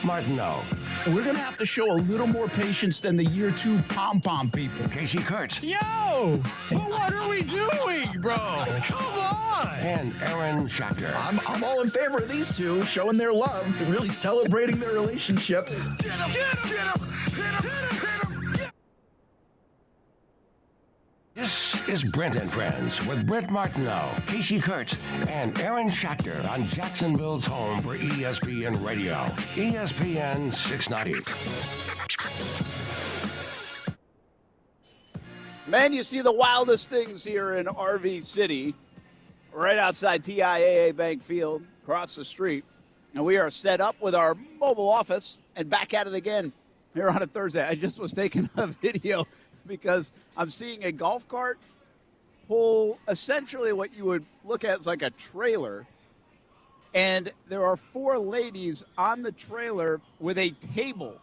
Martineau. We're going to have to show a little more patience than the year 2 pom-pom people. Kasey Kurtz. Yo! But what are we doing, bro? Come on! And Aaron Schachter. I'm all in favor of these two showing their love, really celebrating their relationship. Get him! Get him! Get him! Hit him! Hit him! Hit him! This is Brent and Friends with Brent Martineau, Kasey Kurtz, and Aaron Schachter on Jacksonville's home for ESPN Radio, ESPN 690. Man, you see the wildest things here in RV City, right outside TIAA Bank Field, across the street. And we are set up with our mobile office and back at it again here on a Thursday. I just was taking a video because I'm seeing a golf cart pull essentially what you would look at as like a trailer. And there are 4 ladies on the trailer with a table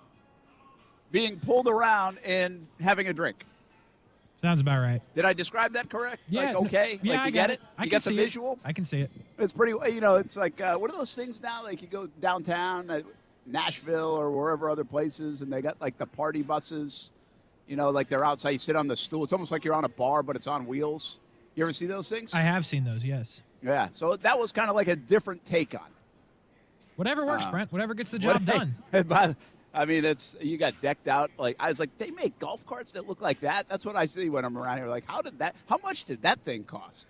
being pulled around and having a drink. Sounds about right. Did I describe that correct? Yeah. Like, okay? Yeah, like, I you get get it? I You can get the see visual? I can see it. It's pretty, it's like, what are those things now? Like, you go downtown, Nashville or wherever other places, and they got, like, the party buses, like they're outside. You sit on the stool. It's almost like you're on a bar, but it's on wheels. You ever see those things? I have seen those, yes. Yeah. So that was kind of like a different take on it. Whatever works, Brent. Whatever gets the job done. I mean, you got decked out. Like, I was like, they make golf carts that look like that? That's what I see when I'm around here. Like, how much did that thing cost?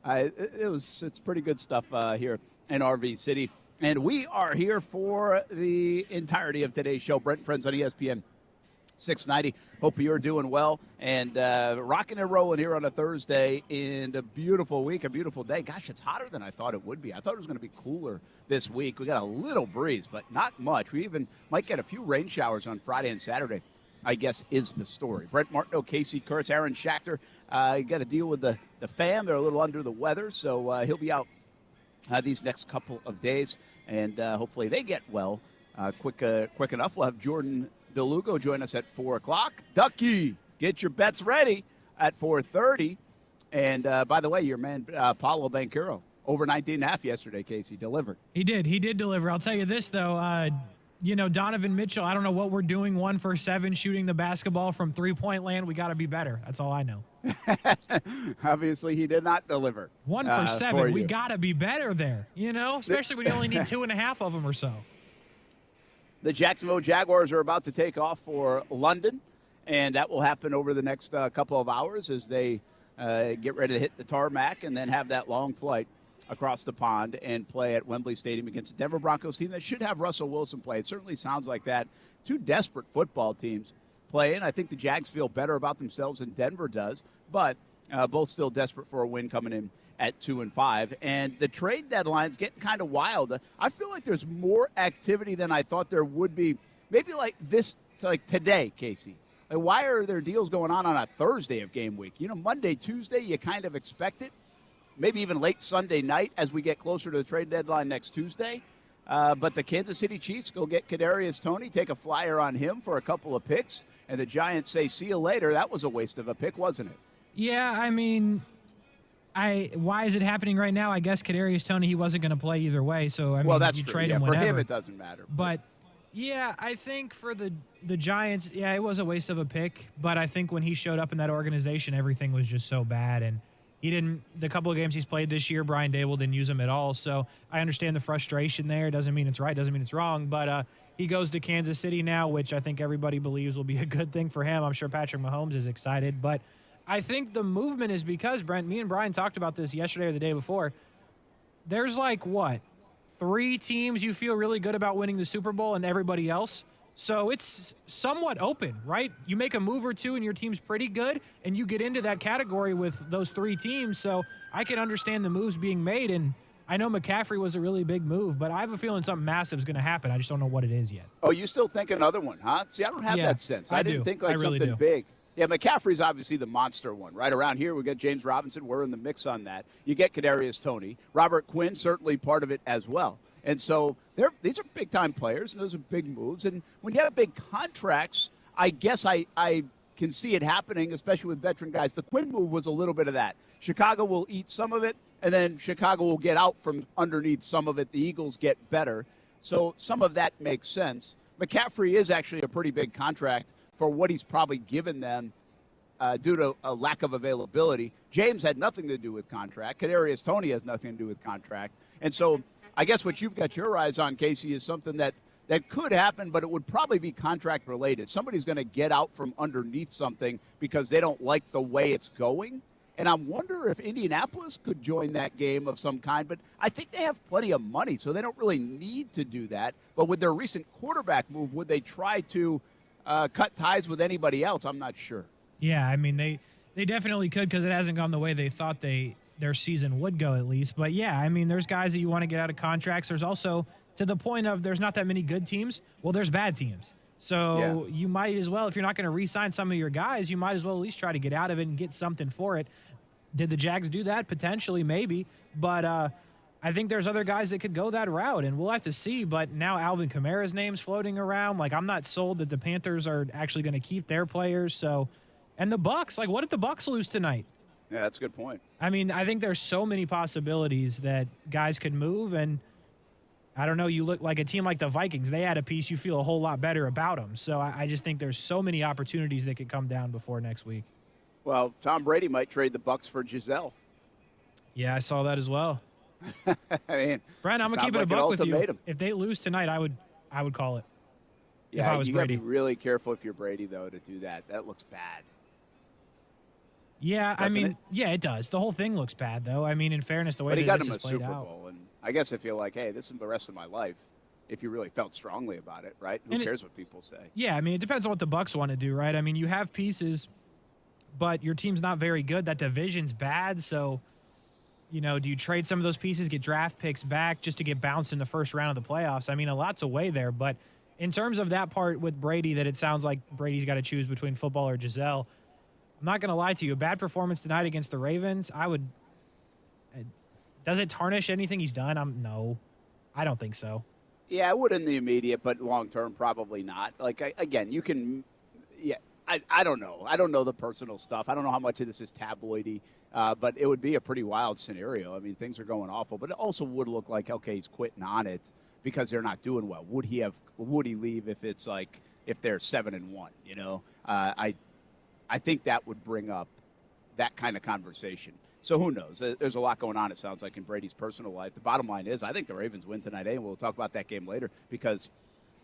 It's pretty good stuff here in RV City. And we are here for the entirety of today's show. Brent and Friends on ESPN 690. Hope you're doing well and rocking and rolling here on a Thursday in a beautiful week, a beautiful day. Gosh, it's hotter than I thought it would be. I thought it was going to be cooler this week. We got a little breeze, but not much. We even might get a few rain showers on Friday and Saturday, I guess, is the story. Brent Martineau, Kasey Kurtz, Aaron Schachter. You got to deal with the fam. They're a little under the weather, so he'll be out these next couple of days, and hopefully they get well quick enough. We'll have Jordan DeLugo join us at 4 o'clock. Ducky, get your bets ready at 4:30. And by the way, your man Paulo Banchero, over 19.5 yesterday, Kasey, delivered. He did deliver. I'll tell you this, though. Donovan Mitchell, I don't know what we're doing 1 for 7 shooting the basketball from three-point land. We got to be better. That's all I know. Obviously, he did not deliver. 1 for 7. We got to be better there, especially when you only need 2.5 of them or so. The Jacksonville Jaguars are about to take off for London, and that will happen over the next couple of hours as they get ready to hit the tarmac and then have that long flight across the pond and play at Wembley Stadium against the Denver Broncos team that should have Russell Wilson play. It certainly sounds like that. 2 desperate football teams playing. I think the Jags feel better about themselves than Denver does, but both still desperate for a win coming in at 2-5. And the trade deadline's getting kind of wild. I feel like there's more activity than I thought there would be. Maybe like this, like today, Kasey. Like, why are there deals going on a Thursday of game week? Monday, Tuesday, you kind of expect it. Maybe even late Sunday night as we get closer to the trade deadline next Tuesday. But the Kansas City Chiefs go get Kadarius Toney, take a flyer on him for a couple of picks, and the Giants say, see you later. That was a waste of a pick, wasn't it? Yeah, I mean, why is it happening right now? I guess Kadarius Toney, he wasn't going to play either way, so that's you true. trade him for whenever. him, it doesn't matter. But yeah, I think for the Giants, yeah, it was a waste of a pick. But I think when he showed up in that organization, everything was just so bad, and the couple of games he's played this year, Brian Dable didn't use him at all. So I understand the frustration there. Doesn't mean it's right, doesn't mean it's wrong. But he goes to Kansas City now, which I think everybody believes will be a good thing for him. I'm sure Patrick Mahomes is excited. But I think the movement is because, Brent, me and Brian talked about this yesterday or the day before. There's 3 teams you feel really good about winning the Super Bowl and everybody else. So it's somewhat open, right? You make a move or two and your team's pretty good, and you get into that category with those 3 teams. So I can understand the moves being made, and I know McCaffrey was a really big move, but I have a feeling something massive is going to happen. I just don't know what it is yet. Oh, you still think another one, huh? See, I don't have that sense. I didn't think something big. Yeah, McCaffrey's obviously the monster one. Right around here, we got James Robinson. We're in the mix on that. You get Kadarius Toney. Robert Quinn, certainly part of it as well. And so these are big-time players, and those are big moves. And when you have big contracts, I guess I can see it happening, especially with veteran guys. The Quinn move was a little bit of that. Chicago will eat some of it, and then Chicago will get out from underneath some of it. The Eagles get better. So some of that makes sense. McCaffrey is actually a pretty big contract for what he's probably given them due to a lack of availability. James had nothing to do with contract. Kadarius Toney has nothing to do with contract. And so I guess what you've got your eyes on, Kasey, is something that could happen, but it would probably be contract related. Somebody's going to get out from underneath something because they don't like the way it's going. And I wonder if Indianapolis could join that game of some kind. But I think they have plenty of money, so they don't really need to do that. But with their recent quarterback move, would they try to cut ties with anybody else? I'm not sure. Yeah, I mean, they definitely could because it hasn't gone the way they thought their season would go at least. But, yeah, I mean, there's guys that you want to get out of contracts. There's also, to the point of there's not that many good teams, well, there's bad teams. So you might as well, if you're not going to re-sign some of your guys, you might as well at least try to get out of it and get something for it. Did the Jags do that? Potentially, maybe. But I think there's other guys that could go that route, and we'll have to see. But now Alvin Kamara's name's floating around. Like, I'm not sold that the Panthers are actually going to keep their players. So, and the Bucs, like, what if the Bucs lose tonight? Yeah, that's a good point. I mean, I think there's so many possibilities that guys could move, and I don't know, you look like a team like the Vikings. They had a piece, you feel a whole lot better about them. So I just think there's so many opportunities that could come down before next week. Well, Tom Brady might trade the Bucs for Giselle. Yeah, I saw that as well. I mean, Brent, I'm gonna keep it a buck with you. If they lose tonight, I would call it. Yeah, if I was you Brady. gotta be really careful if you're Brady though to do that. That looks bad. Yeah, Doesn't I mean, it? Yeah, it does. The whole thing looks bad though. I mean, in fairness, the way But he that got this him is a played Super out. Bowl, and I guess if you're like, hey, this is the rest of my life, if you really felt strongly about it, right? Who cares what people say? Yeah, I mean, it depends on what the Bucs want to do, right? I mean, you have pieces, but your team's not very good. That division's bad, so do you trade some of those pieces, get draft picks back just to get bounced in the first round of the playoffs? I mean, a lot's away there, but in terms of that part with Brady, that it sounds like Brady's got to choose between football or Giselle. I'm not going to lie to you. A bad performance tonight against the Ravens, does it tarnish anything he's done? No, I don't think so. Yeah, I would in the immediate, but long term, probably not. Like, again, you can, yeah, I don't know. I don't know the personal stuff. I don't know how much of this is tabloidy, but it would be a pretty wild scenario. I mean, things are going awful, but it also would look like, okay, he's quitting on it because they're not doing well. Would he leave if it's like, if they're 7-1, I think that would bring up that kind of conversation. So who knows? There's a lot going on, it sounds like, in Brady's personal life. The bottom line is I think the Ravens win tonight, and we'll talk about that game later, because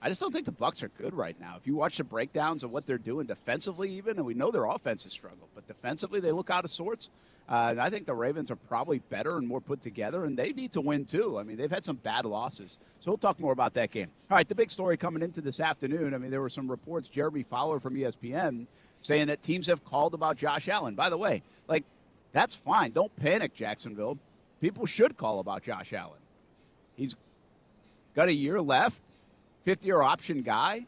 I just don't think the Bucs are good right now. If you watch the breakdowns of what they're doing defensively even, and we know their offense has struggled, but defensively they look out of sorts. And I think the Ravens are probably better and more put together, and they need to win too. I mean, they've had some bad losses. So we'll talk more about that game. All right, the big story coming into this afternoon, I mean, there were some reports, Jeremy Fowler from ESPN, saying that teams have called about Josh Allen. By the way, like, that's fine. Don't panic, Jacksonville. People should call about Josh Allen. He's got a year left, fifth-year option guy,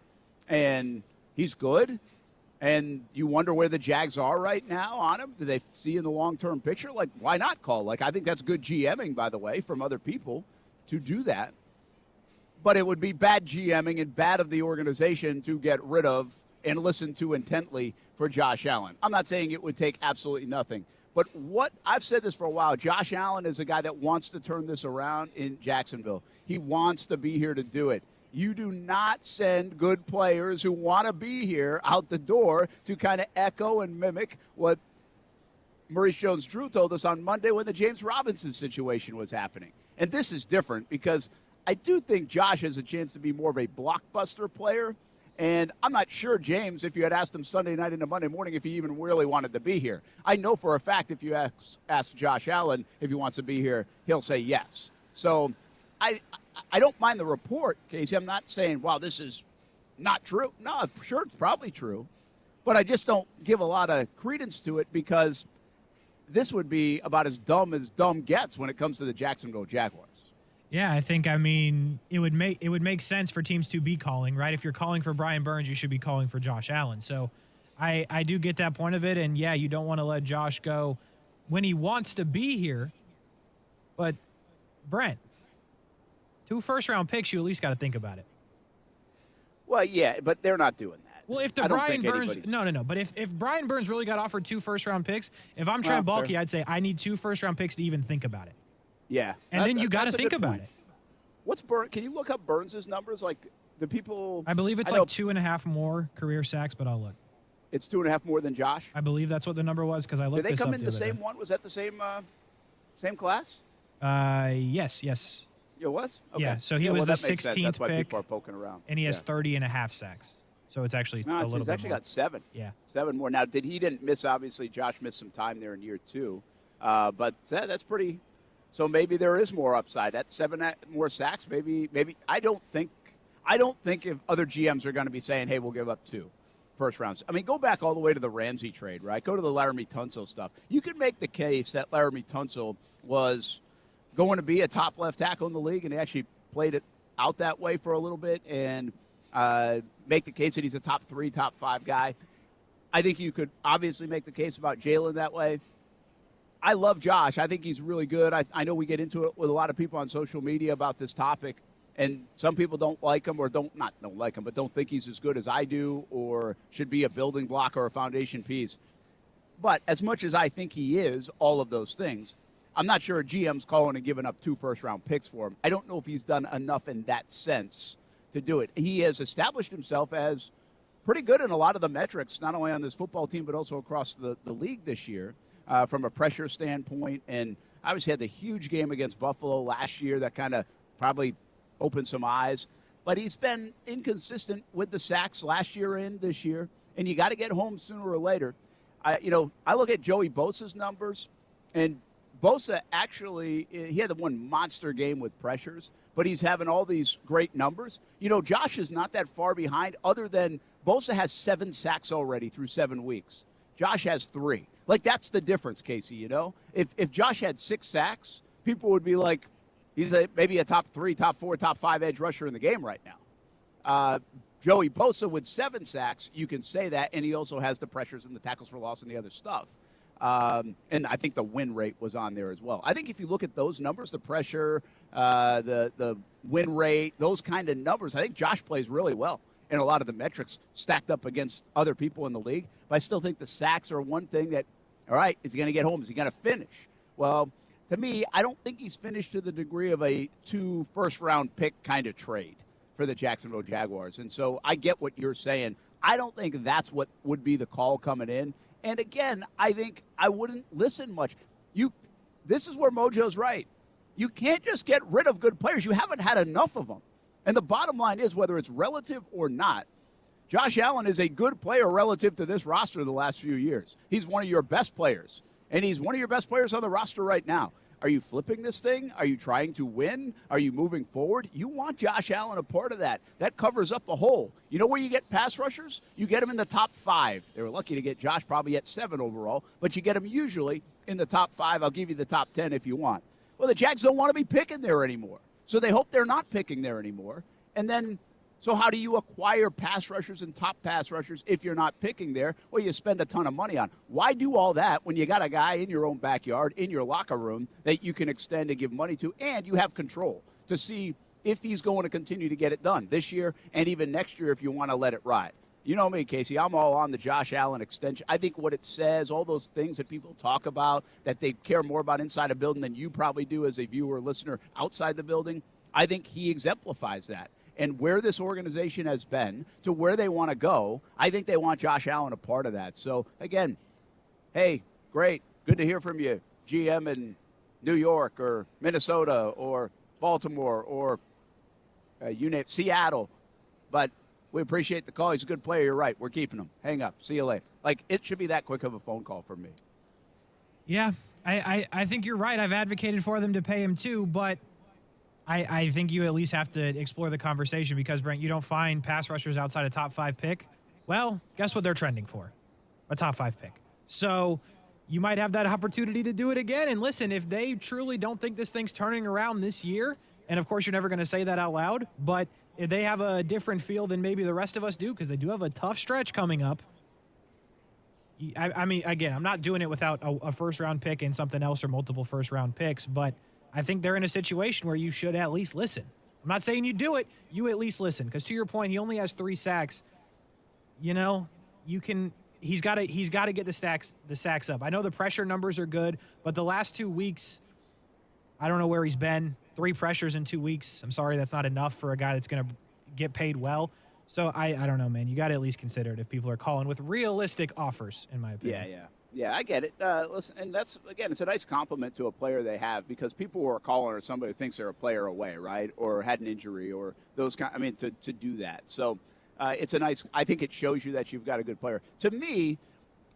and he's good. And you wonder where the Jags are right now on him. Do they see in the long-term picture? Like, why not call? Like, I think that's good GMing, by the way, from other people to do that. But it would be bad GMing and bad of the organization to get rid of and listen to intently for Josh Allen. I'm not saying it would take absolutely nothing. But I've said this for a while, Josh Allen is a guy that wants to turn this around in Jacksonville. He wants to be here to do it. You do not send good players who want to be here out the door to kind of echo and mimic what Maurice Jones-Drew told us on Monday when the James Robinson situation was happening. And this is different because I do think Josh has a chance to be more of a blockbuster player. And I'm not sure, James, if you had asked him Sunday night into Monday morning if he even really wanted to be here. I know for a fact if you ask Josh Allen if he wants to be here, he'll say yes. So I don't mind the report, Kasey. I'm not saying, wow, this is not true. No, I'm sure it's probably true. But I just don't give a lot of credence to it because this would be about as dumb gets when it comes to the Jacksonville Jaguars. Yeah, I think, it would make sense for teams to be calling, right? If you're calling for Brian Burns, you should be calling for Josh Allen. So I do get that point of it. And, yeah, you don't want to let Josh go when he wants to be here. But, Brent, 2 first-round picks, you at least got to think about it. Well, yeah, but they're not doing that. Well, if the Brian Burns – no. But if Brian Burns really got offered 2 first-round picks, if I'm Trent Baalke, I'd say I need 2 first-round picks to even think about it. Yeah. And then you got to think about it. What's Burns? Can you look up Burns' numbers? Like, the people. I believe it's like 2.5 more career sacks, but I'll look. It's 2.5 more than Josh. I believe that's what the number was because I looked. Did they this come up in the same one? Was that the same class? Yes. It was. Okay. Yeah. So he was the 16th That's why pick. people are poking around. And he has 30.5 sacks. So it's actually a little bit he's actually more. got 7. Yeah. 7 more. Now, he didn't miss, obviously, Josh missed some time there in year 2. But that's pretty. So maybe there is more upside. That 7 more sacks, maybe. I don't think if other GMs are going to be saying, hey, we'll give up 2 first rounds. I mean, go back all the way to the Ramsey trade, right? Go to the Laramie Tunsil stuff. You could make the case that Laramie Tunsil was going to be a top left tackle in the league, and he actually played it out that way for a little bit, and make the case that he's a top 3, top 5 guy. I think you could obviously make the case about Jalen that way. I love Josh. I think he's really good. I know we get into it with a lot of people on social media about this topic, and some people don't like him or don't like him, but don't think he's as good as I do or should be a building block or a foundation piece. But as much as I think he is all of those things, I'm not sure a GM's calling and giving up 2 first-round picks for him. I don't know if he's done enough in that sense to do it. He has established himself as pretty good in a lot of the metrics, not only on this football team but also across the league this year from a pressure standpoint. And obviously had the huge game against Buffalo last year that kind of probably opened some eyes. But he's been inconsistent with the sacks last year and this year, and you got to get home sooner or later. I look at Joey Bosa's numbers, and Bosa actually, he had the one monster game with pressures, but he's having all these great numbers. Josh is not that far behind, other than Bosa has 7 sacks already through 7 weeks. Josh has 3. Like, that's the difference, Casey, If Josh had 6 sacks, people would be like, he's maybe a top 3, top 4, top 5 edge rusher in the game right now. Joey Bosa with 7 sacks, you can say that, and he also has the pressures and the tackles for loss and the other stuff. And I think the win rate was on there as well. I think if you look at those numbers, the pressure, the win rate, those kind of numbers, I think Josh plays really well in a lot of the metrics stacked up against other people in the league. But I still think the sacks are one thing that, all right, is he going to get home? Is he going to finish? Well, to me, I don't think he's finished to the degree of a 2 first-round pick kind of trade for the Jacksonville Jaguars. And so I get what you're saying. I don't think that's what would be the call coming in. And again, I think I wouldn't listen much. This is where Mojo's right. You can't just get rid of good players. You haven't had enough of them. And the bottom line is, whether it's relative or not, Josh Allen is a good player relative to this roster the last few years. He's one of your best players, and he's one of your best players on the roster right now. Are you flipping this thing? Are you trying to win? Are you moving forward? You want Josh Allen a part of that. That covers up the hole. You know where you get pass rushers? You get them in the top 5. They were lucky to get Josh probably at 7 overall, but you get them usually in the top 5. I'll give you the top 10 if you want. Well, the Jags don't want to be picking there anymore, so they hope they're not picking there anymore. And then, so how do you acquire pass rushers and top pass rushers if you're not picking there? Well, you spend a ton of money on. Why do all that when you got a guy in your own backyard, in your locker room, that you can extend and give money to, and you have control to see if he's going to continue to get it done this year and even next year if you want to let it ride? You know me, Casey. I'm all on the Josh Allen extension. I think what it says, all those things that people talk about, that they care more about inside a building than you probably do as a viewer or listener outside the building, I think he exemplifies that. And where this organization has been to where they want to go, I think they want Josh Allen a part of that. So, again, hey, great. Good to hear from you, GM in New York or Minnesota or Baltimore or Seattle. But we appreciate the call. He's a good player. You're right. We're keeping him. Hang up. See you later. Like, it should be that quick of a phone call from me. Yeah, I think you're right. I've advocated for them to pay him too, but I think you at least have to explore the conversation because, Brent, you don't find pass rushers outside a top 5 pick. Well, guess what they're trending for? A top 5 pick. So you might have that opportunity to do it again. And listen, if they truly don't think this thing's turning around this year, and of course you're never going to say that out loud, but if they have a different feel than maybe the rest of us do, because they do have a tough stretch coming up. I mean, again, I'm not doing it without a first-round pick and something else or multiple first-round picks, but I think they're in a situation where you should at least listen. I'm not saying you do it. You at least listen. Because to your point, he only has 3 sacks. You can. He's got to get the sacks up. I know the pressure numbers are good, but the last 2 weeks, I don't know where he's been. 3 pressures in 2 weeks. I'm sorry, that's not enough for a guy that's going to get paid well. So I don't know, man. You got to at least consider it if people are calling with realistic offers, in my opinion. Yeah, I get it. Listen, and that's, again, it's a nice compliment to a player they have, because people who are calling are somebody who thinks they're a player away, right, or had an injury or those kind. I mean, to do that. So it's a nice. I think it shows you that you've got a good player. To me,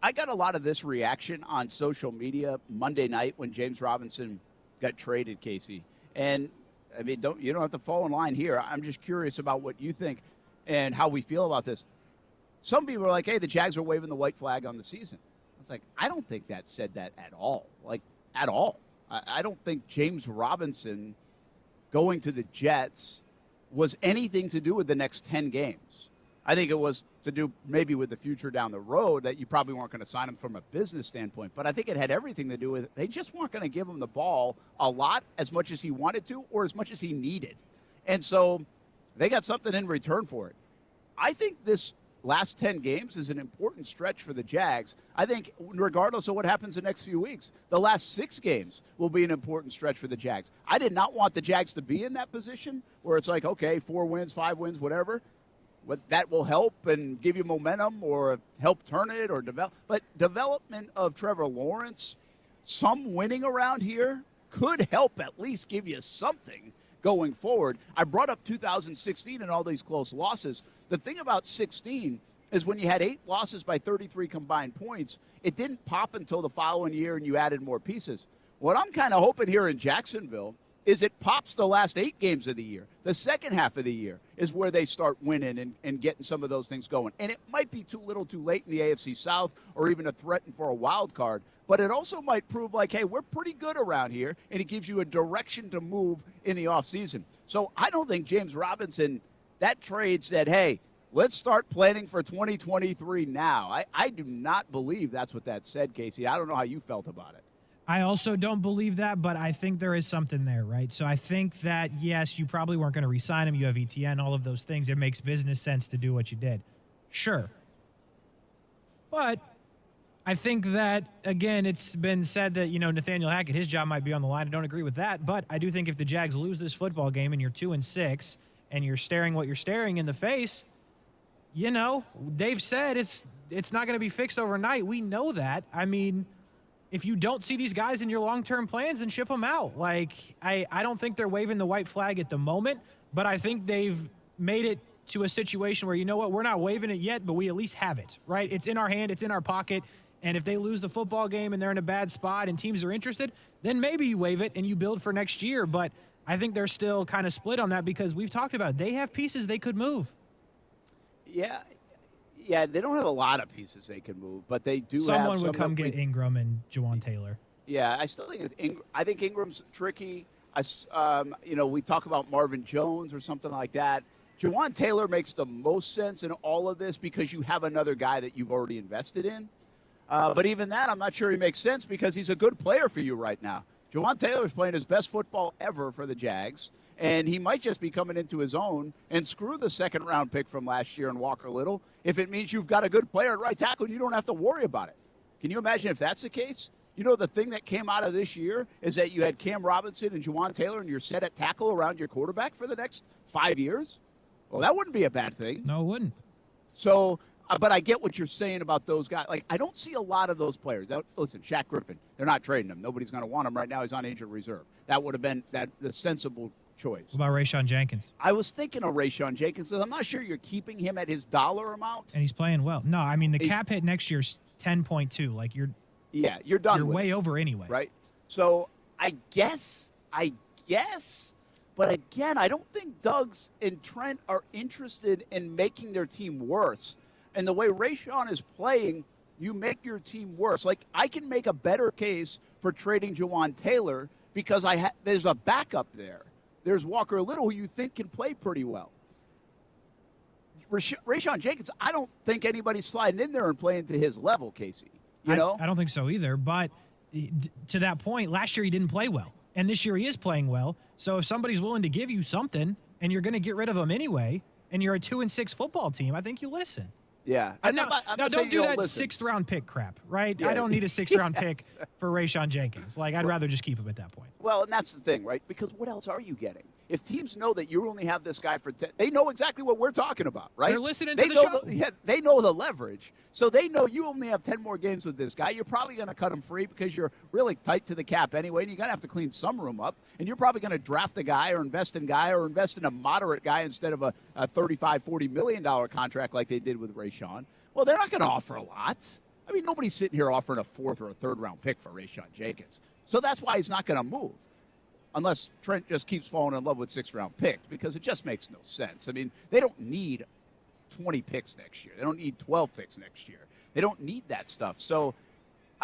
I got a lot of this reaction on social media Monday night when James Robinson got traded, Kasey. And I mean, you don't have to fall in line here. I'm just curious about what you think and how we feel about this. Some people are like, hey, the Jags are waving the white flag on the season. I was like, I don't think that said that at all. Like, at all. I don't think James Robinson going to the Jets was anything to do with the next 10 games. I think it was to do maybe with the future down the road, that you probably weren't going to sign him from a business standpoint. But I think it had everything to do with they just weren't going to give him the ball a lot, as much as he wanted to or as much as he needed. And so they got something in return for it. I think this last 10 games is an important stretch for the Jags. I think regardless of what happens the next few weeks, the last 6 games will be an important stretch for the Jags. I did not want the Jags to be in that position where it's like, okay, 4 wins, 5 wins, whatever. But that will help and give you momentum or help turn it or develop. But development of Trevor Lawrence, some winning around here could help at least give you something going forward. I brought up 2016 and all these close losses. The thing about 16 is when you had 8 losses by 33 combined points, it didn't pop until the following year and you added more pieces. What I'm kind of hoping here in Jacksonville is it pops the last 8 games of the year. The second half of the year is where they start winning and getting some of those things going. And it might be too little too late in the AFC South or even a threat for a wild card, but it also might prove like, hey, we're pretty good around here, and it gives you a direction to move in the offseason. So I don't think James Robinson, that trade said, hey, let's start planning for 2023 now. I do not believe that's what that said, Kasey. I don't know how you felt about it. I also don't believe that, but I think there is something there, right? So I think that, yes, you probably weren't going to re-sign him. You have ETN, all of those things. It makes business sense to do what you did. Sure. But I think that, again, it's been said that, Nathaniel Hackett, his job might be on the line. I don't agree with that. But I do think if the Jags lose this football game and you're 2-6 and you're staring what you're staring in the face, they've said it's not going to be fixed overnight. We know that. I mean, if you don't see these guys in your long-term plans, then ship them out. Like, I don't think they're waving the white flag at the moment, but I think they've made it to a situation where, you know what, we're not waving it yet, but we at least have it, right? It's in our hand, it's in our pocket, and if they lose the football game and they're in a bad spot and teams are interested, then maybe you waive it and you build for next year. But I think they're still kind of split on that because we've talked about it. They have pieces they could move. Yeah, they don't have a lot of pieces they can move, but they do. Someone would come get Ingram and Jawan Taylor. Yeah, I still think I think Ingram's tricky. We talk about Marvin Jones or something like that. Jawan Taylor makes the most sense in all of this because you have another guy that you've already invested in. But even that, I'm not sure he makes sense because he's a good player for you right now. Jawan Taylor's playing his best football ever for the Jags. And he might just be coming into his own and screw the second-round pick from last year and Walker Little if it means you've got a good player at right tackle and you don't have to worry about it. Can you imagine if that's the case? The thing that came out of this year is that you had Cam Robinson and Jawan Taylor and you're set at tackle around your quarterback for the next 5 years? Well, that wouldn't be a bad thing. No, it wouldn't. So, but I get what you're saying about those guys. Like, I don't see a lot of those players. Now, listen, Shaq Griffin, they're not trading him. Nobody's going to want him right now. He's on injured reserve. That would have been the sensible choice. What about Rayshon Jenkins? I was thinking of Rayshon Jenkins. I'm not sure you're keeping him at his dollar amount. And he's playing well. No, I mean, the cap hit next year's 10.2. Like, you're done. You're way over anyway. Right? So I guess. But again, I don't think Doug's and Trent are interested in making their team worse. And the way Rayshon is playing, you make your team worse. Like, I can make a better case for trading Jawan Taylor because there's a backup there. There's Walker Little, who you think can play pretty well. Rayshon Jenkins, I don't think anybody's sliding in there and playing to his level, Kasey. I don't think so either. But to that point, last year he didn't play well. And this year he is playing well. So if somebody's willing to give you something and you're going to get rid of him anyway, and you're a 2-6 football team, I think you listen. Yeah. Now, I'm not don't saying do you that listen. 6th-round pick crap, right? Yeah. I don't need a 6th-round pick for Rayshon Jenkins. Like, I'd rather just keep him at that point. Well, and that's the thing, right? Because what else are you getting? If teams know that you only have this guy for 10, they know exactly what we're talking about, right? They're listening they to the know show. they know the leverage. So they know you only have 10 more games with this guy. You're probably going to cut him free because you're really tight to the cap anyway, and you're going to have to clean some room up. And you're probably going to draft a guy or invest in a moderate guy instead of a $35, $40 million contract like they did with Rayshon. Well, they're not going to offer a lot. I mean, nobody's sitting here offering a 4th or a 3rd-round pick for Rayshon Jenkins. So that's why he's not going to move. Unless Trent just keeps falling in love with 6th-round picks, because it just makes no sense. I mean, they don't need 20 picks next year. They don't need 12 picks next year. They don't need that stuff. So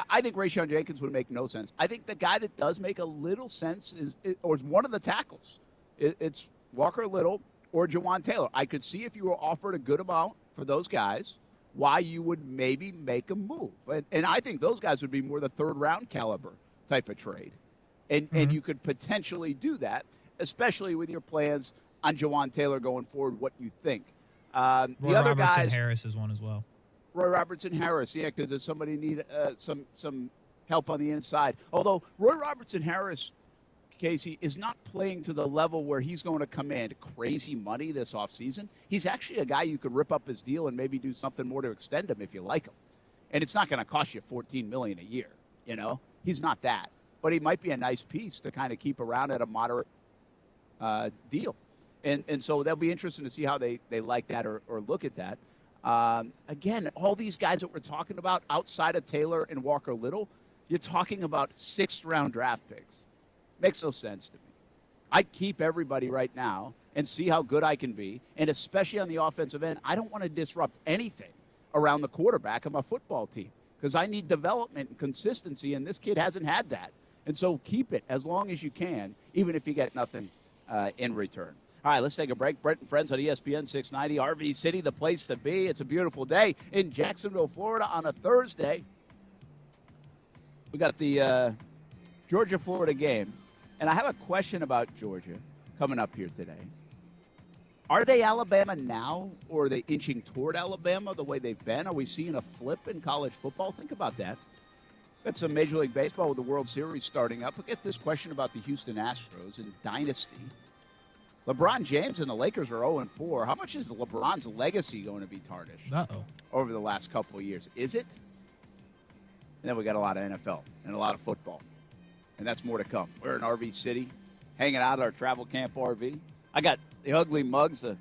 I think Rayshon Jenkins would make no sense. I think the guy that does make a little sense is one of the tackles. It's Walker Little or Jawan Taylor. I could see if you were offered a good amount for those guys, why you would maybe make a move. And I think those guys would be more the 3rd-round caliber type of trade. And you could potentially do that, especially with your plans on Jawan Taylor going forward, what you think. Roy The other Robertson guys, Harris is one as well. Roy Robertson Harris, yeah, because does somebody need some help on the inside? Although Roy Robertson Harris, Kasey, is not playing to the level where he's going to command crazy money this offseason. He's actually a guy you could rip up his deal and maybe do something more to extend him if you like him. And it's not going to cost you $14 million a year, you know? He's not that. But he might be a nice piece to kind of keep around at a moderate deal. And so that'll be interesting to see how they like that or look at that. Again, all these guys that we're talking about outside of Taylor and Walker Little, you're talking about 6th-round draft picks. Makes no sense to me. I'd keep everybody right now and see how good I can be. And especially on the offensive end, I don't want to disrupt anything around the quarterback of my football team because I need development and consistency, and this kid hasn't had that. And so keep it as long as you can, even if you get nothing in return. All right, let's take a break. Brent and Friends on ESPN 690, RV City, the place to be. It's a beautiful day in Jacksonville, Florida on a Thursday. We got the Georgia-Florida game. And I have a question about Georgia coming up here today. Are they Alabama now, or are they inching toward Alabama the way they've been? Are we seeing a flip in college football? Think about that. Got some Major League Baseball with the World Series starting up. Look at this question about the Houston Astros and dynasty. LeBron James and the Lakers are 0-4. How much is LeBron's legacy going to be tarnished over the last couple of years? Is it? And then we got a lot of NFL and a lot of football. And that's more to come. We're in RV City, hanging out at our travel camp RV. I got the ugly mugs of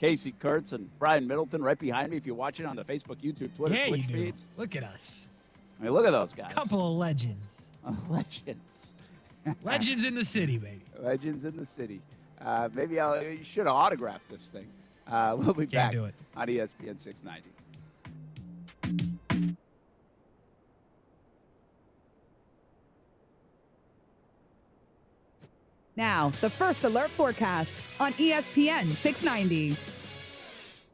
Kasey Kurtz and Brian Middleton right behind me if you're watching on the Facebook, YouTube, Twitter, Yeah, Twitch you do. feeds. Look at us. I mean, look at those guys. Couple of legends. Legends. Legends in the city, baby. Legends in the city. Maybe you should have autographed this thing. We'll be back do it. on ESPN 690. Now, the First Alert forecast on ESPN 690.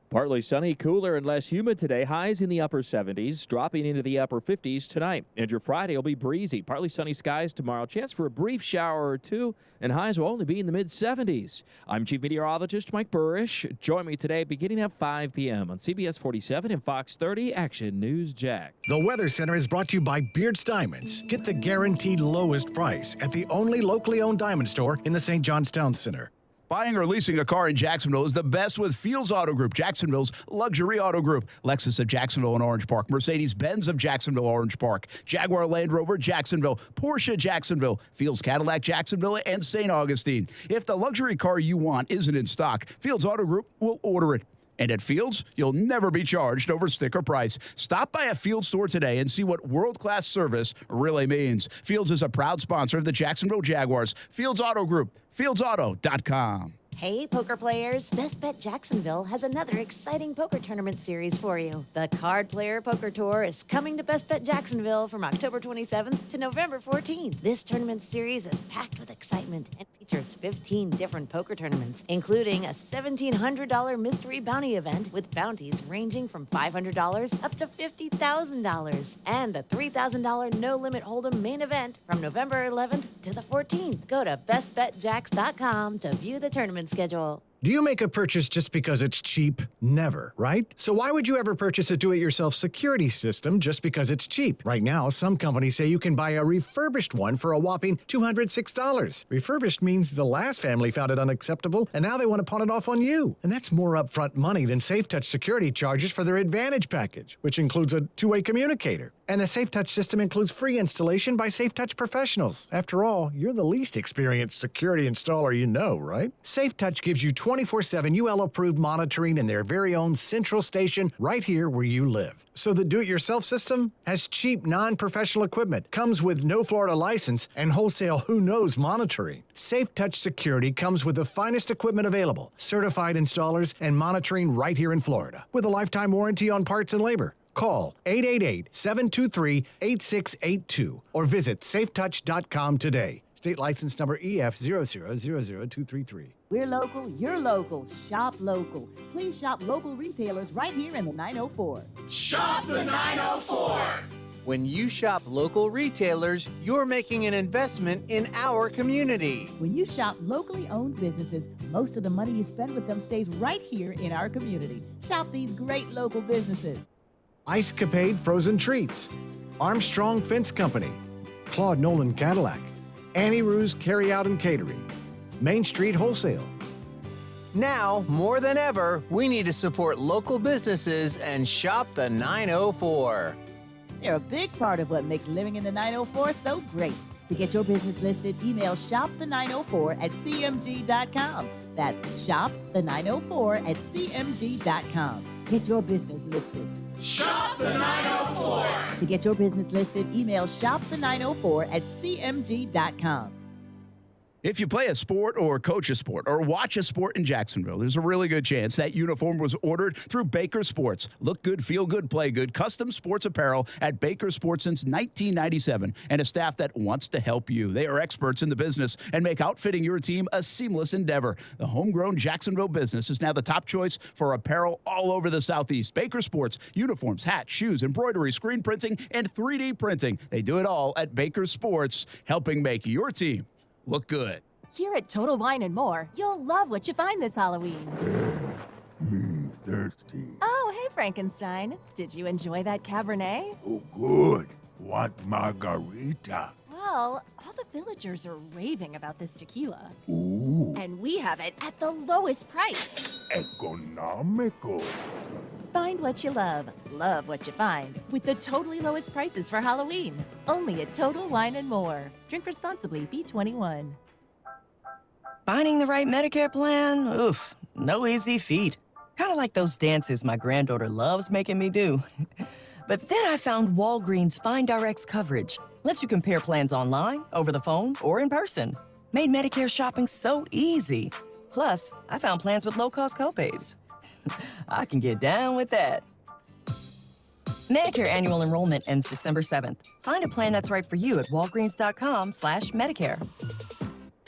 Partly sunny, cooler and less humid today. Highs in the upper 70s, dropping into the upper 50s tonight. And your Friday will be breezy. Partly sunny skies tomorrow. Chance for a brief shower or two, and highs will only be in the mid-70s. I'm Chief Meteorologist Mike Burrish. Join me today beginning at 5 p.m. on CBS 47 and Fox 30 Action News Jax. The Weather Center is brought to you by Beards Diamonds. Get the guaranteed lowest price at the only locally owned diamond store in the St. John's Town Center. Buying or leasing a car in Jacksonville is the best with Fields Auto Group, Jacksonville's luxury auto group. Lexus of Jacksonville and Orange Park, Mercedes-Benz of Jacksonville, Orange Park, Jaguar Land Rover, Jacksonville, Porsche, Jacksonville, Fields Cadillac, Jacksonville, and St. Augustine. If the luxury car you want isn't in stock, Fields Auto Group will order it. And at Fields, you'll never be charged over sticker price. Stop by a Fields store today and see what world-class service really means. Fields is a proud sponsor of the Jacksonville Jaguars. Fields Auto Group, fieldsauto.com. Hey, poker players. Best Bet Jacksonville has another exciting poker tournament series for you. The Card Player Poker Tour is coming to Best Bet Jacksonville from October 27th to November 14th. This tournament series is packed with excitement and features 15 different poker tournaments, including a $1,700 mystery bounty event with bounties ranging from $500 up to $50,000, and the $3,000 no-limit hold'em main event from November 11th to the 14th. Go to bestbetjacks.com to view the tournament schedule. Do you make a purchase just because it's cheap? Never, right? So why would you ever purchase a do-it-yourself security system just because it's cheap? Right now, some companies say you can buy a refurbished one for a whopping $206. Refurbished means the last family found it unacceptable, and now they want to pawn it off on you. And that's more upfront money than SafeTouch security charges for their Advantage package, which includes a two-way communicator. And the SafeTouch system includes free installation by SafeTouch professionals. After all, you're the least experienced security installer you know, right? SafeTouch gives you 24/7 UL-approved monitoring in their very own central station right here where you live. So the do-it-yourself system has cheap, non-professional equipment, comes with no Florida license, and wholesale who-knows monitoring. SafeTouch Security comes with the finest equipment available, certified installers, and monitoring right here in Florida, with a lifetime warranty on parts and labor. Call 888-723-8682 or visit safetouch.com today. State license number EF0000233. We're local, you're local. Shop local. Please shop local retailers right here in the 904. Shop the 904. When you shop local retailers, you're making an investment in our community. When you shop locally owned businesses, most of the money you spend with them stays right here in our community. Shop these great local businesses. Ice Capade Frozen Treats, Armstrong Fence Company, Claude Nolan Cadillac, Annie Ruse Carryout and Catering, Main Street Wholesale. Now, more than ever, we need to support local businesses and shop the 904. They're a big part of what makes living in the 904 so great. To get your business listed, email shopthe904@cmg.com. That's shopthe904@cmg.com. Get your business listed. Shop the 904. To get your business listed, email shopthe904@cmg.com. If you play a sport or coach a sport or watch a sport in Jacksonville, there's a really good chance that uniform was ordered through Baker Sports. Look good, feel good, play good. Custom sports apparel at Baker Sports since 1997 and a staff that wants to help you. They are experts in the business and make outfitting your team a seamless endeavor. The homegrown Jacksonville business is now the top choice for apparel all over the Southeast. Baker Sports, uniforms, hats, shoes, embroidery, screen printing, and 3D printing. They do it all at Baker Sports, helping make your team look good. Here at Total Wine & More, you'll love what you find this Halloween. Me thirsty. Oh, hey, Frankenstein. Did you enjoy that Cabernet? Oh, good. Want margarita? Well, all the villagers are raving about this tequila. Ooh. And we have it at the lowest price. Economical. Find what you love what you find with the totally lowest prices for Halloween. Only at Total Wine & More. Drink responsibly, B21. Finding the right Medicare plan? Oof, no easy feat. Kind of like those dances my granddaughter loves making me do. But then I found Walgreens FindRx coverage. Lets you compare plans online, over the phone, or in person. Made Medicare shopping so easy. Plus, I found plans with low-cost copays. I can get down with that. Medicare annual enrollment ends December 7th. Find a plan that's right for you at walgreens.com/Medicare.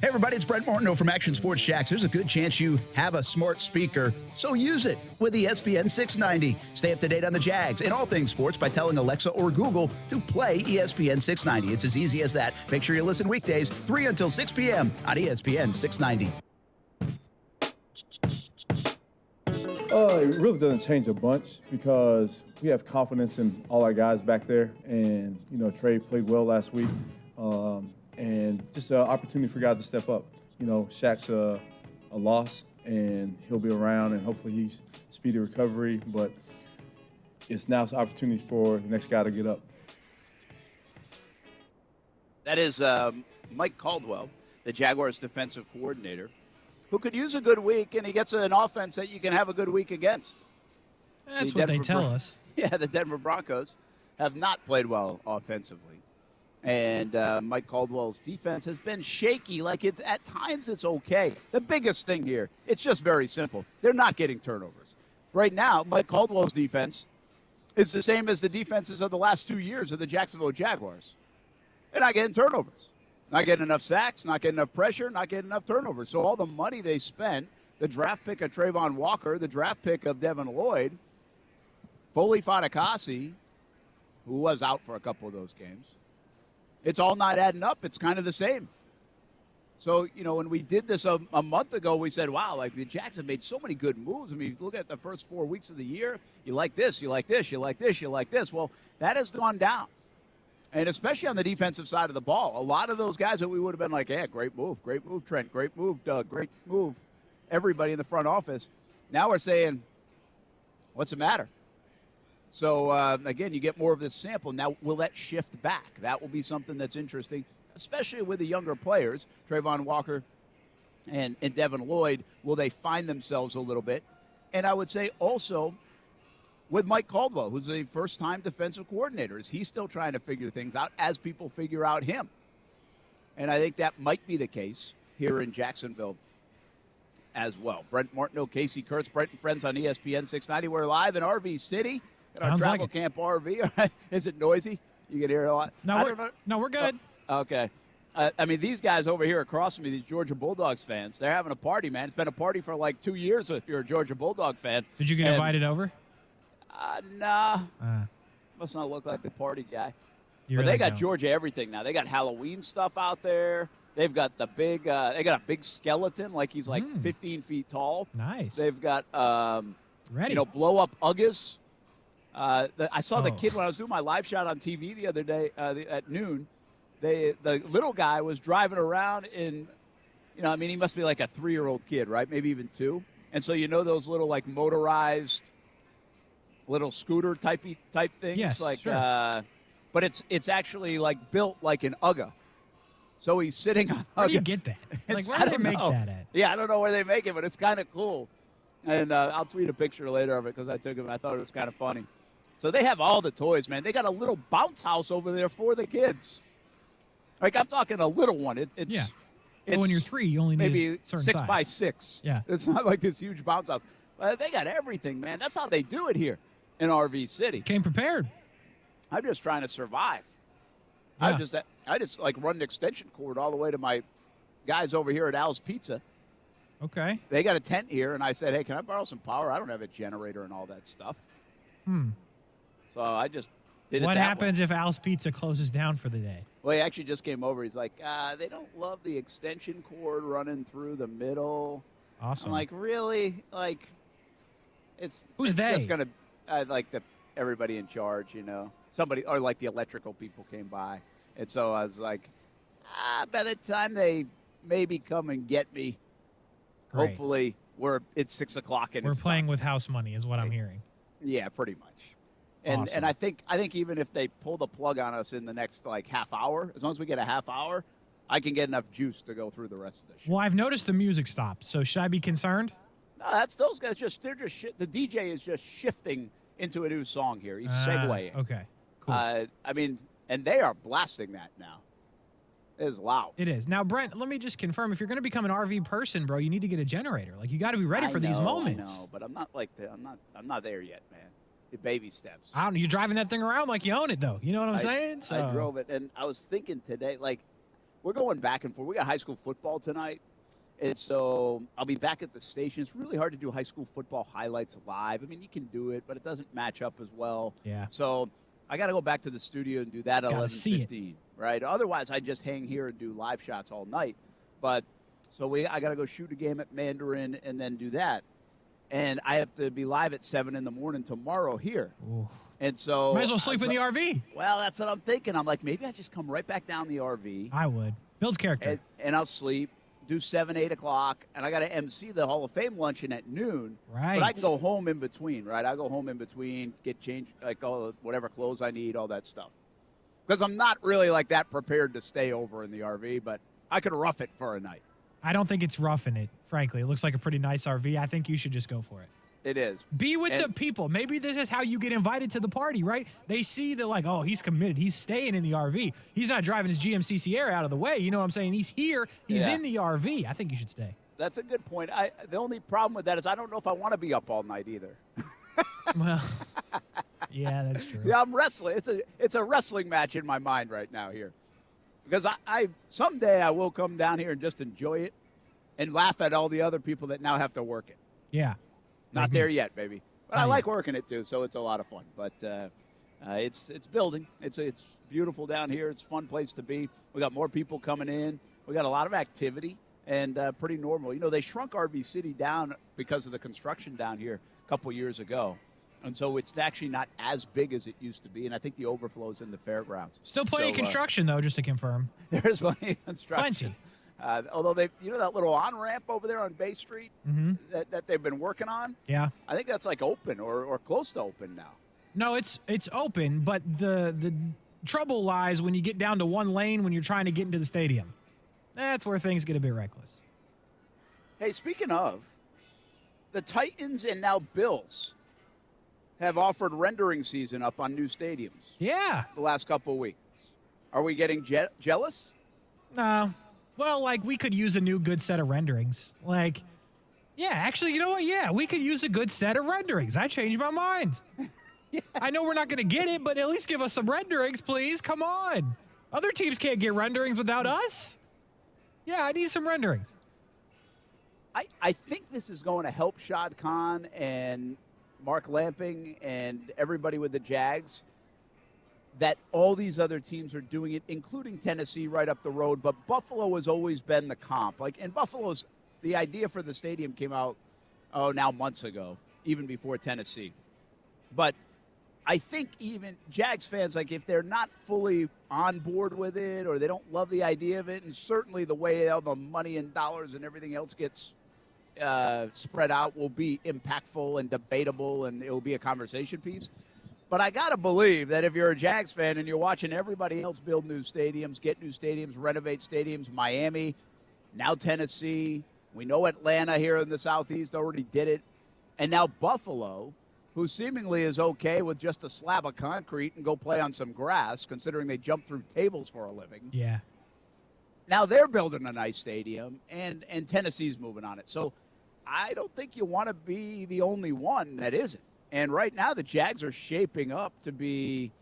Hey everybody, it's Brent Martineau from Action Sports Jacks. There's a good chance you have a smart speaker, so use it with ESPN 690. Stay up to date on the Jags and all things sports by telling Alexa or Google to play ESPN 690. It's as easy as that. Make sure you listen weekdays 3 until 6 p.m. on ESPN 690. It really doesn't change a bunch because we have confidence in all our guys back there. And, Trey played well last week. And just an opportunity for guys to step up. Shaq's a loss, and he'll be around, and hopefully he's speedy recovery. But it's now an opportunity for the next guy to get up. That is Mike Caldwell, the Jaguars defensive coordinator, who could use a good week, and he gets an offense that you can have a good week against. That's what they tell us. Yeah, the Denver Broncos have not played well offensively. And Mike Caldwell's defense has been shaky. At times it's okay. The biggest thing here, it's just very simple. They're not getting turnovers. Right now, Mike Caldwell's defense is the same as the defenses of the last 2 years of the Jacksonville Jaguars. They're not getting turnovers. Not getting enough sacks, not getting enough pressure, not getting enough turnovers. So all the money they spent, the draft pick of Trayvon Walker, the draft pick of Devin Lloyd, Foley Fatukasi, who was out for a couple of those games, it's all not adding up. It's kind of the same. So, when we did this a month ago, we said, wow, like the Jags have made so many good moves. I mean, if you look at the first 4 weeks of the year, you like this, you like this, you like this, you like this. Well, that has gone down. And especially on the defensive side of the ball, a lot of those guys that we would have been like, yeah, great move, Trent, great move, Doug, great move, everybody in the front office. Now we're saying, what's the matter? So, again, you get more of this sample. Now, will that shift back? That will be something that's interesting, especially with the younger players, Trayvon Walker and Devin Lloyd. Will they find themselves a little bit? And I would say also with Mike Caldwell, who's a first-time defensive coordinator. Is he still trying to figure things out as people figure out him? And I think that might be the case here in Jacksonville as well. Brent Martineau, Kasey Kurtz, Brent and Friends on ESPN 690. We're live in RV City at our travel camp RV. Is it noisy? You can hear it a lot? No, we're good. Okay. I mean, these guys over here across from me, these Georgia Bulldogs fans, they're having a party, man. It's been a party for like 2 years if you're a Georgia Bulldog fan. Did you get invited over? Nah. Must not look like the party guy. But really they got don't. Georgia everything now. They got Halloween stuff out there. They've got the big. They got a big skeleton, like he's like 15 feet tall. Nice. They've got Ready. blow up Uggas. I saw the kid when I was doing my live shot on TV the other day at noon. The little guy was driving around in, he must be like a 3-year-old kid, right? Maybe even 2. And so those little like motorized little scooter type things. Yes, like, sure. But it's actually like built like an Ugga. So he's sitting on. Where do you get that? Like, where do they make that at? Yeah, I don't know where they make it, but it's kind of cool. And I'll tweet a picture later of it because I took it. And I thought it was kind of funny. So they have all the toys, man. They got a little bounce house over there for the kids. Like I'm talking a little one. It's yeah. Well, when you're 3, you only need maybe a certain 6 size. by 6. Yeah. It's not like this huge bounce house. They got everything, man. That's how they do it here in RV City. Came prepared. I'm just trying to survive. Yeah. I just like run an extension cord all the way to my guys over here at Al's Pizza. Okay. They got a tent here, and I said, hey, can I borrow some power? I don't have a generator and all that stuff. So I just did it What that happens way. if Al's Pizza closes down for the day? Well, he actually just came over. He's like, they don't love the extension cord running through the middle. Awesome. I'm like, really? Like, Who's it's they? just going to, like, everybody in charge, Somebody, or like the electrical people came by. And so I was like, by the time they maybe come and get me, Great. hopefully it's 6 o'clock and We're it's playing with house money is what I'm hearing. Yeah, pretty much. And Awesome. and I think even if they pull the plug on us in the next like half hour, as long as we get a half hour, I can get enough juice to go through the rest of the show. Well, I've noticed the music stopped, so should I be concerned? No, that's those guys. The DJ is just shifting into a new song here. He's segueing. Okay, cool. I mean, and they are blasting that now. It is loud. It is. Now, Brent, let me just confirm, if you're going to become an RV person, bro, you need to get a generator. Like, you got to be ready for these moments. I know, but I'm not like I'm not there yet, man. The baby steps. I don't know. You're driving that thing around like you own it, though. You know what I'm saying? I drove it, and I was thinking today, like, we're going back and forth. We got high school football tonight, and so I'll be back at the station. It's really hard to do high school football highlights live. I mean, you can do it, but it doesn't match up as well. Yeah. So I got to go back to the studio and do that at Gotta see 11:15, right? Otherwise, I just hang here and do live shots all night. But so I got to go shoot a game at Mandarin and then do that. And I have to be live at 7 in the morning tomorrow here. Ooh. And so Might as well sleep in the RV. Well, that's what I'm thinking. I'm like, maybe I just come right back down the RV. I would. Builds character. And I'll sleep, do 7, 8 o'clock, and I got to MC the Hall of Fame luncheon at noon. Right. But I can go home in between, right? I go home in between, get changed, like all whatever clothes I need, all that stuff. Because I'm not really like that prepared to stay over in the RV, but I could rough it for a night. I don't think it's roughing it, frankly. It looks like a pretty nice RV. I think you should just go for it. It is. Be with the people. Maybe this is how you get invited to the party, right? They see they're like, oh, he's committed. He's staying in the RV. He's not driving his GMC Sierra out of the way. You know what I'm saying? He's here. He's in the RV. I think you should stay. That's a good point. The only problem with that is I don't know if I want to be up all night either. Well, yeah, that's true. Yeah, I'm wrestling. It's a wrestling match in my mind right now here. Because I someday I will come down here and just enjoy it and laugh at all the other people that now have to work it. Yeah. Not there yet, baby. But I like working it too, so it's a lot of fun. But it's building. It's beautiful down here. It's a fun place to be. We got more people coming in. We got a lot of activity and pretty normal. You know, they shrunk RV City down because of the construction down here a couple years ago. And so it's actually not as big as it used to be. And I think the overflow's in the fairgrounds. Still plenty of construction, though, just to confirm. There's plenty of construction. Plenty. Although that little on-ramp over there on Bay Street that they've been working on? Yeah. I think that's like open or close to open now. No, it's open, but the trouble lies when you get down to one lane when you're trying to get into the stadium. That's where things get a bit reckless. Hey, speaking of, the Titans and now Bills have offered rendering season up on new stadiums. Yeah. The last couple of weeks. Are we getting jealous? No. Well, like, we could use a new good set of renderings. Like, yeah, actually, you know what? Yeah, we could use a good set of renderings. I changed my mind. Yeah. I know we're not going to get it, but at least give us some renderings, please. Come on. Other teams can't get renderings without us. Yeah, I need some renderings. I think this is going to help Shad Khan and Mark Lamping and everybody with the Jags, that all these other teams are doing it, including Tennessee right up the road. But Buffalo has always been the comp. And Buffalo's, the idea for the stadium came out, now months ago, even before Tennessee. But I think even Jags fans, like, if they're not fully on board with it or they don't love the idea of it, and certainly the way all the money and dollars and everything else gets spread out will be impactful and debatable, and it will be a conversation piece. But I got to believe that if you're a Jags fan and you're watching everybody else build new stadiums, get new stadiums, renovate stadiums, Miami, now Tennessee, we know Atlanta here in the Southeast already did it, and now Buffalo, who seemingly is okay with just a slab of concrete and go play on some grass, considering they jump through tables for a living. Yeah. Now they're building a nice stadium, and Tennessee's moving on it. So I don't think you want to be the only one that isn't. And right now the Jags are shaping up to be,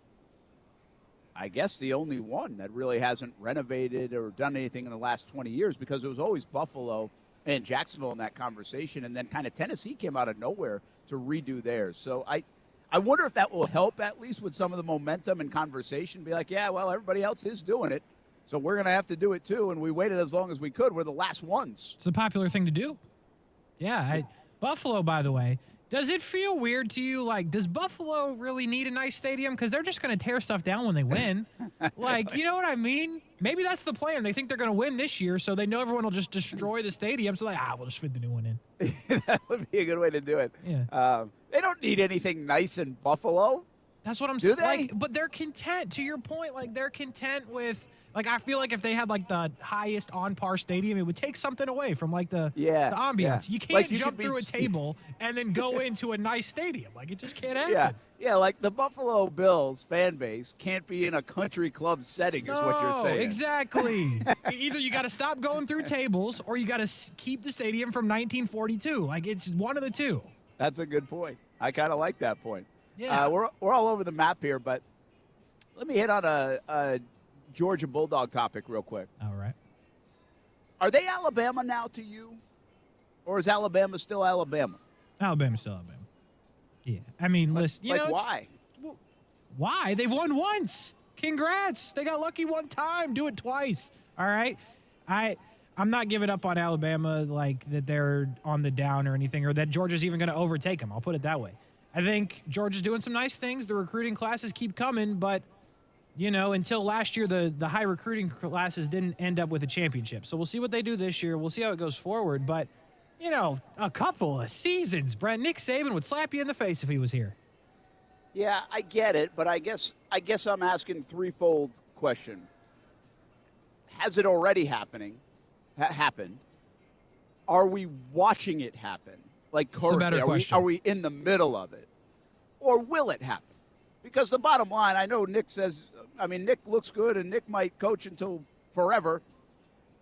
I guess, the only one that really hasn't renovated or done anything in the last 20 years, because it was always Buffalo and Jacksonville in that conversation, and then kind of Tennessee came out of nowhere to redo theirs. So I wonder if that will help at least with some of the momentum and conversation. Be like, yeah, well, everybody else is doing it, so we're going to have to do it too, and we waited as long as we could. We're the last ones. It's a popular thing to do. Yeah. Buffalo, by the way, does it feel weird to you? Like, does Buffalo really need a nice stadium? Because they're just going to tear stuff down when they win. Like, you know what I mean? Maybe that's the plan. They think they're going to win this year, so they know everyone will just destroy the stadium. So, like, we'll just fit the new one in. That would be a good way to do it. Yeah. They don't need anything nice in Buffalo. That's what I'm saying. Like, but they're content, to your point. Like, they're content with, like, I feel like if they had, like, the highest on-par stadium, it would take something away from, like, the ambiance. Yeah. You can't like jump through a table and then go into a nice stadium. Like, it just can't happen. Yeah, like the Buffalo Bills fan base can't be in a country club setting, is what you're saying. Exactly. Either you got to stop going through tables or you got to keep the stadium from 1942. Like, it's one of the two. That's a good point. I kind of like that point. Yeah. We're all over the map here, but let me hit on a Georgia Bulldog topic real quick. All right. Are they Alabama now to you? Or is Alabama still Alabama? Alabama's still Alabama. Yeah. I mean, listen, you know. Why? Why? They've won once. Congrats. They got lucky one time. Do it twice. All right. I'm not giving up on Alabama, like that they're on the down or anything, or that Georgia's even going to overtake them. I'll put it that way. I think Georgia's doing some nice things. The recruiting classes keep coming, but, you know, until last year, the high recruiting classes didn't end up with a championship. So we'll see what they do this year. We'll see how it goes forward. But, you know, a couple of seasons, Brent, Nick Saban would slap you in the face if he was here. Yeah, I get it, but I guess I'm asking threefold question. Has it already happened? Are we watching it happen? Like currently, are we in the middle of it? Or will it happen? Because the bottom line, I know Nick says, Nick looks good and Nick might coach until forever,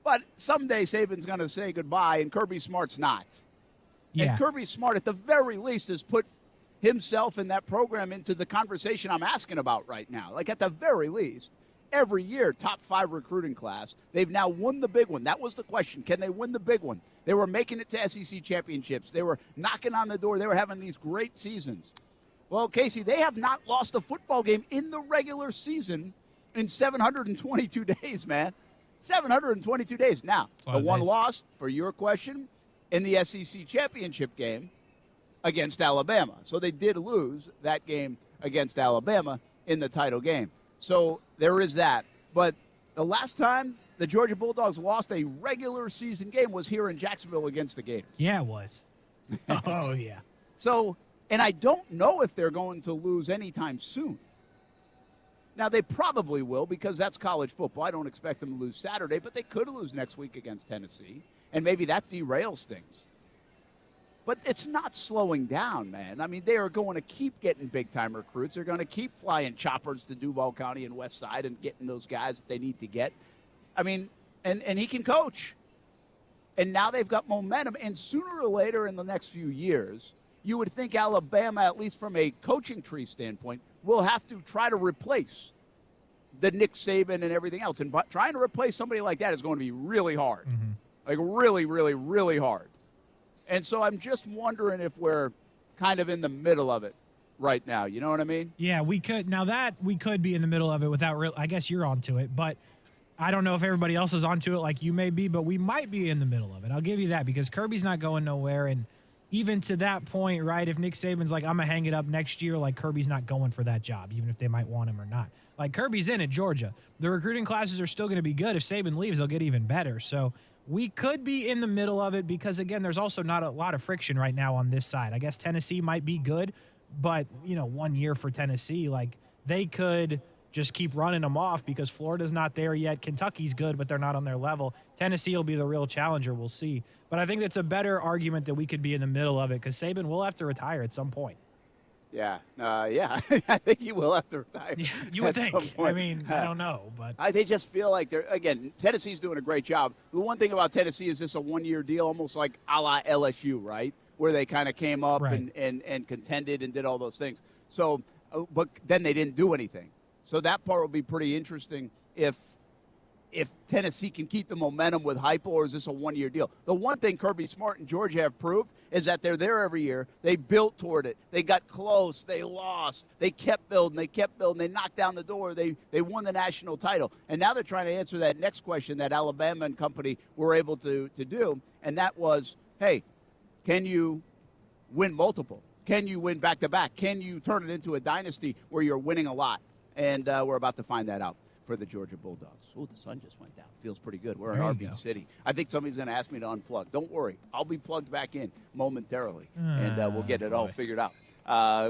but someday Saban's going to say goodbye and Kirby Smart's not. Yeah. And Kirby Smart, at the very least, has put himself and that program into the conversation I'm asking about right now. Like, at the very least, every year, top 5 recruiting class. They've now won the big one. That was the question. Can they win the big one? They were making it to SEC championships. They were knocking on the door. They were having these great seasons. Well, Kasey, they have not lost a football game in the regular season in 722 days, man. 722 days. Now, the one days. loss, for your question, in the SEC championship game against Alabama. So they did lose that game against Alabama in the title game. So there is that. But the last time the Georgia Bulldogs lost a regular season game was here in Jacksonville against the Gators. Yeah, it was. Oh, yeah. So, and I don't know if they're going to lose anytime soon. Now, they probably will because that's college football. I don't expect them to lose Saturday, but they could lose next week against Tennessee, and maybe that derails things. But it's not slowing down, man. I mean, they are going to keep getting big-time recruits. They're going to keep flying choppers to Duval County and West Side and getting those guys that they need to get. I mean, and he can coach. And now they've got momentum, and sooner or later in the next few years, you would think Alabama, at least from a coaching tree standpoint, will have to try to replace the Nick Saban and everything else. And trying to replace somebody like that is going to be really hard. Like really, really, really hard. And so I'm just wondering if we're kind of in the middle of it right now. You know what I mean? Yeah, we could. Now that we could be in the middle of it without real. I guess you're onto it, but I don't know if everybody else is onto it like you may be, but we might be in the middle of it. I'll give you that because Kirby's not going nowhere. And even to that point, right, if Nick Saban's like, I'm going to hang it up next year, like Kirby's not going for that job, even if they might want him or not. Like Kirby's in at Georgia. The recruiting classes are still going to be good. If Saban leaves, they'll get even better. So we could be in the middle of it because, again, there's also not a lot of friction right now on this side. I guess Tennessee might be good, but, 1 year for Tennessee, like they could just keep running them off because Florida's not there yet. Kentucky's good, but they're not on their level. Tennessee will be the real challenger. We'll see. But I think that's a better argument that we could be in the middle of it because Saban will have to retire at some point. Yeah. I think he will have to retire. Yeah, you would think. I mean, I don't know, but they just feel like they're, again, Tennessee's doing a great job. The one thing about Tennessee is this a one-year deal, almost like a la LSU, right? Where they kind of came up right. and contended and did all those things. So, but then they didn't do anything. So that part will be pretty interesting if Tennessee can keep the momentum with Heupel, or is this a one-year deal? The one thing Kirby Smart and Georgia have proved is that they're there every year. They built toward it. They got close. They lost. They kept building. They knocked down the door. They won the national title. And now they're trying to answer that next question that Alabama and company were able to do, and that was, hey, can you win multiple? Can you win back-to-back? Can you turn it into a dynasty where you're winning a lot? And we're about to find that out for the Georgia Bulldogs. Oh, the sun just went down. Feels pretty good. We're in RV City. I think somebody's going to ask me to unplug. Don't worry. I'll be plugged back in momentarily, and we'll get it all figured out.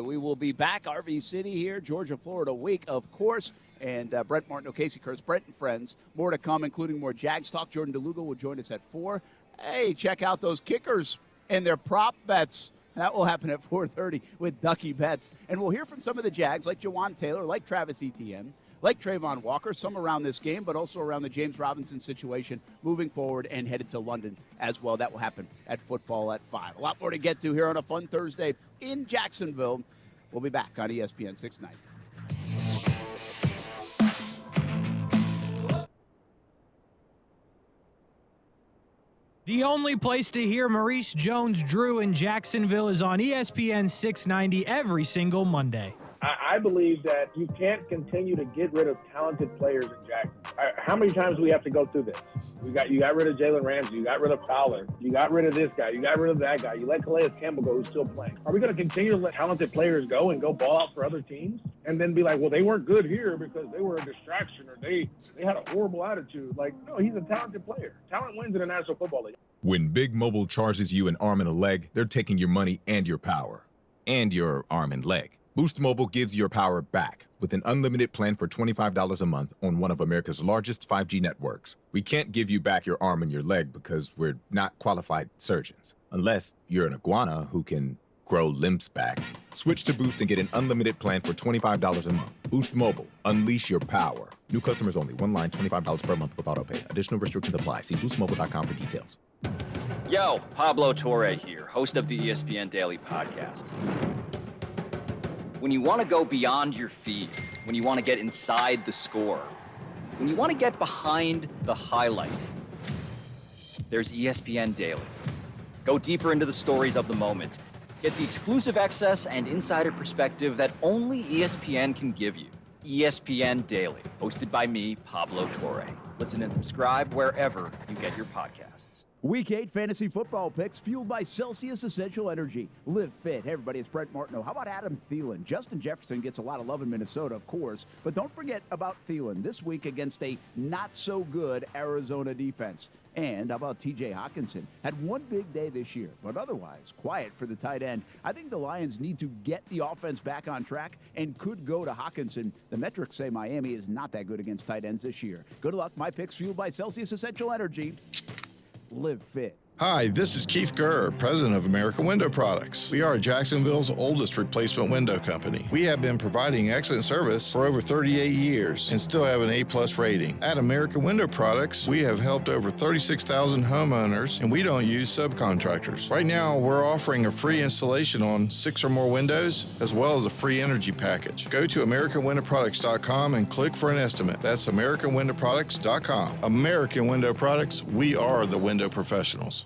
We will be back, RV City here, Georgia, Florida week, of course. And Brent Martin, Kasey Kurtz, Brent and friends. More to come, including more Jags talk. Jordan DeLugo will join us at 4. Hey, check out those kickers and their prop bets. That will happen at 4:30 with Ducky Bets. And we'll hear from some of the Jags, like Jawan Taylor, like Travis Etienne, like Trayvon Walker, some around this game, but also around the James Robinson situation moving forward and headed to London as well. That will happen at football at 5. A lot more to get to here on a fun Thursday in Jacksonville. We'll be back on ESPN 690. The only place to hear Maurice Jones-Drew in Jacksonville is on ESPN 690 every single Monday. I believe that you can't continue to get rid of talented players in Jacksonville. How many times do we have to go through this? You got rid of Jalen Ramsey. You got rid of Fowler. You got rid of this guy. You got rid of that guy. You let Calais Campbell go, who's still playing. Are we going to continue to let talented players go and go ball out for other teams and then be like, well, they weren't good here because they were a distraction or they had a horrible attitude? Like, no, he's a talented player. Talent wins in the National Football League. When Big Mobile charges you an arm and a leg, they're taking your money and your power and your arm and leg. Boost Mobile gives your power back with an unlimited plan for $25 a month on one of America's largest 5G networks. We can't give you back your arm and your leg because we're not qualified surgeons. Unless you're an iguana who can grow limbs back. Switch to Boost and get an unlimited plan for $25 a month. Boost Mobile. Unleash your power. New customers only. One line, $25 per month with autopay. Additional restrictions apply. See boostmobile.com for details. Yo, Pablo Torre here, host of the ESPN Daily Podcast. When you want to go beyond your feed, when you want to get inside the score, when you want to get behind the highlight, there's ESPN Daily. Go deeper into the stories of the moment. Get the exclusive access and insider perspective that only ESPN can give you. ESPN Daily, hosted by me, Pablo Torre. Listen and subscribe wherever you get your podcasts. Week 8 fantasy football picks fueled by Celsius Essential Energy. Live fit. Hey, everybody, it's Brent Martineau. How about Adam Thielen? Justin Jefferson gets a lot of love in Minnesota, of course, but don't forget about Thielen this week against a not-so-good Arizona defense. And how about T.J. Hockenson? Had one big day this year, but otherwise quiet for the tight end. I think the Lions need to get the offense back on track and could go to Hockenson. The metrics say Miami is not that good against tight ends this year. Good luck. My picks fueled by Celsius Essential Energy. Live fit. Hi, this is Keith Gurr, president of America Window Products. We are Jacksonville's oldest replacement window company. We have been providing excellent service for over 38 years and still have an A+ rating. At America Window Products, we have helped over 36,000 homeowners, and we don't use subcontractors. Right now, we're offering a free installation on 6 or more windows, as well as a free energy package. Go to AmericanWindowProducts.com and click for an estimate. That's AmericanWindowProducts.com. American Window Products, we are the window professionals.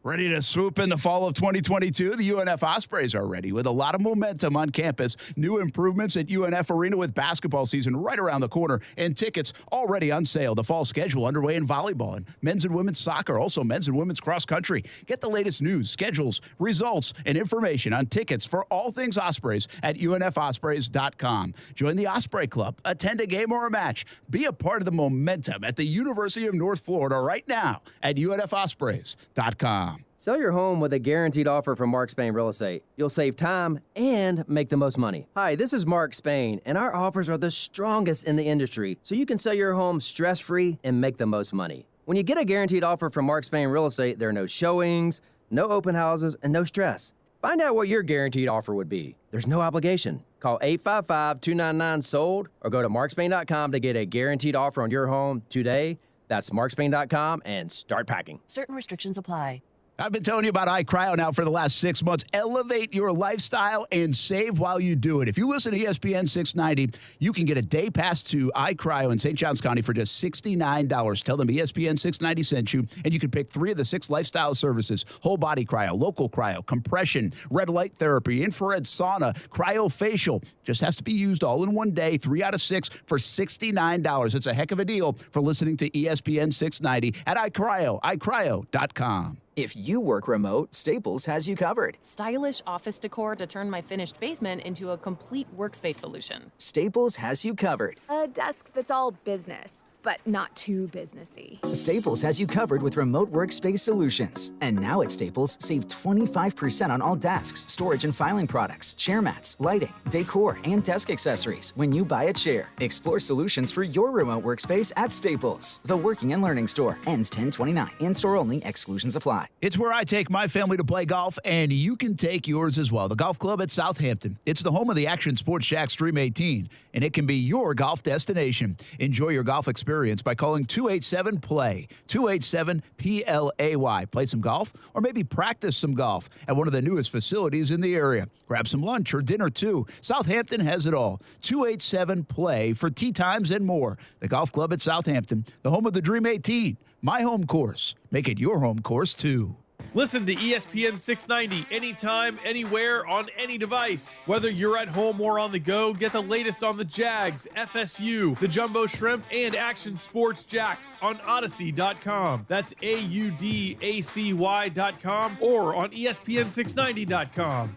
Ready to swoop in the fall of 2022? The UNF Ospreys are ready with a lot of momentum on campus. New improvements at UNF Arena with basketball season right around the corner and tickets already on sale. The fall schedule underway in volleyball and men's and women's soccer, also men's and women's cross country. Get the latest news, schedules, results, and information on tickets for all things Ospreys at UNFOspreys.com. Join the Osprey Club, attend a game or a match. Be a part of the momentum at the University of North Florida right now at UNFOspreys.com. Sell your home with a guaranteed offer from Mark Spain Real Estate. You'll save time and make the most money. Hi, this is Mark Spain, and our offers are the strongest in the industry, so you can sell your home stress-free and make the most money. When you get a guaranteed offer from Mark Spain Real Estate, there are no showings, no open houses, and no stress. Find out what your guaranteed offer would be. There's no obligation. Call 855-299-SOLD or go to markspain.com to get a guaranteed offer on your home today. That's markspain.com and start packing. Certain restrictions apply. I've been telling you about iCryo now for the last 6 months. Elevate your lifestyle and save while you do it. If you listen to ESPN 690, you can get a day pass to iCryo in St. Johns County for just $69. Tell them ESPN 690 sent you, and you can pick 3 of the 6 lifestyle services: whole body cryo, local cryo, compression, red light therapy, infrared sauna, cryofacial. Just has to be used all in one day, 3 out of 6 for $69. It's a heck of a deal for listening to ESPN 690 at iCryo.com. If you work remote, Staples has you covered. Stylish office decor to turn my finished basement into a complete workspace solution. Staples has you covered. A desk that's all business, but not too businessy. Staples has you covered with remote workspace solutions. And now at Staples, save 25% on all desks, storage and filing products, chair mats, lighting, decor, and desk accessories when you buy a chair. Explore solutions for your remote workspace at Staples. The working and learning store. Ends 10/29. In-store only. Exclusions apply. It's where I take my family to play golf, and you can take yours as well. The Golf Club at Southampton. It's the home of the Action Sports Jax Stream 18, and it can be your golf destination. Enjoy your golf experience by calling 287-PLAY, 287-PLAY. Play some golf or maybe practice some golf at one of the newest facilities in the area. Grab some lunch or dinner, too. Southampton has it all. 287-PLAY for tee times and more. The Golf Club at Southampton, the home of the Dream 18. My home course. Make it your home course, too. Listen to ESPN 690 anytime, anywhere, on any device. Whether you're at home or on the go, get the latest on the Jags, FSU, the Jumbo Shrimp, and Action Sports Jax on Odyssey.com. That's AUDACY.com or on ESPN690.com.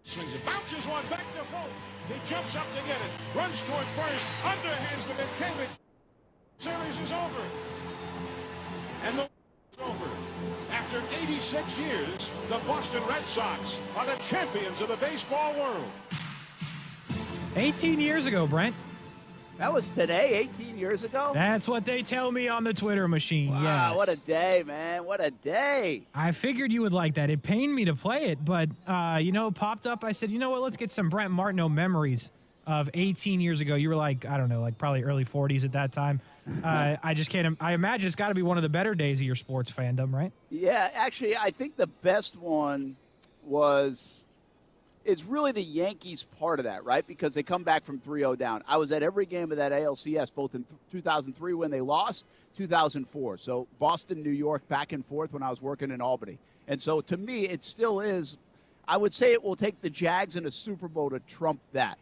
Swings it, bounces one back to full. He jumps up to get it, runs toward first, underhands to Minkevich. Series is over. And the is over. After 86 years, the Boston Red Sox are the champions of the baseball world. 18 years ago, Brent. That was today, 18 years ago? That's what they tell me on the Twitter machine. Wow, yes. What a day, man. What a day. I figured you would like that. It pained me to play it, but, it popped up. I said, you know what? Let's get some Brent Martineau memories of 18 years ago. You were like, I don't know, like probably early 40s at that time. I just can't. I imagine it's got to be one of the better days of your sports fandom, right? Yeah, actually, I think the best one it's really the Yankees part of that, right? Because they come back from 3-0 down. I was at every game of that ALCS, both in 2003 when they lost, 2004. So Boston, New York, back and forth when I was working in Albany. And so to me, it still is. I would say it will take the Jags in a Super Bowl to trump that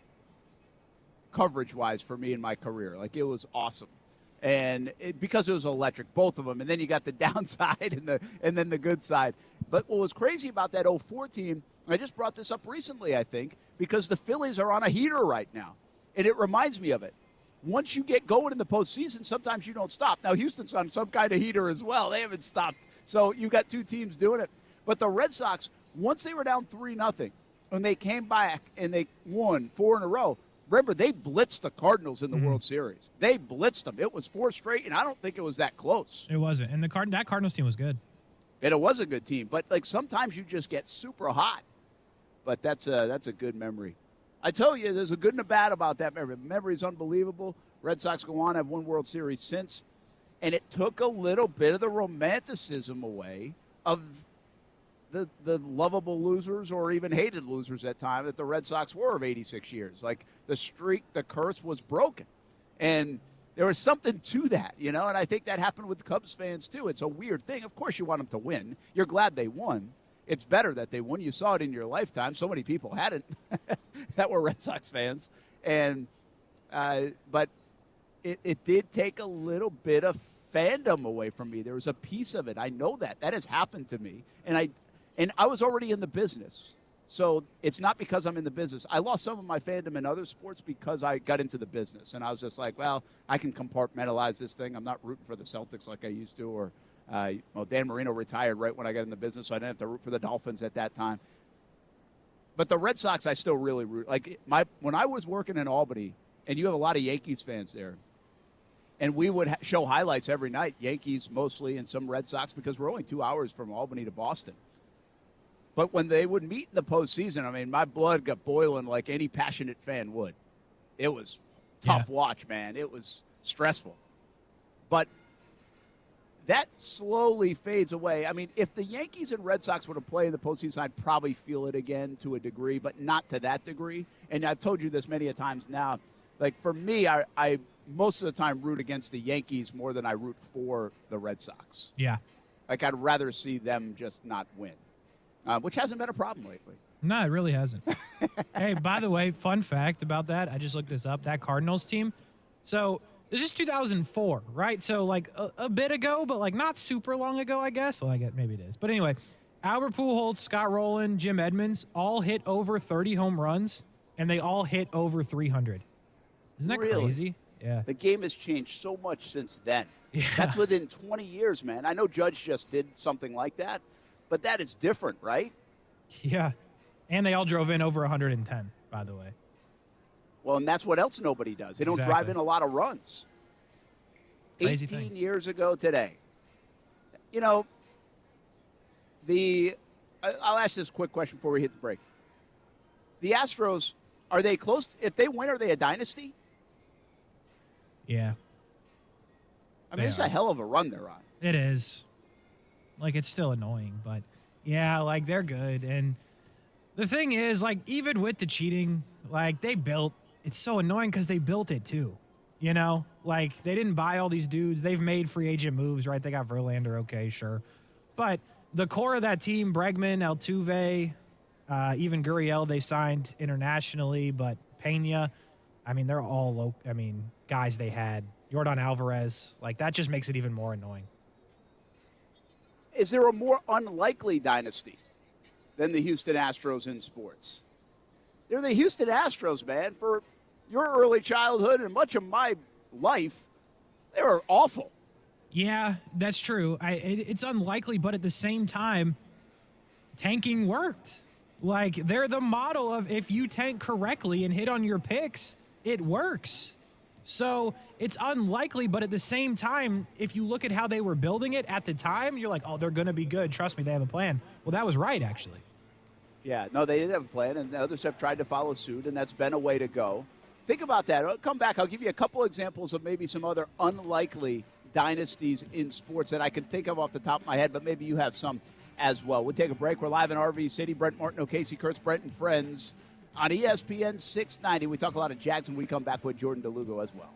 coverage-wise for me in my career. Like, it was awesome. And because it was electric, both of them. And then you got the downside and then the good side. But what was crazy about that 04 team, I just brought this up recently, I think, because the Phillies are on a heater right now. And it reminds me of it. Once you get going in the postseason, sometimes you don't stop. Now, Houston's on some kind of heater as well. They haven't stopped. So you got two teams doing it. But the Red Sox, once they were down 3-0, and they came back and they won 4 in a row, remember, they blitzed the Cardinals in the World Series. They blitzed them. It was 4 straight, and I don't think it was that close. It wasn't. And that Cardinals team was good. And it was a good team. But, like, sometimes you just get super hot. But that's a good memory. I tell you, there's a good and a bad about that memory. The memory is unbelievable. Red Sox go on, have won World Series since. And it took a little bit of the romanticism away of the lovable losers or even hated losers at times that the Red Sox were of 86 years. Like, the streak, the curse was broken. And there was something to that, and I think that happened with Cubs fans too. It's a weird thing. Of course you want them to win. You're glad they won. It's better that they won. You saw it in your lifetime. So many people hadn't that were Red Sox fans. And but it did take a little bit of fandom away from me. There was a piece of it. I know that. That has happened to me. And I was already in the business. So it's not because I'm in the business. I lost some of my fandom in other sports because I got into the business. And I was just like, well, I can compartmentalize this thing. I'm not rooting for the Celtics like I used to. Or, Dan Marino retired right when I got in the business, so I didn't have to root for the Dolphins at that time. But the Red Sox, I still really root. Like, when I was working in Albany, and you have a lot of Yankees fans there, and we would show highlights every night, Yankees mostly and some Red Sox, because we're only 2 hours from Albany to Boston. But when they would meet in the postseason, I mean, my blood got boiling like any passionate fan would. It was tough watch, man. It was stressful. But that slowly fades away. I mean, if the Yankees and Red Sox were to play in the postseason, I'd probably feel it again to a degree, but not to that degree. And I've told you this many a times now. Like, for me, I most of the time root against the Yankees more than I root for the Red Sox. Yeah. Like, I'd rather see them just not win. Which hasn't been a problem lately. No, it really hasn't. Hey, by the way, fun fact about that. I just looked this up. That Cardinals team. So this is 2004, right? So like a bit ago, but like not super long ago, I guess. Well, I guess maybe it is. But anyway, Albert Pujols, Scott Rowland, Jim Edmonds all hit over 30 home runs, and they all hit over 300. Isn't that crazy? Yeah. The game has changed so much since then. Yeah. That's within 20 years, man. I know Judge just did something like that. But that is different, right? Yeah. And they all drove in over 110, by the way. Well, and that's what else nobody does. They don't drive in a lot of runs. Crazy 18 thing. years ago today. I'll ask this quick question before we hit the break. The Astros, are they close? If they win, are they a dynasty? Yeah. I mean, it's a hell of a run they're on. It is. Like, it's still annoying, but yeah, like, they're good. And the thing is, like, even with the cheating, like, it's so annoying because they built it too, Like, they didn't buy all these dudes. They've made free agent moves, right? They got Verlander, okay, sure. But the core of that team, Bregman, Altuve, even Gurriel, they signed internationally, but Pena, I mean, they're all guys they had. Yordan Alvarez, like, that just makes it even more annoying. Is there a more unlikely dynasty than the Houston Astros in sports? They're the Houston Astros, man. For your early childhood and much of my life, they were awful. Yeah, that's true. It's unlikely, but at the same time, tanking worked. Like, they're the model of if you tank correctly and hit on your picks, it works. So it's unlikely, but at the same time, if you look at how they were building it at the time, you're like, oh, they're going to be good. Trust me, they have a plan. Well, that was right, actually. Yeah, no, they did have a plan, and the others have tried to follow suit, and that's been a way to go. Think about that. I'll come back. I'll give you a couple examples of maybe some other unlikely dynasties in sports that I can think of off the top of my head, but maybe you have some as well. We'll take a break. We're live in RV City. Brent Martin, Kasey Kurtz, Brent and Friends on ESPN 690. We talk a lot of Jags when we come back with Jordan DeLugo as well.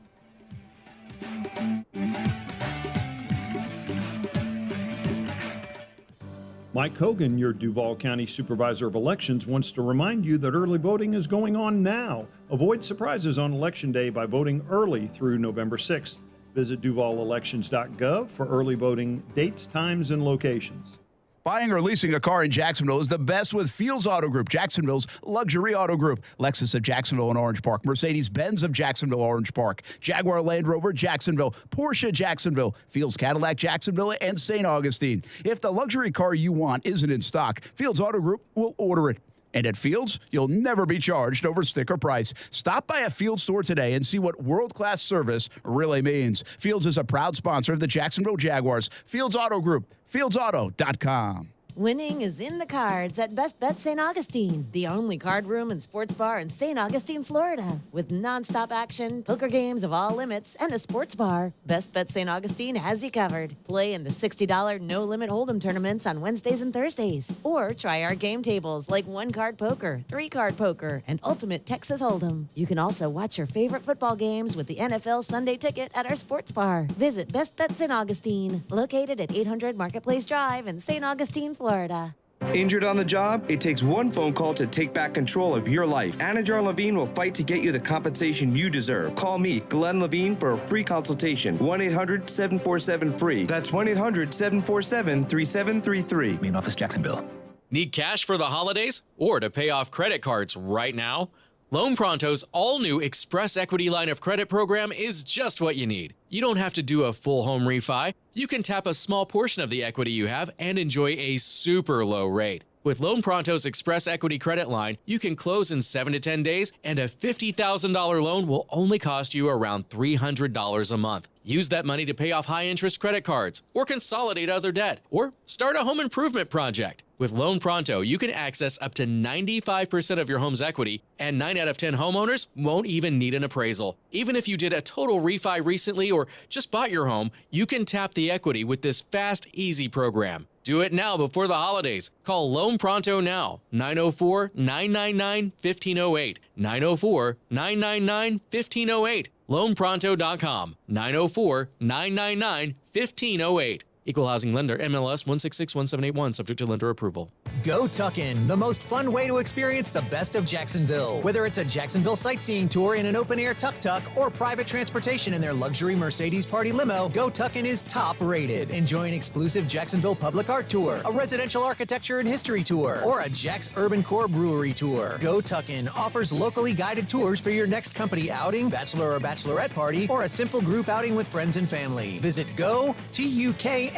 Mike Hogan, your Duval County Supervisor of Elections, wants to remind you that early voting is going on now. Avoid surprises on Election Day by voting early through November 6th. Visit DuvalElections.gov for early voting dates, times, and locations. Buying or leasing a car in Jacksonville is the best with Fields Auto Group, Jacksonville's luxury auto group. Lexus of Jacksonville and Orange Park, Mercedes-Benz of Jacksonville, Orange Park, Jaguar Land Rover, Jacksonville, Porsche, Jacksonville, Fields Cadillac, Jacksonville, and St. Augustine. If the luxury car you want isn't in stock, Fields Auto Group will order it. And at Fields, you'll never be charged over sticker price. Stop by a Fields store today and see what world-class service really means. Fields is a proud sponsor of the Jacksonville Jaguars. Fields Auto Group, fieldsauto.com. Winning is in the cards at Best Bet St. Augustine, the only card room and sports bar in St. Augustine, Florida. With nonstop action, poker games of all limits, and a sports bar, Best Bet St. Augustine has you covered. Play in the $60 no-limit hold'em tournaments on Wednesdays and Thursdays. Or try our game tables like 1-card poker, 3-card poker, and Ultimate Texas Hold'em. You can also watch your favorite football games with the NFL Sunday Ticket at our sports bar. Visit Best Bet St. Augustine, located at 800 Marketplace Drive in St. Augustine, Florida. Injured on the job? It takes one phone call to take back control of your life. Anajar Levine will fight to get you the compensation you deserve. Call me, Glenn Levine, for a free consultation. 1-800-747-FREE. That's 1-800-747-3733. Main office, Jacksonville. Need cash for the holidays or to pay off credit cards right now? Loan Pronto's all-new Express Equity Line of Credit program is just what you need. You don't have to do a full home refi. You can tap a small portion of the equity you have and enjoy a super low rate. With Loan Pronto's Express Equity Credit Line, you can close in 7 to 10 days, and a $50,000 loan will only cost you around $300 a month. Use that money to pay off high-interest credit cards, or consolidate other debt, or start a home improvement project. With Loan Pronto, you can access up to 95% of your home's equity, and 9 out of 10 homeowners won't even need an appraisal. Even if you did a total refi recently or just bought your home, you can tap the equity with this fast, easy program. Do it now before the holidays. Call Loan Pronto now, 904-999-1508, 904-999-1508, loanpronto.com, 904-999-1508. Equal housing lender, MLS 1661781, subject to lender approval. Go Tuckin', the most fun way to experience the best of Jacksonville. Whether it's a Jacksonville sightseeing tour in an open-air tuk-tuk or private transportation in their luxury Mercedes party limo, Go Tuckin' is top rated. Enjoy an exclusive Jacksonville public art tour, a residential architecture and history tour, or a Jack's Urban Core brewery tour. Go Tuckin' offers locally guided tours for your next company outing, bachelor or bachelorette party, or a simple group outing with friends and family. Visit GoTUKN.com.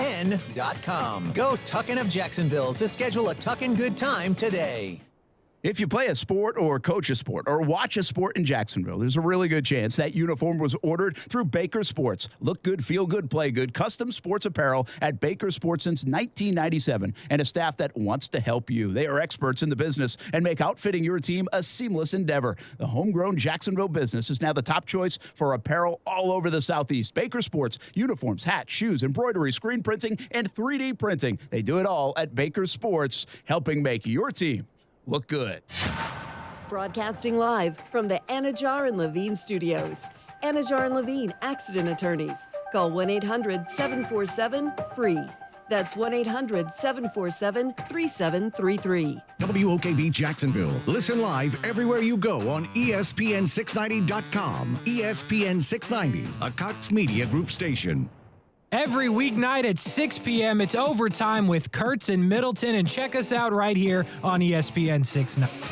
Go Tuckin' of Jacksonville to schedule a Tuckin' good time today. If you play a sport or coach a sport or watch a sport in Jacksonville, there's a really good chance that uniform was ordered through Baker Sports. Look good, feel good, play good. Custom sports apparel at Baker Sports since 1997, and a staff that wants to help you. They are experts in the business and make outfitting your team a seamless endeavor. The homegrown Jacksonville business is now the top choice for apparel all over the Southeast. Baker Sports, uniforms, hats, shoes, embroidery, screen printing, and 3D printing. They do it all at Baker Sports, helping make your team look good. Broadcasting live from the Anajar and Levine studios. Anajar and Levine Accident Attorneys. Call 1-800-747-FREE. That's 1-800-747-3733. WOKV Jacksonville. Listen live everywhere you go on ESPN690.com. ESPN 690, a Cox Media Group station. Every weeknight at 6 p.m., it's Overtime with Kurtz in Middleton, and check us out right here on ESPN 690.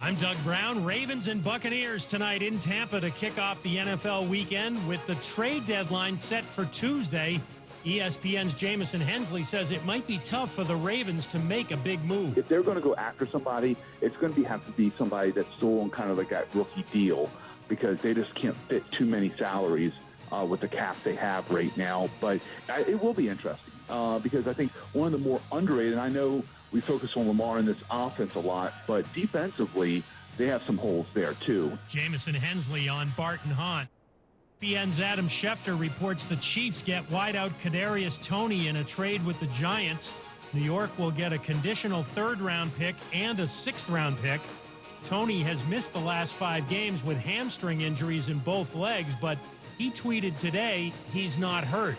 I'm Doug Brown. Ravens and Buccaneers tonight in Tampa to kick off the NFL weekend with the trade deadline set for Tuesday. ESPN's Jamison Hensley says it might be tough for the Ravens to make a big move. If they're going to go after somebody, it's going to have to be somebody that's still on kind of like that rookie deal, because they just can't fit too many salaries with the cap they have right now. But it will be interesting because I think one of the more underrated, and I know we focus on Lamar in this offense a lot, but defensively, they have some holes there too. Jamison Hensley on Barton Hahn. ESPN's Adam Schefter reports the Chiefs get wideout Kadarius Toney in a trade with the Giants. New York will get a conditional third-round pick and a sixth-round pick. Toney has missed the last 5 games with hamstring injuries in both legs, but he tweeted today he's not hurt.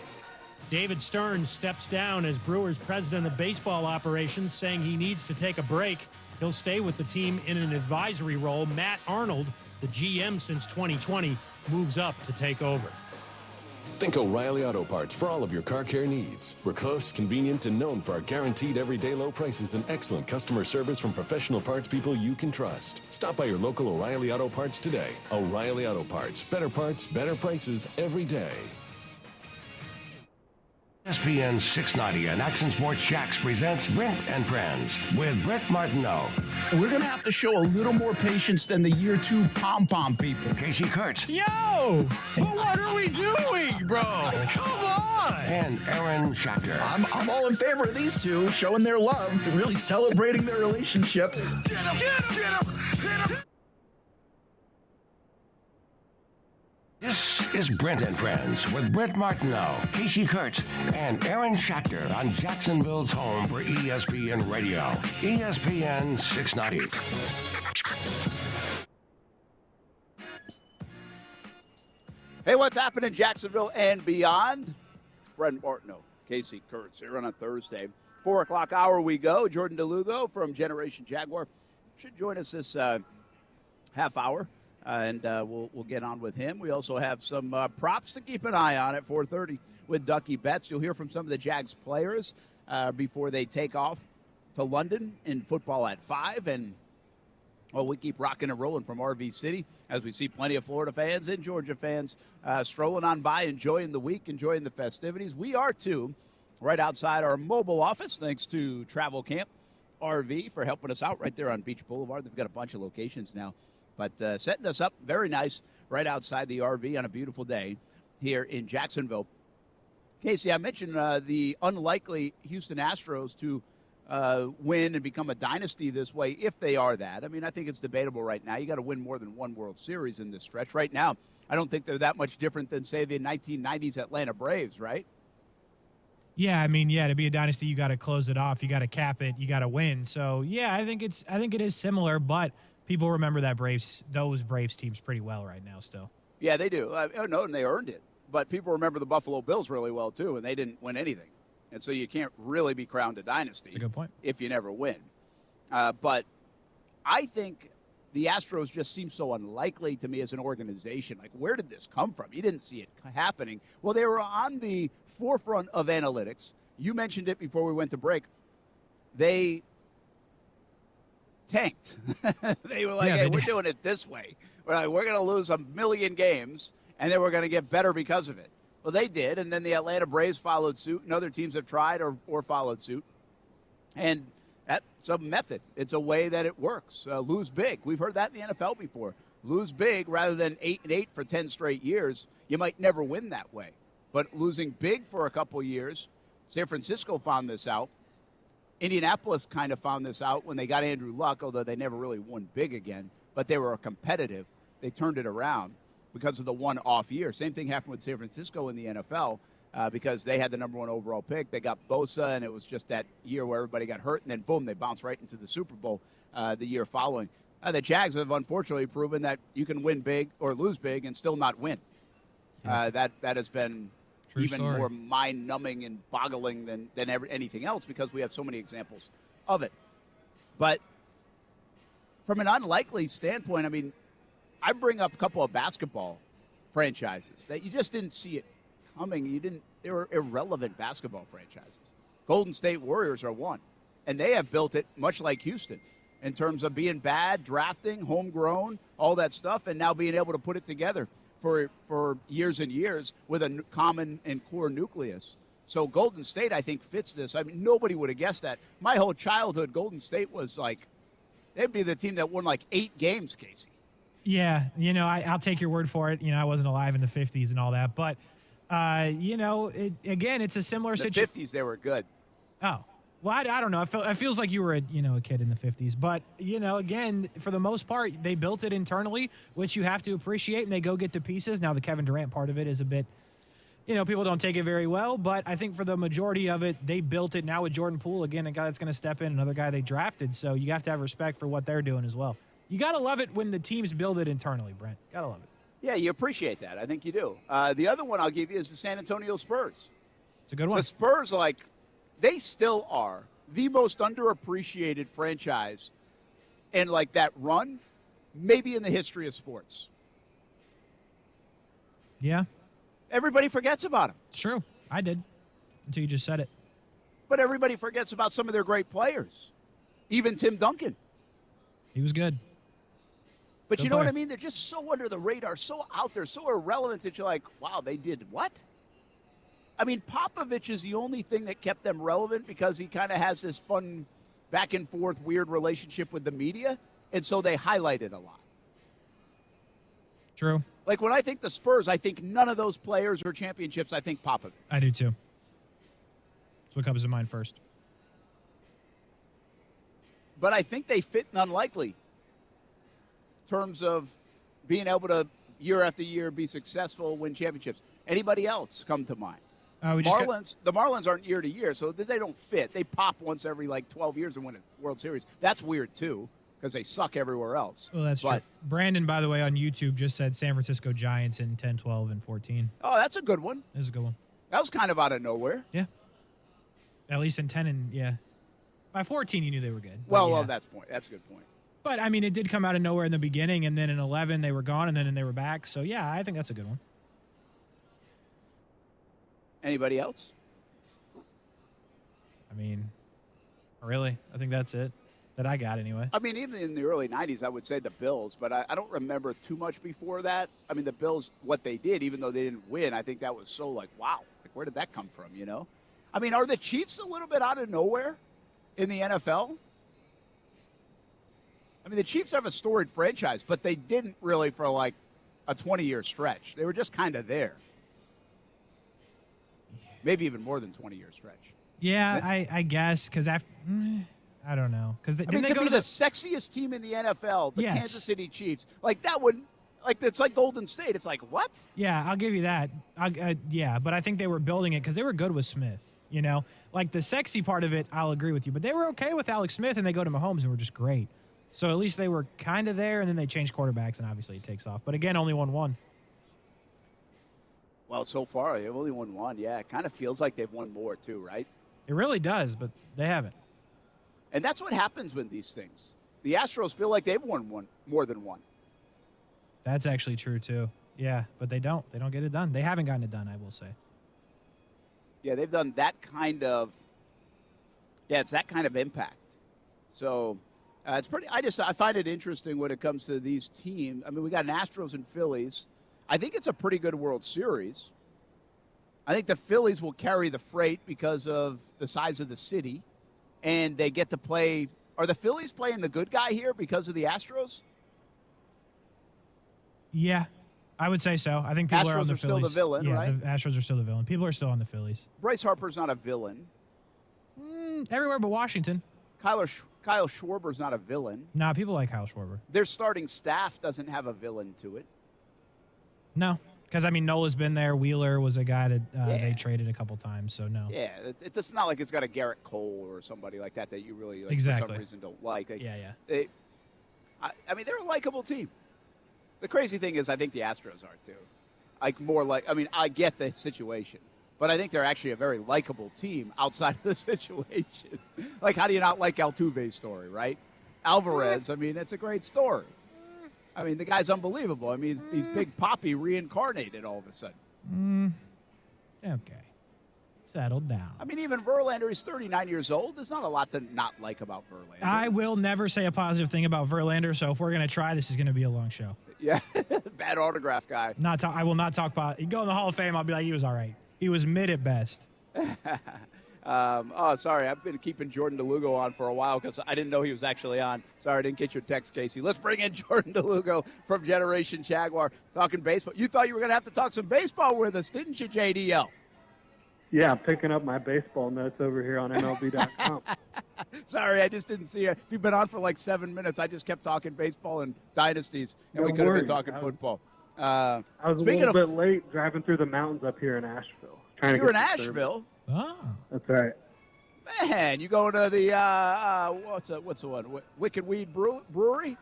David Stearns steps down as Brewers president of baseball operations, saying he needs to take a break. He'll stay with the team in an advisory role. Matt Arnold, the GM since 2020, moves up to take over. Think O'Reilly Auto Parts for all of your car care needs. We're close, convenient, and known for our guaranteed everyday low prices and excellent customer service from professional parts people you can trust. Stop by your local O'Reilly Auto Parts today. O'Reilly Auto Parts. Better parts, better prices every day. ESPN 690 and Action Sports Jax presents Brent and Friends with Brent Martineau. We're going to have to show a little more patience than the year 2 pom-pom people. Kasey Kurtz. Yo! But what are we doing, bro? Come on! And Aaron Schachter. I'm all in favor of these two showing their love, really celebrating their relationship. Get him! Get him! Get him! Get him! This is Brent and Friends with Brent Martineau, Kasey Kurtz, and Aaron Schachter on Jacksonville's home for ESPN Radio, ESPN 690. Hey, what's happening in Jacksonville and beyond? Brent Martineau, Kasey Kurtz here on a Thursday. 4 o'clock hour we go. Jordan DeLugo from Generation Jaguar should join us this half hour. And we'll get on with him. We also have some props to keep an eye on at 4:30 with Ducky Betts. You'll hear from some of the Jags players before they take off to London in football at 5. And, we keep rocking and rolling from RV City as we see plenty of Florida fans and Georgia fans strolling on by, enjoying the week, enjoying the festivities. We are, too, right outside our mobile office, thanks to Travel Camp RV for helping us out right there on Beach Boulevard. They've got a bunch of locations now. But setting us up very nice right outside the RV on a beautiful day here in Jacksonville. Kasey, I mentioned the unlikely Houston Astros to win and become a dynasty this way, if they are that. I mean, I think it's debatable right now. You got to win more than one World Series in this stretch. Right now, I don't think they're that much different than, say, the 1990s Atlanta Braves, right? Yeah, I mean, to be a dynasty, you got to close it off. You got to cap it. You got to win. So, yeah, I think it is similar, but people remember those Braves teams pretty well right now still. Yeah, they do. And they earned it. But people remember the Buffalo Bills really well, too, and they didn't win anything. And so you can't really be crowned a dynasty. That's a good point. If you never win. But I think the Astros just seem so unlikely to me as an organization. Like, where did this come from? You didn't see it happening. Well, they were on the forefront of analytics. You mentioned it before we went to break. They tanked. They were like, hey, we're doing it this way. We're going to lose 1 million games, and then we're going to get better because of it. Well, they did, and then the Atlanta Braves followed suit, and other teams have tried or followed suit. And that's a method. It's a way that it works. Lose big. We've heard that in the NFL before. Lose big rather than 8-8 for 10 straight years. You might never win that way. But losing big for a couple years, San Francisco found this out. Indianapolis kind of found this out when they got Andrew Luck, although they never really won big again. But they were competitive. They turned it around because of the one off year. Same thing happened with San Francisco in the NFL because they had the number 1 overall pick. They got Bosa, and it was just that year where everybody got hurt, and then, boom, they bounced right into the Super Bowl the year following. The Jags have unfortunately proven that you can win big or lose big and still not win. That has been True even story. more mind-numbing and boggling than anything else because we have so many examples of it. But from an unlikely standpoint, I mean, I bring up a couple of basketball franchises that you just didn't see it coming. They were irrelevant basketball franchises. Golden State Warriors are one, and they have built it much like Houston in terms of being bad, drafting, homegrown, all that stuff, and now being able to put it together for years and years with a common and core nucleus. So Golden State, I think, fits this. I mean, nobody would have guessed that. My whole childhood, Golden State was like, they'd be the team that won like 8 games, Kasey. Yeah, I'll take your word for it. I wasn't alive in the 50s and all that. But, again, it's a similar situation. The 50s, they were good. Oh. Well, I don't know. It feels like you were a kid in the 50s. But, again, for the most part, they built it internally, which you have to appreciate, and they go get the pieces. Now, the Kevin Durant part of it is a bit, people don't take it very well. But I think for the majority of it, they built it. Now with Jordan Poole, again, a guy that's going to step in, another guy they drafted. So you have to have respect for what they're doing as well. You got to love it when the teams build it internally, Brent. Got to love it. Yeah, you appreciate that. I think you do. The other one I'll give you is the San Antonio Spurs. It's a good one. The Spurs, they still are the most underappreciated franchise in, that run, maybe in the history of sports. Yeah. Everybody forgets about them. It's true. I did until you just said it. But everybody forgets about some of their great players. Even Tim Duncan. He was good. But Good you know what player. I mean? They're just so under the radar, so out there, so irrelevant that you're like, wow, they did what? I mean, Popovich is the only thing that kept them relevant because he kind of has this fun back and forth weird relationship with the media, and so they highlight it a lot. True. Like when I think the Spurs, I think none of those players or championships, I think Popovich. I do too. That's what comes to mind first. But I think they fit in unlikely in terms of being able to, year after year, be successful, win championships. Anybody else come to mind? The Marlins aren't year to year, so they don't fit. They pop once every 12 years and win a World Series. That's weird too, because they suck everywhere else. Well, that's true. Brandon, by the way, on YouTube just said San Francisco Giants in 10, 12, and 14. Oh, that's a good one. That's a good one. That was kind of out of nowhere. Yeah. At least in 10 and, yeah. By 14, you knew they were good. Well, that's a good point. But, I mean, it did come out of nowhere in the beginning, and then in 11 they were gone, and then they were back. So, yeah, I think that's a good one. Anybody else? I mean, really? I think that's it that I got anyway. I mean, even in the early 90s, I would say the Bills, but I don't remember too much before that. I mean, the Bills, what they did, even though they didn't win, I think that was so wow. Where did that come from, you know? I mean, are the Chiefs a little bit out of nowhere in the NFL? I mean, the Chiefs have a storied franchise, but they didn't really for a 20-year stretch. They were just kind of there. Maybe even more than 20-year stretch. Yeah, I guess, because after, I don't know. Because they to go be to the sexiest team in the NFL, the Yes. Kansas City Chiefs, that would, it's like Golden State. It's like, what? Yeah, I'll give you that. Yeah, but I think they were building it because they were good with Smith. You know, the sexy part of it, I'll agree with you. But they were okay with Alex Smith, and they go to Mahomes and were just great. So at least they were kind of there, and then they changed quarterbacks, and obviously it takes off. But again, only won one. Well, so far, they've only won one. Yeah, it kind of feels like they've won more, too, right? It really does, but they haven't. And that's what happens with these things. The Astros feel like they've won more than one. That's actually true, too. Yeah, but they don't. They don't get it done. They haven't gotten it done, I will say. Yeah, they've done that kind of it's that kind of impact. So it's pretty. I find it interesting when it comes to these teams. I mean, we got an Astros and Phillies. I think it's a pretty good World Series. I think the Phillies will carry the freight because of the size of the city, and they get to play. Are the Phillies playing the good guy here because of the Astros? Yeah, I would say so. I think people Astros are on the are still Phillies. the villain, yeah, right? The Astros are still the villain. People are still on the Phillies. Bryce Harper's not a villain. Everywhere but Washington. Kyle Schwarber's not a villain. Nah, people like Kyle Schwarber. Their starting staff doesn't have a villain to it. No, because, I mean, Nola's been there. Wheeler was a guy that they traded a couple times, so no. Yeah, it's not like it's got a Garrett Cole or somebody like that you really, for Exactly. some reason, don't like. Yeah. I mean, they're a likable team. The crazy thing is I think the Astros are, too. I get the situation, but I think they're actually a very likable team outside of the situation. How do you not like Altuve's story, right? Alvarez, I mean, it's a great story. I mean, the guy's unbelievable. I mean, he's Big Papi reincarnated all of a sudden. Okay. Settle down. I mean, even Verlander, he's 39 years old. There's not a lot to not like about Verlander. I will never say a positive thing about Verlander, so if we're going to try, this is going to be a long show. Yeah, bad autograph guy. I will not talk about. You go in the Hall of Fame, I'll be like, he was all right. He was mid at best. Sorry, I've been keeping Jordan DeLugo on for a while because I didn't know he was actually on. Sorry, I didn't get your text, Casey. Let's bring in Jordan DeLugo from Generation Jaguar, talking baseball. You thought you were going to have to talk some baseball with us, didn't you, JDL? Yeah, I'm picking up my baseball notes over here on MLB.com. Sorry, I just didn't see it. You've been on for 7 minutes. I just kept talking baseball and dynasties, and we could have been talking football. I was a little bit late driving through the mountains up here in Asheville. You're in Asheville? Oh. That's right. Man, you going to the, what's the one? Wicked Weed Brewery?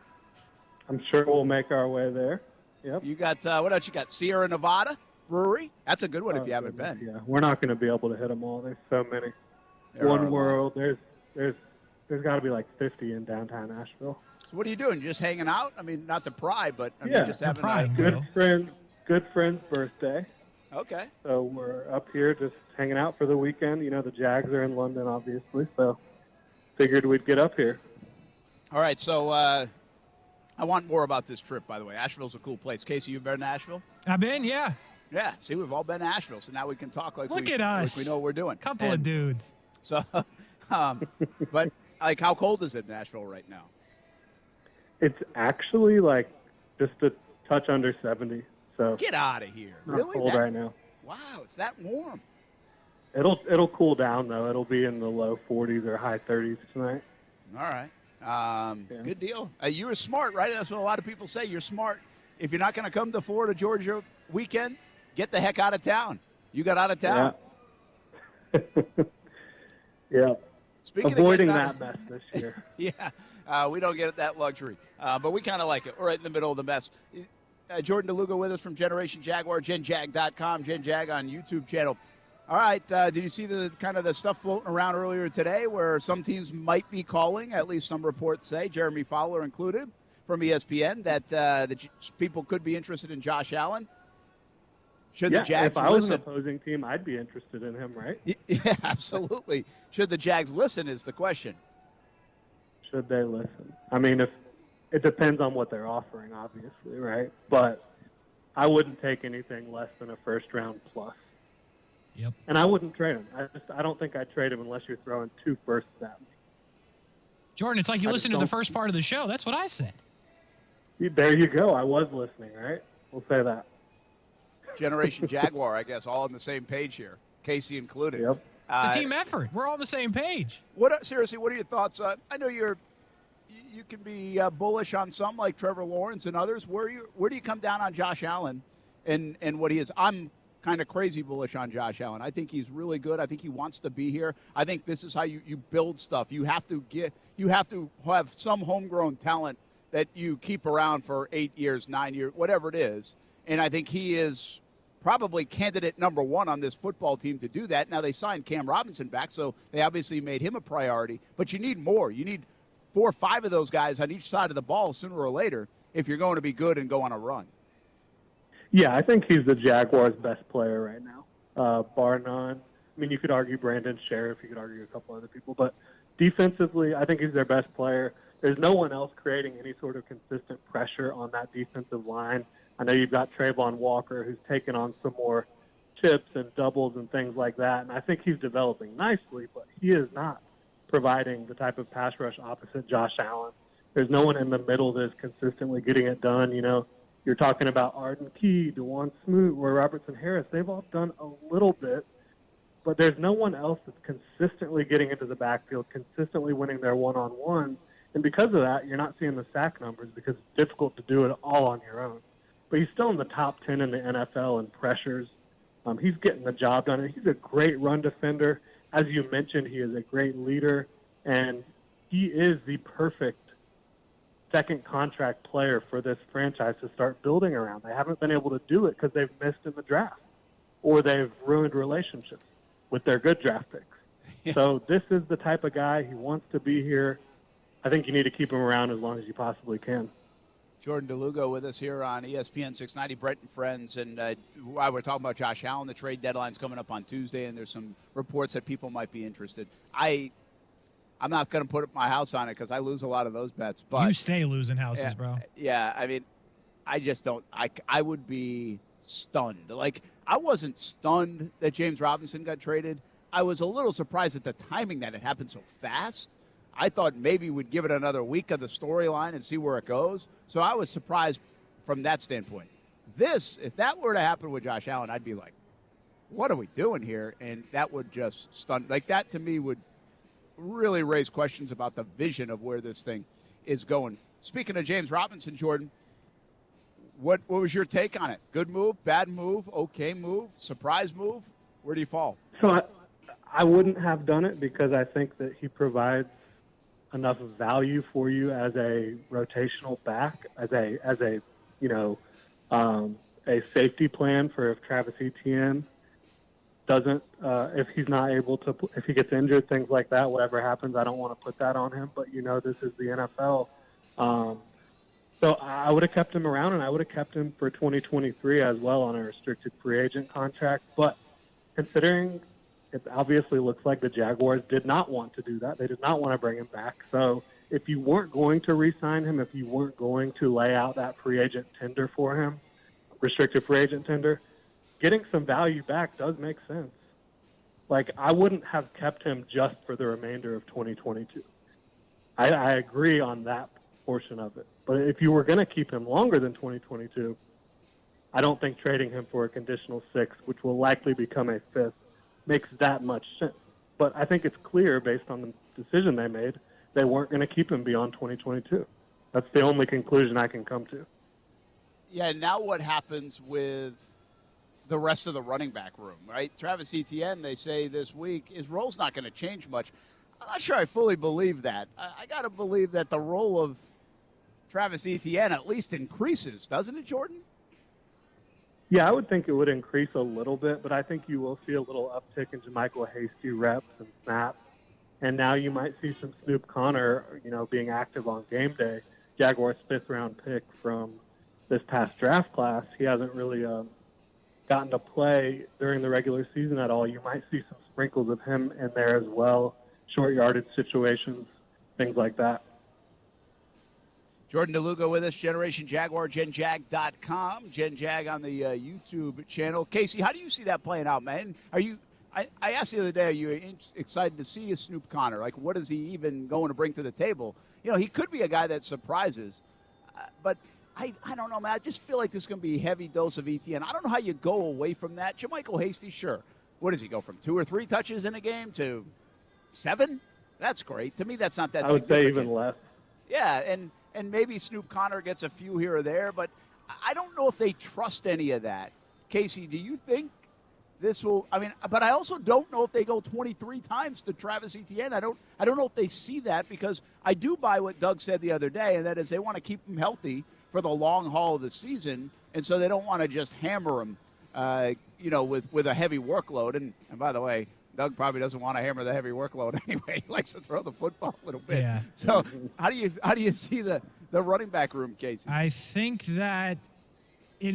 I'm sure we'll make our way there. Yep. You got, what else you got? Sierra Nevada? Brewery? That's a good one if you haven't goodness, been. Yeah, we're not going to be able to hit them all. There's so many. There are a One lot. World. There's got to be like 50 in downtown Asheville. So what are you doing? Just hanging out? I mean, not to pry, but I Yeah, mean, just having good friend's birthday. Okay. So we're up here just hanging out for the weekend. You know, the Jags are in London, obviously, so figured we'd get up here. All right, so I want more about this trip, by the way. Asheville's a cool place. Casey, you've been to Asheville? I've been, yeah. Yeah, see, we've all been to Asheville, so now we can talk like Look at us. like we know what we're doing. Couple of dudes. So, but like, how cold is it in Asheville right now? It's actually like just a touch under 70. So Get out of here! not Really? cold right now. Wow, it's that warm. It'll cool down though. It'll be in the low 40s or high 30s tonight. All right, good deal. You were smart, right? That's what a lot of people say. You're smart. If you're not going to come to Florida, Georgia weekend, get the heck out of town. You got out of town. Yeah. Speaking Avoiding of that mess this year. Yeah, we don't get that luxury, but we kind of like it. We're right in the middle of the mess. Jordan DeLuga with us from Generation Jaguar, GenJag.com, GenJag on YouTube channel. All right, did you see the kind of the stuff floating around earlier today where some teams might be calling, at least some reports say, Jeremy Fowler included, from ESPN, that the people could be interested in Josh Allen? Should the Jags if I was listen? an opposing team, I'd be interested in him, right? Yeah, absolutely. Should the Jags listen is the question. Should they listen? I mean, if it depends on what they're offering, obviously, right? But I wouldn't take anything less than a first round plus. Yep. And I wouldn't trade him. I don't think I'd trade him unless you're throwing 2 firsts at me. Jordan, it's like you listened to the first part of the show. That's what I said. There you go. I was listening, right? We'll say that. Generation Jaguar, I guess, all on the same page here, Casey included. Yep. It's a team effort. We're all on the same page. Seriously, what are your thoughts? I know you can be bullish on some like Trevor Lawrence and others. Where do you come down on Josh Allen and what he is? I'm kind of crazy bullish on Josh Allen. I think he's really good. I think he wants to be here. I think this is how you build stuff. You have to have some homegrown talent that you keep around for 8 years, 9 years, whatever it is. And I think he is probably candidate number 1 on this football team to do that. Now, they signed Cam Robinson back, so they obviously made him a priority. But you need more. You need 4 or 5 of those guys on each side of the ball sooner or later if you're going to be good and go on a run. Yeah, I think he's the Jaguars' best player right now, bar none. I mean, you could argue Brandon Sheriff. You could argue a couple other people. But defensively, I think he's their best player. There's no one else creating any sort of consistent pressure on that defensive line. I know you've got Trayvon Walker, who's taken on some more chips and doubles and things like that, and I think he's developing nicely, but he is not providing the type of pass rush opposite Josh Allen. There's no one in the middle that's consistently getting it done. You know, you're talking about Arden Key, DeJuan Smoot, Roy Robertson Harris. They've all done a little bit, but there's no one else that's consistently getting into the backfield, consistently winning their one-on-ones, and because of that, you're not seeing the sack numbers because it's difficult to do it all on your own. But he's still in the top 10 in the NFL in pressures. He's getting the job done. He's a great run defender. As you mentioned, he is a great leader, and he is the perfect second contract player for this franchise to start building around. They haven't been able to do it because they've missed in the draft, or they've ruined relationships with their good draft picks. Yeah. So this is the type of guy. He wants to be here. I think you need to keep him around as long as you possibly can. Jordan DeLuga with us here on ESPN 690, Brent and Friends, and while we're talking about Josh Allen, the trade deadline's coming up on Tuesday, and there's some reports that people might be interested. I'm not going to put my house on it because I lose a lot of those bets. But you stay losing houses, bro. Yeah, I mean, I just don't. I would be stunned. Like, I wasn't stunned that James Robinson got traded. I was a little surprised at the timing that it happened so fast. I thought maybe we'd give it another week of the storyline and see where it goes. So I was surprised from that standpoint. If that were to happen with Josh Allen, I'd be like, what are we doing here? And that would just stun. Like, that to me would really raise questions about the vision of where this thing is going. Speaking of James Robinson, Jordan, what was your take on it? Good move, bad move, okay move, surprise move? Where do you fall? So I wouldn't have done it because I think that he provides enough value for you as a rotational back, as a a safety plan for if Travis Etienne doesn't, if he's not able to, if he gets injured, things like that, whatever happens, I don't want to put that on him. But, this is the NFL. So I would have kept him around, and I would have kept him for 2023 as well on a restricted free agent contract. But considering it obviously looks like the Jaguars did not want to do that. They did not want to bring him back. So if you weren't going to re-sign him, if you weren't going to lay out that free agent tender for him, restricted free agent tender, getting some value back does make sense. Like, I wouldn't have kept him just for the remainder of 2022. I agree on that portion of it. But if you were going to keep him longer than 2022, I don't think trading him for a conditional 6, which will likely become a 5th, makes that much sense. But I think it's clear, based on the decision they made, they weren't going to keep him beyond 2022. That's the only conclusion I can come to. Yeah, now what happens with the rest of the running back room, right? Travis Etienne, they say this week, his role's not going to change much. I'm not sure I fully believe that. I got to believe that the role of Travis Etienne at least increases, doesn't it, Jordan? Yeah, I would think it would increase a little bit, but I think you will see a little uptick in Jermichael Hasty reps and snaps. And now you might see some Snoop Connor, being active on game day. Jaguars' 5th-round pick from this past draft class. He hasn't really gotten to play during the regular season at all. You might see some sprinkles of him in there as well, short yardage situations, things like that. Jordan DeLuga with us, Generation Jaguar, GenJag.com, GenJag on the YouTube channel. Kasey, how do you see that playing out, man? I asked the other day, are you excited to see a Snoop Connor? Like, what is he even going to bring to the table? He could be a guy that surprises, but I don't know, man. I just feel like this is going to be a heavy dose of Etienne. I don't know how you go away from that. Jermichael Hasty, sure. What does he go from 2 or 3 touches in a game to 7? That's great. To me, that's not that significant. I would say even less. Yeah, and maybe Snoop Connor gets a few here or there, but I don't know if they trust any of that. Kasey, do you think this will? But I also don't know if they go 23 times to Travis Etienne. I don't know if they see that, because I do buy what Doug said the other day, and that is they want to keep him healthy for the long haul of the season, and so they don't want to just hammer him, with a heavy workload. And by the way, Doug probably doesn't want to hammer the heavy workload anyway. He likes to throw the football a little bit. Yeah. So how do you see the running back room, Kasey? I think that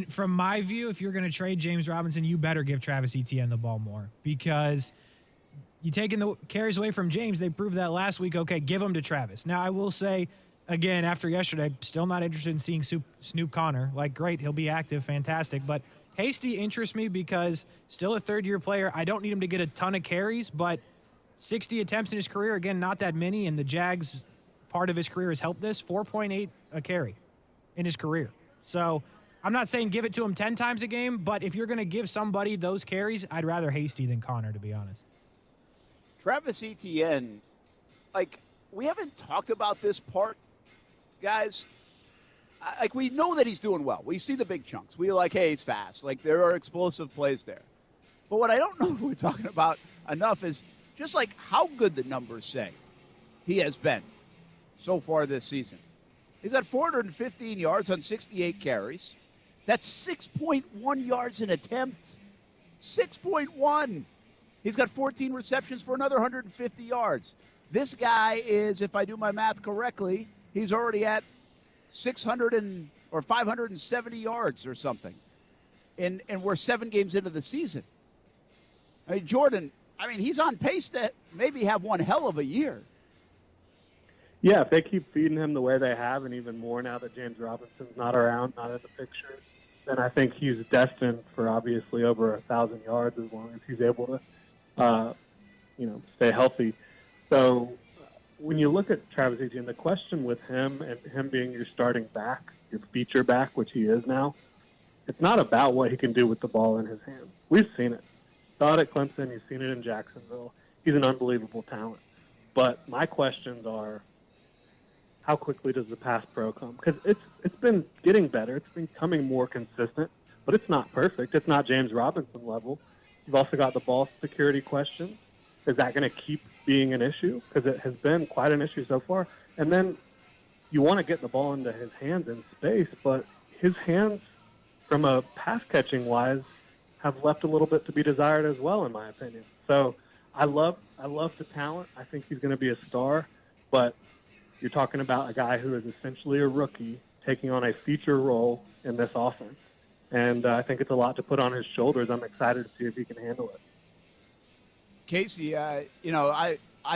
from my view, if you're going to trade James Robinson, you better give Travis Etienne the ball more, because you taking the carries away from James. They proved that last week. Okay, give them to Travis. Now, I will say, again, after yesterday, still not interested in seeing Snoop Connor. Like, great, he'll be active, fantastic. But Hasty interests me because still a third-year player. I don't need him to get a ton of carries, but 60 attempts in his career, again, not that many, and the Jags part of his career has helped this, 4.8 a carry in his career. So I'm not saying give it to him 10 times a game, but if you're going to give somebody those carries, I'd rather Hasty than Connor, to be honest. Travis Etienne, we haven't talked about this part, guys. We know that he's doing well. We see the big chunks. We're like, hey, he's fast. There are explosive plays there. But what I don't know if we're talking about enough is just how good the numbers say he has been so far this season. He's got 415 yards on 68 carries. That's 6.1 yards an attempt. 6.1. He's got 14 receptions for another 150 yards. This guy is, if I do my math correctly, he's already at 600 or 570 yards or something. And we're 7 games into the season. Jordan, he's on pace to maybe have one hell of a year. Yeah, if they keep feeding him the way they have, and even more now that James Robinson's not around, not in the picture, then I think he's destined for obviously over 1,000 yards as long as he's able to, stay healthy. So when you look at Travis Etienne, the question with him and him being your starting back, your feature back, which he is now, it's not about what he can do with the ball in his hands. We've seen it. Saw it at Clemson. You've seen it in Jacksonville. He's an unbelievable talent. But my questions are, how quickly does the pass pro come? Because it's been getting better. It's been becoming more consistent, but it's not perfect. It's not James Robinson level. You've also got the ball security question. Is that going to keep being an issue? Because it has been quite an issue so far. And then you want to get the ball into his hands in space, but his hands from a pass catching wise, have left a little bit to be desired as well, in my opinion. So I love the talent. I think he's going to be a star, but you're talking about a guy who is essentially a rookie taking on a feature role in this offense. And I think it's a lot to put on his shoulders. I'm excited to see if he can handle it. Casey, I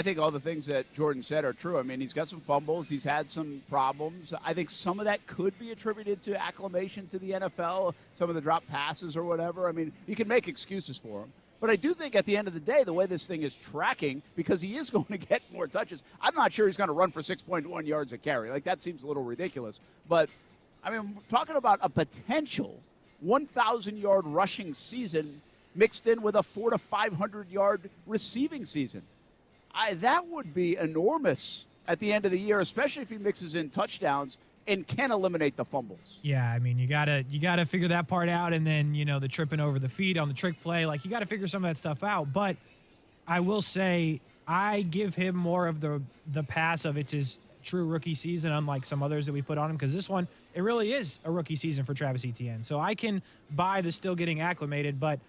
think all the things that Jordan said are true. I mean, he's got some fumbles. He's had some problems. I think some of that could be attributed to acclimation to the NFL, some of the drop passes or whatever. I mean, you can make excuses for him. But I do think at the end of the day, the way this thing is tracking, because he is going to get more touches, I'm not sure he's going to run for 6.1 yards a carry. Like, that seems a little ridiculous. But, I mean, we're talking about a potential 1,000-yard rushing season mixed in with a 400 to 500-yard receiving season. That would be enormous at the end of the year, especially if he mixes in touchdowns and can eliminate the fumbles. Yeah, I mean, you gotta figure that part out, and then the tripping over the feet on the trick play, like you got to figure some of that stuff out. But I will say, I give him more of the pass of it's his true rookie season, unlike some others that we put on him, because this one, it really is a rookie season for Travis Etienne. So I can buy the still getting acclimated, but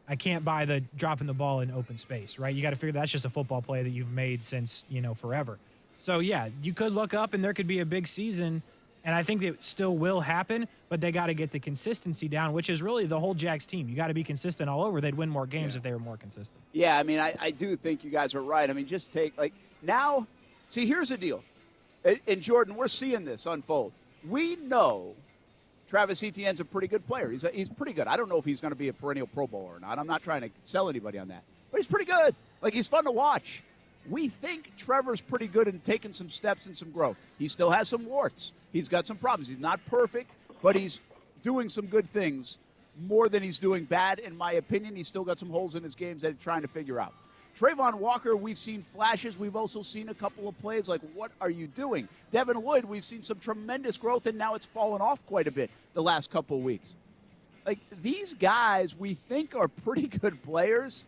I can't buy the dropping the ball in open space, right? You got to figure that's just a football play that you've made since forever. So, yeah, you could look up and there could be a big season, and I think it still will happen, but they got to get the consistency down, which is really the whole Jags team. You got to be consistent all over. They'd win more games if they were more consistent. Yeah, I mean, I do think you guys are right. I mean, just take, now, see, here's the deal. And, Jordan, we're seeing this unfold. We know Travis Etienne's a pretty good player. He's pretty good. I don't know if he's going to be a perennial Pro Bowler or not. I'm not trying to sell anybody on that. But he's pretty good. He's fun to watch. We think Trevor's pretty good in taking some steps and some growth. He still has some warts. He's got some problems. He's not perfect, but he's doing some good things more than he's doing bad, in my opinion. He's still got some holes in his games that he's trying to figure out. Trayvon Walker, we've seen flashes. We've also seen a couple of plays like, what are you doing? Devin Lloyd, we've seen some tremendous growth, and now it's fallen off quite a bit the last couple of weeks. These guys we think are pretty good players,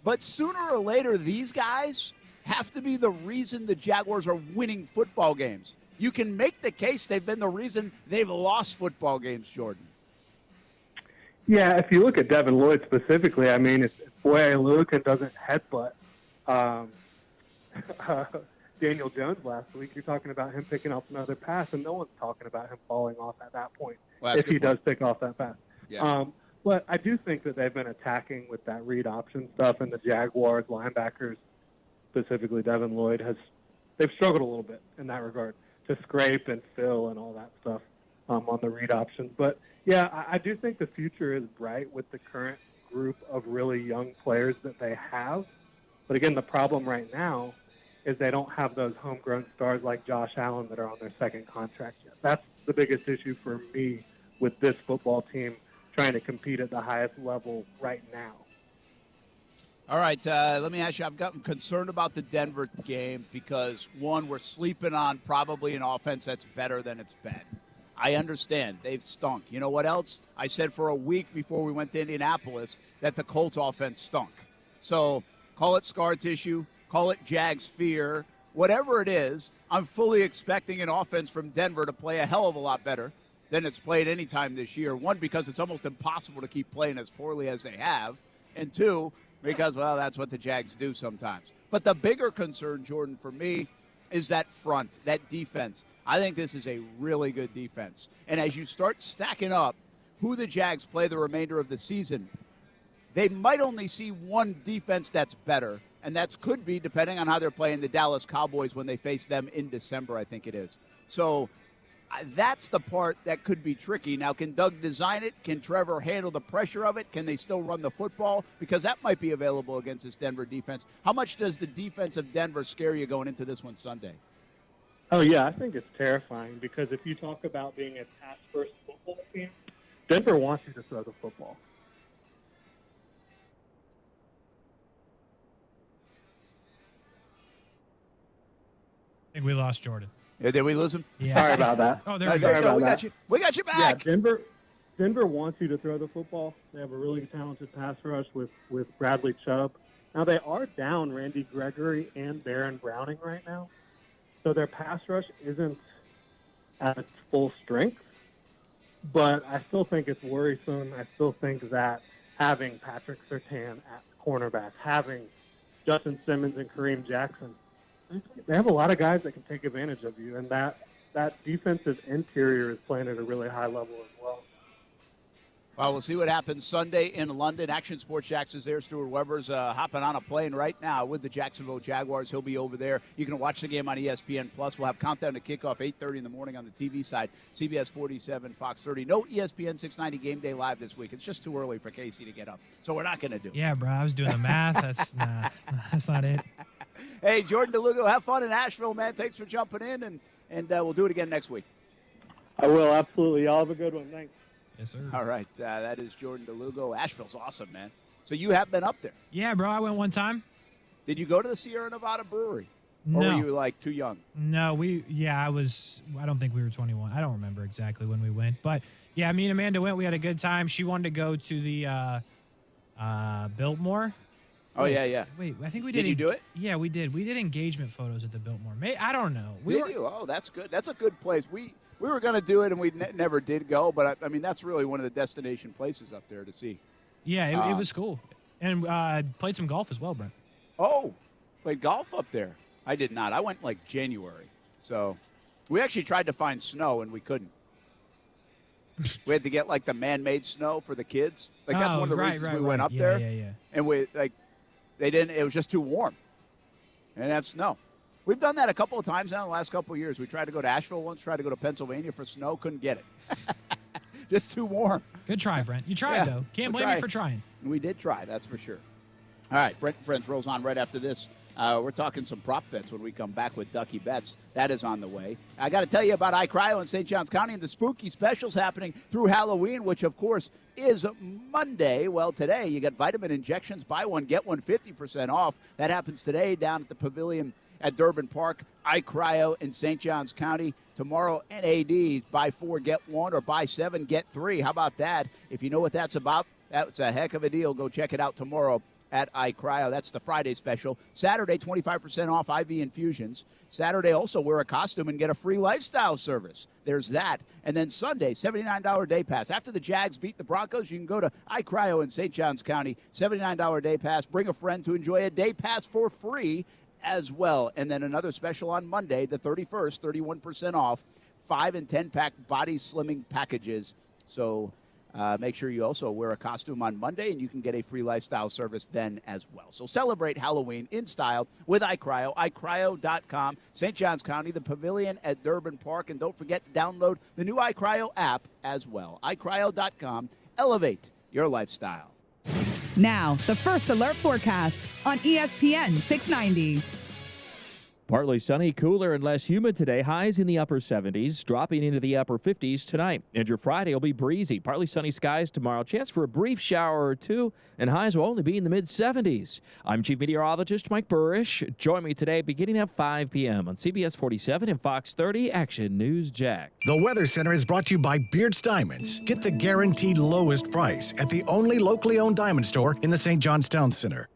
but sooner or later, these guys have to be the reason the Jaguars are winning football games. You can make the case they've been the reason they've lost football games, Jordan. Yeah, if you look at Devin Lloyd specifically, I mean, if Boye Lucan doesn't headbutt Daniel Jones last week, you're talking about him picking up another pass, and no one's talking about him falling off at that point if he does pick off that pass. Yeah. But I do think that they've been attacking with that read option stuff, and the Jaguars linebackers, specifically Devin Lloyd, they've struggled a little bit in that regard to scrape and fill and all that stuff on the read options. But, yeah, I do think the future is bright with the current group of really young players that they have. But, again, the problem right now is they don't have those homegrown stars like Josh Allen that are on their second contract yet. That's the biggest issue for me with this football team trying to compete at the highest level right now. All right, let me ask you, I've gotten concerned about the Denver game because, one, we're sleeping on probably an offense that's better than it's been. I understand. They've stunk. You know what else? I said for a week before we went to Indianapolis that the Colts offense stunk. So call it scar tissue, call it Jags fear, whatever it is, I'm fully expecting an offense from Denver to play a hell of a lot better than it's played any time this year. One, because it's almost impossible to keep playing as poorly as they have. And two, because, well, that's what the Jags do sometimes. But the bigger concern, Jordan, for me, is that front, that defense. I think this is a really good defense. And as you start stacking up who the Jags play the remainder of the season, they might only see one defense that's better, and that could be depending on how they're playing the Dallas Cowboys when they face them in December, I think it is. So that's the part that could be tricky. Now, can Doug design it? Can Trevor handle the pressure of it? Can they still run the football? Because that might be available against this Denver defense. How much does the defense of Denver scare you going into this one Sunday? Oh, yeah, I think it's terrifying because if you talk about being a pass-first football team, Denver wants you to throw the football. I think we lost Jordan. Yeah, did we lose him? Yeah. Sorry about that. Oh, there we go. We got you. We got you back. Yeah, Denver wants you to throw the football. They have a really talented pass rush with Bradley Chubb. Now, they are down Randy Gregory and Baron Browning right now. So their pass rush isn't at its full strength. but I still think it's worrisome. I still think that having Patrick Surtain at cornerback, having Justin Simmons and Kareem Jackson, they have a lot of guys that can take advantage of you, and that defensive interior is playing at a really high level as well. Well, we'll see what happens Sunday in London. Action Sports Jacks is there. Stuart Weber's hopping on a plane right now with the Jacksonville Jaguars. He'll be over there. You can watch the game on ESPN+. We'll have countdown to kickoff 8:30 in the morning on the TV side. CBS 47, Fox 30. No ESPN 690 Game Day Live this week. It's just too early for Kasey to get up, so we're not going to do it. Yeah, bro, I was doing the math. That's not it. Hey, Jordan DeLugo, have fun in Asheville, man. Thanks for jumping in, and we'll do it again next week. I will, absolutely. Y'all have a good one. Thanks. Yes, sir. All right, that is Jordan DeLugo. Asheville's awesome, man. So you have been up there. Yeah, bro, I went one time. Did you go to the Sierra Nevada Brewery? No. Or were you, like, too young? No, I don't think we were 21. I don't remember exactly when we went. But, yeah, me and Amanda went. We had a good time. She wanted to go to the Biltmore. Oh, yeah. Wait, I think we did. Did you do it? Yeah, we did. We did engagement photos at the Biltmore. I don't know. Did you? Oh, that's good. That's a good place. We were going to do it, and we never did go. But, I mean, that's really one of the destination places up there to see. Yeah, it was cool. And played some golf as well, Brent. Oh, played golf up there. I did not. I went, like, January. So we actually tried to find snow, and we couldn't. We had to get, like, the man-made snow for the kids. Like, that's one of the reasons we went up there. Yeah. And they didn't. It was just too warm. And have snow. We've done that a couple of times now in the last couple of years. We tried to go to Asheville once, tried to go to Pennsylvania for snow, couldn't get it. Just too warm. Good try, Brent. You tried, though. Can't blame you for trying. We did try, that's for sure. All right, Brent and Friends rolls on right after this. We're talking some prop bets when we come back with Ducky Bets. That is on the way. I got to tell you about iCryo in St. Johns County and the spooky specials happening through Halloween, which, of course, is Monday. Well, today you got vitamin injections. Buy one, get one 50% off. That happens today down at the Pavilion at Durbin Park. iCryo in St. Johns County. Tomorrow, NAD, buy 4, get 1, or buy 7, get 3. How about that? If you know what that's about, that's a heck of a deal. Go check it out tomorrow at iCryo. That's the Friday special. Saturday, 25% off IV infusions. Saturday, also wear a costume and get a free lifestyle service. There's that. And then Sunday, $79 day pass. After the Jags beat the Broncos, you can go to iCryo in St. Johns County. $79 day pass. Bring a friend to enjoy a day pass for free as well. And then another special on Monday, the 31st, 31% off, 5 and 10-pack body slimming packages. So make sure you also wear a costume on Monday, and you can get a free lifestyle service then as well. So celebrate Halloween in style with iCryo, iCryo.com, St. Johns County, the Pavilion at Durbin Park. And don't forget to download the new iCryo app as well. iCryo.com. Elevate your lifestyle. Now, the First Alert forecast on ESPN 690. Partly sunny, cooler and less humid today. Highs in the upper 70s, dropping into the upper 50s tonight. And your Friday will be breezy. Partly sunny skies tomorrow. Chance for a brief shower or two, and highs will only be in the mid-70s. I'm Chief Meteorologist Mike Burrish. Join me today beginning at 5 p.m. on CBS 47 and Fox 30 Action News Jack. The Weather Center is brought to you by Beards Diamonds. Get the guaranteed lowest price at the only locally owned diamond store in the St. John's Town Center.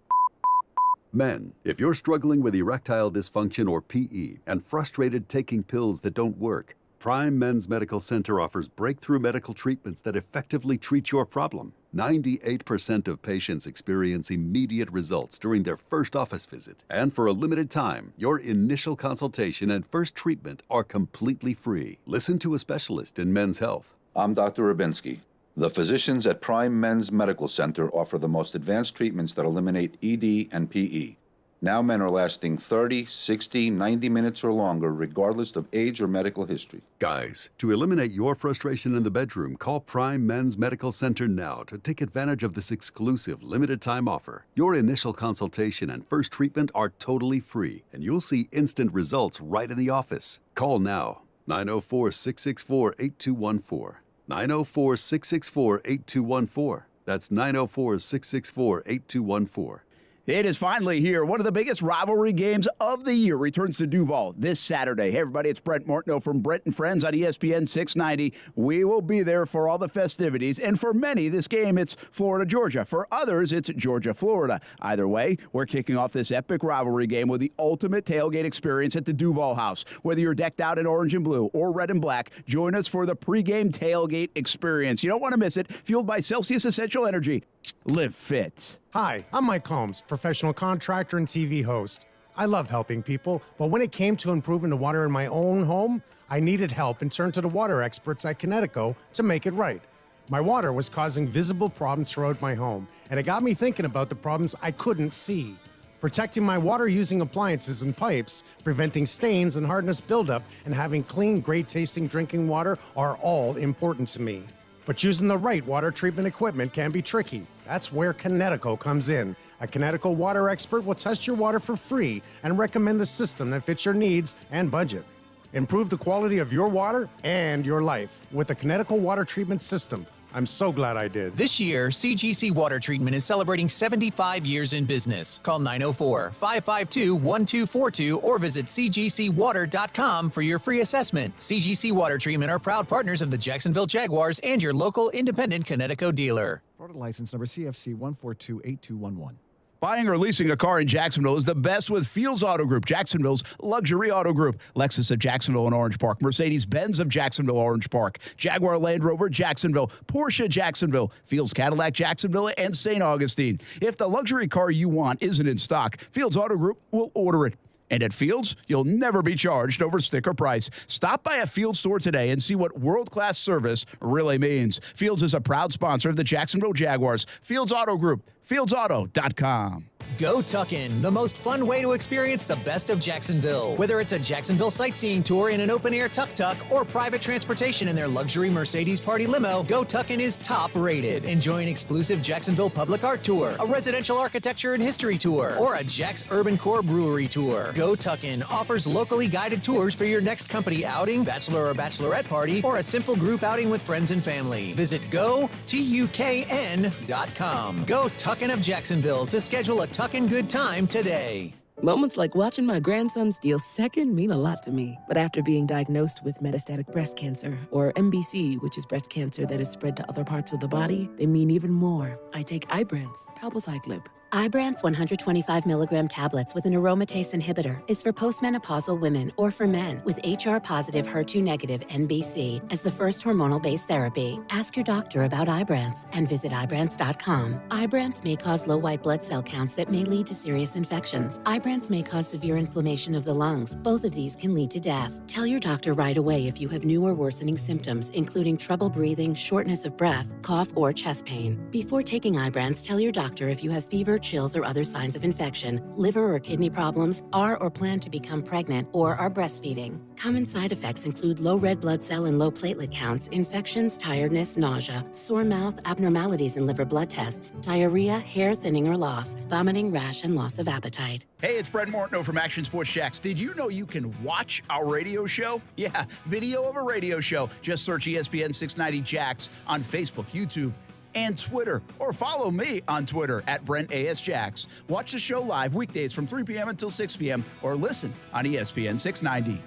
Men, if you're struggling with erectile dysfunction or PE and frustrated taking pills that don't work, Prime Men's Medical Center offers breakthrough medical treatments that effectively treat your problem. 98% of patients experience immediate results during their first office visit. And for a limited time, your initial consultation and first treatment are completely free. Listen to a specialist in men's health. I'm Dr. Rubinsky. The physicians at Prime Men's Medical Center offer the most advanced treatments that eliminate ED and PE. Now men are lasting 30, 60, 90 minutes or longer, regardless of age or medical history. Guys, to eliminate your frustration in the bedroom, call Prime Men's Medical Center now to take advantage of this exclusive limited-time offer. Your initial consultation and first treatment are totally free, and you'll see instant results right in the office. Call now, 904-664-8214. 904-664-8214. That's 904-664-8214. It is finally here. One of the biggest rivalry games of the year returns to Duval this Saturday. Hey, everybody, it's Brent Martineau from Brent and Friends on ESPN 690. We will be there for all the festivities. And for many, this game, it's Florida, Georgia. For others, it's Georgia, Florida. Either way, we're kicking off this epic rivalry game with the ultimate tailgate experience at the Duval House. Whether you're decked out in orange and blue or red and black, join us for the pregame tailgate experience. You don't want to miss it. Fueled by Celsius Essential Energy. Live fit. Hi, I'm Mike Combs, professional contractor and TV host. I love helping people, but when it came to improving the water in my own home, I needed help and turned to the water experts at Connecticut to make it right. My water was causing visible problems throughout my home, and it got me thinking about the problems I couldn't see. Protecting my water-using appliances and pipes, preventing stains and hardness buildup, and having clean, great-tasting drinking water are all important to me. But choosing the right water treatment equipment can be tricky. That's where Connecticut comes in. A Connecticut water expert will test your water for free and recommend the system that fits your needs and budget. Improve the quality of your water and your life with the Connecticut water treatment system. I'm so glad I did. This year, CGC Water Treatment is celebrating 75 years in business. Call 904-552-1242 or visit cgcwater.com for your free assessment. CGC Water Treatment are proud partners of the Jacksonville Jaguars and your local independent Connecticut dealer. Florida license number CFC 1428211. Buying or leasing a car in Jacksonville is the best with Fields Auto Group, Jacksonville's luxury auto group. Lexus of Jacksonville and Orange Park, Mercedes-Benz of Jacksonville, Orange Park, Jaguar Land Rover, Jacksonville, Porsche, Jacksonville, Fields Cadillac, Jacksonville, and St. Augustine. If the luxury car you want isn't in stock, Fields Auto Group will order it. And at Fields, you'll never be charged over sticker price. Stop by a Fields store today and see what world-class service really means. Fields is a proud sponsor of the Jacksonville Jaguars. Fields Auto Group, fieldsauto.com. Go Tuckin', the most fun way to experience the best of Jacksonville. Whether it's a Jacksonville sightseeing tour in an open-air tuk-tuk or private transportation in their luxury Mercedes Party limo, Go Tuckin' is top-rated. Enjoy an exclusive Jacksonville public art tour, a residential architecture and history tour, or a Jack's Urban Core Brewery tour. Go Tuckin' offers locally guided tours for your next company outing, bachelor or bachelorette party, or a simple group outing with friends and family. Visit GoTuckN.com. Go Tuckin' of Jacksonville to schedule a Tuckin' good time today. Moments like watching my grandson steal second mean a lot to me. But after being diagnosed with metastatic breast cancer, or MBC, which is breast cancer that is spread to other parts of the body, they mean even more. I take Ibrance, palbociclib. Ibrance 125 milligram tablets with an aromatase inhibitor is for postmenopausal women or for men with HR-positive, HER2-negative NBC as the first hormonal-based therapy. Ask your doctor about Ibrance and visit Ibrance.com. Ibrance may cause low white blood cell counts that may lead to serious infections. Ibrance may cause severe inflammation of the lungs. Both of these can lead to death. Tell your doctor right away if you have new or worsening symptoms, including trouble breathing, shortness of breath, cough, or chest pain. Before taking Ibrance, tell your doctor if you have fever, chills, or other signs of infection, liver or kidney problems, are or plan to become pregnant, or are breastfeeding. Common side effects include low red blood cell and low platelet counts, infections, tiredness, nausea, sore mouth, abnormalities in liver blood tests, diarrhea, hair thinning or loss, vomiting, rash, and loss of appetite. Hey, it's Brent Martineau from Action Sports Jacks. Did you know you can watch our radio show? Yeah, video of a radio show. Just search ESPN 690 Jacks on Facebook, YouTube, and Twitter, or follow me on Twitter at Brent A.S. Jacks. Watch the show live weekdays from 3 p.m. until 6 p.m. or listen on ESPN 690.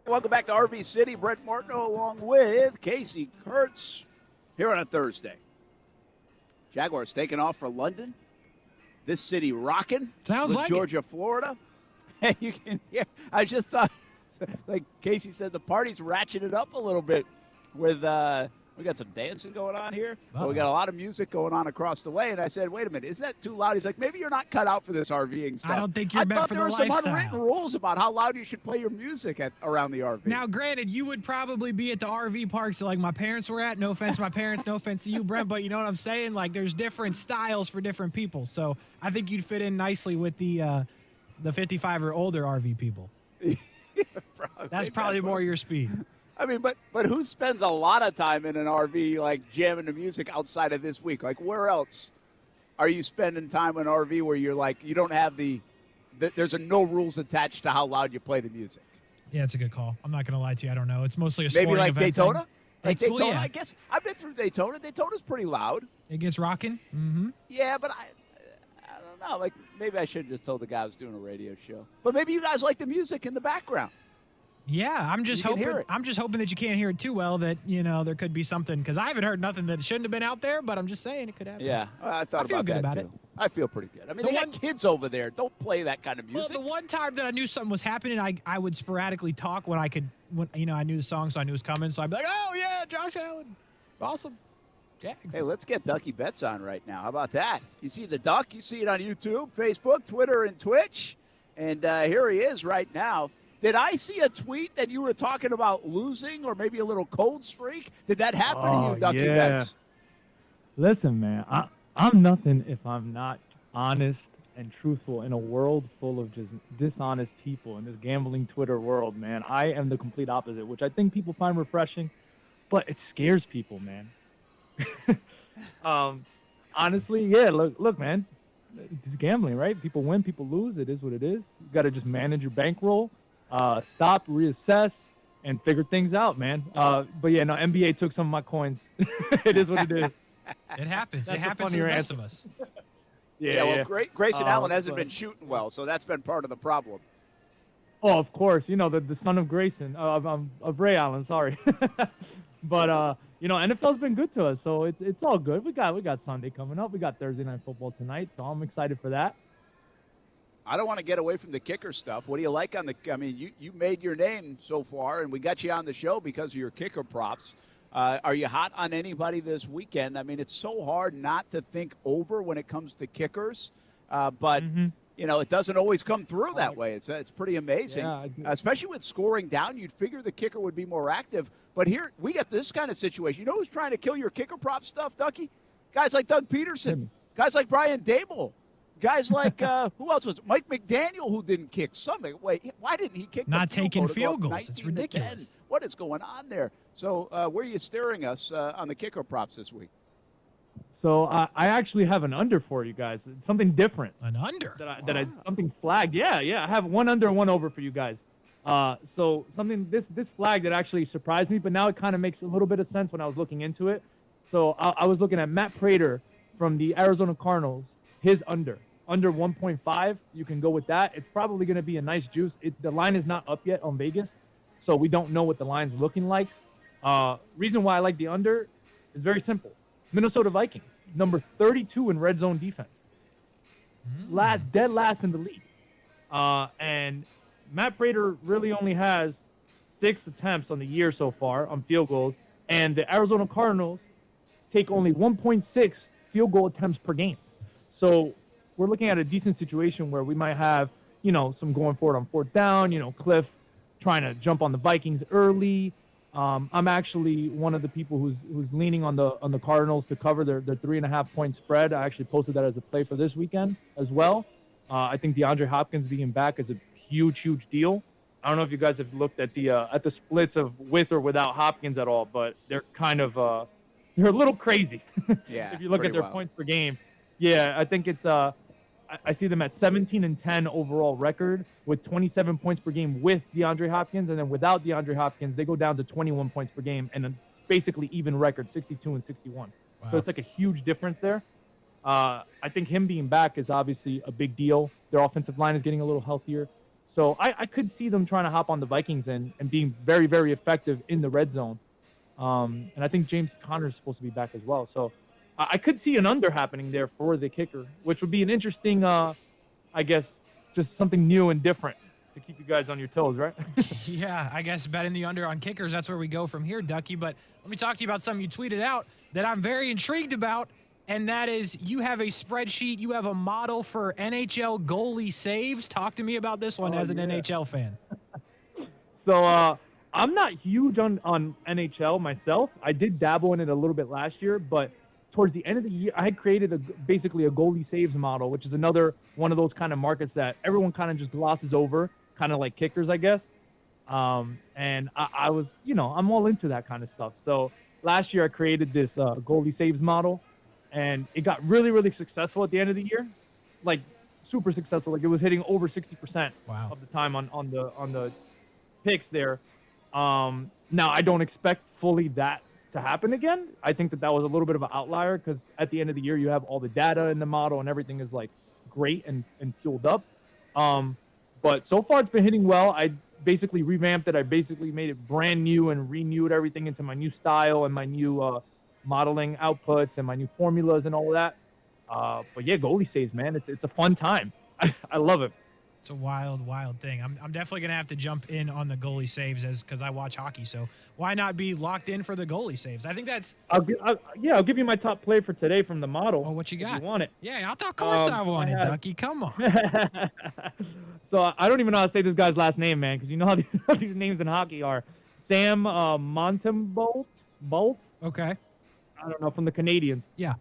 Welcome back to RV City. Brent Martineau along with Kasey Kurtz here on a Thursday. Jaguars taking off for London. This city rocking. Sounds with like Georgia, Florida. And you can hear, I just thought, like Kasey said, the party's ratcheted up a little bit with, we got some dancing going on here. But we got a lot of music going on across the way. And I said, wait a minute, is that too loud? He's like, maybe you're not cut out for this RVing stuff. I don't think you're meant for the lifestyle. I thought there were some unwritten rules about how loud you should play your music around the RV. Now, granted, you would probably be at the RV parks like my parents were at. No offense to my parents, no offense to you, Brent, but you know what I'm saying? Like, there's different styles for different people. So I think you'd fit in nicely with the 55 or older RV people. That's probably more your speed. I mean, but who spends a lot of time in an RV, like, jamming the music outside of this week? Like, where else are you spending time in an RV where you're like, you don't have there's no rules attached to how loud you play the music? Yeah, it's a good call. I'm not going to lie to you. I don't know. It's mostly a sporting maybe like event Daytona? thing. Like Daytona, yeah. I guess I've been through Daytona. Daytona's pretty loud. It gets rocking. Mm-hmm. Yeah, but I don't know. Like maybe I should have just told the guy I was doing a radio show. But maybe you guys like the music in the background. Yeah, I'm just You can hoping. hear it. I'm just hoping that you can't hear it too well. That there could be something because I haven't heard nothing that shouldn't have been out there. But I'm just saying it could happen. Yeah, I thought feel about good that about too. it. I feel pretty good. I mean, The they one- got kids over there. Don't play that kind of Well, music. the one time that I knew something was happening, I would sporadically talk when I could. When I knew the song, so I knew it was coming. So I'd be like, "Oh yeah, Josh Allen, awesome, Jags." Hey, let's get Ducky Betts on right now. How about that? You see the duck? You see it on YouTube, Facebook, Twitter, and Twitch. And here he is right now. Did I see a tweet that you were talking about losing or maybe a little cold streak? Did that happen to you, Ducky Betts? Listen, man, I'm nothing if I'm not honest and truthful in a world full of just dishonest people in this gambling Twitter world, man. I am the complete opposite, which I think people find refreshing, but it scares people, man. Honestly, yeah, look, man, it's gambling, right? People win, people lose. It is what it is. You got to just manage your bankroll, stop, reassess, and figure things out, man. But yeah, no, NBA took some of my coins. It is what it is. It happens. That's It a happens to the funnier best answer. of us. Well, Grayson Allen hasn't but- been shooting well, so that's been part of the problem. Oh, of course. The son of Grayson, of Ray Allen, sorry. But, NFL's been good to us, so it's all good. We got Sunday coming up. We got Thursday Night Football tonight, so I'm excited for that. I don't want to get away from the kicker stuff. What do you like on the – I mean, you made your name so far, and we got you on the show because of your kicker props. Are you hot on anybody this weekend? I mean, it's so hard not to think over when it comes to kickers, but it doesn't always come through that way. It's pretty amazing, especially with scoring down. You'd figure the kicker would be more active, but here we got this kind of situation. You know who's trying to kill your kicker prop stuff, Ducky? Guys like Doug Peterson, guys like Brian Dable, guys like who else was it? Mike McDaniel, who didn't kick something. Wait, why didn't he kick? Not the taking goal to go field up goals. It's 19-10? ridiculous. What is going on there? So where are you steering us on the kicker props this week? So I actually have an under for you guys. It's something different. An under? Something flagged. Yeah. I have one under and one over for you guys. So something this flag that actually surprised me, but now it kind of makes a little bit of sense when I was looking into it. So I was looking at Matt Prater from the Arizona Cardinals, his under 1.5. You can go with that. It's probably going to be a nice juice. The line is not up yet on Vegas, so we don't know what the line's looking like. Reason why I like the under is very simple. Minnesota Vikings, number 32 in red zone defense. Dead last in the league. And Matt Prater really only has 6 attempts on the year so far on field goals, and the Arizona Cardinals take only 1.6 field goal attempts per game. So we're looking at a decent situation where we might have, some going forward on fourth down, Cliff trying to jump on the Vikings early. I'm actually one of the people who's leaning on the Cardinals to cover their 3.5 point spread. I actually posted that as a play for this weekend as well. I think DeAndre Hopkins being back is a huge deal. I don't know if you guys have looked at the splits of with or without Hopkins at all, but they're kind of they're a little crazy. Yeah, if you look at their points per game. Yeah, I think it's I see them at 17-10 overall record with 27 points per game with DeAndre Hopkins, and then without DeAndre Hopkins, they go down to 21 points per game and then basically even record, 62 and 61. Wow. So it's like a huge difference there. I think him being back is obviously a big deal. Their offensive line is getting a little healthier. So I could see them trying to hop on the Vikings and being very, very effective in the red zone. And I think James Conner is supposed to be back as well. So I could see an under happening there for the kicker, which would be an interesting, I guess, just something new and different to keep you guys on your toes, right? Yeah, I guess betting the under on kickers, that's where we go from here, Ducky. But let me talk to you about something you tweeted out that I'm very intrigued about, and that is you have a spreadsheet, you have a model for NHL goalie saves. Talk to me about this one as an NHL fan. So I'm not huge on NHL myself. I did dabble in it a little bit last year, but towards the end of the year, I had created basically a goalie saves model, which is another one of those kind of markets that everyone kind of just glosses over, kind of like kickers, I guess. And I was, I'm all into that kind of stuff. So last year I created this goalie saves model, and it got really, really successful at the end of the year, like super successful. Like it was hitting over 60% of the time on the picks there. Now I don't expect fully that to happen again. I think that was a little bit of an outlier because at the end of the year, you have all the data in the model and everything is like great and fueled up. But so far it's been hitting well. I basically revamped it. I basically made it brand new and renewed everything into my new style and my new modeling outputs and my new formulas and all of that. But yeah, goalie saves, man. It's a fun time. I love it. It's a wild, wild thing. I'm definitely going to have to jump in on the goalie saves because I watch hockey. So why not be locked in for the goalie saves? I think that's. I'll give you my top play for today from the model. Oh, what you got? If you want it? Yeah, of course I want it, Ducky. Come on. So I don't even know how to say this guy's last name, man, because you know how these names in hockey are. Sam Montembolt. Okay. I don't know, from the Canadians. Yeah.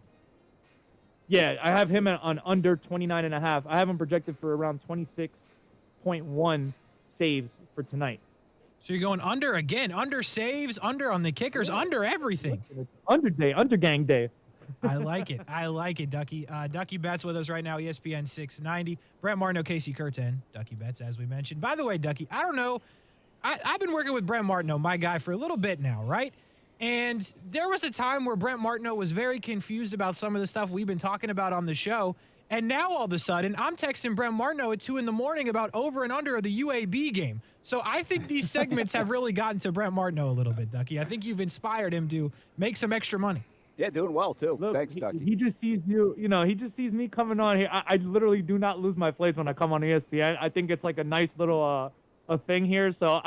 Yeah, I have him on under 29.5. I have him projected for around 26.1 saves for tonight. So you're going under again, under saves, under on the kickers, under everything. Under gang day. I like it, Ducky. Ducky Betts with us right now, ESPN 690. Brent Martineau, Kasey Kurtz, and Ducky Betts, as we mentioned. By the way, Ducky, I don't know. I've been working with Brent Martineau, my guy, for a little bit now, right? And there was a time where Brent Martineau was very confused about some of the stuff we've been talking about on the show. And now all of a sudden, I'm texting Brent Martineau at 2 a.m. about over and under of the UAB game. So I think these segments have really gotten to Brent Martineau a little bit, Ducky. I think you've inspired him to make some extra money. Yeah, doing well, too. Look, Thanks, Ducky. He just sees he just sees me coming on here. I literally do not lose my place when I come on ESPN. I think it's like a nice little a thing here. So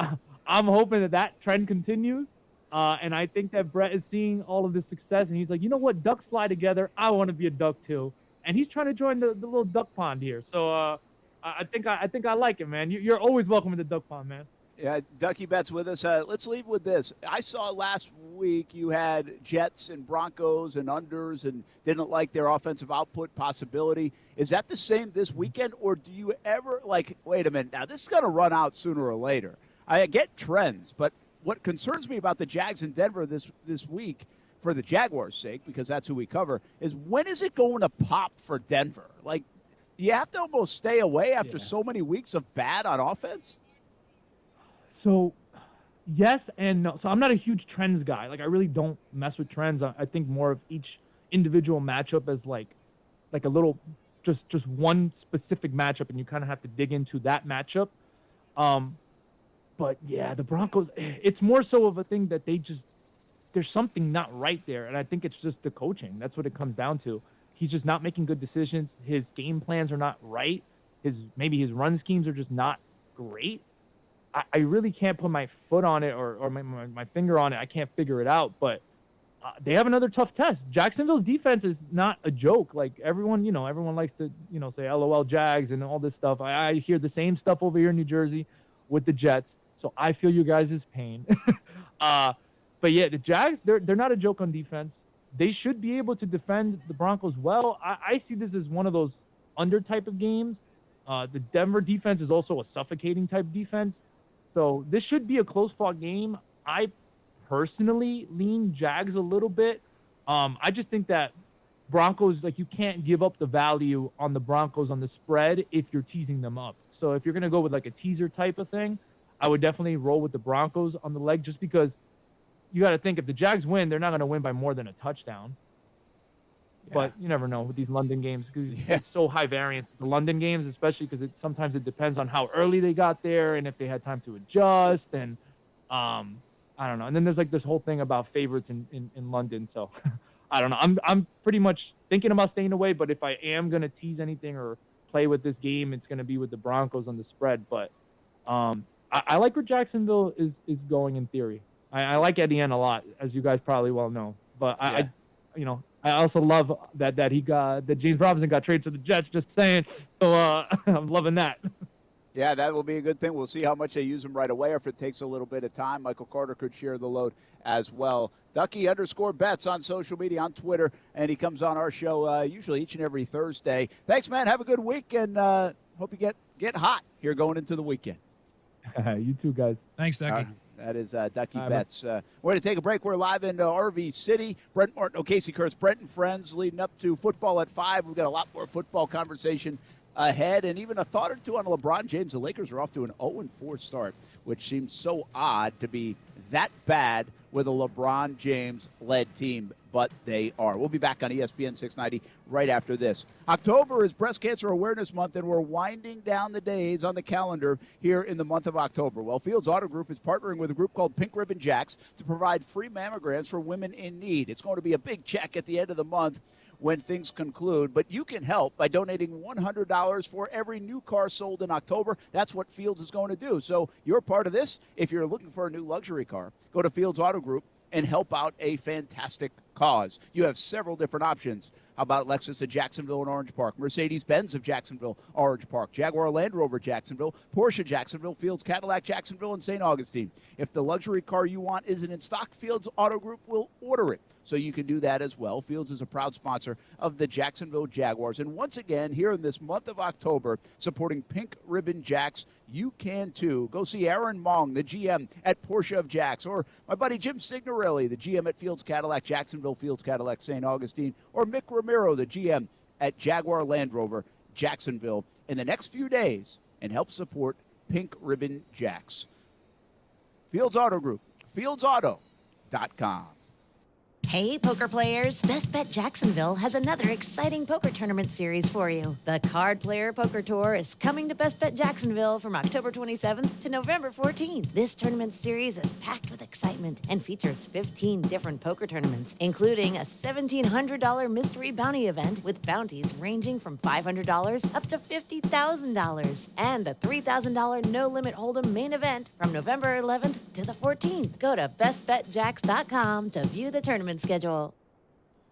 I'm hoping that trend continues. And I think that Brett is seeing all of this success, and he's like, you know what, ducks fly together. I want to be a duck too, and he's trying to join the little duck pond here. So I think I like it, man. You're always welcome in the duck pond, man. Yeah, Ducky Betts with us. Let's leave with this. I saw last week you had Jets and Broncos and unders and didn't like their offensive output possibility. Is that the same this weekend, or do you ever wait a minute, now this is going to run out sooner or later? I get trends, but what concerns me about the Jags in Denver this week, for the Jaguars' sake, because that's who we cover, is when is it going to pop for Denver? Like, you have to almost stay away after so many weeks of bad on offense? So, yes and no. So I'm not a huge trends guy. Like, I really don't mess with trends. I think more of each individual matchup as like a little, just one specific matchup, and you kind of have to dig into that matchup. But yeah, the Broncos, it's more so of a thing that there's something not right there. And I think it's just the coaching. That's what it comes down to. He's just not making good decisions. His game plans are not right. Maybe his run schemes are just not great. I really can't put my foot on it or my finger on it. I can't figure it out, but they have another tough test. Jacksonville's defense is not a joke. Like everyone likes to, say LOL Jags and all this stuff. I hear the same stuff over here in New Jersey with the Jets. So I feel you guys' pain. But yeah, the Jags, they're not a joke on defense. They should be able to defend the Broncos well. I see this as one of those under type of games. The Denver defense is also a suffocating type defense. So this should be a close-fought game. I personally lean Jags a little bit. I just think that Broncos, you can't give up the value on the Broncos on the spread if you're teasing them up. So if you're going to go with a teaser type of thing, I would definitely roll with the Broncos on the leg, just because you got to think if the Jags win, they're not going to win by more than a touchdown. Yeah. But you never know with these London games, because it's so high variance. The London games, especially because sometimes it depends on how early they got there and if they had time to adjust. And I don't know. And then there's this whole thing about favorites in London. So I don't know. I'm pretty much thinking about staying away. But if I am going to tease anything or play with this game, it's going to be with the Broncos on the spread. But I like where Jacksonville is going in theory. I like Etienne a lot, as you guys probably well know. But I also love that James Robinson got traded to the Jets. Just saying. So I'm loving that. Yeah, that will be a good thing. We'll see how much they use him right away, or if it takes a little bit of time. Michael Carter could share the load as well. Ducky_Betts on social media, on Twitter, and he comes on our show usually each and every Thursday. Thanks, man. Have a good week, and hope you get hot here going into the weekend. You too, guys. Thanks, Ducky. That is Ducky Betts. We're going to take a break. We're live in RV City. Brent Martineau, Kasey Kurtz, Brent and Friends, leading up to football at 5. We've got a lot more football conversation ahead, and even a thought or two on LeBron James. The Lakers are off to an 0-4 start, which seems so odd to be that bad with a LeBron James-led team, but they are. We'll be back on ESPN 690 right after this. October is Breast Cancer Awareness Month, and we're winding down the days on the calendar here in the month of October. Well, Fields Auto Group is partnering with a group called Pink Ribbon Jacks to provide free mammograms for women in need. It's going to be a big check at the end of the month when things conclude, but you can help by donating $100 for every new car sold in October. That's what Fields is going to do. So you're part of this. If you're looking for a new luxury car, go to Fields Auto Group and help out a fantastic cause. You have several different options. How about Lexus of Jacksonville and Orange Park, Mercedes-Benz of Jacksonville, Orange Park, Jaguar Land Rover Jacksonville, Porsche Jacksonville, Fields Cadillac Jacksonville, and St. Augustine. If the luxury car you want isn't in stock, Fields Auto Group will order it. So you can do that as well. Fields is a proud sponsor of the Jacksonville Jaguars. And once again, here in this month of October, supporting Pink Ribbon Jacks, you can too. Go see Aaron Mong, the GM at Porsche of Jacks, or my buddy Jim Signorelli, the GM at Fields Cadillac Jacksonville, Fields Cadillac St. Augustine, or Mick Ramiro, the GM at Jaguar Land Rover Jacksonville, in the next few days and help support Pink Ribbon Jacks. Fields Auto Group, fieldsauto.com. Hey, poker players! Best Bet Jacksonville has another exciting poker tournament series for you. The Card Player Poker Tour is coming to Best Bet Jacksonville from October 27th to November 14th. This tournament series is packed with excitement and features 15 different poker tournaments, including a $1,700 mystery bounty event with bounties ranging from $500 up to $50,000, and the $3,000 no-limit hold'em main event from November 11th to the 14th. Go to bestbetjacks.com to view the tournament schedule.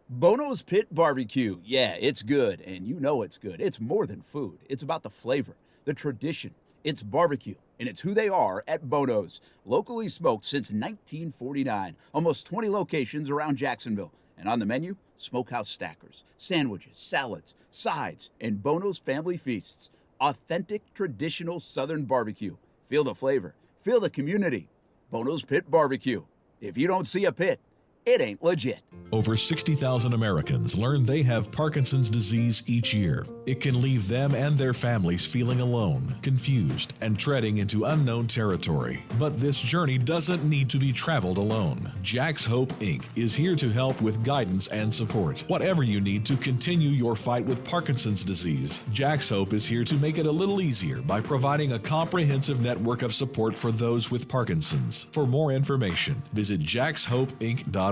Bono's Pit Barbecue. Yeah, it's good, and you know it's good. It's more than food. It's about the flavor, the tradition. It's barbecue, and it's who they are at Bono's. Locally smoked since 1949. Almost 20 locations around Jacksonville. And on the menu, smokehouse stackers, sandwiches, salads, sides, and Bono's family feasts. Authentic, traditional Southern barbecue. Feel the flavor. Feel the community. Bono's Pit Barbecue. If you don't see a pit, it ain't legit. Over 60,000 Americans learn they have Parkinson's disease each year. It can leave them and their families feeling alone, confused, and treading into unknown territory. But this journey doesn't need to be traveled alone. Jack's Hope, Inc. is here to help with guidance and support. Whatever you need to continue your fight with Parkinson's disease, Jack's Hope is here to make it a little easier by providing a comprehensive network of support for those with Parkinson's. For more information, visit jackshopeinc.org.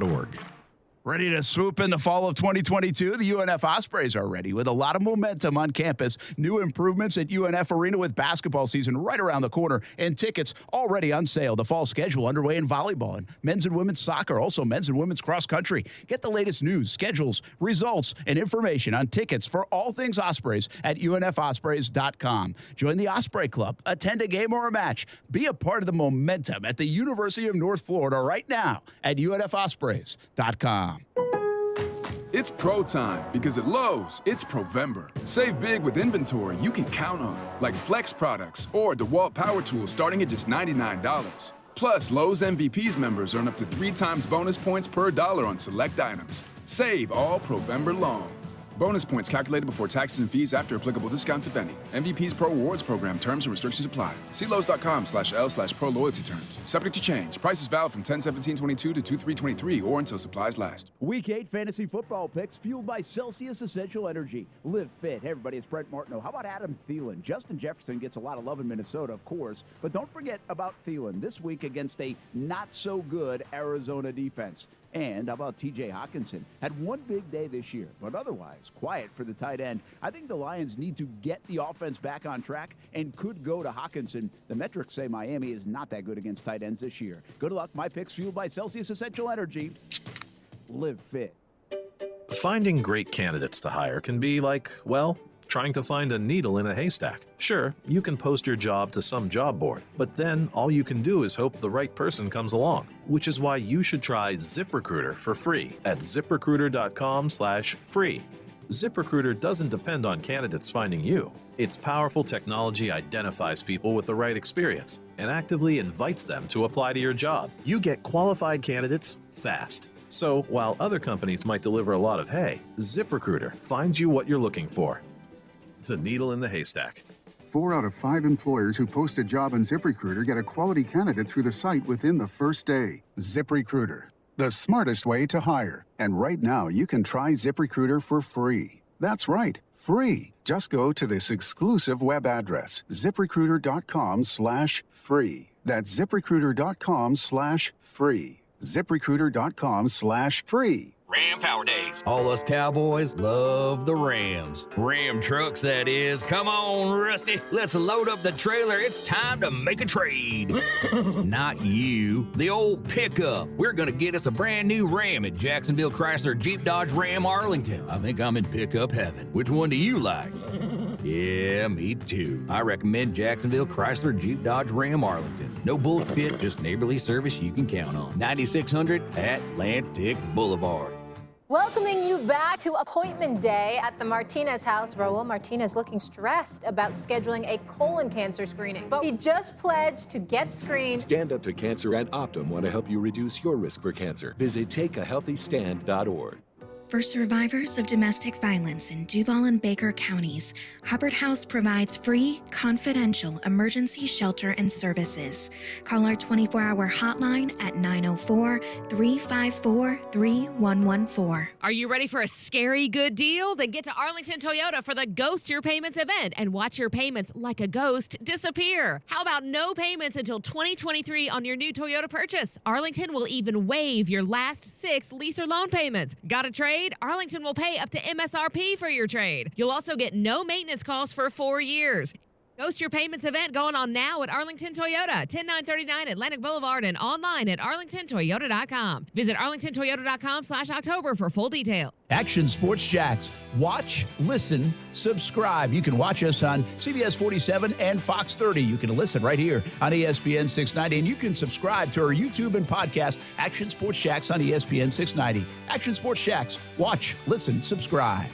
Ready to swoop in the fall of 2022? The UNF Ospreys are ready with a lot of momentum on campus. New improvements at UNF Arena with basketball season right around the corner and tickets already on sale. The fall schedule underway in volleyball and men's and women's soccer, also men's and women's cross country. Get the latest news, schedules, results, and information on tickets for all things Ospreys at unfospreys.com. Join the Osprey Club, attend a game or a match. Be a part of the momentum at the University of North Florida right now at unfospreys.com. It's pro time because at Lowe's, it's Provember. Save big with inventory you can count on, like Flex products or DeWalt power tools starting at just $99. Plus, Lowe's MVPs members earn up to 3 times bonus points per dollar on select items. Save all Provember long. Bonus points calculated before taxes and fees after applicable discounts, if any. MVP's Pro Rewards Program. Terms and restrictions apply. See Lowe's.com/L/Pro Loyalty Terms. Subject to change. Prices valid from 10/17/22 to 2/3/23 or until supplies last. Week 8 fantasy football picks fueled by Celsius Essential Energy. Live fit. Hey, everybody, it's Brent Martineau. How about Adam Thielen? Justin Jefferson gets a lot of love in Minnesota, of course, but don't forget about Thielen this week against a not-so-good Arizona defense. And how about T.J. Hawkinson? Had one big day this year, but otherwise quiet for the tight end. I think the Lions need to get the offense back on track and could go to Hawkinson. The metrics say Miami is not that good against tight ends this year. Good luck. My picks fueled by Celsius Essential Energy. Live fit. Finding great candidates to hire can be like, well, trying to find a needle in a haystack. Sure, you can post your job to some job board, but then all you can do is hope the right person comes along, which is why you should try ZipRecruiter for free at ziprecruiter.com/free. ZipRecruiter doesn't depend on candidates finding you. Its powerful technology identifies people with the right experience and actively invites them to apply to your job. You get qualified candidates fast. So while other companies might deliver a lot of hay, ZipRecruiter finds you what you're looking for. The needle in the haystack. 4 out of 5 employers who post a job on ZipRecruiter get a quality candidate through the site within the first day. ZipRecruiter, the smartest way to hire. And right now, you can try ZipRecruiter for free. That's right, free. Just go to this exclusive web address, ZipRecruiter.com/free. That's ZipRecruiter.com/free. ZipRecruiter.com/free. Ram Power Days. All us cowboys love the Rams. Ram trucks, that is. Come on, Rusty. Let's load up the trailer. It's time to make a trade. Not you. The old pickup. We're going to get us a brand new Ram at Jacksonville Chrysler Jeep Dodge Ram Arlington. I think I'm in pickup heaven. Which one do you like? Yeah, me too. I recommend Jacksonville Chrysler Jeep Dodge Ram Arlington. No bullshit, just neighborly service you can count on. 9600 Atlantic Boulevard. Welcoming you back to appointment day at the Martinez house. Raul Martinez looking stressed about scheduling a colon cancer screening. But he just pledged to get screened. Stand Up to Cancer and Optum want to help you reduce your risk for cancer. Visit takeahealthystand.org. For survivors of domestic violence in Duval and Baker counties, Hubbard House provides free, confidential emergency shelter and services. Call our 24-hour hotline at 904-354-3114. Are you ready for a scary good deal? Then get to Arlington Toyota for the Ghost Your Payments event and watch your payments like a ghost disappear. How about no payments until 2023 on your new Toyota purchase? Arlington will even waive your last 6 lease or loan payments. Got a trade? Arlington will pay up to MSRP for your trade. You'll also get no maintenance costs for 4 years. Ghost Your Payments event going on now at Arlington Toyota, 10939 Atlantic Boulevard, and online at arlingtontoyota.com. Visit arlingtontoyota.com/October for full detail. Action Sports Jacks. Watch, listen, subscribe. You can watch us on CBS 47 and Fox 30. You can listen right here on ESPN 690, and you can subscribe to our YouTube and podcast, Action Sports Jacks on ESPN 690. Action Sports Jacks. Watch, listen, subscribe.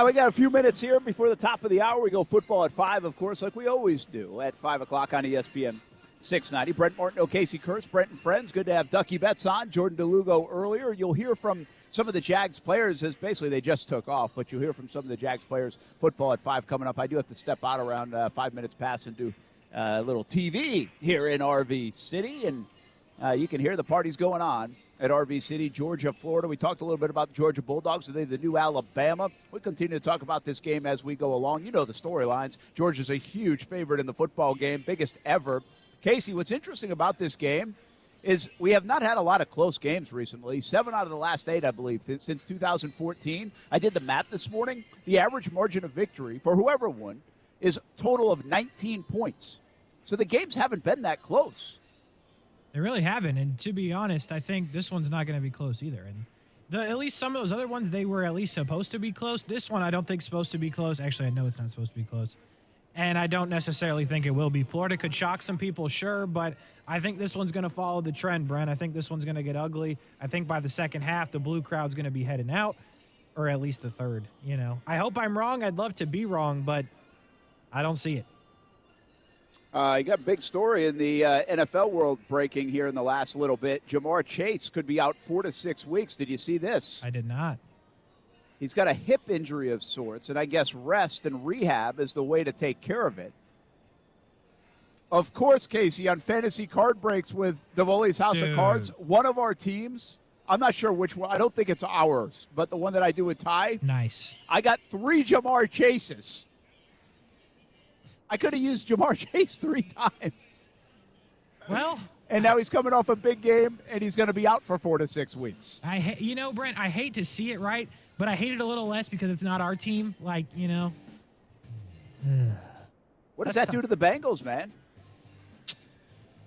We got a few minutes here before the top of the hour. We go football at 5, of course, like we always do, at 5 o'clock on ESPN 690. Brent Martineau, Kasey Kurtz, Brent and Friends. Good to have Ducky Betts on. Jordan DeLugo earlier. You'll hear from some of the Jags players as basically they just took off, but you'll hear from some of the Jags players. Football at 5 coming up. I do have to step out around 5 minutes past and do a little TV here in RV City, and you can hear the parties going on at RV City, Georgia, Florida. We talked a little bit about the Georgia Bulldogs. Are they the new Alabama? We continue to talk about this game as we go along. You know the storylines. Georgia's a huge favorite in the football game, biggest ever. Kasey, what's interesting about this game is we have not had a lot of close games recently. 7 out of the last 8, I believe, since 2014. I did the math this morning. The average margin of victory for whoever won is a total of 19 points. So the games haven't been that close. They really haven't, and to be honest, I think this one's not going to be close either. And at least some of those other ones, they were at least supposed to be close. This one, I don't think supposed to be close. Actually, I know it's not supposed to be close, and I don't necessarily think it will be. Florida could shock some people, sure, but I think this one's going to follow the trend, Brent. I think this one's going to get ugly. I think by the second half, the blue crowd's going to be heading out, or at least the third. You know, I hope I'm wrong. I'd love to be wrong, but I don't see it. You got a big story in the NFL world breaking here in the last little bit. Jamar Chase could be out 4 to 6 weeks. Did you see this? I did not. He's got a hip injury of sorts, and I guess rest and rehab is the way to take care of it. Of course, Kasey, on Fantasy Card Breaks with Davoli's House of Cards, one of our teams, I'm not sure which one, I don't think it's ours, but the one that I do with Ty. Nice. I got 3 Jamar Chases. I could have used Jamar Chase 3 times. Well. And now he's coming off a big game, and he's going to be out for 4 to 6 weeks. You know, Brent, I hate to see it, right? But I hate it a little less because it's not our team. Like, you know. What does that do to the Bengals, man?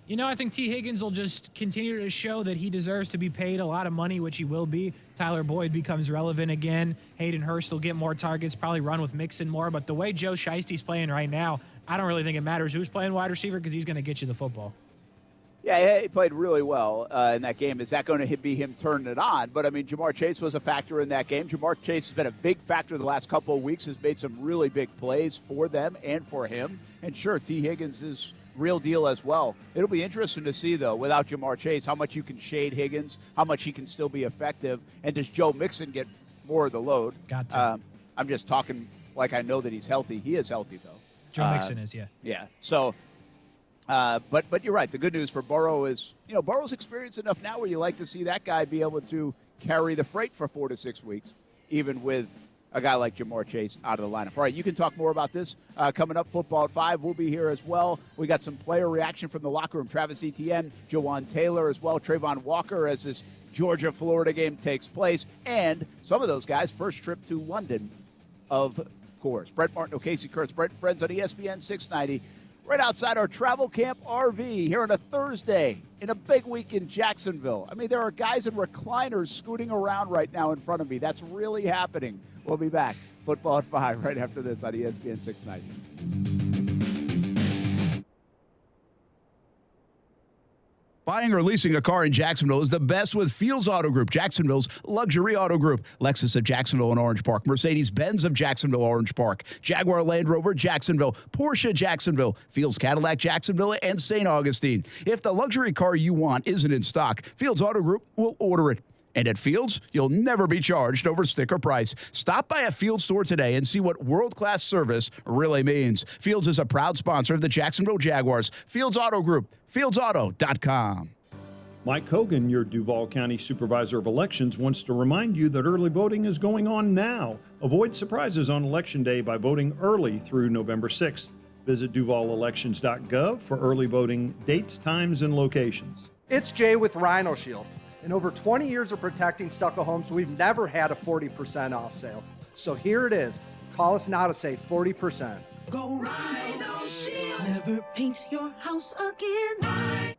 You know, I think T. Higgins will just continue to show that he deserves to be paid a lot of money, which he will be. Tyler Boyd becomes relevant again. Hayden Hurst will get more targets, probably run with Mixon more. But the way Joe Shiesty's playing right now, I don't really think it matters who's playing wide receiver because he's going to get you the football. Yeah, he played really well in that game. Is that going to be him turning it on? But, I mean, Jamar Chase was a factor in that game. Jamar Chase has been a big factor the last couple of weeks, has made some really big plays for them and for him. And, sure, T. Higgins is real deal as well. It'll be interesting to see, though, without Jamar Chase, how much you can shade Higgins, how much he can still be effective, and does Joe Mixon get more of the load? Got to. I'm just talking like I know that he's healthy. He is healthy, though. Joe Mixon is, yeah. Yeah. So, but you're right. The good news for Burrow is, Burrow's experienced enough now where you like to see that guy be able to carry the freight for 4 to 6 weeks, even with a guy like Jamar Chase out of the lineup. All right, you can talk more about this coming up. Football at 5 will be here as well. We got some player reaction from the locker room. Travis Etienne, Jawan Taylor as well, Trayvon Walker as this Georgia-Florida game takes place, and some of those guys' first trip to London, of course. Brent, Martin, Kasey, Kurtz, Brent and Friends on ESPN 690. Right outside our travel camp RV here on a Thursday in a big week in Jacksonville. I mean, there are guys in recliners scooting around right now in front of me. That's really happening. We'll be back. Football at 5 right after this on ESPN 690. Buying or leasing a car in Jacksonville is the best with Fields Auto Group, Jacksonville's luxury auto group. Lexus of Jacksonville and Orange Park, Mercedes-Benz of Jacksonville, Orange Park, Jaguar Land Rover, Jacksonville, Porsche, Jacksonville, Fields Cadillac, Jacksonville, and St. Augustine. If the luxury car you want isn't in stock, Fields Auto Group will order it. And at Fields, you'll never be charged over sticker price. Stop by a Fields store today and see what world-class service really means. Fields is a proud sponsor of the Jacksonville Jaguars. Fields Auto Group, fieldsauto.com. Mike Hogan, your Duval County Supervisor of Elections, wants to remind you that early voting is going on now. Avoid surprises on Election Day by voting early through November 6th. Visit DuvalElections.gov for early voting dates, times, and locations. It's Jay with Rhino Shield. In over 20 years of protecting stucco homes, we've never had a 40% off sale. So here it is. Call us now to save 40%. Go Rhino Shield. Never paint your house again.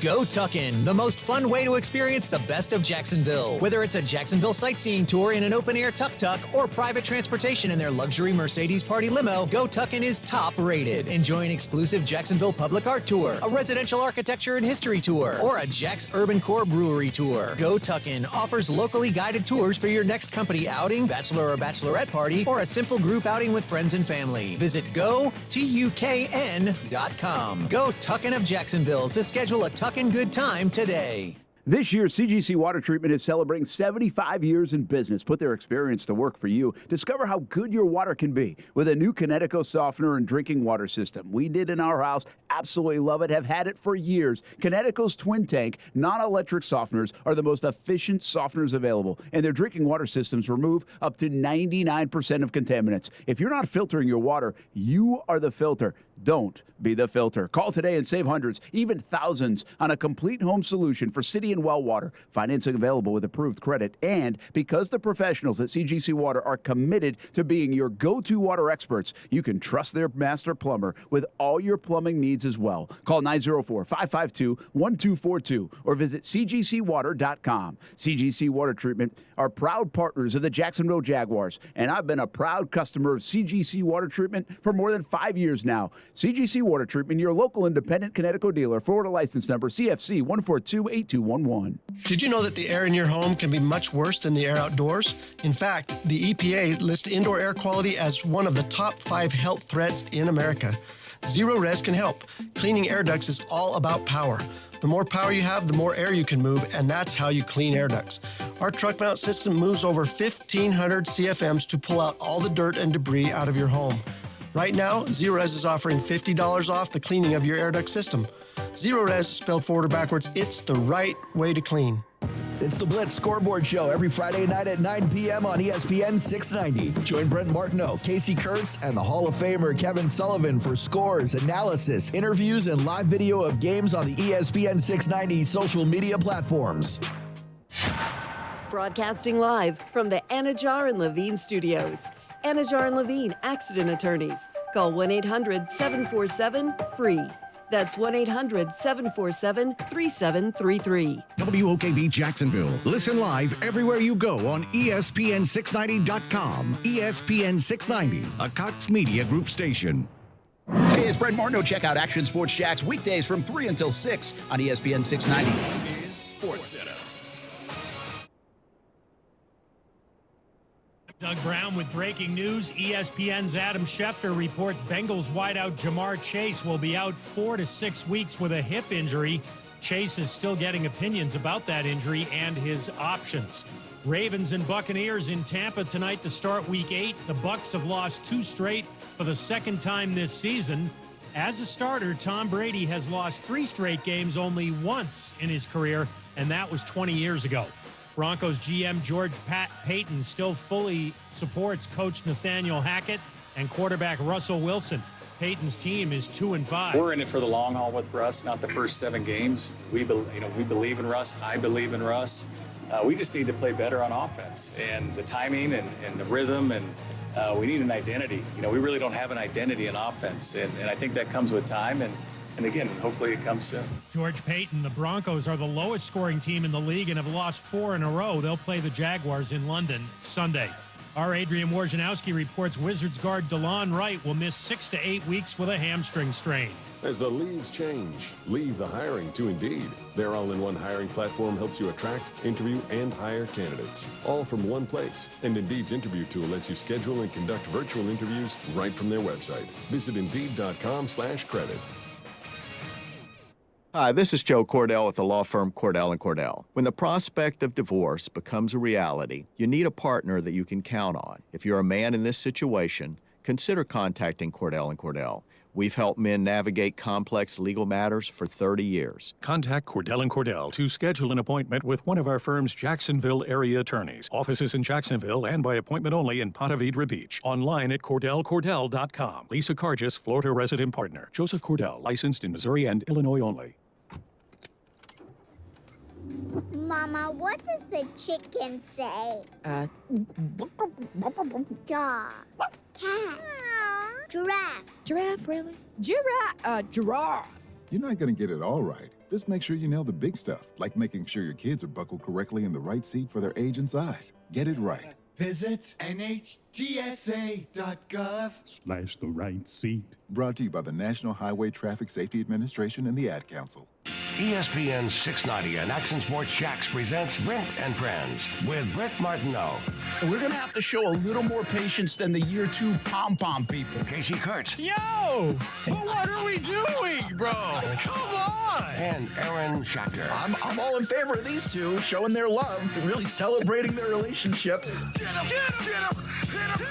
Go Tuckin', the most fun way to experience the best of Jacksonville. Whether it's a Jacksonville sightseeing tour in an open-air tuk-tuk or private transportation in their luxury Mercedes party limo, Go Tuckin' is top rated. Enjoy an exclusive Jacksonville public art tour, a residential architecture and history tour, or a Jack's Urban Core brewery tour. Go Tuckin' offers locally guided tours for your next company outing, bachelor or bachelorette party, or a simple group outing with friends and family. Visit GoTuckn.com. Go Tuckin' of Jacksonville to schedule a Tuckin' good time today. This year, CGC Water Treatment is celebrating 75 years in business. Put their experience to work for you. Discover how good your water can be with a new Connecticut softener and drinking water system. We did in our house. Absolutely love it. Have had it for years. Connecticut's twin tank non-electric softeners are the most efficient softeners available, and their drinking water systems remove up to 99% of contaminants. If you're not filtering your water, you are the filter. Don't be the filter. Call today and save hundreds, even thousands, on a complete home solution for city and well water. Financing available with approved credit. And because the professionals at CGC Water are committed to being your go-to water experts, you can trust their master plumber with all your plumbing needs as well. Call 904-552-1242 or visit cgcwater.com. CGC Water Treatment are proud partners of the Jacksonville Jaguars, and I've been a proud customer of CGC Water Treatment for more than 5 years now. CGC Water Treatment, your local independent Connecticut dealer. Florida license number CFC 1428211. Did you know that the air in your home can be much worse than the air outdoors? In fact, the EPA lists indoor air quality as one of the top 5 health threats in America. Zero Res can help. Cleaning air ducts is all about power. The more power you have, the more air you can move, and that's how you clean air ducts. Our truck mount system moves over 1,500 CFMs to pull out all the dirt and debris out of your home. Right now, Zero Res is offering $50 off the cleaning of your air duct system. Zero Res, spelled forward or backwards, it's the right way to clean. It's the Blitz Scoreboard Show every Friday night at 9 p.m. on ESPN 690. Join Brent Martineau, Kasey Kurtz, and the Hall of Famer Kevin Sullivan for scores, analysis, interviews, and live video of games on the ESPN 690 social media platforms. Broadcasting live from the Anajar and Levine studios. Anajar and Levine Accident Attorneys. Call 1-800-747-FREE. That's 1-800-747-3733. WOKV Jacksonville. Listen live everywhere you go on ESPN690.com. ESPN 690, a Cox Media Group station. Hey, it's Brent Martineau. Check out Action Sports Jacks weekdays from 3 until 6 on ESPN 690. Sports Center. Doug Brown with breaking news. ESPN's Adam Schefter reports Bengals wideout Jamar Chase will be out 4 to 6 weeks with a hip injury. Chase is still getting opinions about that injury and his options. Ravens and Buccaneers in Tampa tonight to start Week 8. The Bucs have lost 2 straight for the second time this season. As a starter, Tom Brady has lost 3 straight games only once in his career, and that was 20 years ago. Broncos GM George Payton still fully supports coach Nathaniel Hackett and quarterback Russell Wilson. Payton's team is 2-5. We're in it for the long haul with Russ, not the first 7 games. We believe in Russ. I believe in Russ. We just need to play better on offense and the timing and the rhythm, and we need an identity. We really don't have an identity in offense, and I think that comes with time, and again, hopefully it comes soon. George Payton, the Broncos are the lowest scoring team in the league and have lost 4 in a row. They'll play the Jaguars in London Sunday. Our Adrian Wojnarowski reports Wizards guard DeLon Wright will miss 6 to 8 weeks with a hamstring strain. As the leaves change, leave the hiring to Indeed. Their all-in-one hiring platform helps you attract, interview, and hire candidates, all from one place. And Indeed's interview tool lets you schedule and conduct virtual interviews right from their website. Visit Indeed.com/credit. Hi, this is Joe Cordell with the law firm Cordell & Cordell. When the prospect of divorce becomes a reality, you need a partner that you can count on. If you're a man in this situation, consider contacting Cordell & Cordell. We've helped men navigate complex legal matters for 30 years. Contact Cordell & Cordell to schedule an appointment with one of our firm's Jacksonville area attorneys. Offices in Jacksonville and by appointment only in Ponte Vedra Beach. Online at CordellCordell.com. Lisa Cargis, Florida resident partner. Joseph Cordell, licensed in Missouri and Illinois only. Mama, what does the chicken say? Dog. Cat. Giraffe. Giraffe, really? Giraffe. You're not going to get it all right. Just make sure you nail the big stuff, like making sure your kids are buckled correctly in the right seat for their age and size. Get it right. Visit NHTSA.gov/the right seat. Brought to you by the National Highway Traffic Safety Administration and the Ad Council. ESPN 690 and Action Sports Shacks presents Brent and Friends with Brent Martineau. And we're going to have to show a little more patience than the year 2 pom-pom people. Kasey Kurtz. Yo! What are we doing, bro? Come on! And Aaron Schachter. I'm all in favor of these two showing their love, really celebrating their relationship. Get him! Get him! Get him! Get him!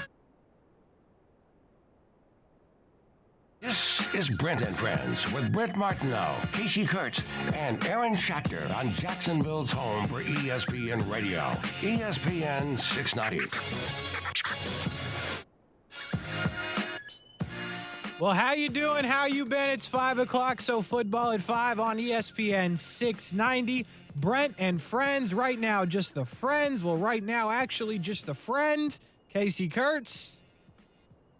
This is Brent and Friends with Brent Martineau, Kasey Kurtz, and Aaron Schachter on Jacksonville's home for ESPN Radio, ESPN 690. Well, how you doing? How you been? It's 5 o'clock, so football at 5 on ESPN 690. Brent and Friends. Right now, just the Friends. Well, right now, actually, just the friend, Kasey Kurtz.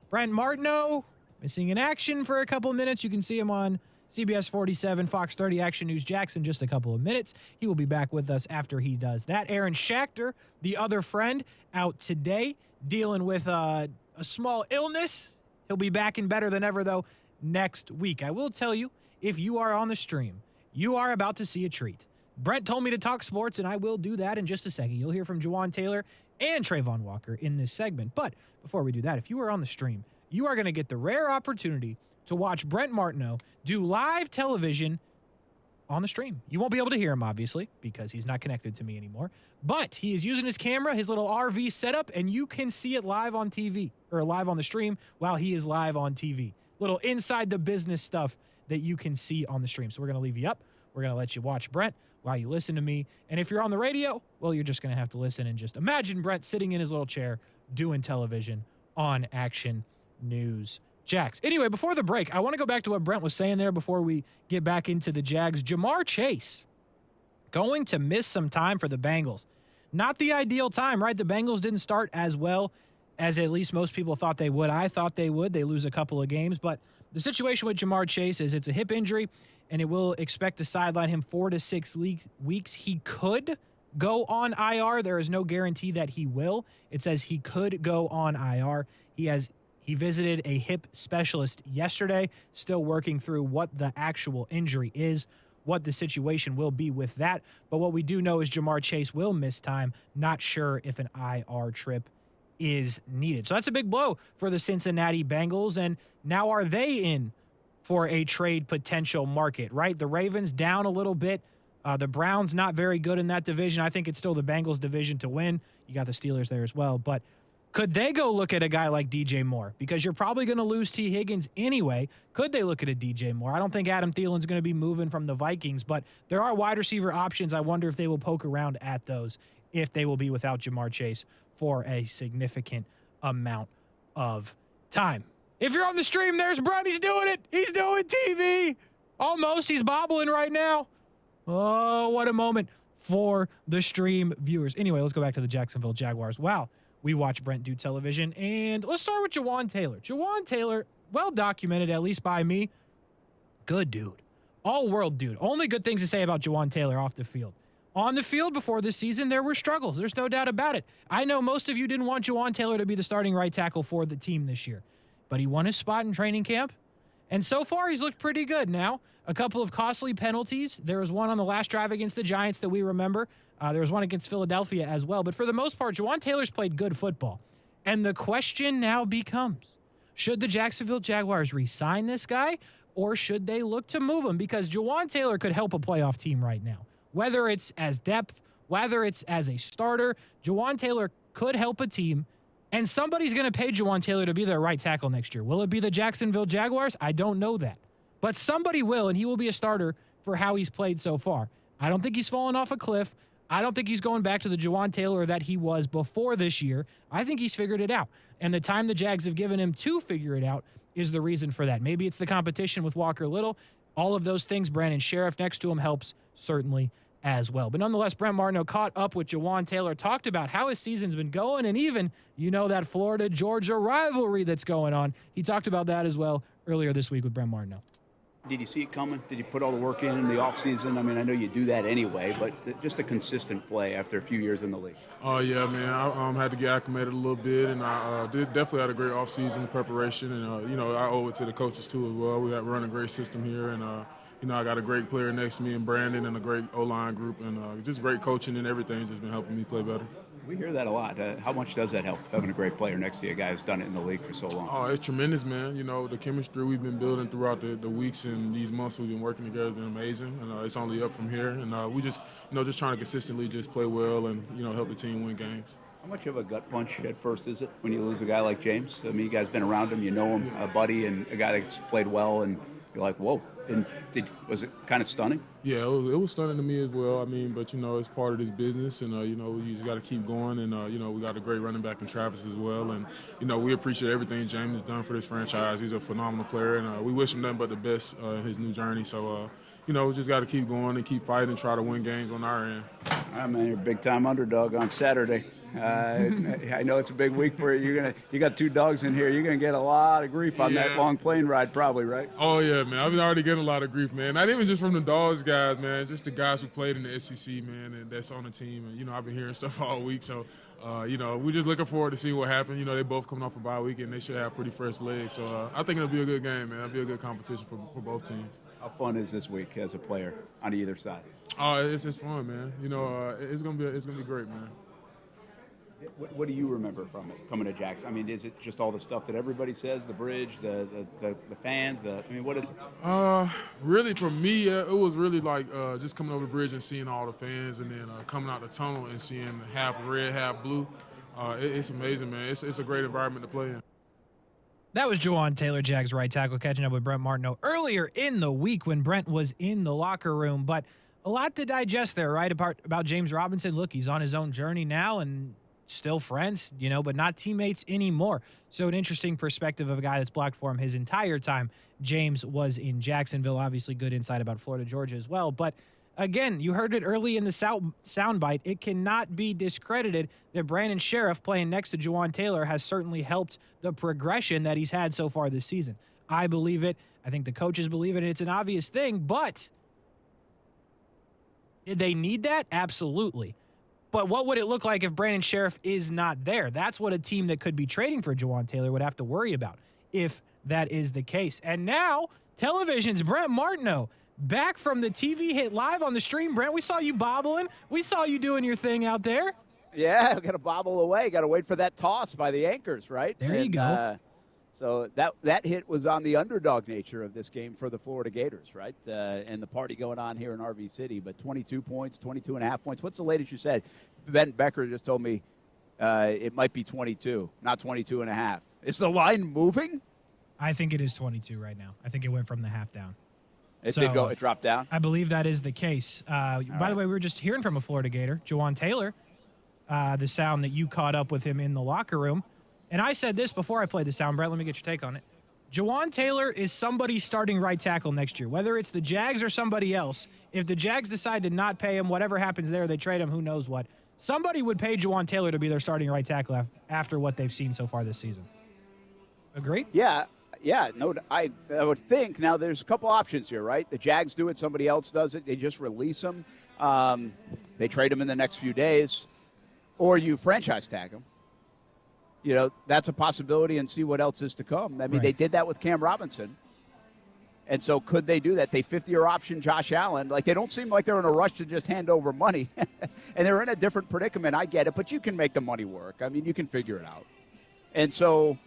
Brent Martineau. Missing in action for a couple of minutes. You can see him on CBS 47, Fox 30 Action News Jackson, just a couple of minutes. He will be back with us after he does that. Aaron Schachter, the other friend, out today, dealing with a small illness. He'll be back and better than ever, though, next week. I will tell you, if you are on the stream, you are about to see a treat. Brent told me to talk sports, and I will do that in just a second. You'll hear from Juwan Taylor and Trayvon Walker in this segment. But before we do that, if you are on the stream, you are going to get the rare opportunity to watch Brent Martineau do live television on the stream. You won't be able to hear him, obviously, because he's not connected to me anymore. But he is using his camera, his little RV setup, and you can see it live on TV, or live on the stream while he is live on TV. Little inside the business stuff that you can see on the stream. So we're going to leave you up. We're going to let you watch Brent while you listen to me. And if you're on the radio, well, you're just going to have to listen and just imagine Brent sitting in his little chair doing television on Action News Jax. Anyway, before the break, I want to go back to what Brent was saying there before we get back into the Jags. Jamar Chase going to miss some time for the Bengals. Not the ideal time, right? The Bengals didn't start as well as at least most people thought they would. I thought they would. They lose a couple of games. But the situation with Jamar Chase is it's a hip injury, and it will expect to sideline him 4 to 6 weeks. He could go on IR. There is no guarantee that he will. It says he could go on IR. He visited a hip specialist yesterday, still working through what the actual injury is, what the situation will be with that. But what we do know is Jamar Chase will miss time. Not sure if an IR trip is needed. So that's a big blow for the Cincinnati Bengals. And now are they in for a trade potential market, right? The Ravens down a little bit. The Browns not very good in that division. I think it's still the Bengals division to win. You got the Steelers there as well. But could they go look at a guy like DJ Moore? Because you're probably going to lose T. Higgins anyway. Could they look at a DJ Moore? I don't think Adam Thielen's going to be moving from the Vikings, but there are wide receiver options. I wonder if they will poke around at those if they will be without Jamar Chase for a significant amount of time. If you're on the stream, there's Brent. He's doing it. He's doing TV. Almost. He's bobbling right now. Oh, what a moment for the stream viewers. Anyway, let's go back to the Jacksonville Jaguars. Wow, we watch Brent do television. And let's start with Jawan Taylor. Jawan Taylor, well documented, at least by me. Good dude. All-world dude. Only good things to say about Jawan Taylor off the field. On the field before this season, there were struggles. There's no doubt about it. I know most of you didn't want Jawan Taylor to be the starting right tackle for the team this year. But he won his spot in training camp. And so far, he's looked pretty good. Now, a couple of costly penalties. There was one on the last drive against the Giants that we remember. There was one against Philadelphia as well. But for the most part, Jawan Taylor's played good football. And the question now becomes, should the Jacksonville Jaguars re-sign this guy, or should they look to move him? Because Jawan Taylor could help a playoff team right now. Whether it's as depth, whether it's as a starter, Jawan Taylor could help a team. And somebody's going to pay Jawan Taylor to be their right tackle next year. Will it be the Jacksonville Jaguars? I don't know that. But somebody will, and he will be a starter for how he's played so far. I don't think he's fallen off a cliff. I don't think he's going back to the Jawan Taylor that he was before this year. I think he's figured it out. And the time the Jags have given him to figure it out is the reason for that. Maybe it's the competition with Walker Little. All of those things, Brandon Sheriff next to him helps certainly as well. But nonetheless, Brent Martineau caught up with Jawan Taylor, talked about how his season's been going, and even, that Florida-Georgia rivalry that's going on. He talked about that as well earlier this week with Brent Martineau. Did you see it coming? Did you put all the work in the offseason? I mean, I know you do that anyway, but just a consistent play after a few years in the league. Oh, yeah, man. I had to get acclimated a little bit, and I definitely had a great offseason preparation. And, I owe it to the coaches, too, as well. We run a great system here, and, I got a great player next to me in Brandon and a great O-line group, and just great coaching and everything just been helping me play better. We hear that a lot. How much does that help, having a great player next to you, a guy who's done it in the league for so long? Oh, it's tremendous, man. The chemistry we've been building throughout the weeks and these months we've been working together has been amazing. And it's only up from here. And we just, just trying to consistently just play well and, help the team win games. How much of a gut punch at first is it when you lose a guy like James? I mean, you guys been around him, you know him, a buddy, and a guy that's played well, and you're like, whoa. And was it kind of stunning? Yeah, it was stunning to me as well. I mean, but, it's part of this business, and, you just got to keep going. And, we got a great running back in Travis as well. And, we appreciate everything James has done for this franchise. He's a phenomenal player, and we wish him nothing but the best in his new journey. So, we just got to keep going and keep fighting and try to win games on our end. All right, man, you're a big-time underdog on Saturday. I know it's a big week for you. You got two dogs in here. You're going to get a lot of grief on that long plane ride probably, right? Oh, yeah, man. I've been already getting a lot of grief, man. Not even just from the dogs guys, man. Just the guys who played in the SEC, man, and that's on the team. And, I've been hearing stuff all week. So, we're just looking forward to see what happens. They both coming off a bye week, and they should have pretty fresh legs. So, I think it'll be a good game, man. It'll be a good competition for both teams. How fun is this week as a player on either side? Oh, it's fun, man. It's gonna be great, man. What do you remember from it coming to Jax? I mean, is it just all the stuff that everybody says, the bridge, the fans, what is it? Really, for me, it was really like just coming over the bridge and seeing all the fans, and then coming out the tunnel and seeing half red, half blue. It's amazing, man. It's a great environment to play in. That was Jawan Taylor, Jags right tackle, catching up with Brent Martineau earlier in the week when Brent was in the locker room. But a lot to digest there, right? About James Robinson. Look, he's on his own journey now and still friends, but not teammates anymore. So an interesting perspective of a guy that's blocked for him his entire time. James was in Jacksonville. Obviously good insight about Florida, Georgia as well. But again, you heard it early in the soundbite. It cannot be discredited that Brandon Sheriff playing next to Jawan Taylor has certainly helped the progression that he's had so far this season. I believe it. I think the coaches believe it. It's an obvious thing, but did they need that? Absolutely. But what would it look like if Brandon Sheriff is not there? That's what a team that could be trading for Jawan Taylor would have to worry about if that is the case. And now, television's Brent Martineau. Back from the TV hit live on the stream. Brent, we saw you bobbling. We saw you doing your thing out there. Yeah, got to bobble away. Got to wait for that toss by the anchors, right? There you go. So that hit was on the underdog nature of this game for the Florida Gators, right? And the party going on here in RV City. But 22 points, 22.5 points. What's the latest you said? Ben Becker just told me it might be 22, not 22.5. Is the line moving? I think it is 22 right now. I think it went from the half down. It did go. It dropped down. I believe that is the case. By the way, we were just hearing from a Florida Gator, Jawan Taylor, the sound that you caught up with him in the locker room. And I said this before I played the sound, Brett. Let me get your take on it. Jawan Taylor is somebody starting right tackle next year, whether it's the Jags or somebody else. If the Jags decide to not pay him, whatever happens there, they trade him, who knows what. Somebody would pay Jawan Taylor to be their starting right tackle after what they've seen so far this season. Agree? Yeah. No, I would think. Now, there's a couple options here, right? The Jags do it. Somebody else does it. They just release him. They trade him in the next few days. Or you franchise tag him. You know, that's a possibility and see what else is to come. I mean, They did that with Cam Robinson. And so could they do that? They 50-year option Josh Allen. Like, they don't seem like they're in a rush to just hand over money. And they're in a different predicament. I get it, but you can make the money work. I mean, you can figure it out. And so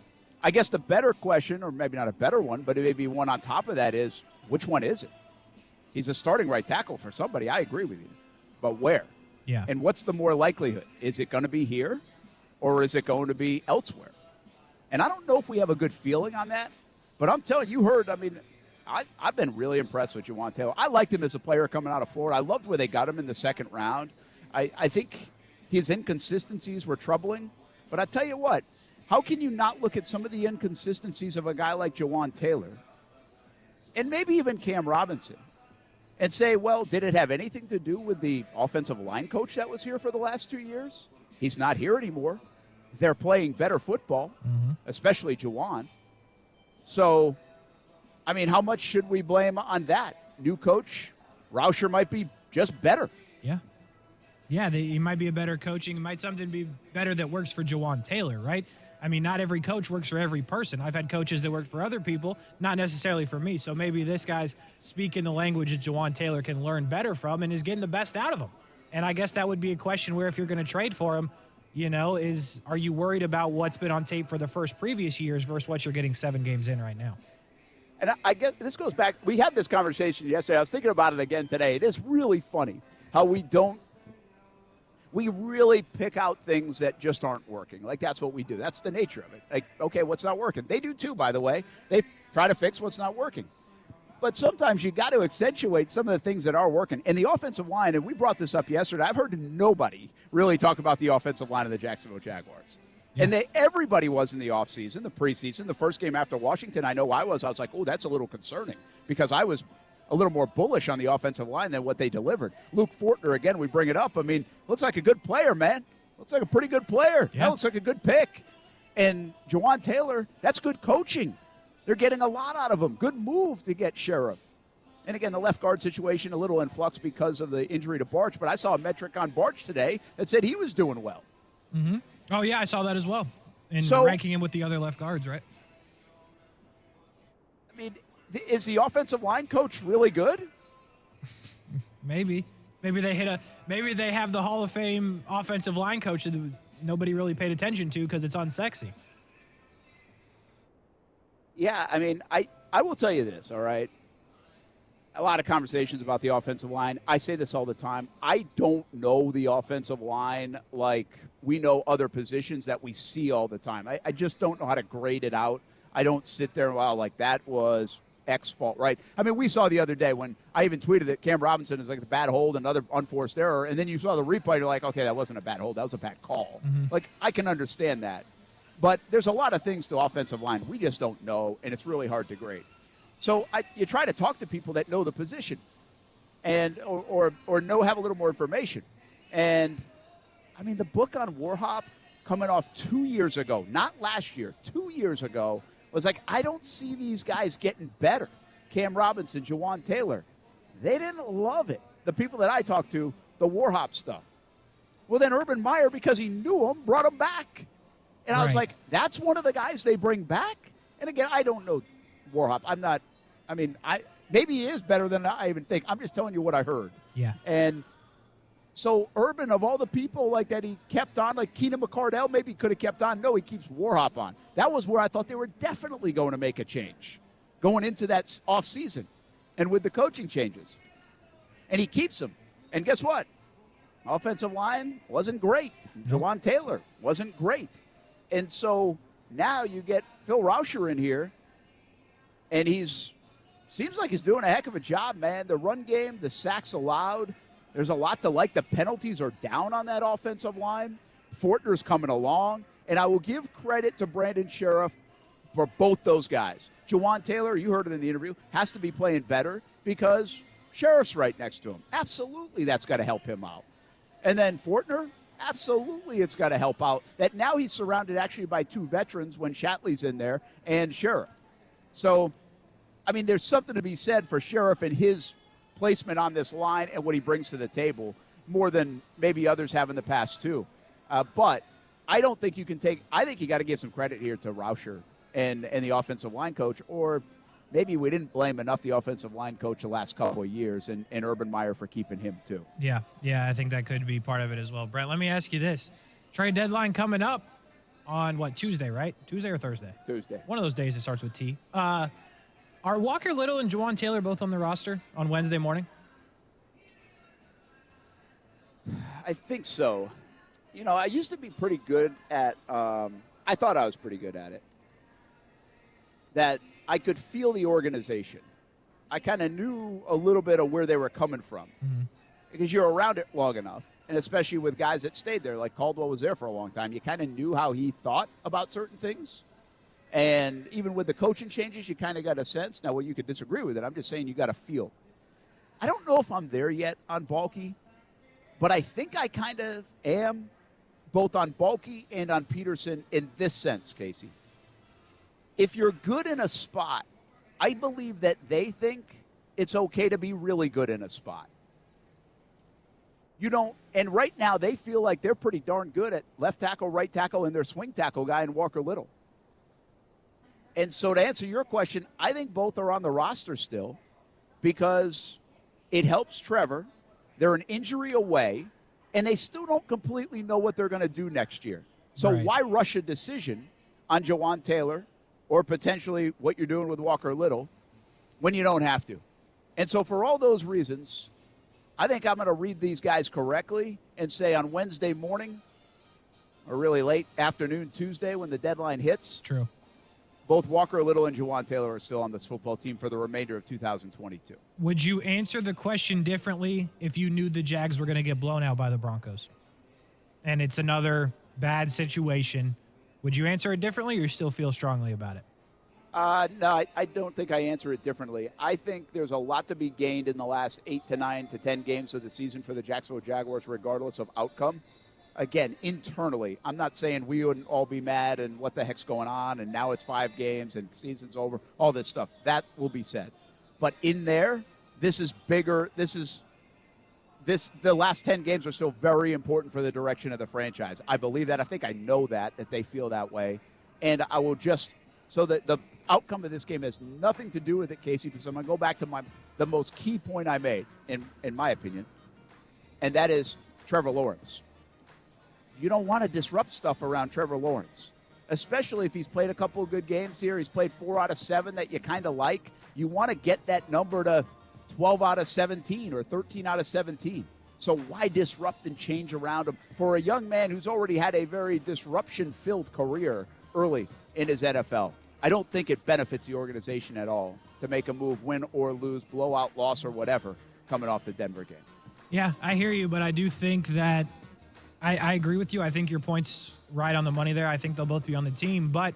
I guess the better question, or maybe not a better one, but maybe one on top of that is, which one is it? He's a starting right tackle for somebody. I agree with you. But where? Yeah. And what's the more likelihood? Is it going to be here? Or is it going to be elsewhere? And I don't know if we have a good feeling on that, but I'm telling you, I've been really impressed with Jawan Taylor. I liked him as a player coming out of Florida. I loved where they got him in the second round. I think his inconsistencies were troubling, but I tell you what, how can you not look at some of the inconsistencies of a guy like Jawan Taylor and maybe even Cam Robinson and say, well, did it have anything to do with the offensive line coach that was here for the last 2 years? He's not here anymore. They're playing better football, especially Jawan. So, I mean, how much should we blame on that? New coach, Rauscher might be just better. Yeah. Yeah, he might be a better coaching. Might something be better that works for Jawan Taylor, right? I mean, not every coach works for every person. I've had coaches that worked for other people, not necessarily for me. So maybe this guy's speaking the language that Jawan Taylor can learn better from and is getting the best out of him. And I guess that would be a question where if you're going to trade for him, you know, are you worried about what's been on tape for the previous years versus what you're getting 7 games in right now? And I guess this goes back. We had this conversation yesterday. I was thinking about it again today. It is really funny how we really pick out things that just aren't working. Like, that's what we do. That's the nature of it. Like, okay, what's not working? They do too, by the way. They try to fix what's not working. But sometimes you got to accentuate some of the things that are working. And the offensive line, and we brought this up yesterday, I've heard nobody really talk about the offensive line of the Jacksonville Jaguars. Yeah. And everybody was in the offseason, the preseason, the first game after Washington. I know I was like, oh, that's a little concerning because I was a little more bullish on the offensive line than what they delivered. Luke Fortner, again, we bring it up. I mean, looks like a good player, man. Looks like a pretty good player. Yeah. That looks like a good pick. And Jawan Taylor, that's good coaching. They're getting a lot out of him. Good move to get Sheriff. And again, the left guard situation, a little in flux because of the injury to Barch. But I saw a metric on Barch today that said he was doing well. Mm-hmm. Oh, yeah, I saw that as well. And ranking him with the other left guards, right? I mean, is the offensive line coach really good? Maybe. Maybe they have the Hall of Fame offensive line coach that nobody really paid attention to because it's unsexy. Yeah, I mean, I will tell you this, all right? A lot of conversations about the offensive line. I say this all the time. I don't know the offensive line like we know other positions that we see all the time. I just don't know how to grade it out. I don't sit there and, wow, like that was X fault, right? I mean, we saw the other day when I even tweeted that Cam Robinson is like the bad hold, another unforced error, and then you saw the replay, you're like, okay, that wasn't a bad hold. That was a bad call. Mm-hmm. Like, I can understand that. But there's a lot of things to offensive line we just don't know, and it's really hard to grade. So you try to talk to people that know the position and or have a little more information. And, I mean, the book on Warhop coming off 2 years ago, not last year, 2 years ago, was like, I don't see these guys getting better. Cam Robinson, Jawan Taylor, they didn't love it. The people that I talked to, the Warhop stuff. Well, then Urban Meyer, because he knew him, brought him back. And I was like, that's one of the guys they bring back? And again, I don't know Warhop. Maybe he is better than I even think. I'm just telling you what I heard. Yeah. And So Urban, of all the people like that he kept on, like Keenan McCardell maybe could have kept on. No, he keeps Warhop on. That was where I thought they were definitely going to make a change going into that offseason and with the coaching changes. And he keeps them. And guess what? Offensive line wasn't great. Jawan Taylor wasn't great. And so now you get Phil Rauscher in here, and seems like he's doing a heck of a job, man. The run game, the sacks allowed, there's a lot to like. The penalties are down on that offensive line. Fortner's coming along. And I will give credit to Brandon Sheriff for both those guys. Jawan Taylor, you heard it in the interview, has to be playing better because Sheriff's right next to him. Absolutely, that's got to help him out. And then Fortner, absolutely it's got to help out. That now he's surrounded actually by two veterans when Shatley's in there and Sheriff. So, I mean, there's something to be said for Sheriff and his placement on this line and what he brings to the table more than maybe others have in the past too. But I don't think you can I think you got to give some credit here to Rauscher and the offensive line coach, or maybe we didn't blame enough the offensive line coach the last couple of years and Urban Meyer for keeping him too. Yeah, I think that could be part of it as well. Brent, let me ask you this. Trade deadline coming up on, Tuesday, right? Tuesday or Thursday? Tuesday. One of those days it starts with T. Are Walker Little and Jawan Taylor both on the roster on Wednesday morning? I think so. You know, I used to be pretty good at I thought I was pretty good at it. That I could feel the organization. I kind of knew a little bit of where they were coming from because you're around it long enough, and especially with guys that stayed there, like Caldwell was there for a long time. You kind of knew how he thought about certain things. And even with the coaching changes, you kind of got a sense. Now, well, you could disagree with it. I'm just saying you got a feel. I don't know if I'm there yet on Balky, but I think I kind of am both on Balky and on Peterson in this sense, Casey. If you're good in a spot, I believe that they think it's okay to be really good in a spot. You don't, and right now they feel like they're pretty darn good at left tackle, right tackle, and their swing tackle guy in Walker Little. And so to answer your question, I think both are on the roster still because it helps Trevor. They're an injury away, and they still don't completely know what they're going to do next year. So why rush a decision on Jawan Taylor or potentially what you're doing with Walker Little when you don't have to? And so for all those reasons, I think I'm going to read these guys correctly and say on Wednesday morning or really late afternoon Tuesday when the deadline hits. True. Both Walker Little and Jawan Taylor are still on this football team for the remainder of 2022. Would you answer the question differently if you knew the Jags were going to get blown out by the Broncos? And it's another bad situation. Would you answer it differently, or you still feel strongly about it? No, I don't think I answer it differently. I think there's a lot to be gained in the last 8 to 9 to 10 games of the season for the Jacksonville Jaguars, regardless of outcome. Again, internally, I'm not saying we wouldn't all be mad and what the heck's going on and now it's 5 games and season's over, all this stuff. That will be said. But in there, this is bigger. The last 10 games are still very important for the direction of the franchise. I believe that. I think I know that they feel that way. And I will just, so that the outcome of this game has nothing to do with it, Casey, because I'm going to go back to the most key point I made, in my opinion, and that is Trevor Lawrence. You don't want to disrupt stuff around Trevor Lawrence, especially if he's played a couple of good games here. He's played 4 out of 7 that you kind of like. You want to get that number to 12 out of 17 or 13 out of 17. So why disrupt and change around him for a young man who's already had a very disruption-filled career early in his NFL? I don't think it benefits the organization at all to make a move, win or lose, blowout, loss, or whatever, coming off the Denver game. Yeah, I hear you, but I do think that I agree with you. I think your point's right on the money there. I think they'll both be on the team. But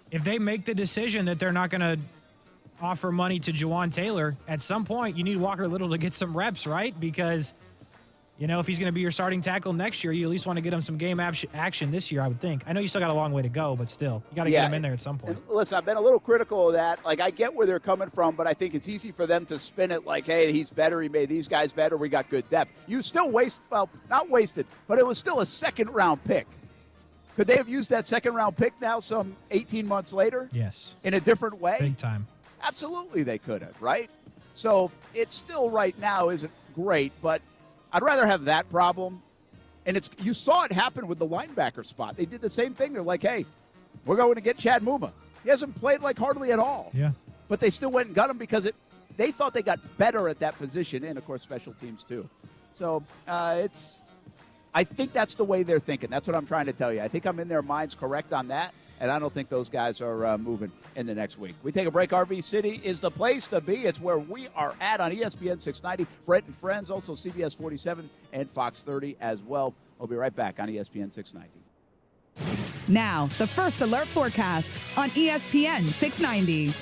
if they make the decision that they're not going to offer money to Jawan Taylor, at some point you need Walker Little to get some reps, right? Because, you know, if he's going to be your starting tackle next year, you at least want to get him some game action this year, I would think. I know you still got a long way to go, but still, you got to get him in there at some point. Listen, I've been a little critical of that. Like, I get where they're coming from, but I think it's easy for them to spin it like, hey, he's better, he made these guys better, we got good depth. You still not wasted, but it was still a second-round pick. Could they have used that second-round pick now some 18 months later? Yes. In a different way? Big time. Absolutely they could have, right? So it still right now isn't great, but I'd rather have that problem. And you saw it happen with the linebacker spot. They did the same thing. They're like, hey, we're going to get Chad Muma. He hasn't played like hardly at all. Yeah. But they still went and got him because they thought they got better at that position, and, of course, special teams too. So I think that's the way they're thinking. That's what I'm trying to tell you. I think I'm in their minds correct on that, and I don't think those guys are moving in the next week. We take a break. RV City is the place to be. It's where we are at on ESPN 690, Brent and Friends, also CBS 47 and Fox 30 as well. We'll be right back on ESPN 690. Now, the First Alert forecast on ESPN 690.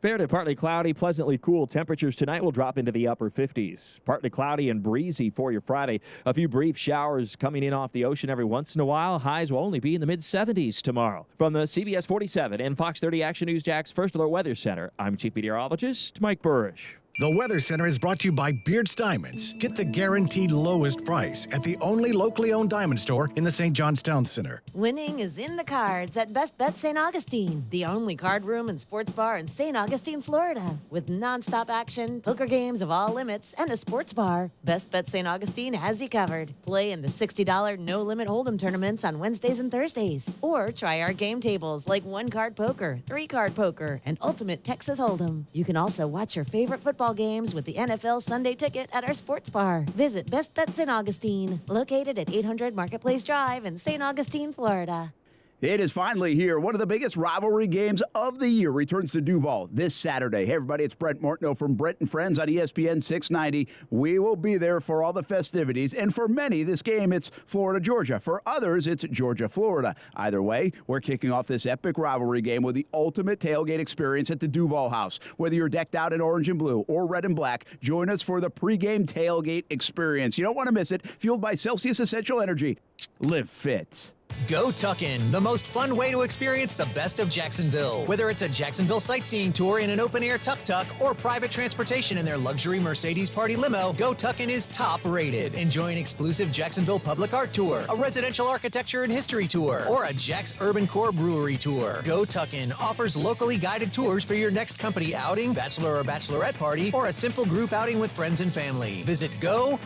Fair to partly cloudy, pleasantly cool. Temperatures tonight will drop into the upper 50s. Partly cloudy and breezy for your Friday. A few brief showers coming in off the ocean every once in a while. Highs will only be in the mid-70s tomorrow. From the CBS 47 and Fox 30 Action News Jax First Alert Weather Center, I'm Chief Meteorologist Mike Burrish. The Weather Center is brought to you by Beards Diamonds. Get the guaranteed lowest price at the only locally owned diamond store in the St. John's Town Center. Winning is in the cards at Best Bet St. Augustine, the only card room and sports bar in St. Augustine, Florida. With nonstop action, poker games of all limits, and a sports bar, Best Bet St. Augustine has you covered. Play in the $60 no-limit hold'em tournaments on Wednesdays and Thursdays. Or try our game tables like one-card poker, three-card poker, and ultimate Texas Hold'em. You can also watch your favorite football games with the NFL Sunday Ticket at our sports bar. Visit Best Bet St. Augustine, located at 800 Marketplace Drive in St. Augustine, Florida. It is finally here. One of the biggest rivalry games of the year returns to Duval this Saturday. Hey, everybody, it's Brent Martineau from Brent and Friends on ESPN 690. We will be there for all the festivities. And for many, this game, it's Florida-Georgia. For others, it's Georgia-Florida. Either way, we're kicking off this epic rivalry game with the ultimate tailgate experience at the Duval House. Whether you're decked out in orange and blue or red and black, join us for the pregame tailgate experience. You don't want to miss it. Fueled by Celsius Essential Energy. Live fit. Go Tuckin', the most fun way to experience the best of Jacksonville. Whether it's a Jacksonville sightseeing tour in an open-air tuk-tuk or private transportation in their luxury Mercedes Party limo, Go Tuckin' is top-rated. Enjoy an exclusive Jacksonville public art tour, a residential architecture and history tour, or a Jack's Urban Core Brewery tour. Go Tuckin' offers locally guided tours for your next company outing, bachelor or bachelorette party, or a simple group outing with friends and family. Visit GoTUKN.com.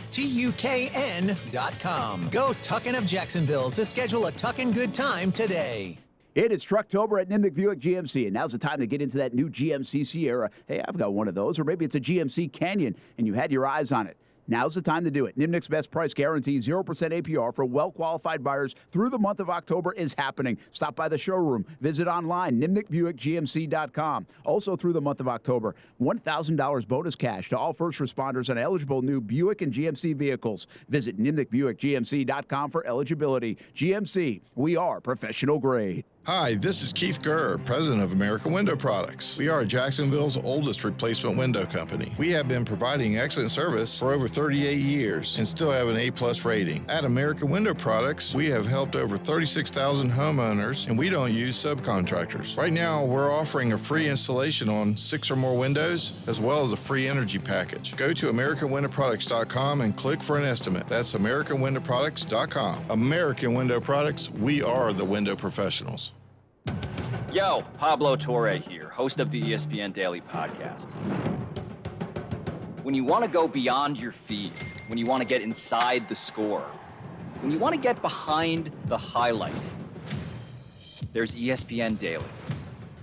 Go Tuckin' of Jacksonville to schedule a Tuckin' good time today. It is Trucktober at Nimnik Buick GMC, and now's the time to get into that new GMC Sierra. Hey, I've got one of those, or maybe it's a GMC Canyon, and you had your eyes on it. Now's the time to do it. Nimnik's best price guarantee, 0% APR for well-qualified buyers through the month of October is happening. Stop by the showroom. Visit online, nimnikbuickgmc.com. Also through the month of October, $1,000 bonus cash to all first responders on eligible new Buick and GMC vehicles. Visit nimnikbuickgmc.com for eligibility. GMC, we are professional grade. Hi, this is Keith Gurr, president of American Window Products. We are Jacksonville's oldest replacement window company. We have been providing excellent service for over 38 years and still have an A+ rating. At American Window Products, we have helped over 36,000 homeowners, and we don't use subcontractors. Right now, we're offering a free installation on 6 or more windows, as well as a free energy package. Go to AmericanWindowProducts.com and click for an estimate. That's AmericanWindowProducts.com. American Window Products, we are the window professionals. Yo, Pablo Torre here, host of the ESPN Daily Podcast. When you want to go beyond your feed, when you want to get inside the score, when you want to get behind the highlight, there's ESPN Daily.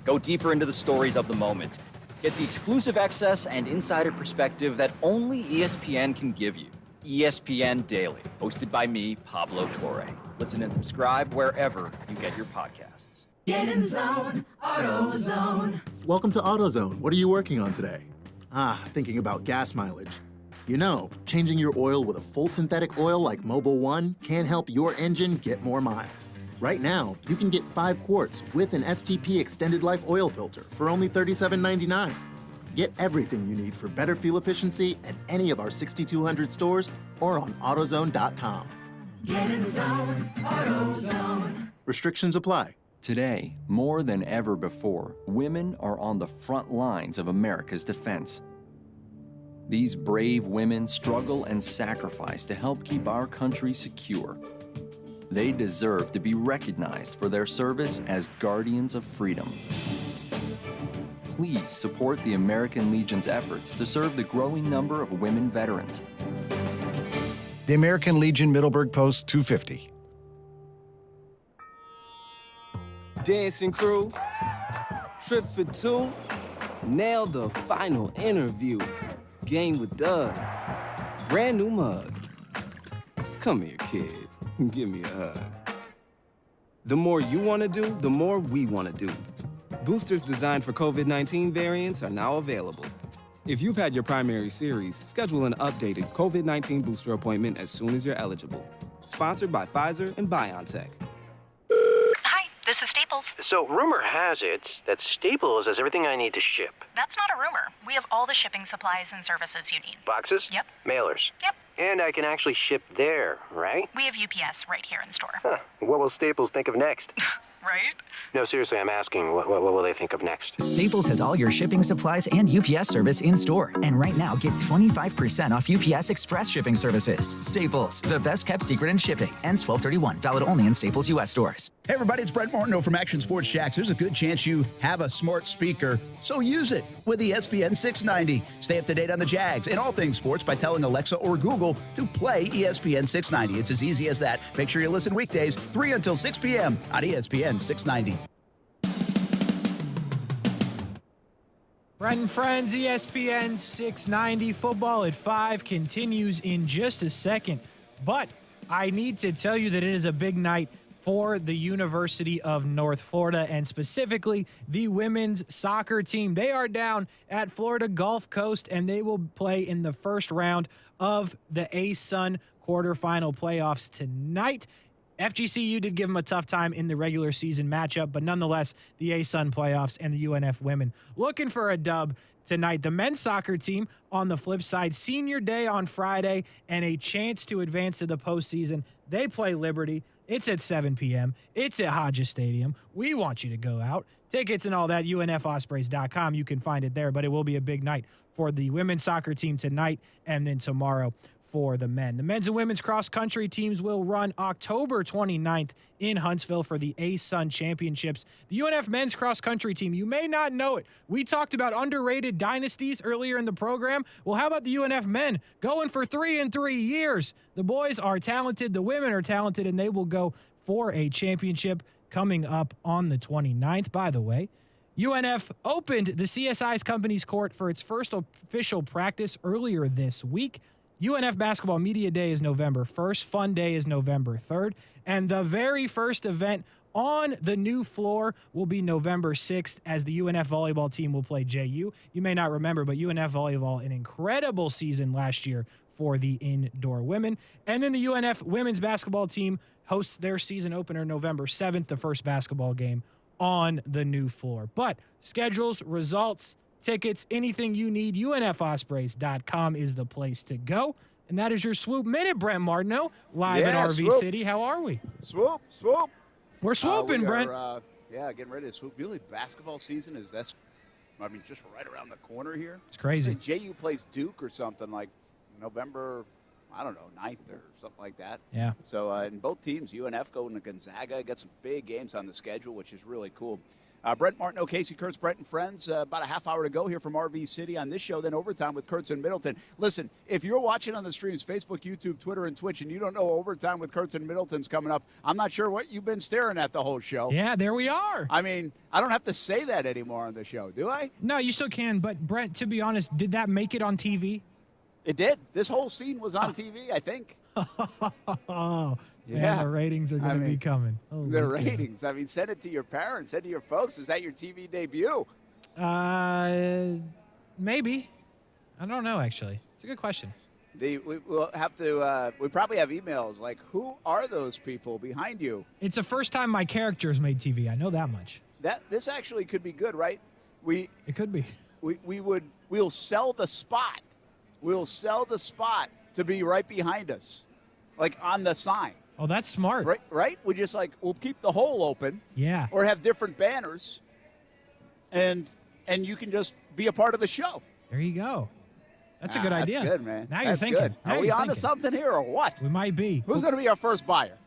Go deeper into the stories of the moment. Get the exclusive access and insider perspective that only ESPN can give you. ESPN Daily, hosted by me, Pablo Torre. Listen and subscribe wherever you get your podcasts. Get in zone, AutoZone. Welcome to AutoZone. What are you working on today? Thinking about gas mileage. You know, changing your oil with a full synthetic oil like Mobil 1 can help your engine get more miles. Right now, you can get 5 quarts with an STP extended life oil filter for only $37.99. Get everything you need for better fuel efficiency at any of our 6,200 stores or on AutoZone.com. Get in zone, AutoZone. Restrictions apply. Today, more than ever before, women are on the front lines of America's defense. These brave women struggle and sacrifice to help keep our country secure. They deserve to be recognized for their service as guardians of freedom. Please support the American Legion's efforts to serve the growing number of women veterans. The American Legion Middleburg Post 250. Dancing crew, trip for two, nail the final interview. Game with Doug, brand new mug. Come here, kid, give me a hug. The more you want to do, the more we want to do. Boosters designed for COVID-19 variants are now available. If you've had your primary series, schedule an updated COVID-19 booster appointment as soon as you're eligible. Sponsored by Pfizer and BioNTech. Hi, this is Staples. So, rumor has it that Staples has everything I need to ship. That's not a rumor. We have all the shipping supplies and services you need. Boxes? Yep. Mailers? Yep. And I can actually ship there, right? We have UPS right here in store. Huh. What will Staples think of next? Right? No, seriously, I'm asking, what will they think of next? Staples has all your shipping supplies and UPS service in store. And right now, get 25% off UPS Express shipping services. Staples, the best kept secret in shipping. Ends 12/31. Valid only in Staples U.S. stores. Hey, everybody, it's Brent Martineau from Action Sports Jacks. There's a good chance you have a smart speaker, so use it with ESPN 690. Stay up to date on the Jags and all things sports by telling Alexa or Google to play ESPN 690. It's as easy as that. Make sure you listen weekdays 3 until 6 p.m. on ESPN 690. Brent and Friends, ESPN 690. Football at 5 continues in just a second. But I need to tell you that it is a big night for the University of North Florida, and specifically the women's soccer team. They are down at Florida Gulf Coast, and they will play in the first round of the ASUN quarterfinal playoffs tonight. FGCU did give them a tough time in the regular season matchup, but nonetheless, the ASUN playoffs and the UNF women looking for a dub tonight. The men's soccer team, on the flip side, senior day on Friday and a chance to advance to the postseason. They play Liberty. It's at 7 p.m. It's at Hodges Stadium. We want you to go out. Tickets and all that, UNFospreys.com. You can find it there, but it will be a big night for the women's soccer team tonight and then tomorrow for the men. The men's and women's cross-country teams will run October 29th in Huntsville for the ASUN Championships. The UNF men's cross-country team, you may not know it. We talked about underrated dynasties earlier in the program. Well, how about the UNF men going for 3 in 3 years? The boys are talented, the women are talented, and they will go for a championship coming up on the 29th. By the way, UNF opened the CSI's Companies Court for its first official practice earlier this week. UNF Basketball Media Day is November 1st. Fun Day is November 3rd. And the very first event on the new floor will be November 6th as the UNF volleyball team will play JU. You may not remember, but UNF volleyball, an incredible season last year for the indoor women. And then the UNF women's basketball team hosts their season opener November 7th, the first basketball game on the new floor. But schedules, results, tickets, anything you need, UNFospreys.com is the place to go. And that is your Swoop Minute, Brent Martineau, live in RV swoop. City. How are we? Swoop. We're swooping, Brent. Getting ready to swoop. Really, basketball season is just right around the corner here. It's crazy. JU plays Duke or something like November, 9th or something like that. Yeah. So in both teams, UNF going to Gonzaga, got some big games on the schedule, which is really cool. Brent Martineau, Kasey Kurtz, Brent and Friends. About a half hour to go here from RV City on this show, then Overtime with Kurtz and Middleton. Listen, if you're watching on the streams, Facebook, YouTube, Twitter, and Twitch, and you don't know Overtime with Kurtz and Middleton's coming up, I'm not sure what you've been staring at the whole show. Yeah, there we are. I mean, I don't have to say that anymore on the show, do I? No, you still can. But, Brent, to be honest, did that make it on TV? It did. This whole scene was on TV, I think. Oh, yeah. The ratings are going to be coming. The ratings. I mean, send it to your parents, send it to your folks. Is that your TV debut? Maybe. I don't know, actually. It's a good question. We'll have to. We probably have emails like, "Who are those people behind you?" It's the first time my character's made TV. I know that much. This actually could be good, right? It could be. We'll sell the spot. We'll sell the spot to be right behind us, like on the sign. Oh, that's smart. Right? We'll keep the hole open. Yeah. Or have different banners, and you can just be a part of the show. There you go. That's a good idea. That's good, man. Now you're thinking. Good. Are we on to something here or what? We might be. Who's going to be our first buyer?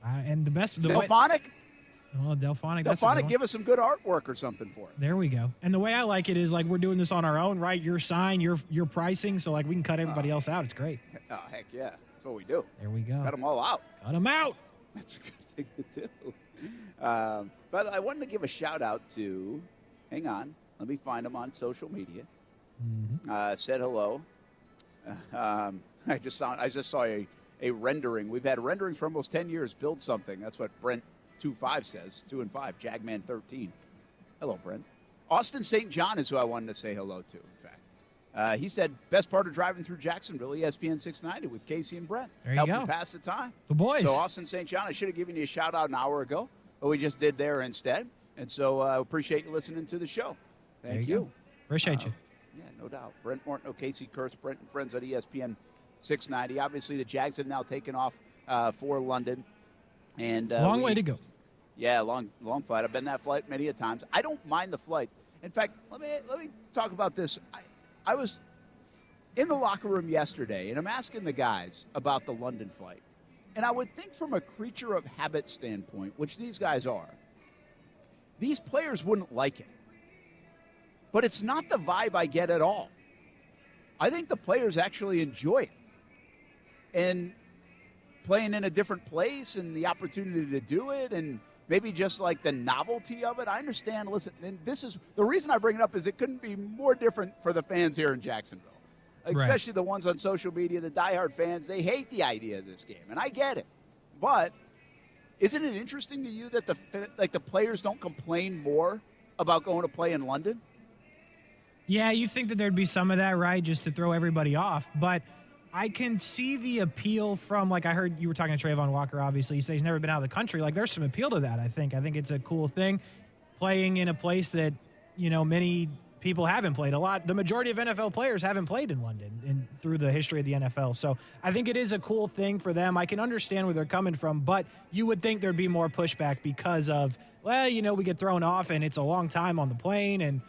And the Delphonic? Oh, Delphonic. Delphonic, give us some good artwork or something for it. There we go. And the way I like it is like we're doing this on our own, right? Your sign, your pricing, so like we can cut everybody else out. It's great. Oh, heck yeah. That's what we do. There we go. Cut them all out. Cut them out. That's a good thing to do. But I wanted to give a shout out to, hang on, let me find him on social media. Said hello. I just saw a rendering. We've had renderings for almost 10 years. Build something. That's what Brent 2-5 says. 2 and 5. Jagman 13. Hello, Brent. Austin St. John is who I wanted to say hello to, in fact. He said, best part of driving through Jacksonville, ESPN 690 with Kasey and Brent. There you Help go. you pass the time. The boys. So Austin St. John, I should have given you a shout-out an hour ago, but we just did there instead. And so I appreciate you listening to the show. Thank you. Appreciate you. Yeah, no doubt. Brent Martineau, Kasey Kurtz, Brent and Friends on ESPN 690. Obviously, the Jags have now taken off for London. And Long way to go. Yeah, long flight. I've been that flight many a times. I don't mind the flight. In fact, let me talk about this. I was in the locker room yesterday, and I'm asking the guys about the London flight. And I would think from a creature of habit standpoint, which these guys are, these players wouldn't like it. But it's not the vibe I get at all. I think the players actually enjoy it. And playing in a different place and the opportunity to do it and maybe just like the novelty of it. I understand. Listen, and this is the reason I bring it up is it couldn't be more different for the fans here in Jacksonville, especially the ones on social media, the diehard fans. They hate the idea of this game, and I get it. But isn't it interesting to you that the players don't complain more about going to play in London? Yeah, you think that there'd be some of that, right, just to throw everybody off. But I can see the appeal from, like, I heard you were talking to Trayvon Walker, obviously. You say he's never been out of the country. Like, there's some appeal to that, I think. I think it's a cool thing, playing in a place that, you know, many people haven't played a lot. The majority of NFL players haven't played in London through the history of the NFL. So I think it is a cool thing for them. I can understand where they're coming from, but you would think there'd be more pushback because of, well, you know, we get thrown off and it's a long time on the plane, and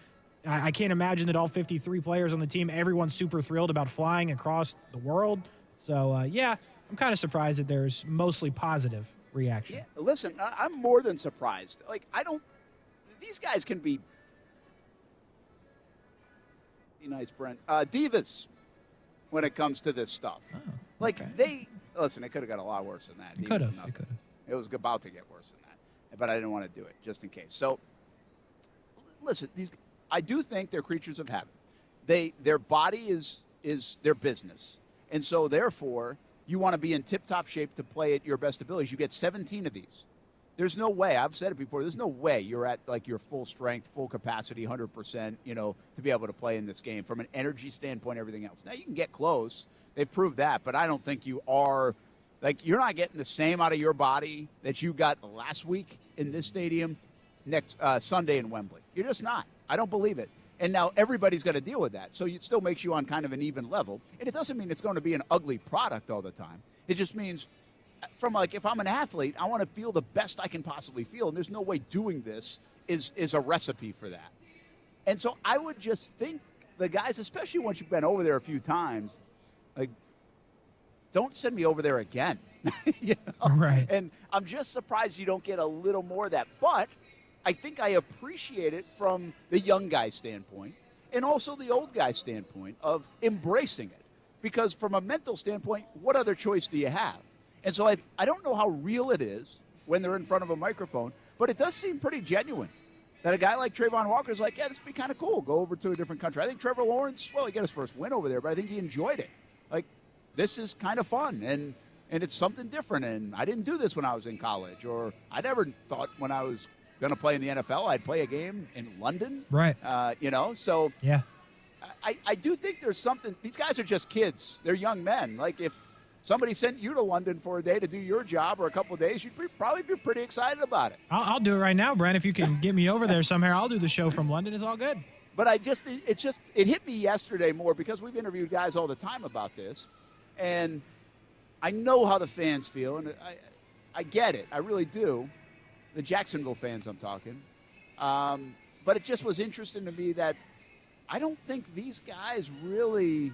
I can't imagine that all 53 players on the team, everyone's super thrilled about flying across the world. So, yeah, I'm kind of surprised that there's mostly positive reaction. Yeah, listen, I'm more than surprised. Like, these guys can be nice, Brent, divas when it comes to this stuff. Oh, okay. Listen, it could have got a lot worse than that. It could have. It was about to get worse than that, but I didn't want to do it just in case. So, listen, I do think they're creatures of habit. Their body is their business. And so, therefore, you want to be in tip-top shape to play at your best abilities. You get 17 of these. There's no way, I've said it before, there's no way you're at, like, your full strength, full capacity, 100%, you know, to be able to play in this game from an energy standpoint, everything else. Now, you can get close. They've proved that. But I don't think you are, like, you're not getting the same out of your body that you got last week in this stadium next Sunday in Wembley. You're just not. I don't believe it. And now everybody's got to deal with that. So it still makes you on kind of an even level. And it doesn't mean it's going to be an ugly product all the time. It just means from, like, if I'm an athlete, I want to feel the best I can possibly feel. And there's no way doing this is a recipe for that. And so I would just think the guys, especially once you've been over there a few times, like, don't send me over there again. You know? Right. And I'm just surprised you don't get a little more of that. But I think I appreciate it from the young guy standpoint and also the old guy standpoint of embracing it. Because from a mental standpoint, what other choice do you have? And so I don't know how real it is when they're in front of a microphone, but it does seem pretty genuine that a guy like Trayvon Walker is like, yeah, this would be kind of cool. Go over to a different country. I think Trevor Lawrence, well, he got his first win over there, but I think he enjoyed it. Like, this is kind of fun, and it's something different. And I didn't do this when I was in college, or I never thought when I was going to play in the NFL, I'd play a game in London. Right. You know, so yeah, I do think there's something. These guys are just kids. They're young men. Like, if somebody sent you to London for a day to do your job or a couple of days, you'd probably be pretty excited about it. I'll do it right now, Brent. If you can get me over there somehow, I'll do the show from London. It's all good. But it hit me yesterday more because we've interviewed guys all the time about this, and I know how the fans feel, and I get it. I really do. The Jacksonville fans I'm talking. But it just was interesting to me that I don't think these guys really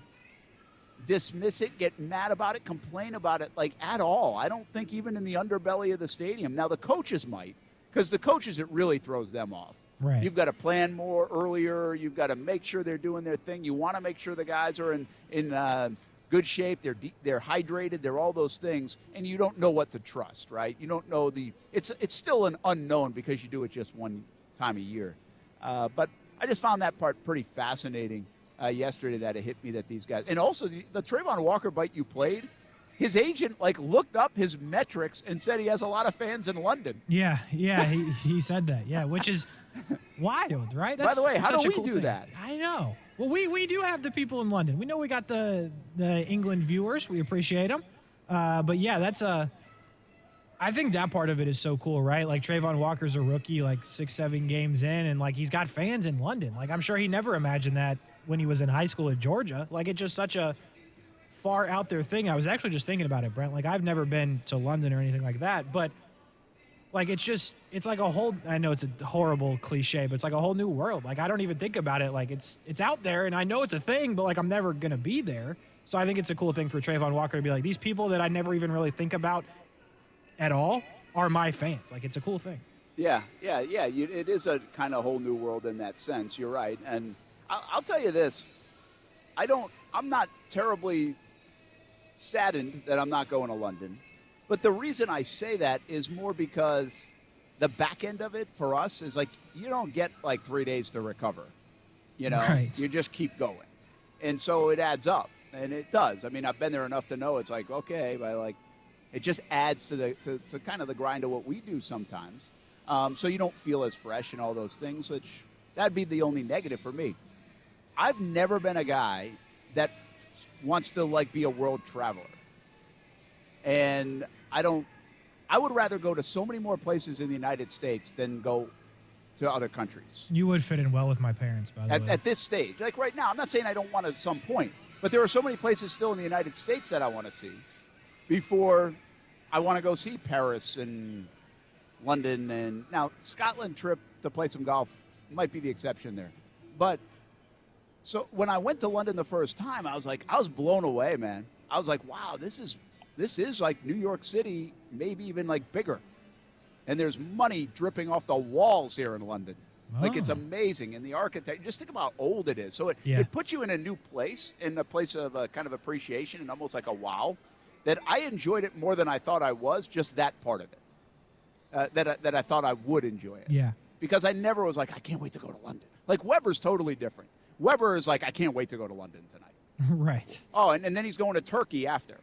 dismiss it, get mad about it, complain about it, like, at all. I don't think even in the underbelly of the stadium. Now, the coaches might, because the coaches, it really throws them off. Right. You've got to plan more earlier. You've got to make sure they're doing their thing. You want to make sure the guys are in good shape, they're hydrated, they're all those things, and you don't know what to trust, right? You don't know it's still an unknown because you do it just one time a year. But I just found that part pretty fascinating yesterday, that it hit me that these guys, and also the Trayvon Walker bite you played, his agent looked up his metrics and said he has a lot of fans in London. Yeah, he said that. Yeah, which is wild, right? By the way, how do we do that? I know. Well, we do have the people in London. We know we got the England viewers. We appreciate them. But yeah, I think that part of it is so cool, right? Like Trayvon Walker's a rookie, 6-7 games in, and he's got fans in London. I'm sure he never imagined that when he was in high school at Georgia. It's just such a far out there thing. I was actually just thinking about it, Brent. I've never been to London or anything like that, but it's like a whole, I know it's a horrible cliche, but it's like a whole new world. I don't even think about it. It's out there and I know it's a thing, but I'm never going to be there. So I think it's a cool thing for Trayvon Walker to be these people that I never even really think about at all are my fans. It's a cool thing. Yeah. It is a kind of whole new world in that sense. You're right. And I'll tell you this, I'm not terribly saddened that I'm not going to London. But the reason I say that is more because the back end of it for us is you don't get 3 days to recover. Right. You just keep going. And so it adds up, and it does. I mean, I've been there enough to know it's okay, but it just adds to kind of the grind of what we do sometimes. So you don't feel as fresh and all those things, which that'd be the only negative for me. I've never been a guy that wants to be a world traveler. And I would rather go to so many more places in the United States than go to other countries. You would fit in well with my parents, by the way. At this stage. Right now, I'm not saying I don't want to at some point, but there are so many places still in the United States that I want to see before I want to go see Paris and London. And now Scotland trip to play some golf might be the exception there. But so when I went to London the first time, I was blown away, man. I was wow, this is New York City, maybe even bigger. And there's money dripping off the walls here in London. It's amazing. And the architecture, just think about how old it is. So it puts you in a new place, in a place of kind of appreciation and almost a wow, that I enjoyed it more than I thought I was, just that part of it, that I thought I would enjoy it. Yeah. Because I never was I can't wait to go to London. Weber's totally different. Weber is I can't wait to go to London tonight. Right. Oh, and then he's going to Turkey after.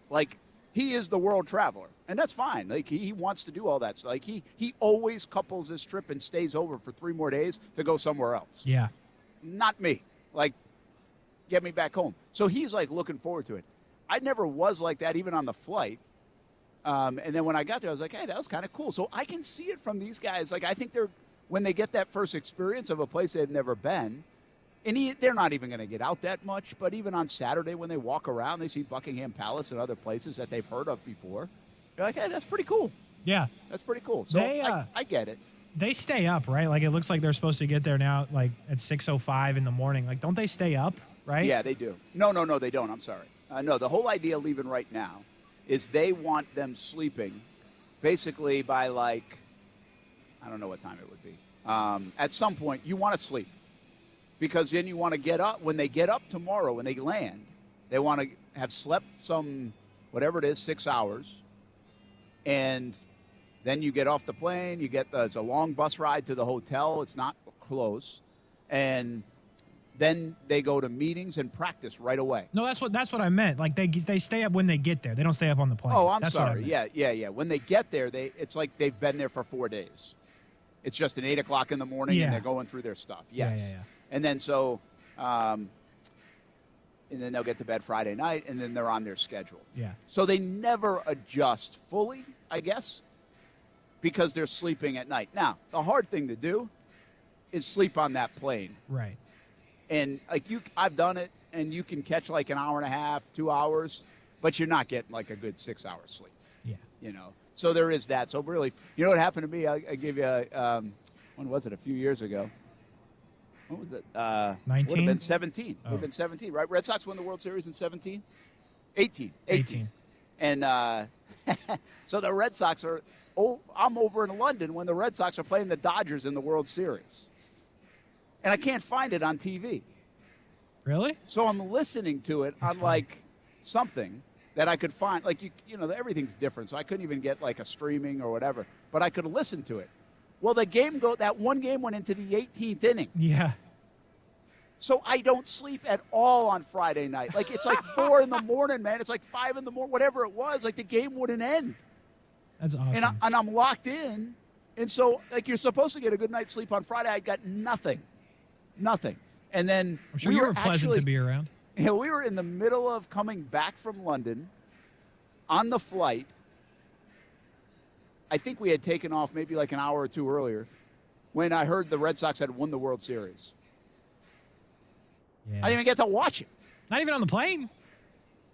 He is the world traveler, and that's fine. He wants to do all that. So, he always couples his trip and stays over for 3 more days to go somewhere else. Yeah. Not me. Get me back home. So he's looking forward to it. I never was like that, even on the flight. And then when I got there, I was hey, that was kind of cool. So I can see it from these guys. I think when they get that first experience of a place they've never been, and they're not even going to get out that much, but even on Saturday when they walk around, they see Buckingham Palace and other places that they've heard of before. They're hey, that's pretty cool. Yeah. That's pretty cool. So I get it. They stay up, right? It looks like they're supposed to get there now, at 6:05 in the morning. Don't they stay up, right? Yeah, they do. No, they don't. I'm sorry. No, the whole idea of leaving right now is they want them sleeping basically by I don't know what time it would be. At some point, you want to sleep. Because then you want to get up. When they get up tomorrow, when they land, they want to have slept some, whatever it is, 6 hours. And then you get off the plane. It's a long bus ride to the hotel. It's not close. And then they go to meetings and practice right away. No, that's what I meant. They stay up when they get there. They don't stay up on the plane. Oh, I'm that's sorry. Yeah. When they get there, it's they've been there for 4 days. It's just at 8 o'clock in the morning, and they're going through their stuff. Yes. Yeah. And then and then they'll get to bed Friday night, and then they're on their schedule. Yeah. So they never adjust fully, I guess, because they're sleeping at night. Now, the hard thing to do is sleep on that plane. Right. And I've done it, and you can catch an hour and a half, 2 hours, but you're not getting a good 6 hours sleep. Yeah. So there is that. So really, what happened to me? I gave you when was it? A few years ago. What was it? 19? Would have been 17. Oh. Would have been 17, right? Red Sox won the World Series in 17? 18. And so the Red Sox are I'm over in London when the Red Sox are playing the Dodgers in the World Series. And I can't find it on TV. Really? So I'm listening to it on something that I could find. Like, you know, everything's different, so I couldn't even get, like, a streaming or whatever. But I could listen to it. Well, that one game went into the 18th inning. Yeah. So I don't sleep at all on Friday night. Like, it's like 4 in the morning, man. It's like 5 in the morning, whatever it was. Like, the game wouldn't end. That's awesome. And I'm locked in. And so, like, you're supposed to get a good night's sleep on Friday. I got nothing. And then I'm sure you were pleasant to be around. Yeah, we were in the middle of coming back from London on the flight. I think we had taken off maybe like an hour or two earlier when I heard the Red Sox had won the World Series. Yeah. I didn't even get to watch it. Not even on the plane?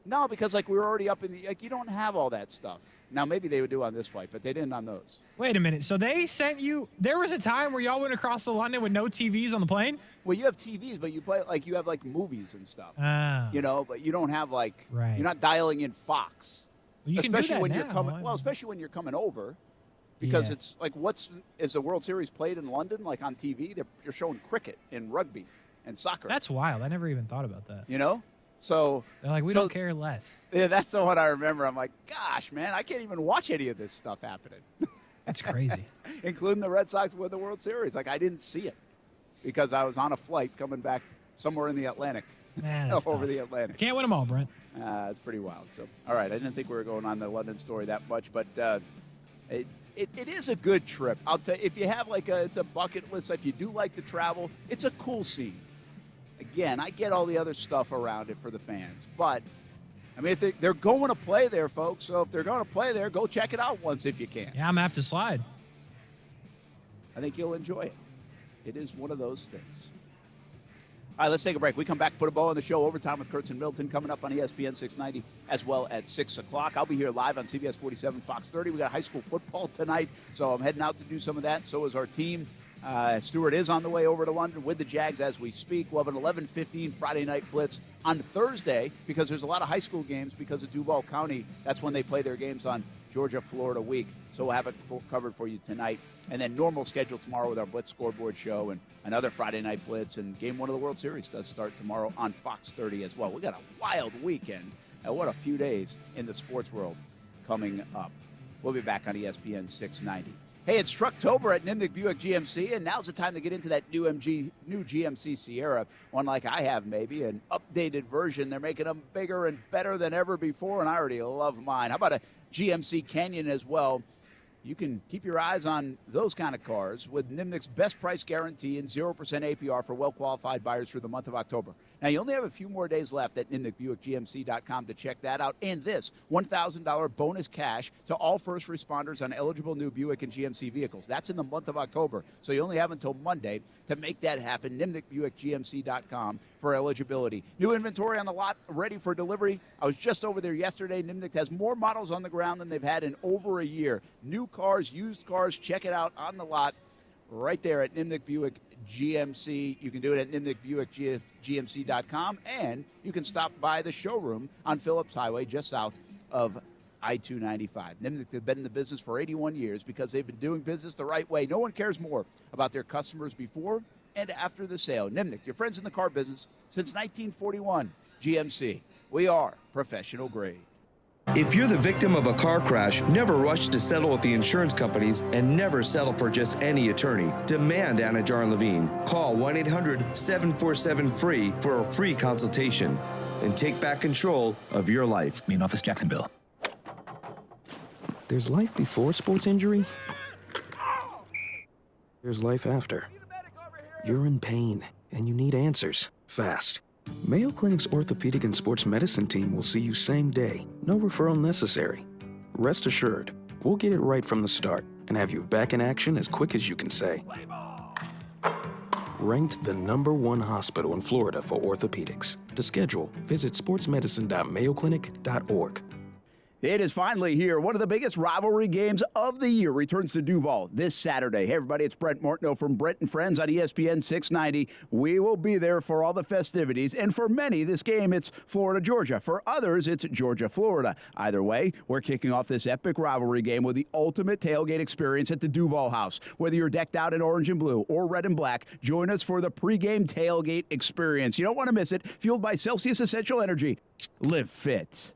No, because, like, we were already up in the – like, you don't have all that stuff. Now, maybe they would do on this flight, but they didn't on those. Wait a minute. So they sent you – there was a time where y'all went across to London with no TVs on the plane? Well, you have TVs, but you play – like, you have, like, movies and stuff. Ah. You know, but you don't have, like – right. You're not dialing in Fox. Well, you especially can do that when now. you're coming – well, especially when you're coming over. Because it's like, is the World Series played in London, like on TV? You're showing cricket and rugby and soccer. That's wild. I never even thought about that. You know? So they're like, we don't care less. Yeah, that's the one I remember. I'm like, gosh, man, I can't even watch any of this stuff happening. That's crazy. Including the Red Sox win the World Series. Like, I didn't see it because I was on a flight coming back somewhere in the Atlantic. Man, that's over tough. the Atlantic. Can't win them all, Brent. It's pretty wild. So, all right, I didn't think we were going on the London story that much, but it is a good trip. I'll tell you, if you have it's a bucket list, if you do like to travel, it's a cool scene. Again, I get all the other stuff around it for the fans, but I mean, if they're going to play there, folks. So if they're going to play there, go check it out once if you can. Yeah, I'm gonna have to slide. I think you'll enjoy it. It is one of those things. All right, let's take a break. We come back, put a bow on the show. Overtime with Kurtz and Middleton coming up on ESPN 690 as well at 6 o'clock. I'll be here live on CBS 47, Fox 30. We got high school football tonight, so I'm heading out to do some of that. So is our team. Stewart is on the way over to London with the Jags as we speak. We'll have an 11:15 Friday night blitz on Thursday because there's a lot of high school games because of Duval County. That's when they play their games on Georgia-Florida week. So we'll have it covered for you tonight. And then normal schedule tomorrow with our Blitz scoreboard show and another Friday night blitz. And game one of the World Series does start tomorrow on Fox 30 as well. We got a wild weekend. And what a few days in the sports world coming up. We'll be back on ESPN 690. Hey, it's Trucktober at Nimnik Buick GMC, and now's the time to get into that new GMC Sierra, one like I have maybe, an updated version. They're making them bigger and better than ever before, and I already love mine. How about a GMC Canyon as well? You can keep your eyes on those kind of cars with Nimnik's best price guarantee and 0% APR for well-qualified buyers through the month of October. Now, you only have a few more days left at NimnikBuickGMC.com to check that out. And this $1,000 bonus cash to all first responders on eligible new Buick and GMC vehicles. That's in the month of October. So you only have until Monday to make that happen. NimnikBuickGMC.com for eligibility. New inventory on the lot, ready for delivery. I was just over there yesterday. Nimnik has more models on the ground than they've had in over a year. New cars, used cars, check it out on the lot right there at Nimnik Buick GMC. You can do it at NimnikBuickGMC.com, and you can stop by the showroom on Phillips Highway just south of I-295. Nimnik has been in the business for 81 years because they've been doing business the right way. No one cares more about their customers before and after the sale. Nimnik, your friends in the car business since 1941. GMC, we are professional grade. If you're the victim of a car crash, never rush to settle with the insurance companies and never settle for just any attorney. Demand Anna Jar Levine. Call 1-800-747-FREE for a free consultation and take back control of your life. Main office, Jacksonville. There's life before sports injury. There's life after. You're in pain and you need answers fast. Mayo Clinic's orthopedic and sports medicine team will see you same day. No referral necessary. Rest assured, we'll get it right from the start and have you back in action as quick as you can say. Ranked the #1 hospital in Florida for orthopedics. To schedule, visit sportsmedicine.mayoclinic.org. It is finally here. One of the biggest rivalry games of the year returns to Duval this Saturday. Hey, everybody, it's Brent Martineau from Brent and Friends on ESPN 690. We will be there for all the festivities. And for many, this game, it's Florida, Georgia. For others, it's Georgia, Florida. Either way, we're kicking off this epic rivalry game with the ultimate tailgate experience at the Duval House. Whether you're decked out in orange and blue or red and black, join us for the pregame tailgate experience. You don't want to miss it. Fueled by Celsius Essential Energy. Live fit.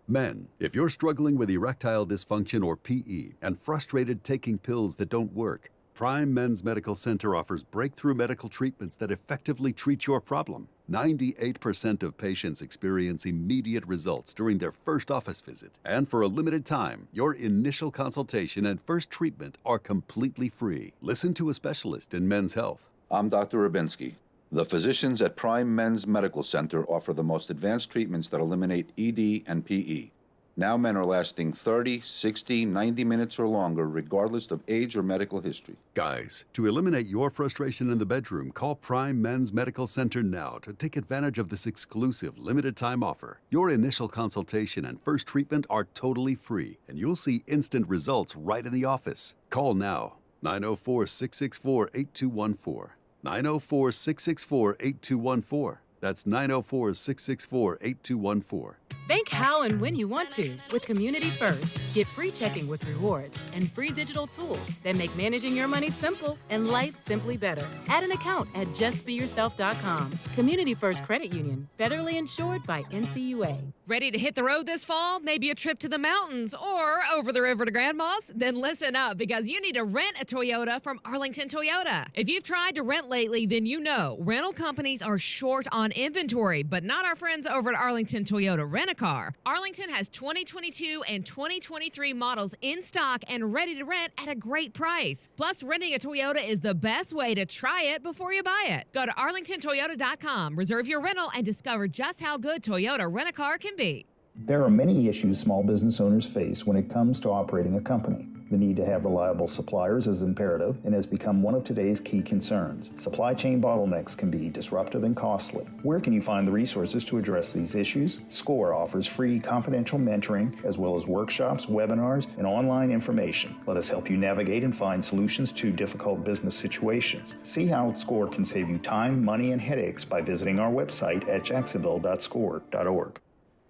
Men, if you're struggling with erectile dysfunction or PE and frustrated taking pills that don't work, Prime Men's Medical Center offers breakthrough medical treatments that effectively treat your problem. 98% of patients experience immediate results during their first office visit. And for a limited time, your initial consultation and first treatment are completely free. Listen to a specialist in men's health. I'm Dr. Rubinsky. The physicians at Prime Men's Medical Center offer the most advanced treatments that eliminate ED and PE. Now men are lasting 30, 60, 90 minutes or longer, regardless of age or medical history. Guys, to eliminate your frustration in the bedroom, call Prime Men's Medical Center now to take advantage of this exclusive limited-time offer. Your initial consultation and first treatment are totally free, and you'll see instant results right in the office. Call now, 904-664-8214. 904-664-8214. That's 904-664-8214. Bank how and when you want to with Community First. Get free checking with rewards and free digital tools that make managing your money simple and life simply better. Add an account at justbeyourself.com. Community First Credit Union, federally insured by NCUA. Ready to hit the road this fall? Maybe a trip to the mountains or over the river to Grandma's? Then listen up, because you need to rent a Toyota from Arlington Toyota. If you've tried to rent lately, then you know rental companies are short on inventory, but not our friends over at Arlington Toyota Rent-A-Car. Arlington has 2022 and 2023 models in stock and ready to rent at a great price. Plus, renting a Toyota is the best way to try it before you buy it. Go to arlingtontoyota.com, reserve your rental, and discover just how good Toyota Rent-A-Car can be. There are many issues small business owners face when it comes to operating a company. The need to have reliable suppliers is imperative and has become one of today's key concerns. Supply chain bottlenecks can be disruptive and costly. Where can you find the resources to address these issues? SCORE offers free confidential mentoring as well as workshops, webinars, and online information. Let us help you navigate and find solutions to difficult business situations. See how SCORE can save you time, money, and headaches by visiting our website at jacksonville.score.org.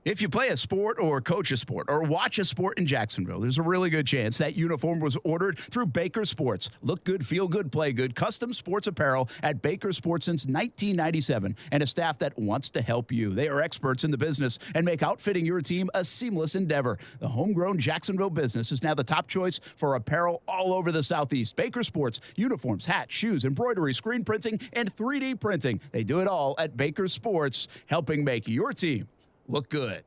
If you play a sport or coach a sport or watch a sport in Jacksonville, there's a really good chance that uniform was ordered through Baker Sports. Look good, feel good, play good. Custom sports apparel at Baker Sports since 1997, and a staff that wants to help you. They are experts in the business and make outfitting your team a seamless endeavor. The homegrown Jacksonville business is now the top choice for apparel all over the Southeast. Baker Sports, uniforms, hats, shoes, embroidery, screen printing, and 3D printing. They do it all at Baker Sports, helping make your team look good.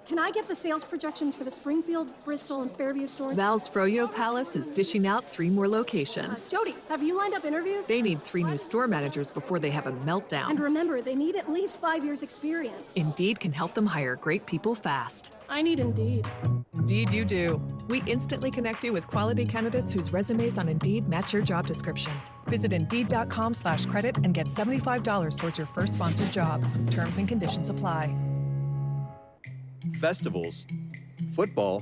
Can I get the sales projections for the Springfield, Bristol, and Fairview stores? Val's Froyo Palace is dishing out 3 more locations. Jody, have you lined up interviews? They need 3 new store managers before they have a meltdown. And remember, they need at least 5 years experience. Indeed can help them hire great people fast. I need Indeed. Indeed you do. We instantly connect you with quality candidates whose resumes on Indeed match your job description. Visit Indeed.com/credit and get $75 towards your first sponsored job. Terms and conditions apply. Festivals, football,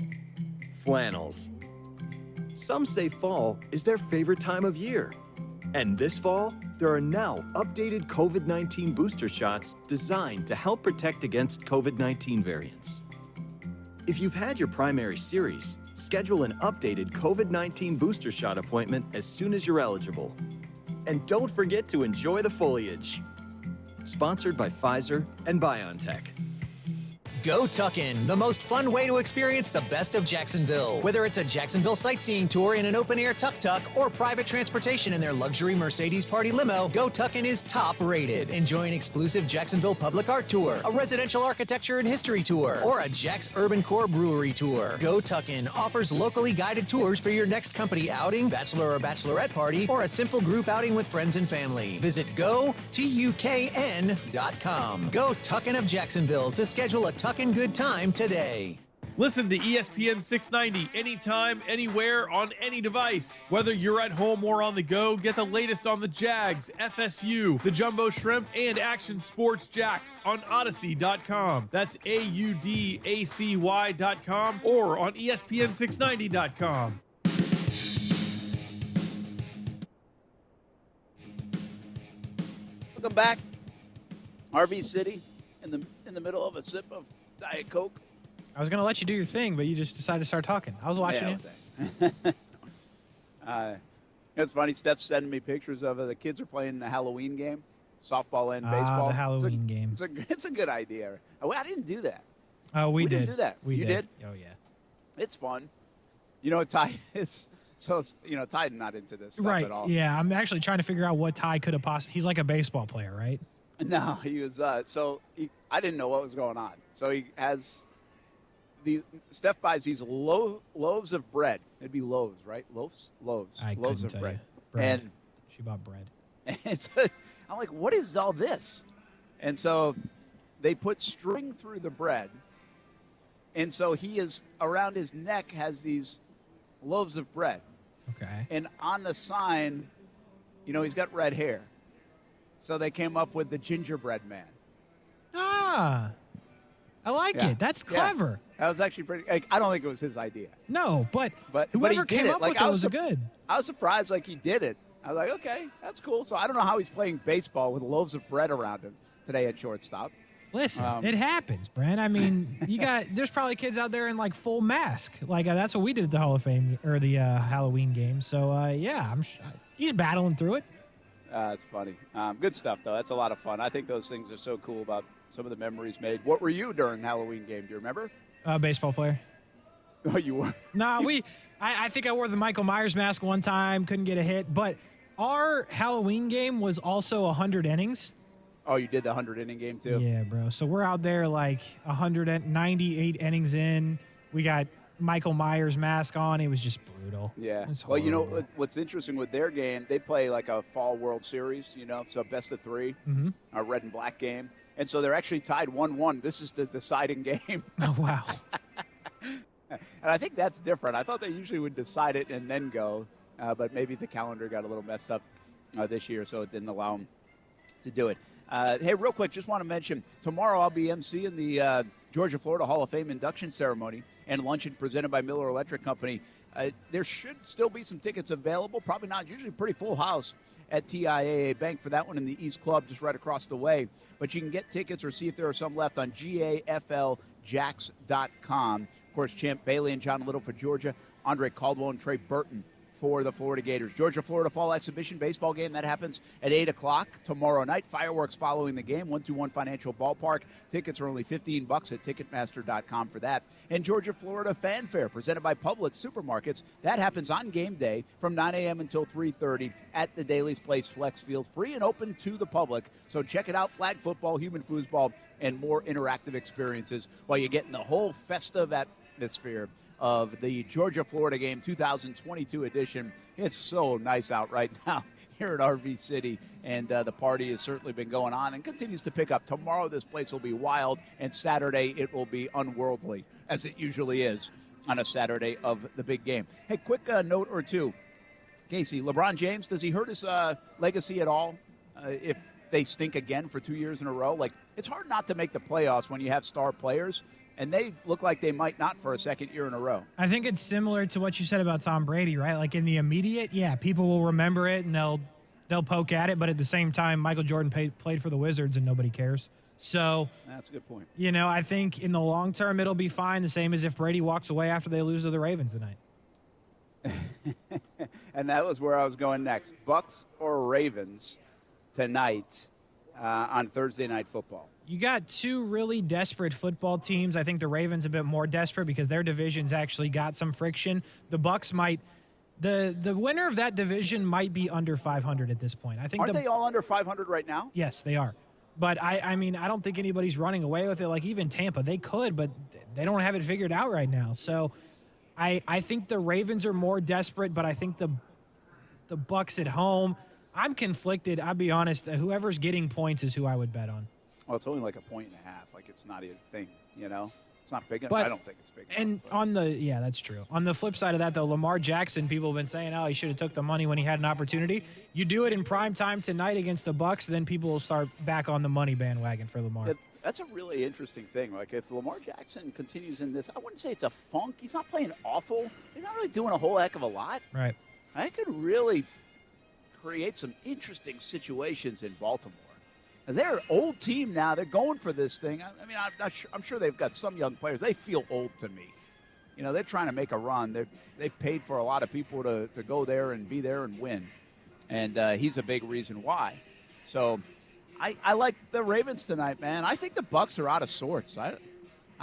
flannels. Some say fall is their favorite time of year. And this fall, there are now updated COVID-19 booster shots designed to help protect against COVID-19 variants. If you've had your primary series, schedule an updated COVID-19 booster shot appointment as soon as you're eligible. And don't forget to enjoy the foliage. Sponsored by Pfizer and BioNTech. Go Tuckin', the most fun way to experience the best of Jacksonville. Whether it's a Jacksonville sightseeing tour in an open-air tuk-tuk or private transportation in their luxury Mercedes party limo, Go Tuckin' is top-rated. Enjoy an exclusive Jacksonville public art tour, a residential architecture and history tour, or a Jack's Urban Core brewery tour. Go Tuckin' offers locally guided tours for your next company outing, bachelor or bachelorette party, or a simple group outing with friends and family. Visit GoTUKN.com. Go Tuckin' of Jacksonville to schedule a Tuckin' good time today. Listen to ESPN 690 anytime, anywhere, on any device. Whether you're at home or on the go, get the latest on the Jags, FSU, the Jumbo Shrimp, and Action Sports Jacks on Odyssey.com. That's AUDACY.com or on ESPN690.com. Welcome back. RV City in the middle of a sip of Diet Coke. I was going to let you do your thing, but you just decided to start talking. I was watching you. It's funny. Steph's sending me pictures of the kids are playing the Halloween game, softball and baseball. The Halloween game. It's a good idea. Oh, I didn't do that. Oh, we did. Didn't do that. You did? Oh, yeah. It's fun. Ty, Ty's not into this stuff at all. Yeah, I'm actually trying to figure out what Ty could have possibly. He's like a baseball player, right? No, he was. I didn't know what was going on. So he has. Steph buys these loaves of bread. It'd be loaves, right? Loaves of bread. And she bought bread. And so I'm like, what is all this? And so they put string through the bread. And so he is around his neck has these loaves of bread. Okay. And on the sign, he's got red hair. So they came up with the gingerbread man. Ah. I like it. That's clever. Yeah. That was actually pretty. I don't think it was his idea. No, but whoever he came up with it was good. I was surprised, he did it. I was like, okay, that's cool. So I don't know how he's playing baseball with loaves of bread around him today at shortstop. Listen, it happens, Brent. I mean, there's probably kids out there in full mask. That's what we did at the Hall of Fame or the Halloween game. So he's battling through it. It's funny. Good stuff though. That's a lot of fun. I think those things are so cool about some of the memories made. What were you during Halloween game? Do you remember? Baseball player. Oh, you were? No, I think I wore the Michael Myers mask one time, couldn't get a hit. But our Halloween game was also 100 innings. Oh, you did the 100-inning game too? Yeah, bro. So we're out there 198 innings in. We got Michael Myers mask on. It was just brutal. Yeah. Well, what's interesting with their game, they play a fall World Series, so best of three, a red and black game. And so they're actually tied 1-1. This is the deciding game. Oh, wow. And I think that's different. I thought they usually would decide it and then go, but maybe the calendar got a little messed up this year, so it didn't allow them to do it. Hey, real quick, just want to mention, tomorrow I'll be emceeing the Georgia-Florida Hall of Fame induction ceremony and luncheon presented by Miller Electric Company. There should still be some tickets available, probably not, usually pretty full house at TIAA Bank for that one in the East Club just right across the way. But you can get tickets or see if there are some left on GAFLJacks.com. Of course, Champ Bailey and John Little for Georgia, Andre Caldwell and Trey Burton for the Florida Gators. Georgia-Florida Fall Exhibition baseball game, that happens at 8 o'clock tomorrow night. Fireworks following the game, 121 Financial Ballpark. Tickets are only $15 at Ticketmaster.com for that. And Georgia-Florida Fanfare, presented by Publix Supermarkets. That happens on game day from 9 a.m. until 3:30 at the Daly's Place Flex Field. Free and open to the public. So check it out, flag football, human foosball, and more interactive experiences while you're getting the whole festive atmosphere of the Georgia-Florida game 2022 edition. It's so nice out right now here at RV City, and the party has certainly been going on and continues to pick up. Tomorrow this place will be wild, and Saturday it will be unworldly, as it usually is on a Saturday of the big game. Hey, quick note or two. Kasey, LeBron James, does he hurt his legacy at all if they stink again for 2 years in a row? It's hard not to make the playoffs when you have star players, and they look like they might not for a second year in a row. I think it's similar to what you said about Tom Brady, right? In the immediate, people will remember it and they'll poke at it, but at the same time, Michael Jordan played for the Wizards and nobody cares. So that's a good point. I think in the long term it'll be fine, the same as if Brady walks away after they lose to the Ravens tonight. And that was where I was going next. Bucks or Ravens tonight on Thursday Night Football. You got two really desperate football teams. I think the Ravens a bit more desperate because their division's actually got some friction. The Bucks might the winner of that division might be under 500 at this point. I think Aren't they all under 500 right now? Yes, they are. But I mean, I don't think anybody's running away with it. Even Tampa, they could, but they don't have it figured out right now. So I think the Ravens are more desperate, but I think the Bucks at home, I'm conflicted. I'll be honest. Whoever's getting points is who I would bet on. Well, it's only 1.5 points. It's not a thing, It's not big enough. But- I don't think it's big And that's true. On the flip side of that, though, Lamar Jackson, people have been saying, he should have took the money when he had an opportunity. You do it in prime time tonight against the Bucs, then people will start back on the money bandwagon for Lamar. That's a really interesting thing. Like, if Lamar Jackson continues in this, I wouldn't say it's a funk. He's not playing awful. He's not really doing a whole heck of a lot. Right. I could really create some interesting situations in Baltimore. And they're an old team now. They're going for this thing. I mean, I'm not sure. I'm sure they've got some young players. They feel old to me. You know, they're trying to make a run. They paid for a lot of people to go there and be there and win. And he's a big reason why. So I like the Ravens tonight, man. I think the Bucs are out of sorts. I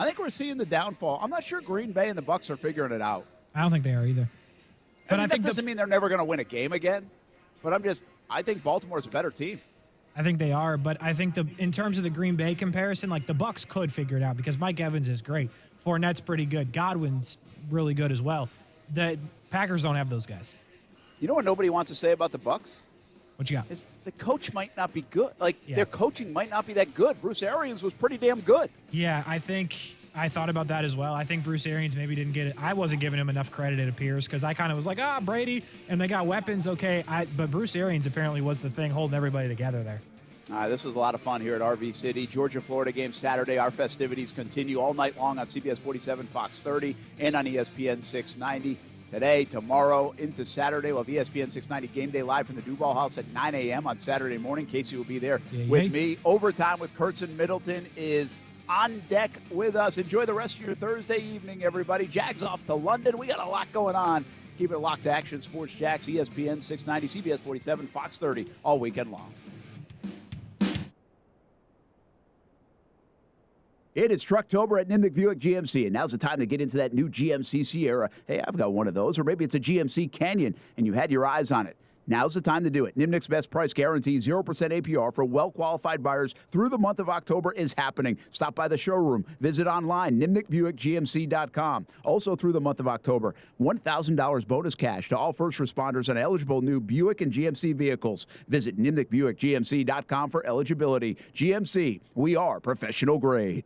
think we're seeing the downfall. I'm not sure Green Bay and the Bucs are figuring it out. I don't think they are either. But I think that doesn't mean they're never going to win a game again. But I think Baltimore's a better team. I think they are, but I think in terms of the Green Bay comparison, like the Bucs could figure it out because Mike Evans is great. Fournette's pretty good. Godwin's really good as well. The Packers don't have those guys. You know what nobody wants to say about the Bucs? What you got? Is the coach might not be good. Their coaching might not be that good. Bruce Arians was pretty damn good. Yeah, I thought about that as well. I think Bruce Arians maybe didn't get it. I wasn't giving him enough credit, it appears, because I kind of was like, Brady, and they got weapons, okay. But Bruce Arians apparently was the thing holding everybody together there. This was a lot of fun here at RV City. Georgia-Florida game Saturday. Our festivities continue all night long on CBS 47, Fox 30, and on ESPN 690. Today, tomorrow, into Saturday, we'll have ESPN 690 Game Day live from the Duval House at 9 a.m. on Saturday morning. Casey will be there with me. Overtime with Kurtz and Middleton is on deck with us. Enjoy the rest of your Thursday evening, everybody. Jags off to London. We got a lot going on. Keep it locked to Action Sports Jax, ESPN 690, CBS 47, Fox 30, all weekend long. It is Trucktober at Nimnik Buick GMC, and now's the time to get into that new GMC Sierra. Hey, I've got one of those, or maybe it's a GMC Canyon, and you had your eyes on it. Now's the time to do it. Nimnik's best price guarantee, 0% APR for well-qualified buyers through the month of October is happening. Stop by the showroom. Visit online, nimnikbuickgmc.com. Also through the month of October, $1,000 bonus cash to all first responders on eligible new Buick and GMC vehicles. Visit nimnikbuickgmc.com for eligibility. GMC, we are professional grade.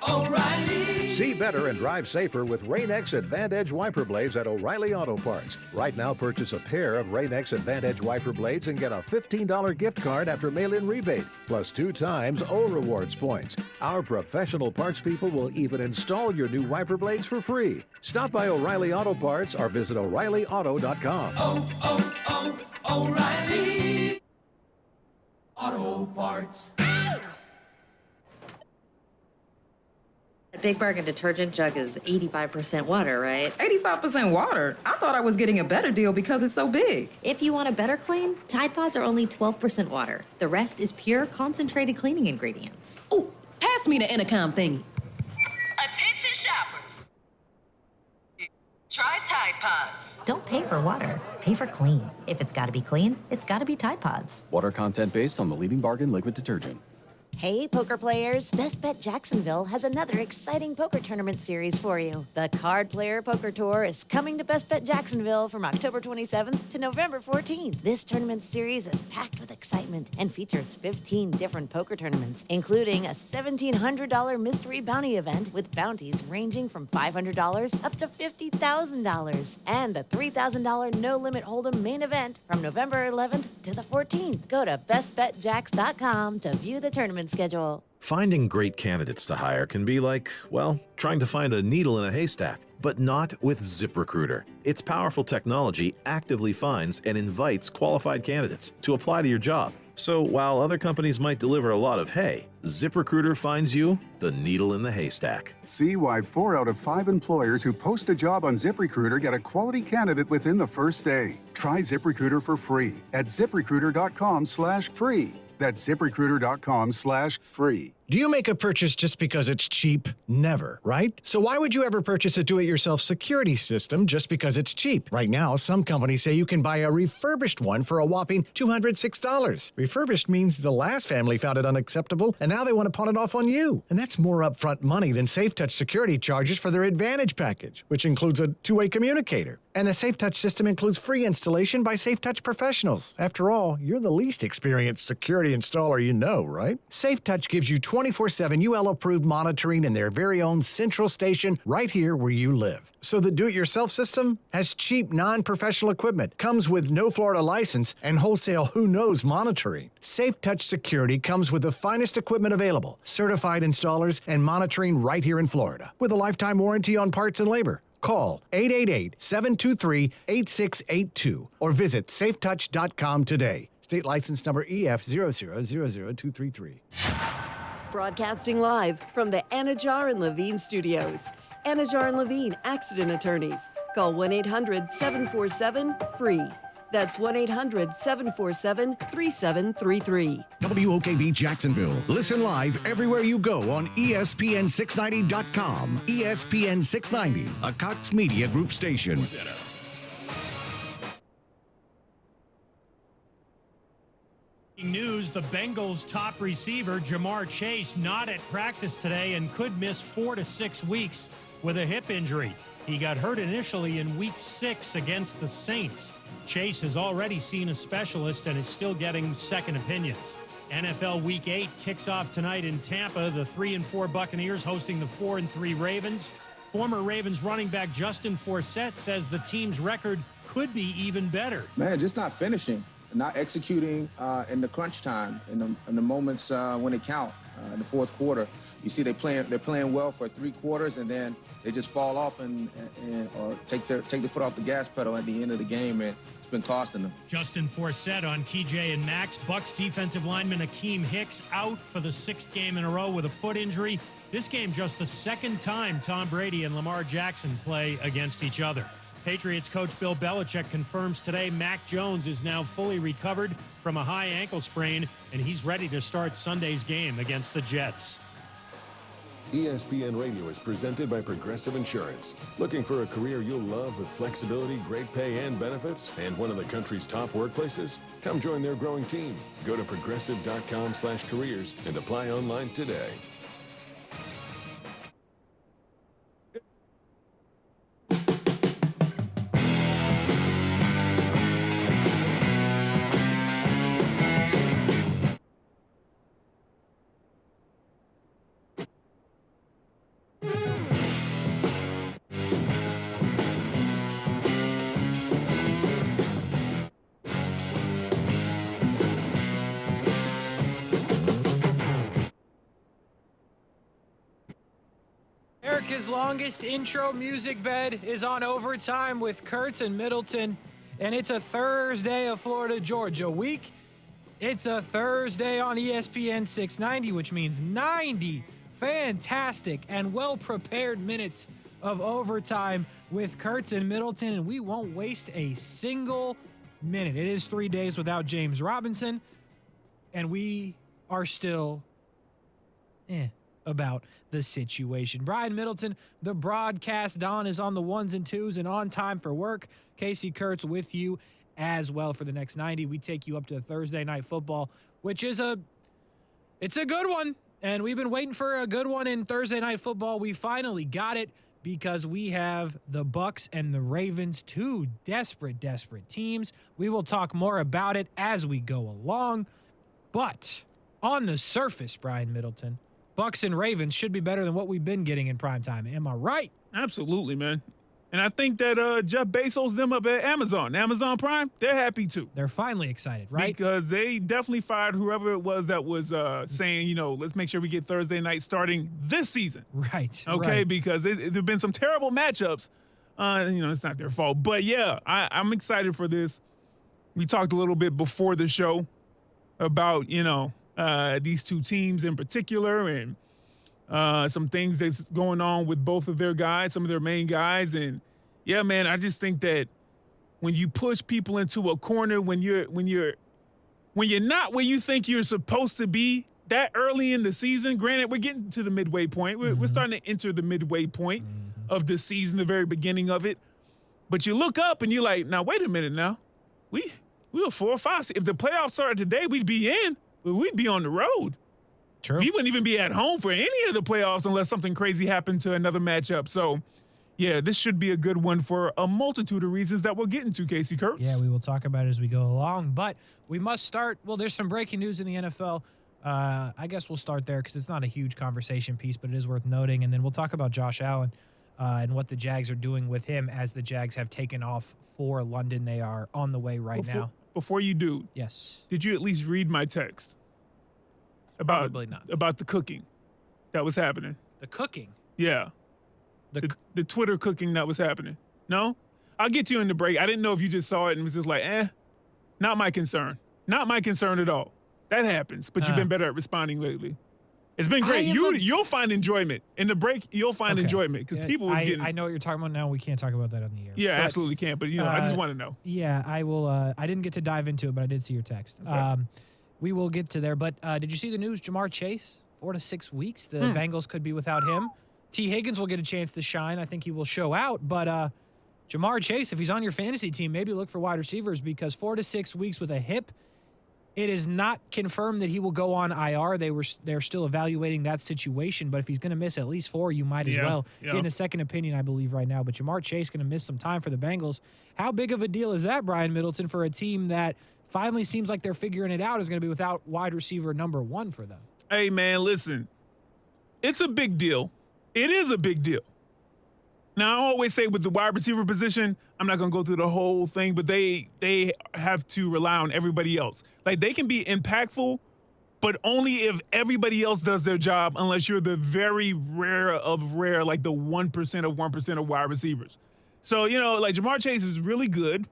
O'Reilly. See better and drive safer with Rain-X Advantage wiper blades at O'Reilly Auto Parts. Right now, purchase a pair of Rain-X Advantage wiper blades and get a $15 gift card after mail-in rebate, plus 2 times O Rewards points. Our professional parts people will even install your new wiper blades for free. Stop by O'Reilly Auto Parts or visit O'ReillyAuto.com. O'Reilly Auto Parts. A Big Bargain detergent jug is 85% water, right? 85% water? I thought I was getting a better deal because it's so big. If you want a better clean, Tide Pods are only 12% water. The rest is pure, concentrated cleaning ingredients. Ooh, pass me the intercom thingy. Attention shoppers. Try Tide Pods. Don't pay for water, pay for clean. If it's gotta be clean, it's gotta be Tide Pods. Water content based on the leading bargain liquid detergent. Hey, poker players! Best Bet Jacksonville has another exciting poker tournament series for you. The Card Player Poker Tour is coming to Best Bet Jacksonville from October 27th to November 14th. This tournament series is packed with excitement and features 15 different poker tournaments, including a $1,700 mystery bounty event with bounties ranging from $500 up to $50,000, and the $3,000 no-limit hold'em main event from November 11th to the 14th. Go to bestbetjax.com to view the tournament schedule. Finding great candidates to hire can be like, well, trying to find a needle in a haystack, but not with ZipRecruiter. Its powerful technology actively finds and invites qualified candidates to apply to your job. So while other companies might deliver a lot of hay, ZipRecruiter finds you the needle in the haystack. See why 4 out of 5 employers who post a job on ZipRecruiter get a quality candidate within the first day. Try ZipRecruiter for free at ZipRecruiter.com/free. That's ZipRecruiter.com/free. Do you make a purchase just because it's cheap? Never, right? So why would you ever purchase a do-it-yourself security system just because it's cheap? Right now, some companies say you can buy a refurbished one for a whopping $206. Refurbished means the last family found it unacceptable, and now they want to pawn it off on you. And that's more upfront money than SafeTouch security charges for their Advantage package, which includes a two-way communicator. And the SafeTouch system includes free installation by SafeTouch professionals. After all, you're the least experienced security installer you know, right? SafeTouch gives you 20 24/7 UL-approved monitoring in their very own central station right here where you live. So the do-it-yourself system has cheap, non-professional equipment, comes with no Florida license, and wholesale who-knows monitoring. Safe Touch Security comes with the finest equipment available, certified installers, and monitoring right here in Florida, with a lifetime warranty on parts and labor. Call 888-723-8682 or visit safetouch.com today. State license number EF0000233. Broadcasting live from the Anajar and Levine studios. Anajar and Levine Accident Attorneys. Call 1-800-747-FREE. That's 1-800-747-3733. WOKV Jacksonville. Listen live everywhere you go on ESPN690.com. ESPN 690, a Cox Media Group station. News, the Bengals' top receiver, Jamar Chase, not at practice today and could miss 4 to 6 weeks with a hip injury. He got hurt initially in Week 6 against the Saints. Chase has already seen a specialist and is still getting second opinions. NFL Week 8 kicks off tonight in Tampa. The 3-4 Buccaneers hosting the 4-3 Ravens. Former Ravens running back Justin Forsett says the team's record could be even better. Man, just not finishing. Not executing in the crunch time, in the moments when they count. In the fourth quarter, you see they're playing well for 3 quarters, and then they just fall off and or take the foot off the gas pedal at the end of the game, and it's been costing them. Justin Forsett on KJ and Max. Bucs defensive lineman Akeem Hicks out for the 6th game in a row with a foot injury. This game just the 2nd time Tom Brady and Lamar Jackson play against each other. Patriots coach Bill Belichick confirms today Mac Jones is now fully recovered from a high ankle sprain, and he's ready to start Sunday's game against the Jets. ESPN Radio is presented by Progressive Insurance. Looking for a career you'll love with flexibility, great pay, and benefits, and one of the country's top workplaces? Come join their growing team. Go to progressive.com/careers and apply online today. America's longest intro music bed is on overtime with Kurtz and Middleton, and it's a Thursday of Florida Georgia week. It's a Thursday on ESPN 690, which means 90 fantastic and well-prepared minutes of overtime with Kurtz and Middleton, and we won't waste a single minute. It is 3 days without James Robinson, and we are still about the situation. Brian Middleton, the broadcast Don, is on the ones and twos and on time for work. Kasey Kurtz with you as well for the next 90. We take you up to Thursday Night Football, which is it's a good one. And we've been waiting for a good one in Thursday Night Football. We finally got it because we have the Bucs and the Ravens, 2 desperate teams. We will talk more about it as we go along. But on the surface, Brian Middleton, Bucs and Ravens should be better than what we've been getting in primetime. Am I right? Absolutely, man. And I think that Jeff Bezos, them up at Amazon Prime, they're happy too. They're finally excited, right? Because they definitely fired whoever it was that was saying, let's make sure we get Thursday night starting this season. Right. Okay, right. Because there have been some terrible matchups. It's not their fault. But, yeah, I'm excited for this. We talked a little bit before the show about, these 2 teams in particular and some things that's going on with both of their guys, some of their main guys. And, yeah, man, I just think that when you push people into a corner, when you're not where you think you're supposed to be that early in the season, granted, we're getting to the midway point. We're starting to enter the midway point of the season, the very beginning of it. But you look up and you're like, now, wait a minute now. We were 4 or 5. If the playoffs started today, we'd be in. But we'd be on the road. True. We wouldn't even be at home for any of the playoffs unless something crazy happened to another matchup. So, yeah, this should be a good one for a multitude of reasons that we'll get into, Kasey Kurtz. Yeah, we will talk about it as we go along. But we must start. Well, there's some breaking news in the NFL. I guess we'll start there because it's not a huge conversation piece, but it is worth noting. And then we'll talk about Josh Allen and what the Jags are doing with him as the Jags have taken off for London. They are on the way now. Before you do, yes, did you at least read my text about Probably not. about the cooking that was happening? The cooking? Yeah. The Twitter cooking that was happening. No? I'll get you in the break. I didn't know if you just saw it and was just like, not my concern. Not my concern at all. That happens, but you've been better at responding lately. It's been great. You'll find enjoyment. In the break, you'll find enjoyment because people was getting... I know what you're talking about now. We can't talk about that on the air. Yeah, absolutely can't. But, I just want to know. Yeah, I will. I didn't get to dive into it, but I did see your text. Okay. We will get to there. But did you see the news? Jamar Chase, 4 to 6 weeks. The Bengals could be without him. T. Higgins will get a chance to shine. I think he will show out. But Jamar Chase, if he's on your fantasy team, maybe look for wide receivers because 4 to 6 weeks with a hip, it is not confirmed that he will go on IR. They're still evaluating that situation. But if he's going to miss at least 4, you might as well get a second opinion, I believe, right now. But Jamar Chase going to miss some time for the Bengals. How big of a deal is that, Brian Middleton, for a team that finally seems like they're figuring it out is going to be without wide receiver number 1 for them? Hey, man, listen. It's a big deal. It is a big deal. Now, I always say with the wide receiver position, I'm not going to go through the whole thing, but they have to rely on everybody else. Like, they can be impactful, but only if everybody else does their job, unless you're the very rare of rare, like the 1% of 1% of wide receivers. So, like Jamar Chase is really good.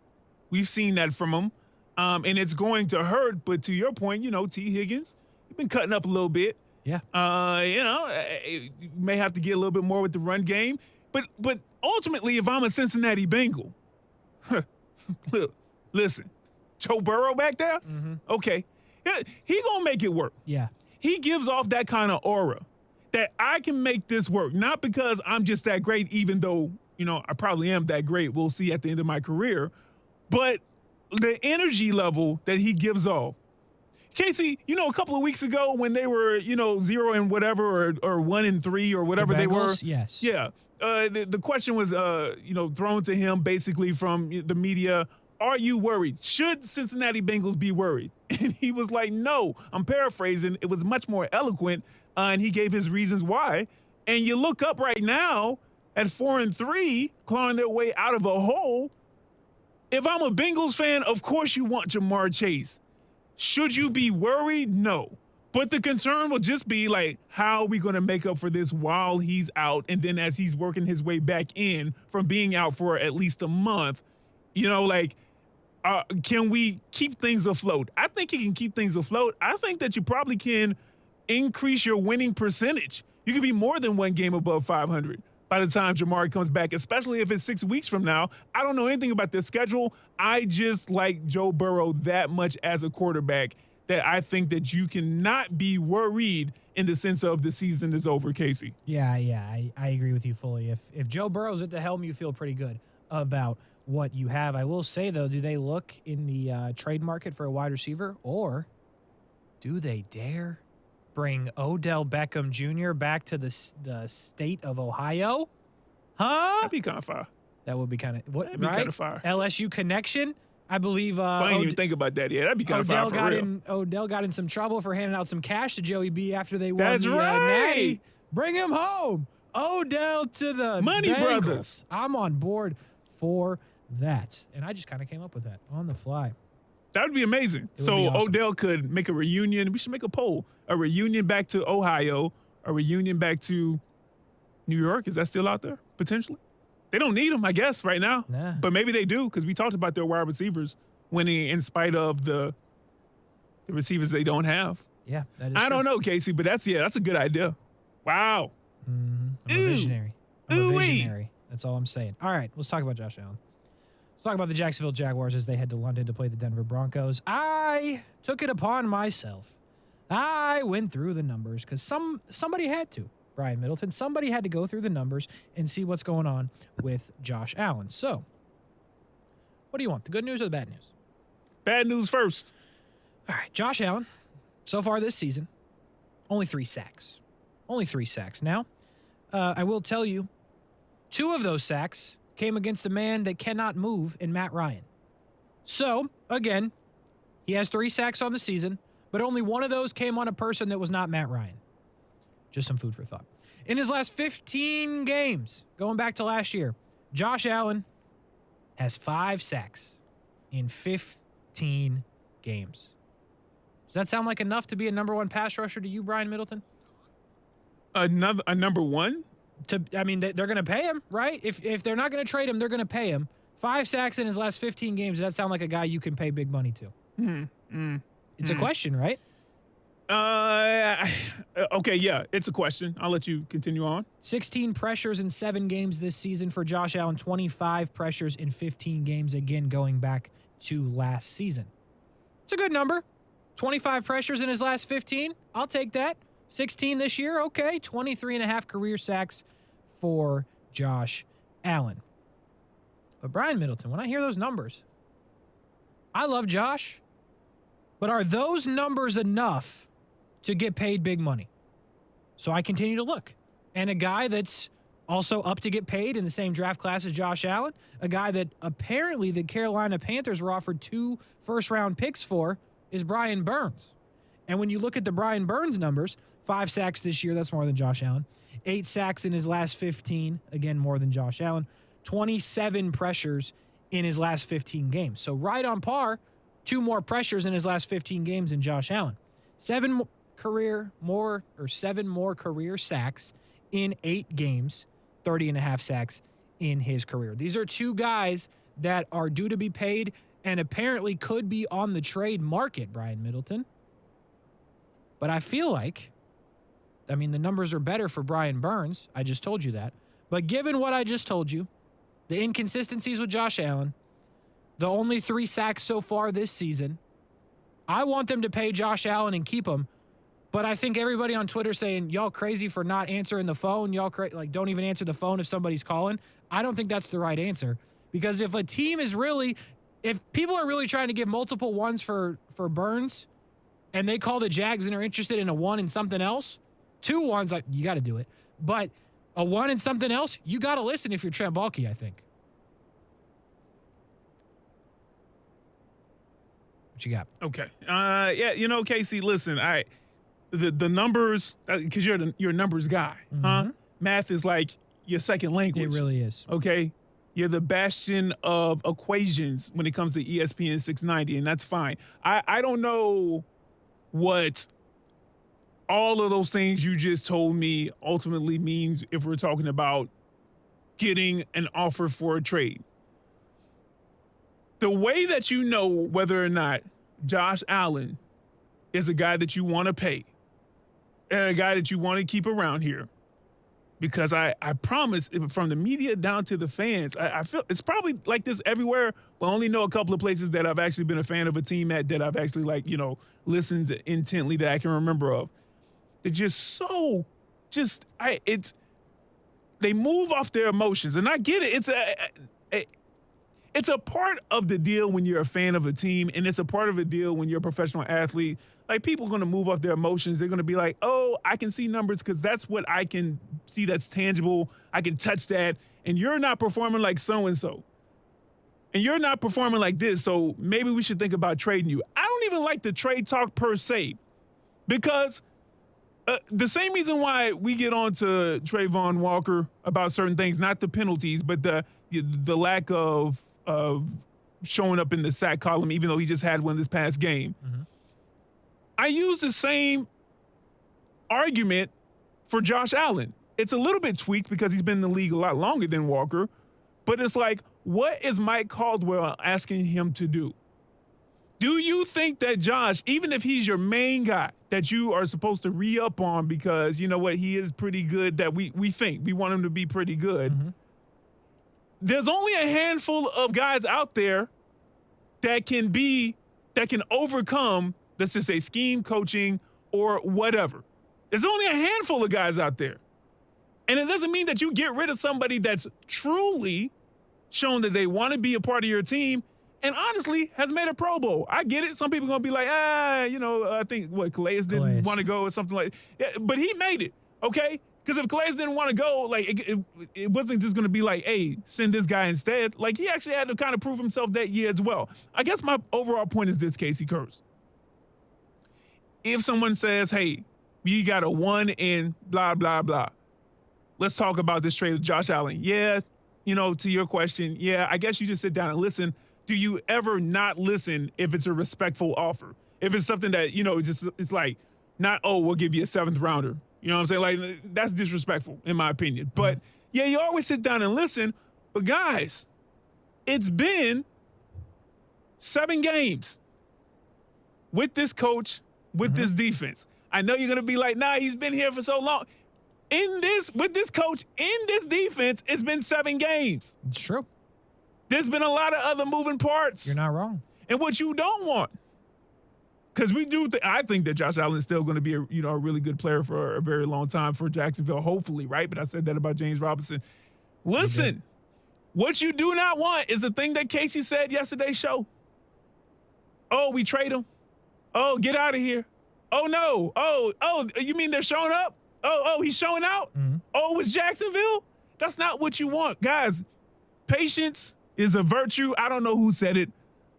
We've seen that from him. And it's going to hurt. But to your point, T. Higgins, you've been cutting up a little bit. Yeah. You may have to get a little bit more with the run game. But ultimately, if I'm a Cincinnati Bengal, look, listen, Joe Burrow back there? Okay. He going to make it work. Yeah. He gives off that kind of aura that I can make this work. Not because I'm just that great, even though, I probably am that great. We'll see at the end of my career. But the energy level that he gives off. Kasey, a couple of weeks ago when they were, 0 and whatever or 1 and 3 or whatever the they were. Bengals? Yes. Yeah. The question was, thrown to him basically from the media. Are you worried? Should Cincinnati Bengals be worried? And he was like, no. I'm paraphrasing. It was much more eloquent, and he gave his reasons why. And you look up right now at 4 and 3, clawing their way out of a hole. If I'm a Bengals fan, of course you want Jamar Chase. Should you be worried? No. But the concern will just be like, how are we going to make up for this while he's out? And then as he's working his way back in from being out for at least a month, can we keep things afloat? I think he can keep things afloat. I think that you probably can increase your winning percentage. You could be more than 1 game above 500 by the time Jamar comes back, especially if it's 6 weeks from now. I don't know anything about their schedule. I just like Joe Burrow that much as a quarterback that I think that you cannot be worried in the sense of the season is over, Kasey. Yeah, I agree with you fully. If Joe Burrow's at the helm, you feel pretty good about what you have. I will say, though, do they look in the trade market for a wide receiver, or do they dare bring Odell Beckham Jr. back to the state of Ohio? Huh? That'd be kind of fire. That would be kind of what? That'd be kind of fire. LSU connection. I believe. I didn't even think about that yet. That'd be kind of fire for real. Odell got in some trouble for handing out some cash to Joey B after they won That's the right. Natty. Bring him home. Odell to the Money Bengals. Brothers. I'm on board for that. And I just kind of came up with that on the fly. That would be amazing. It would be awesome. Odell could make a reunion. We should make a poll. A reunion back to Ohio. A reunion back to New York. Is that still out there, potentially? They don't need him, I guess, right now. Nah. But maybe they do, because we talked about their wide receivers winning in spite of the receivers they don't have. Yeah, that is I true. don't know, Kasey, but that's a good idea. Wow. I'm a visionary. I'm a visionary. That's all I'm saying. All right, let's talk about Josh Allen. Let's talk about the Jacksonville Jaguars as they head to London to play the Denver Broncos. I took it upon myself. I went through the numbers because somebody had to. Brian Middleton, somebody had to go through the numbers and see what's going on with Josh Allen. So, what do you want, the good news or the bad news? Bad news first. All right, Josh Allen, so far this season, only 3 sacks. Only 3 sacks. Now, I will tell you, 2 of those sacks came against the man that cannot move in Matt Ryan. So, again, he has 3 sacks on the season, but only one of those came on a person that was not Matt Ryan. Just some food for thought. In his last 15 games, going back to last year, Josh Allen has 5 sacks in 15 games. Does that sound like enough to be a number one pass rusher to you, Brian Middleton? A number one? They're going to pay him, right? If they're not going to trade him, they're going to pay him. 5 sacks in his last 15 games. Does that sound like a guy you can pay big money to? It's a question, right? Okay, yeah, it's a question. I'll let you continue on. 16 pressures in 7 games this season for Josh Allen. 25 pressures in 15 games, again, going back to last season. It's a good number. 25 pressures in his last 15. I'll take that. 16 this year. Okay. 23.5 career sacks for Josh Allen. But Brian Middleton, when I hear those numbers, I love Josh, but are those numbers enough to get paid big money? So I continue to look. And a guy that's also up to get paid in the same draft class as Josh Allen, a guy that apparently the Carolina Panthers were offered 2 first-round picks for, is Brian Burns. And when you look at the Brian Burns numbers, 5 sacks this year, that's more than Josh Allen. 8 sacks in his last 15, again, more than Josh Allen. 27 pressures in his last 15 games. So right on par, 2 more pressures in his last 15 games than Josh Allen. 7 more career sacks in 8 games, 30.5 sacks in his career. These are 2 guys that are due to be paid and apparently could be on the trade market, Brian Middleton. But I feel like, the numbers are better for Brian Burns. I just told you that. But given what I just told you, the inconsistencies with Josh Allen, the only 3 sacks so far this season, I want them to pay Josh Allen and keep him. But I think everybody on Twitter saying, y'all crazy for not answering the phone. Y'all don't even answer the phone if somebody's calling. I don't think that's the right answer. Because if people are really trying to give multiple ones for Burns and they call the Jags and are interested in a 1 and something else, 2 ones, you got to do it. But a 1 and something else, you got to listen if you're Trent Baalke, I think. What you got? Okay. Kasey, listen, the numbers, because you're a numbers guy, huh? Math is like your second language. It really is. Okay. You're the bastion of equations when it comes to ESPN 690, and that's fine. I don't know what all of those things you just told me ultimately means if we're talking about getting an offer for a trade. The way that you know whether or not Josh Allen is a guy that you want to pay and a guy that you want to keep around here, because I promise, from the media down to the fans, I feel it's probably like this everywhere, but I only know a couple of places that I've actually been a fan of a team that I've actually listened intently that I can remember of. They're just they move off their emotions, and I get it. It's a part of the deal when you're a fan of a team, and it's a part of the deal when you're a professional athlete. Like, people are going to move off their emotions. They're going to be like, oh, I can see numbers because that's what I can see that's tangible. I can touch that. And you're not performing like so-and-so. And you're not performing like this, so maybe we should think about trading you. I don't even like the trade talk per se, because the same reason why we get on to Trayvon Walker about certain things, not the penalties, but the lack of showing up in the sack column, even though he just had one this past game. Mm-hmm. I use the same argument for Josh Allen. It's a little bit tweaked because he's been in the league a lot longer than Walker, but it's like, what is Mike Caldwell asking him to do? Do you think that Josh, even if he's your main guy that you are supposed to re-up on because, you know what, he is pretty good, that we think we want him to be pretty good, mm-hmm. There's only a handful of guys out there that can overcome, let's just say, scheme, coaching, or whatever. There's only a handful of guys out there. And it doesn't mean that you get rid of somebody that's truly shown that they want to be a part of your team and honestly has made a Pro Bowl. I get it. Some people are going to be like, I think, Calais didn't want to go or something like that. Yeah, but he made it, okay? Because if Calais didn't want to go, it wasn't just going to be like, hey, send this guy instead. Like, he actually had to kind of prove himself that year as well. I guess my overall point is this, Kasey Kurtz. if someone says, hey, you got a 1 in blah, blah, blah, let's talk about this trade with Josh Allen. Yeah, to your question, yeah, I guess you just sit down and listen. Do you ever not listen if it's a respectful offer? If it's something that, it's like, not, we'll give you a 7th rounder. You know what I'm saying? Like, that's disrespectful, in my opinion. But, yeah, you always sit down and listen. But, guys, it's been 7 games with this coach, with this defense. I know you're going to be like, nah, he's been here for so long. With this coach, in this defense, it's been 7 games. It's true. There's been a lot of other moving parts. You're not wrong. And what you don't want, because I think that Josh Allen is still going to be a really good player for a very long time for Jacksonville, hopefully, right? But I said that about James Robinson. Listen, what you do not want is the thing that Kasey said yesterday's show. Oh, we trade him. Oh, get out of here. Oh, no. Oh, you mean they're showing up? Oh, he's showing out? Mm-hmm. Oh, it's Jacksonville? That's not what you want. Guys, patience is a virtue. I don't know who said it.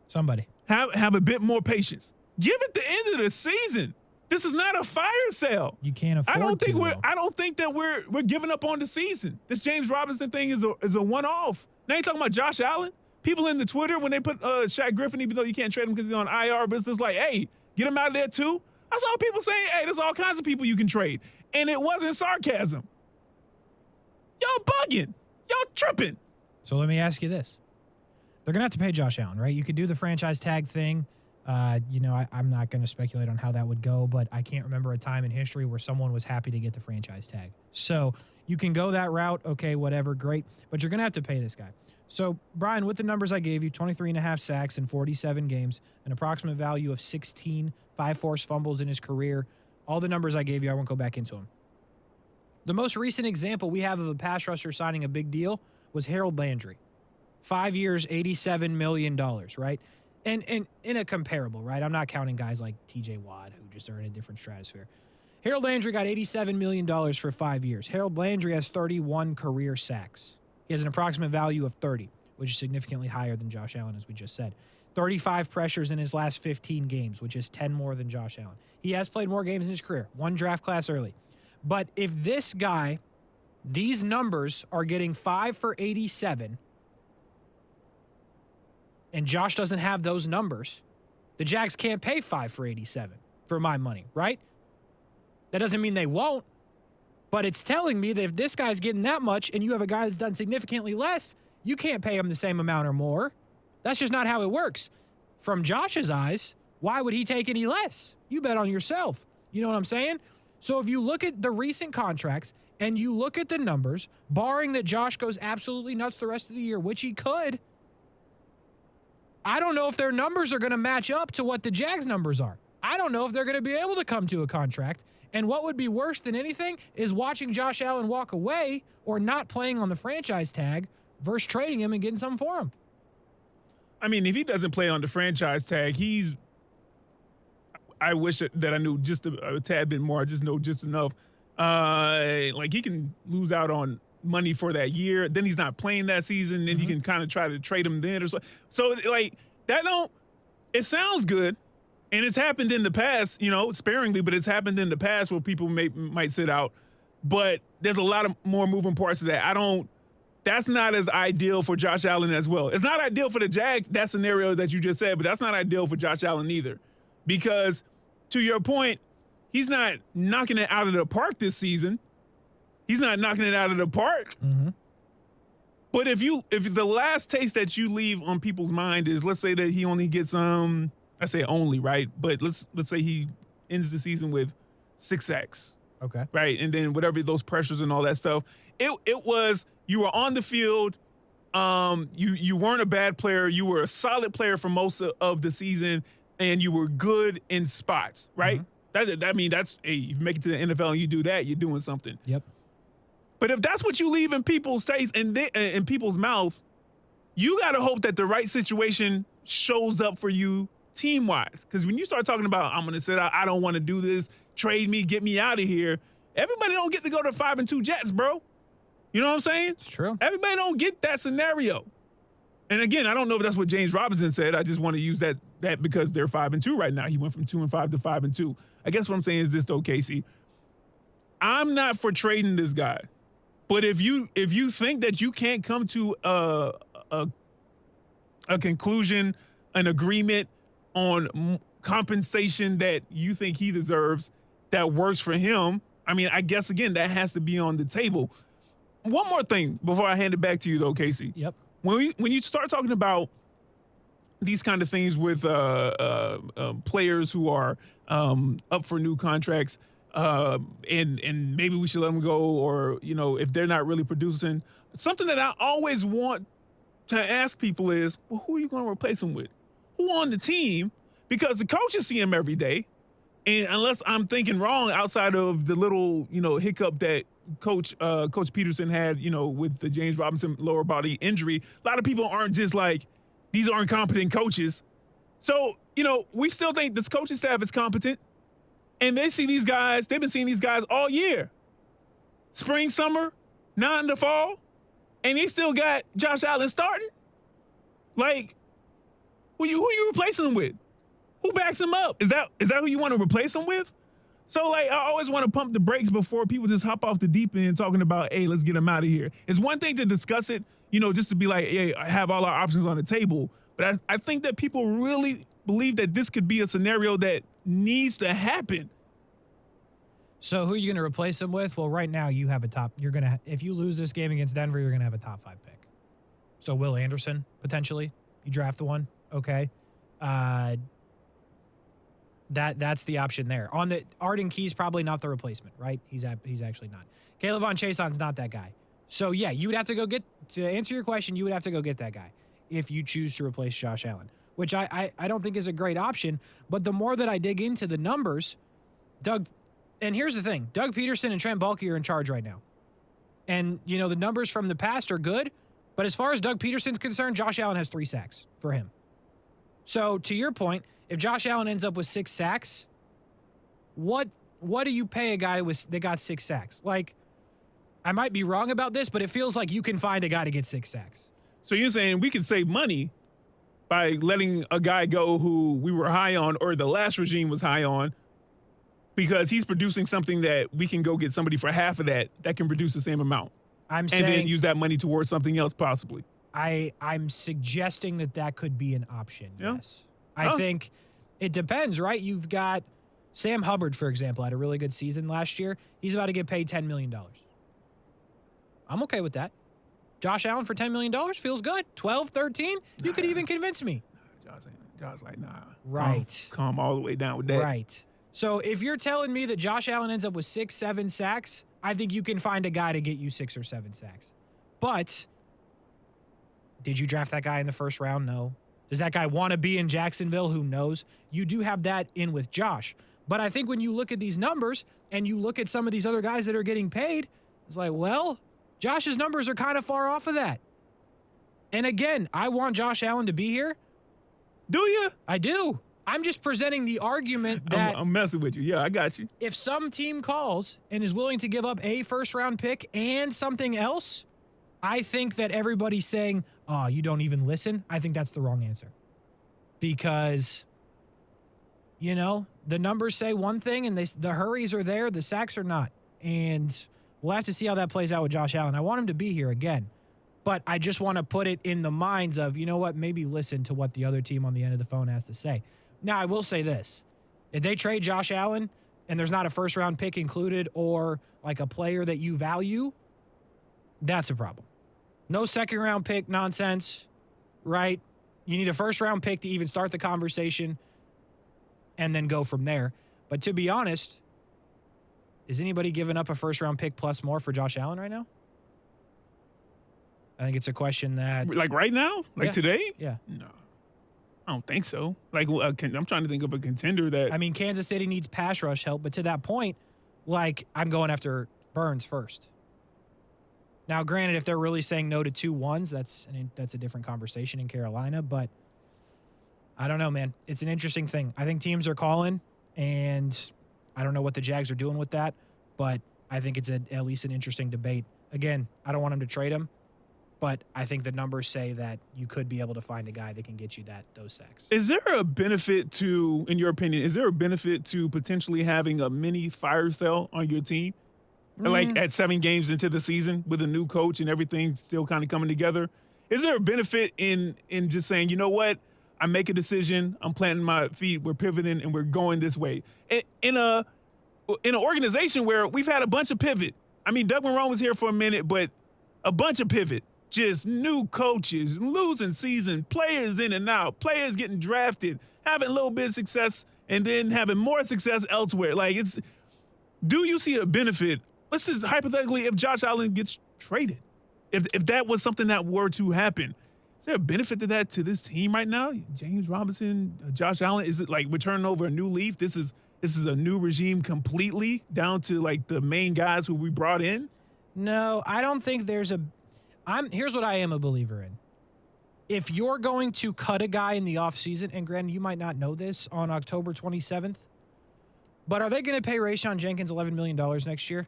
Somebody. Have a bit more patience. Give it the end of the season. This is not a fire sale. You can't afford I don't think that we're giving up on the season. This James Robinson thing is a one-off. Now you're talking about Josh Allen. People in the Twitter, when they put Shaq Griffin, even though you can't trade him because he's on IR, but it's just like, hey, get him out of there too. I saw people saying, hey, there's all kinds of people you can trade. And it wasn't sarcasm. Y'all bugging. Y'all tripping. So let me ask you this. They're going to have to pay Josh Allen, right? You could do the franchise tag thing. I'm not going to speculate on how that would go, but I can't remember a time in history where someone was happy to get the franchise tag. So you can go that route. Okay, whatever, great. But you're going to have to pay this guy. So, Brian, with the numbers I gave you, 23.5 sacks in 47 games, an approximate value of 16, 5 forced fumbles in his career, all the numbers I gave you, I won't go back into them. The most recent example we have of a pass rusher signing a big deal was Harold Landry. 5 years, $87 million, right? And in a comparable, right? I'm not counting guys like TJ Watt, who just are in a different stratosphere. Harold Landry got $87 million for 5 years. Harold Landry has 31 career sacks. He has an approximate value of 30, which is significantly higher than Josh Allen, as we just said. 35 pressures in his last 15 games, which is 10 more than Josh Allen. He has played more games in his career, 1 draft class early. But if this guy, these numbers are getting 5 for 87, and Josh doesn't have those numbers, the Jags can't pay 5 for 87 for my money, right? That doesn't mean they won't, but it's telling me that if this guy's getting that much and you have a guy that's done significantly less, you can't pay him the same amount or more. That's just not how it works. From Josh's eyes, why would he take any less? You bet on yourself. You know what I'm saying? So if you look at the recent contracts and you look at the numbers, barring that Josh goes absolutely nuts the rest of the year, which he could, I don't know if their numbers are going to match up to what the Jags numbers are. I don't know if they're going to be able to come to a contract. And what would be worse than anything is watching Josh Allen walk away or not playing on the franchise tag versus trading him and getting something for him. I mean, if he doesn't play on the franchise tag, I wish that I knew just a tad bit more. I just know just enough. Like, he can lose out on money for that year. Then he's not playing that season. Then you can kind of try to trade him then or so. So, like, it sounds good. And it's happened in the past, sparingly, but it's happened in the past where people might sit out. But there's a lot of more moving parts to that. That's not as ideal for Josh Allen as well. It's not ideal for the Jags, that scenario that you just said, but that's not ideal for Josh Allen either. Because, to your point, he's not knocking it out of the park this season. He's not knocking it out of the park. Mm-hmm. But if the last taste that you leave on people's mind is, let's say that he only gets I say only, right? But let's say he ends the season with 6 sacks. Okay. Right? And then whatever those pressures and all that stuff. It was, you were on the field. You weren't a bad player. You were a solid player for most of the season, and you were good in spots, right? Mm-hmm. That's, hey, if you make it to the NFL and you do that, you're doing something. Yep. But if that's what you leave in people's taste and in people's mouth, you got to hope that the right situation shows up for you team-wise. Because when you start talking about, I'm going to sit out, I don't want to do this, trade me, get me out of here, everybody don't get to go to 5-2 Jets, bro. You know what I'm saying? It's true. Everybody don't get that scenario. And again, I don't know if that's what James Robinson said. I just want to use that because they're 5-2 right now. He went from 2-5 to 5-2. I guess what I'm saying is this though, Kasey. I'm not for trading this guy, but if you think that you can't come to a conclusion, an agreement on compensation that you think he deserves, that works for him, I mean, I guess again that has to be on the table. One more thing before I hand it back to you though, Kasey. Yep. When you start talking about these kind of things with players who are up for new contracts, and maybe we should let them go, or if they're not really producing, something that I always want to ask people is, well, who are you going to replace them with? Who on the team? Because the coaches see him every day, and unless I'm thinking wrong, outside of the little hiccup that Coach Peterson had, with the James Robinson lower body injury, a lot of people aren't just like, these are incompetent coaches. So, we still think this coaching staff is competent. And they see these guys, they've been seeing these guys all year. Spring, summer, not in the fall. And they still got Josh Allen starting. Like, who you replacing him with? Who backs him up? Is that who you want to replace him with? So, I always want to pump the brakes before people just hop off the deep end talking about, hey, let's get him out of here. It's one thing to discuss it, just to be like, hey, I have all our options on the table. But I think that people really believe that this could be a scenario that needs to happen. So who are you going to replace him with? Well, right now you have if you lose this game against Denver, you're going to have a top 5 pick. So Will Anderson, potentially. You draft the one. Okay. That's the option there. On the Arden Key's probably not the replacement, right? He's actually not. Caleb Von Chason's not that guy. So yeah, you would have to go to answer your question, you would have to go get that guy if you choose to replace Josh Allen, which I don't think is a great option. But the more that I dig into the numbers, and here's the thing, Doug Peterson and Trent Baalke are in charge right now. And, the numbers from the past are good, but as far as Doug Peterson's concerned, Josh Allen has 3 sacks for him. So to your point, if Josh Allen ends up with 6 sacks, what do you pay a guy that got 6 sacks? Like, I might be wrong about this, but it feels like you can find a guy to get 6 sacks. So you're saying we can save money by letting a guy go who we were high on, or the last regime was high on, because he's producing something that we can go get somebody for half of that can produce the same amount. And then use that money towards something else possibly. I'm suggesting that could be an option, yes. I think it depends, right? You've got Sam Hubbard, for example, had a really good season last year. He's about to get paid $10 million. I'm okay with that. Josh Allen for $10 million feels good. 12, 13, you could even convince me. Josh like, nah. Right. Calm all the way down with that. Right. So if you're telling me that Josh Allen ends up with 6, 7 sacks, I think you can find a guy to get you 6 or 7 sacks. But did you draft that guy in the first round? No. Does that guy want to be in Jacksonville? Who knows? You do have that in with Josh. But I think when you look at these numbers and you look at some of these other guys that are getting paid, it's like, well, Josh's numbers are kind of far off of that. And again, I want Josh Allen to be here. Do you? I do. I'm just presenting the argument that I'm messing with you. Yeah, I got you. If some team calls and is willing to give up a first-round pick and something else, I think that everybody's saying, oh, you don't even listen. I think that's the wrong answer. Because, the numbers say one thing and the hurries are there, the sacks are not. And we'll have to see how that plays out with Josh Allen. I want him to be here again. But I just want to put it in the minds of, maybe listen to what the other team on the end of the phone has to say. Now, I will say this. If they trade Josh Allen and there's not a first-round pick included or like a player that you value, that's a problem. No second-round pick nonsense, right? You need a first-round pick to even start the conversation and then go from there. But to be honest, is anybody giving up a first-round pick plus more for Josh Allen right now? I think it's a question that... Like right now? Like today? Yeah. No. I don't think so. Like, I'm trying to think of a contender that... I mean, Kansas City needs pass rush help, but to that point, I'm going after Burns first. Now, granted, if they're really saying no to 2 1s, that's a different conversation in Carolina, but I don't know, man. It's an interesting thing. I think teams are calling, and I don't know what the Jags are doing with that, but I think it's at least an interesting debate. Again, I don't want him to trade him, But I think the numbers say that you could be able to find a guy that can get you those sacks. Is there a benefit to, in your opinion, potentially having a mini fire sale on your team? Like at 7 games into the season with a new coach and everything still kind of coming together? Is there a benefit in just saying, you know what, I make a decision, I'm planting my feet, we're pivoting, and we're going this way? In an organization where we've had a bunch of pivot. I mean, Doug Marrone was here for a minute, but a bunch of pivot. Just new coaches, losing season, players in and out, players getting drafted, having a little bit of success, and then having more success elsewhere. Like, do you see a benefit? Let's just hypothetically, if Josh Allen gets traded, if that was something that were to happen, is there a benefit to that to this team right now? James Robinson, Josh Allen, is it like we're turning over a new leaf? This is a new regime completely down to like the main guys who we brought in? No, I don't think there's here's what I am a believer in. If you're going to cut a guy in the offseason, and granted, you might not know this on October 27th, but are they going to pay Rayshon Jenkins $11 million next year?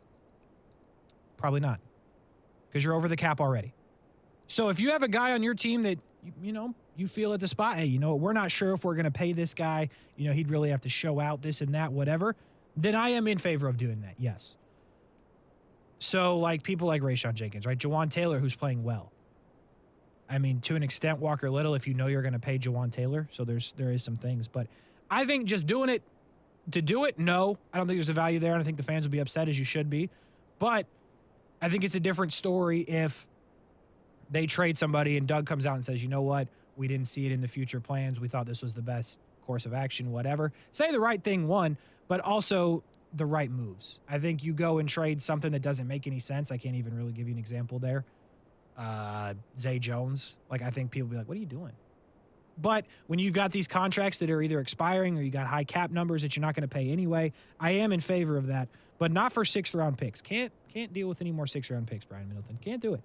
Probably not, because you're over the cap already. So if you have a guy on your team that, you feel at the spot, hey, we're not sure if we're going to pay this guy, he'd really have to show out this and that, whatever, then I am in favor of doing that, yes. So, like, people like Rayshon Jenkins, right? Jawan Taylor, who's playing well. I mean, to an extent, Walker Little, if you're going to pay Jawan Taylor. So there is some things. But I think just doing it to do it, no. I don't think there's a value there, and I think the fans will be upset, as you should be. But I think it's a different story if they trade somebody and Doug comes out and says, you know what, we didn't see it in the future plans. We thought this was the best course of action, whatever. Say the right thing, one, but also the right moves. I think you go and trade something that doesn't make any sense. I can't even really give you an example there. Zay Jones. Like, I think people will be like, what are you doing? But when you've got these contracts that are either expiring or you got high cap numbers that you're not going to pay anyway, I am in favor of that, but not for 6th-round picks. Can't deal with any more 6th-round picks, Brian Middleton. Can't do it.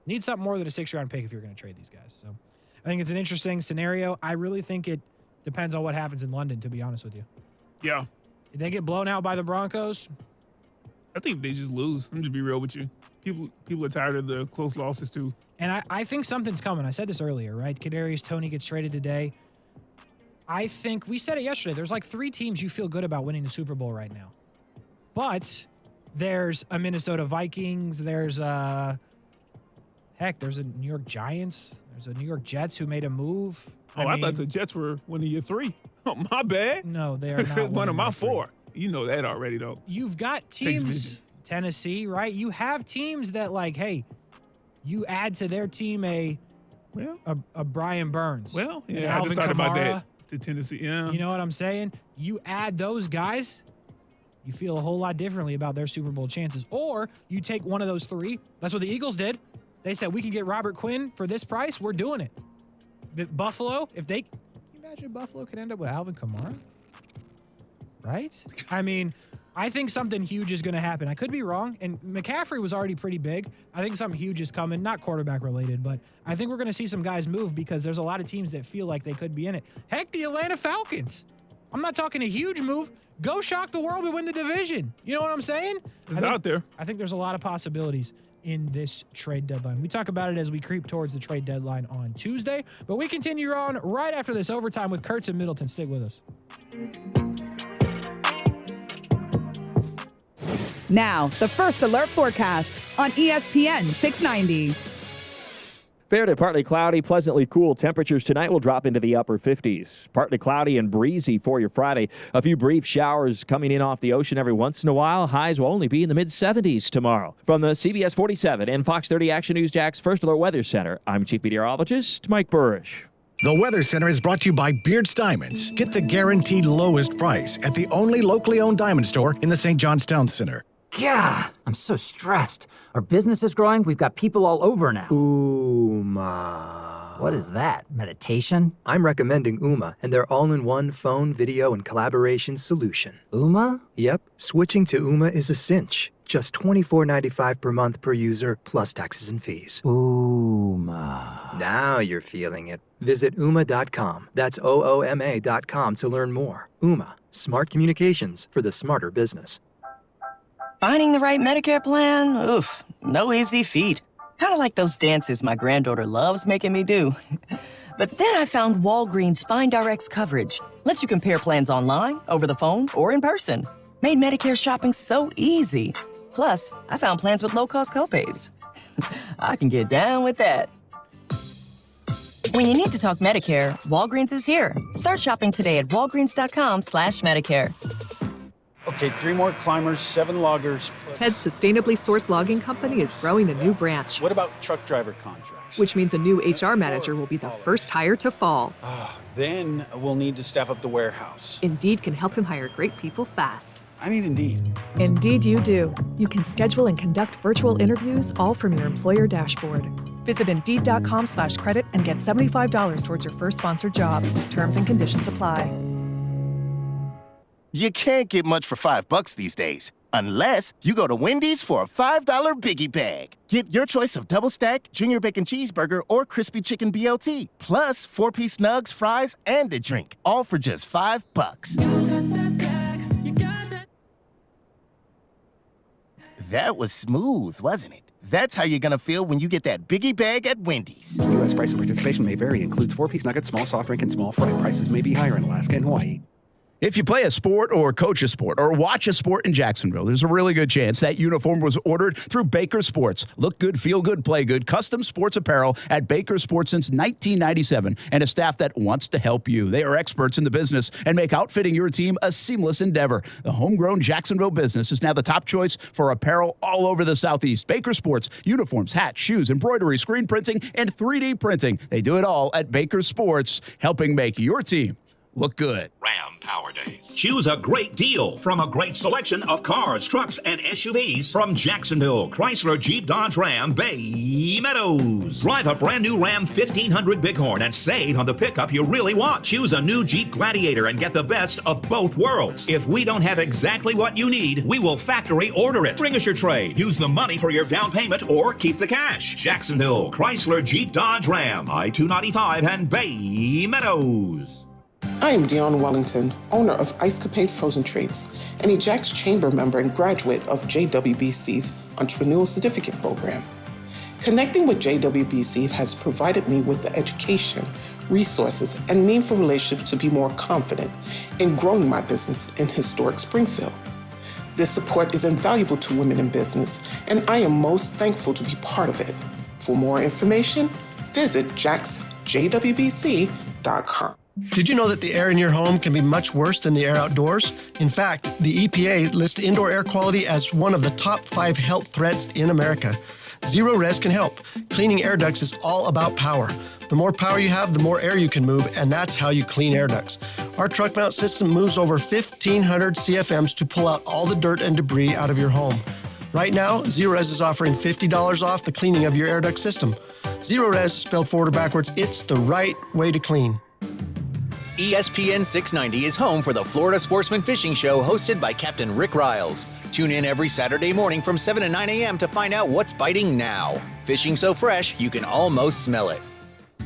Need something more than a 6th-round pick if you're going to trade these guys. So I think it's an interesting scenario. I really think it depends on what happens in London, to be honest with you. Yeah. If they get blown out by the Broncos, I think they just lose. I'm just be real with you. People are tired of the close losses too. And I think something's coming. I said this earlier, right? Kadarius Toney gets traded today. I think we said it yesterday. There's like 3 teams you feel good about winning the Super Bowl right now. But there's a Minnesota Vikings. There's a New York Giants. There's a New York Jets who made a move. I thought the Jets were one of your 3. Oh, my bad. No, they are not one of my 4. You know that already, though. You've got teams, Tennessee, right? You have teams that, like, hey, you add to their team a Brian Burns. Well, yeah, I just thought about that. To Tennessee, yeah. You know what I'm saying? You add those guys, you feel a whole lot differently about their Super Bowl chances. Or you take one of those 3. That's what the Eagles did. They said, we can get Robert Quinn for this price. We're doing it. But Buffalo, can you imagine Buffalo could end up with Alvin Kamara? Right? I mean, I think something huge is going to happen. I could be wrong. And McCaffrey was already pretty big. I think something huge is coming. Not quarterback related, but I think we're going to see some guys move because there's a lot of teams that feel like they could be in it. Heck, the Atlanta Falcons. I'm not talking a huge move. Go shock the world and win the division. You know what I'm saying? It's out there. I think there's a lot of possibilities in this trade deadline. We talk about it as we creep towards the trade deadline on Tuesday, but we continue on right after this overtime with Kurtz and Middleton. Stick with us. Now, the First Alert forecast on ESPN 690. Fair to partly cloudy, pleasantly cool. Temperatures tonight will drop into the upper 50s. Partly cloudy and breezy for your Friday. A few brief showers coming in off the ocean every once in a while. Highs will only be in the mid-70s tomorrow. From the CBS 47 and Fox 30 Action News Jax First Alert Weather Center, I'm Chief Meteorologist Mike Burrish. The Weather Center is brought to you by Beards Diamonds. Get the guaranteed lowest price at the only locally owned diamond store in the St. John's Town Center. God, I'm so stressed. Our business is growing. We've got people all over now. Ooma. What is that? Meditation? I'm recommending Ooma and their all-in-one phone, video, and collaboration solution. Ooma? Yep. Switching to Ooma is a cinch. Just $24.95 per month per user, plus taxes and fees. Ooma. Now you're feeling it. Visit Ooma.com. That's OOMA.com to learn more. Ooma. Smart communications for the smarter business. Finding the right Medicare plan? Oof, no easy feat. Kind of like those dances my granddaughter loves making me do. But then I found Walgreens Find RX coverage. Lets you compare plans online, over the phone, or in person. Made Medicare shopping so easy. Plus, I found plans with low-cost copays. I can get down with that. When you need to talk Medicare, Walgreens is here. Start shopping today at walgreens.com/Medicare. Okay, 3 more climbers, 7 loggers. Ted's sustainably sourced logging company is growing a new branch. What about truck driver contracts? Which means a new HR manager will be the first hire to fall. Then we'll need to staff up the warehouse. Indeed can help him hire great people fast. I need Indeed. Indeed you do. You can schedule and conduct virtual interviews all from your employer dashboard. Visit Indeed.com/credit and get $75 towards your first sponsored job. Terms and conditions apply. You can't get much for $5 these days, unless you go to Wendy's for a $5 Biggie Bag. Get your choice of double stack, junior bacon cheeseburger, or crispy chicken BLT, plus 4-piece nugs, fries, and a drink, all for just $5. That was smooth, wasn't it? That's how you're gonna feel when you get that Biggie Bag at Wendy's. U.S. price and participation may vary. Includes 4-piece nuggets, small soft drink, and small fry. Prices may be higher in Alaska and Hawaii. If you play a sport or coach a sport or watch a sport in Jacksonville, there's a really good chance that uniform was ordered through Baker Sports. Look good, feel good, play good. Custom sports apparel at Baker Sports since 1997 and a staff that wants to help you. They are experts in the business and make outfitting your team a seamless endeavor. The homegrown Jacksonville business is now the top choice for apparel all over the Southeast. Baker Sports, uniforms, hats, shoes, embroidery, screen printing, and 3D printing. They do it all at Baker Sports, helping make your team look good. Ram Power Days. Choose a great deal from a great selection of cars, trucks, and SUVs from Jacksonville, Chrysler, Jeep, Dodge, Ram, Bay Meadows. Drive a brand new Ram 1500 Bighorn and save on the pickup you really want. Choose a new Jeep Gladiator and get the best of both worlds. If we don't have exactly what you need, we will factory order it. Bring us your trade. Use the money for your down payment or keep the cash. Jacksonville, Chrysler, Jeep, Dodge, Ram, I-295 and Bay Meadows. I am Dion Wellington, owner of Ice Capade Frozen Treats, and a Jax Chamber member and graduate of JWBC's Entrepreneurial Certificate Program. Connecting with JWBC has provided me with the education, resources, and meaningful relationships to be more confident in growing my business in historic Springfield. This support is invaluable to women in business, and I am most thankful to be part of it. For more information, visit jaxjwbc.com. Did you know that the air in your home can be much worse than the air outdoors? In fact, the EPA lists indoor air quality as one of the top 5 health threats in America. Zero Res can help. Cleaning air ducts is all about power. The more power you have, the more air you can move, and that's how you clean air ducts. Our truck mount system moves over 1,500 CFMs to pull out all the dirt and debris out of your home. Right now, Zero Res is offering $50 off the cleaning of your air duct system. Zero Res, spelled forward or backwards, it's the right way to clean. ESPN 690 is home for the Florida Sportsman Fishing Show hosted by Captain Rick Riles. Tune in every Saturday morning from 7 to 9 a.m. to find out what's biting now. Fishing so fresh, you can almost smell it.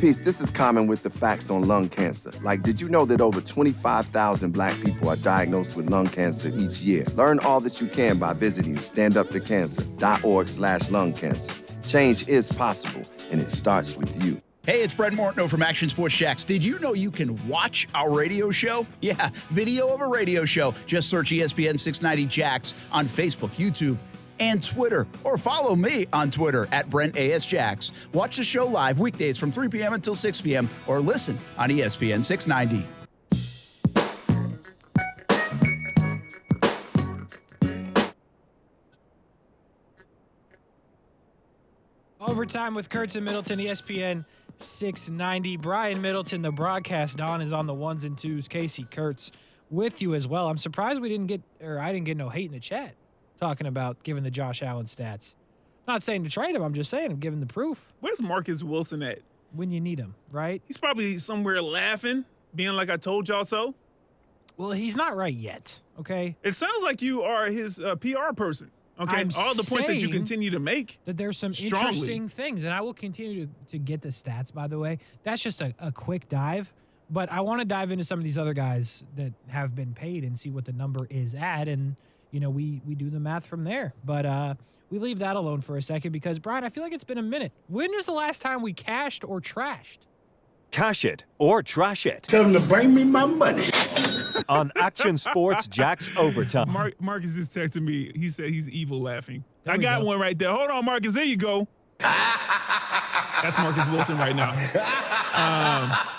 Peace, this is Common with the facts on lung cancer. Like, did you know that over 25,000 black people are diagnosed with lung cancer each year? Learn all that you can by visiting standuptocancer.org/lung cancer. Change is possible, and it starts with you. Hey, it's Brent Mortno from Action Sports Jacks. Did you know you can watch our radio show? Yeah, video of a radio show. Just search ESPN 690 Jacks on Facebook, YouTube, and Twitter. Or follow me on Twitter at Brent A.S. Jacks. Watch the show live weekdays from 3 p.m. until 6 p.m. or listen on ESPN 690. Overtime with Kurtz and Middleton, ESPN 690. Brian Middleton, the broadcast Don, is on the ones and twos. Kasey Kurtz with you as well. I'm surprised I didn't get no hate in the chat talking about giving the Josh Allen stats. Not saying to trade him. I'm just saying I'm giving the proof. Where's Marcus Wilson at? When you need him, right? He's probably somewhere laughing, being like, I told y'all so. Well, he's not right yet, okay? It sounds like you are his PR person. Okay, all the points that you continue to make. That there's some interesting things, and I will continue to get the stats, by the way. That's just a quick dive, but I want to dive into some of these other guys that have been paid and see what the number is at. And, we do the math from there. But we leave that alone for a second because, Brian, I feel like it's been a minute. When was the last time we cashed or trashed? Cash it or trash it. Tell them to bring me my money. On Action Sports Jax Overtime. Marcus just texted me. He said he's evil laughing. There I we got go. one right there. Hold on, Marcus. There you go. That's Marcus Wilson right now.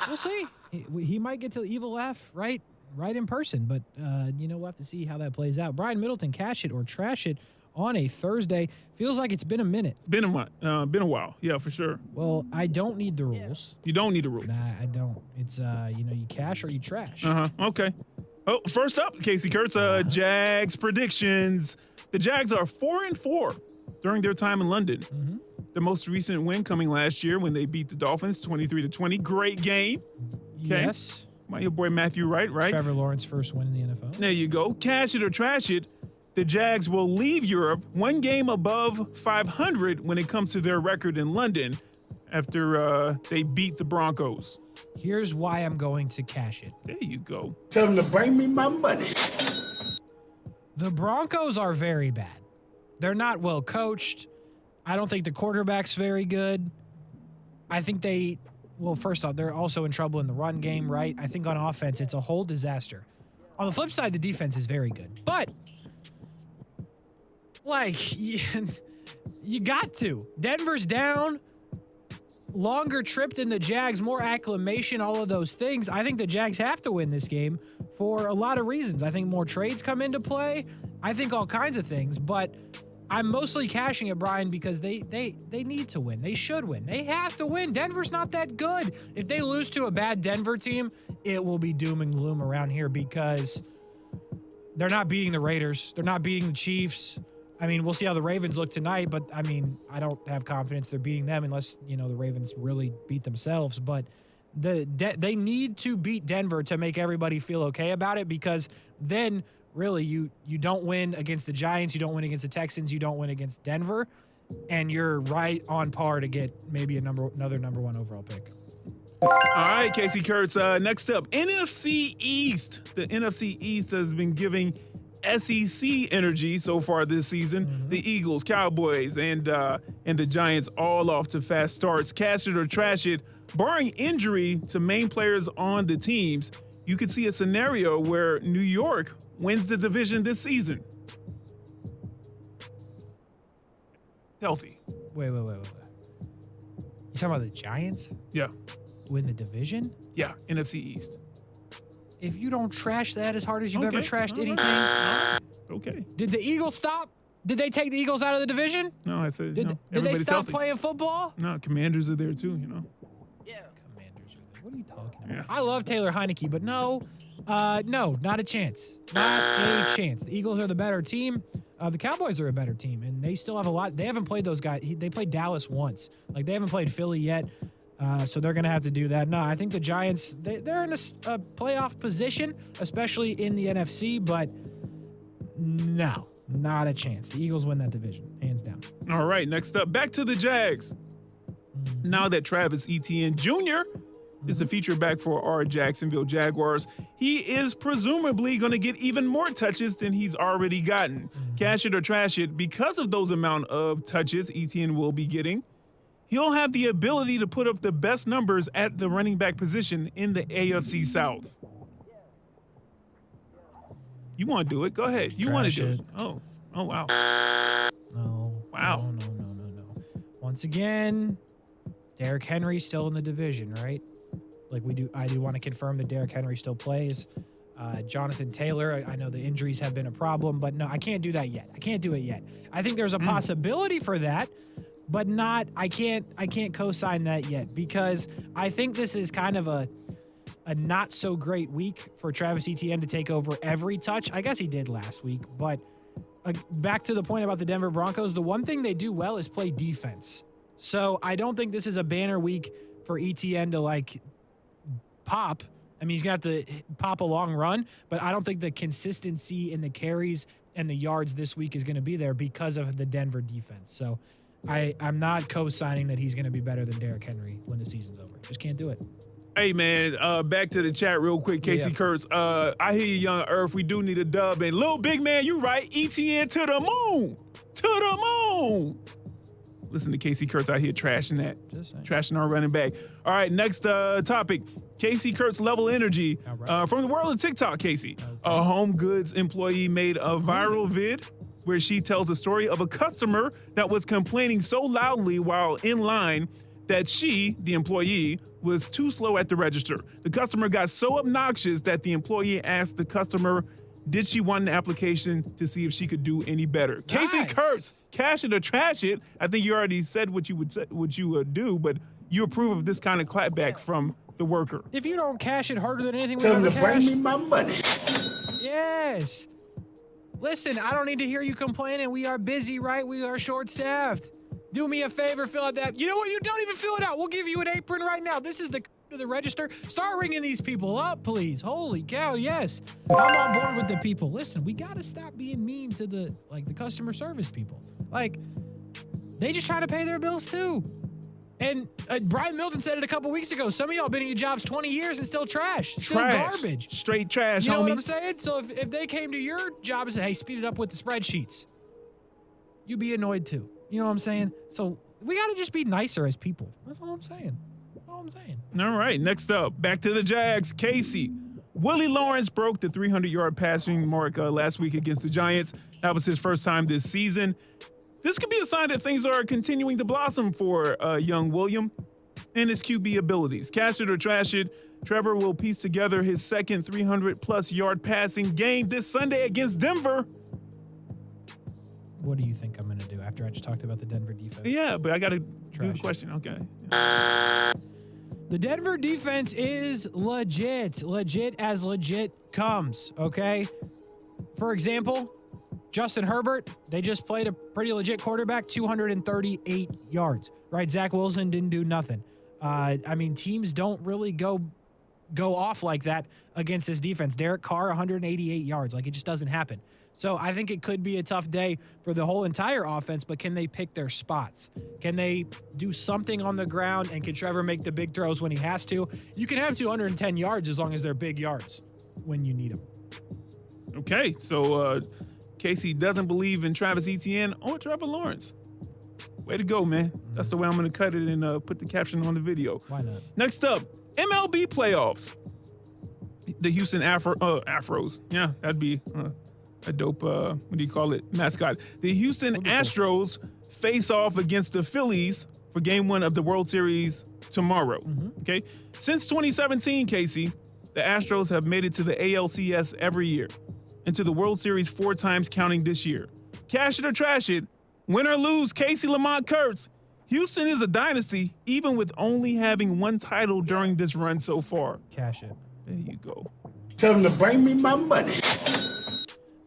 We'll see. He might get to the evil laugh right in person, but we'll have to see how that plays out. Brian Middleton, cash it or trash it on a Thursday. Feels like it's been a minute. Been a while. Yeah, for sure. Well, I don't need the rules. You don't need the rules. Nah, I don't. It's you cash or you trash. Okay. Oh, first up, Kasey Kurtz, Jags predictions. The Jags are 4-4 during their time in London. Mm-hmm. The most recent win coming last year when they beat the Dolphins 23-20. Great game. Okay. Yes. Your boy Matthew Wright, right? Trevor Lawrence first win in the NFL. There you go. Cash it or trash it. The Jags will leave Europe one game above 500 when it comes to their record in London after they beat the Broncos. Here's why I'm going to cash it. There you go. Tell them to bring me my money. The Broncos are very bad. They're not well coached. I don't think the quarterback's very good. I think first off, they're also in trouble in the run game, right? I think on offense, it's a whole disaster. On the flip side, the defense is very good. But, you got to. Denver's down. Longer trip than the Jags, more acclimation, all of those things. I think the Jags have to win this game for a lot of reasons. I think more trades come into play. I think all kinds of things, but I'm mostly cashing it, Brian, because they need to win. They should win. They have to win. Denver's not that good. If they lose to a bad Denver team, it will be doom and gloom around here because they're not beating the Raiders. They're not beating the Chiefs. I mean, we'll see how the Ravens look tonight, but I mean, I don't have confidence they're beating them unless, the Ravens really beat themselves. But they need to beat Denver to make everybody feel okay about it because then really you don't win against the Giants, you don't win against the Texans, you don't win against Denver, and you're right on par to get maybe another number one overall pick. All right, Kasey Kurtz. Next up, NFC East. The NFC East has been giving SEC energy so far this season. Mm-hmm. The Eagles, Cowboys, and the Giants all off to fast starts. Cash it or trash it. Barring injury to main players on the teams, you could see a scenario where New York wins the division this season. Healthy. Wait. You talking about the Giants? Yeah. Win the division? Yeah, NFC East. If you don't trash that as hard as you've ever trashed anything. Okay. Did the Eagles stop? Did they take the Eagles out of the division? No, I said Did they stop healthy. playing football? No, Commanders are there too, Yeah. Commanders are there. What are you talking about? Yeah. I love Taylor Heineke, but no, not a chance. Not a chance. The Eagles are the better team. The Cowboys are a better team, and they still have a lot. They haven't played those guys. They played Dallas once. They haven't played Philly yet. So they're going to have to do that. No, I think the Giants, they're in a playoff position, especially in the NFC, but no, not a chance. The Eagles win that division, hands down. All right, next up, back to the Jags. Mm-hmm. Now that Travis Etienne Jr. is the feature back for our Jacksonville Jaguars, he is presumably going to get even more touches than he's already gotten. Mm-hmm. Cash it or trash it, because of those amount of touches Etienne will be getting, he'll have the ability to put up the best numbers at the running back position in the AFC South. You want to do it? Go ahead. You want to do it. Oh, wow. No. Wow. No. Once again, Derrick Henry's still in the division, right? I do want to confirm that Derrick Henry still plays. Jonathan Taylor, I know the injuries have been a problem, but no, I can't do that yet. I can't do it yet. I think there's a possibility for that, but I can't co-sign that yet because I think this is kind of a not so great week for Travis Etienne to take over every touch. I guess he did last week, but back to the point about the Denver Broncos, the one thing they do well is play defense. So I don't think this is a banner week for Etienne to pop. I mean, he's going to have to pop a long run, but I don't think the consistency in the carries and the yards this week is going to be there because of the Denver defense. So I'm not co-signing that he's going to be better than Derrick Henry when the season's over. Just can't do it. Hey, man, back to the chat real quick. Casey Kurtz, I hear you, Young Earth. We do need a dub. And little big man, you right. ETN to the moon. To the moon. Listen to Casey Kurtz out here trashing that. Trashing our running back. All right, next topic. Casey Kurtz level energy. From the world of TikTok, Casey. A home goods employee made a viral vid where she tells a story of a customer that was complaining so loudly while in line that she, the employee, was too slow at the register. The customer got so obnoxious that the employee asked the customer, did she want an application to see if she could do any better? Nice. Casey Kurtz, cash it or trash it. I think you already said what you would do, but you approve of this kind of clapback from the worker. If you don't cash it harder than anything, Tell them to bring me my money. Yes. Listen, I don't need to hear you complaining. We are busy, right? We are short-staffed. Do me a favor, fill out that. You know what? You don't even fill it out. We'll give you an apron right now. This is the register. Start ringing these people up, please. Holy cow, yes. I'm on board with the people. Listen, we got to stop being mean to the customer service people. Like, they just try to pay their bills too. And Brian Milton said it a couple weeks ago. Some of y'all been in your jobs 20 years and still trash. Still garbage. Straight trash, You know homie. what I'm saying? So if they came to your job and said, hey, speed it up with the spreadsheets, you'd be annoyed too. You know what I'm saying? So we got to just be nicer as people. That's all I'm saying. All right, next up, back to the Jags. Casey. Willie Lawrence broke the 300-yard passing mark last week against the Giants. That was his first time this season. This could be a sign that things are continuing to blossom for young William and his QB abilities. Cash it or trash it, Trevor will piece together his second 300-plus yard passing game this Sunday against Denver. What do you think I'm going to do after I just talked about the Denver defense? Yeah, but I got to do the question. Okay. The Denver defense is legit. Legit as legit comes, okay? For example, Justin Herbert, they just played a pretty legit quarterback, 238 yards, right? Zach Wilson didn't do nothing. Teams don't really go off like that against this defense. Derek Carr, 188 yards. Like, it just doesn't happen. So I think it could be a tough day for the whole entire offense, but can they pick their spots? Can they do something on the ground, and can Trevor make the big throws when he has to? You can have 210 yards as long as they're big yards when you need them. Okay, so Casey doesn't believe in Travis Etienne or Trevor Lawrence. Way to go, man. That's the way I'm going to cut it and put the caption on the video. Why not? Next up, MLB playoffs. The Houston Afros. Yeah, that'd be a dope, mascot. The Houston Astros face off against the Phillies for Game 1 of the World Series tomorrow. Okay? Since 2017, Casey, the Astros have made it to the ALCS every year and to the World Series 4 times, counting this year. Cash it or trash it, win or lose, Casey Lamont Kurtz. Houston is a dynasty, even with only having 1 title during this run so far. Cash it. There you go. Tell them to bring me my money.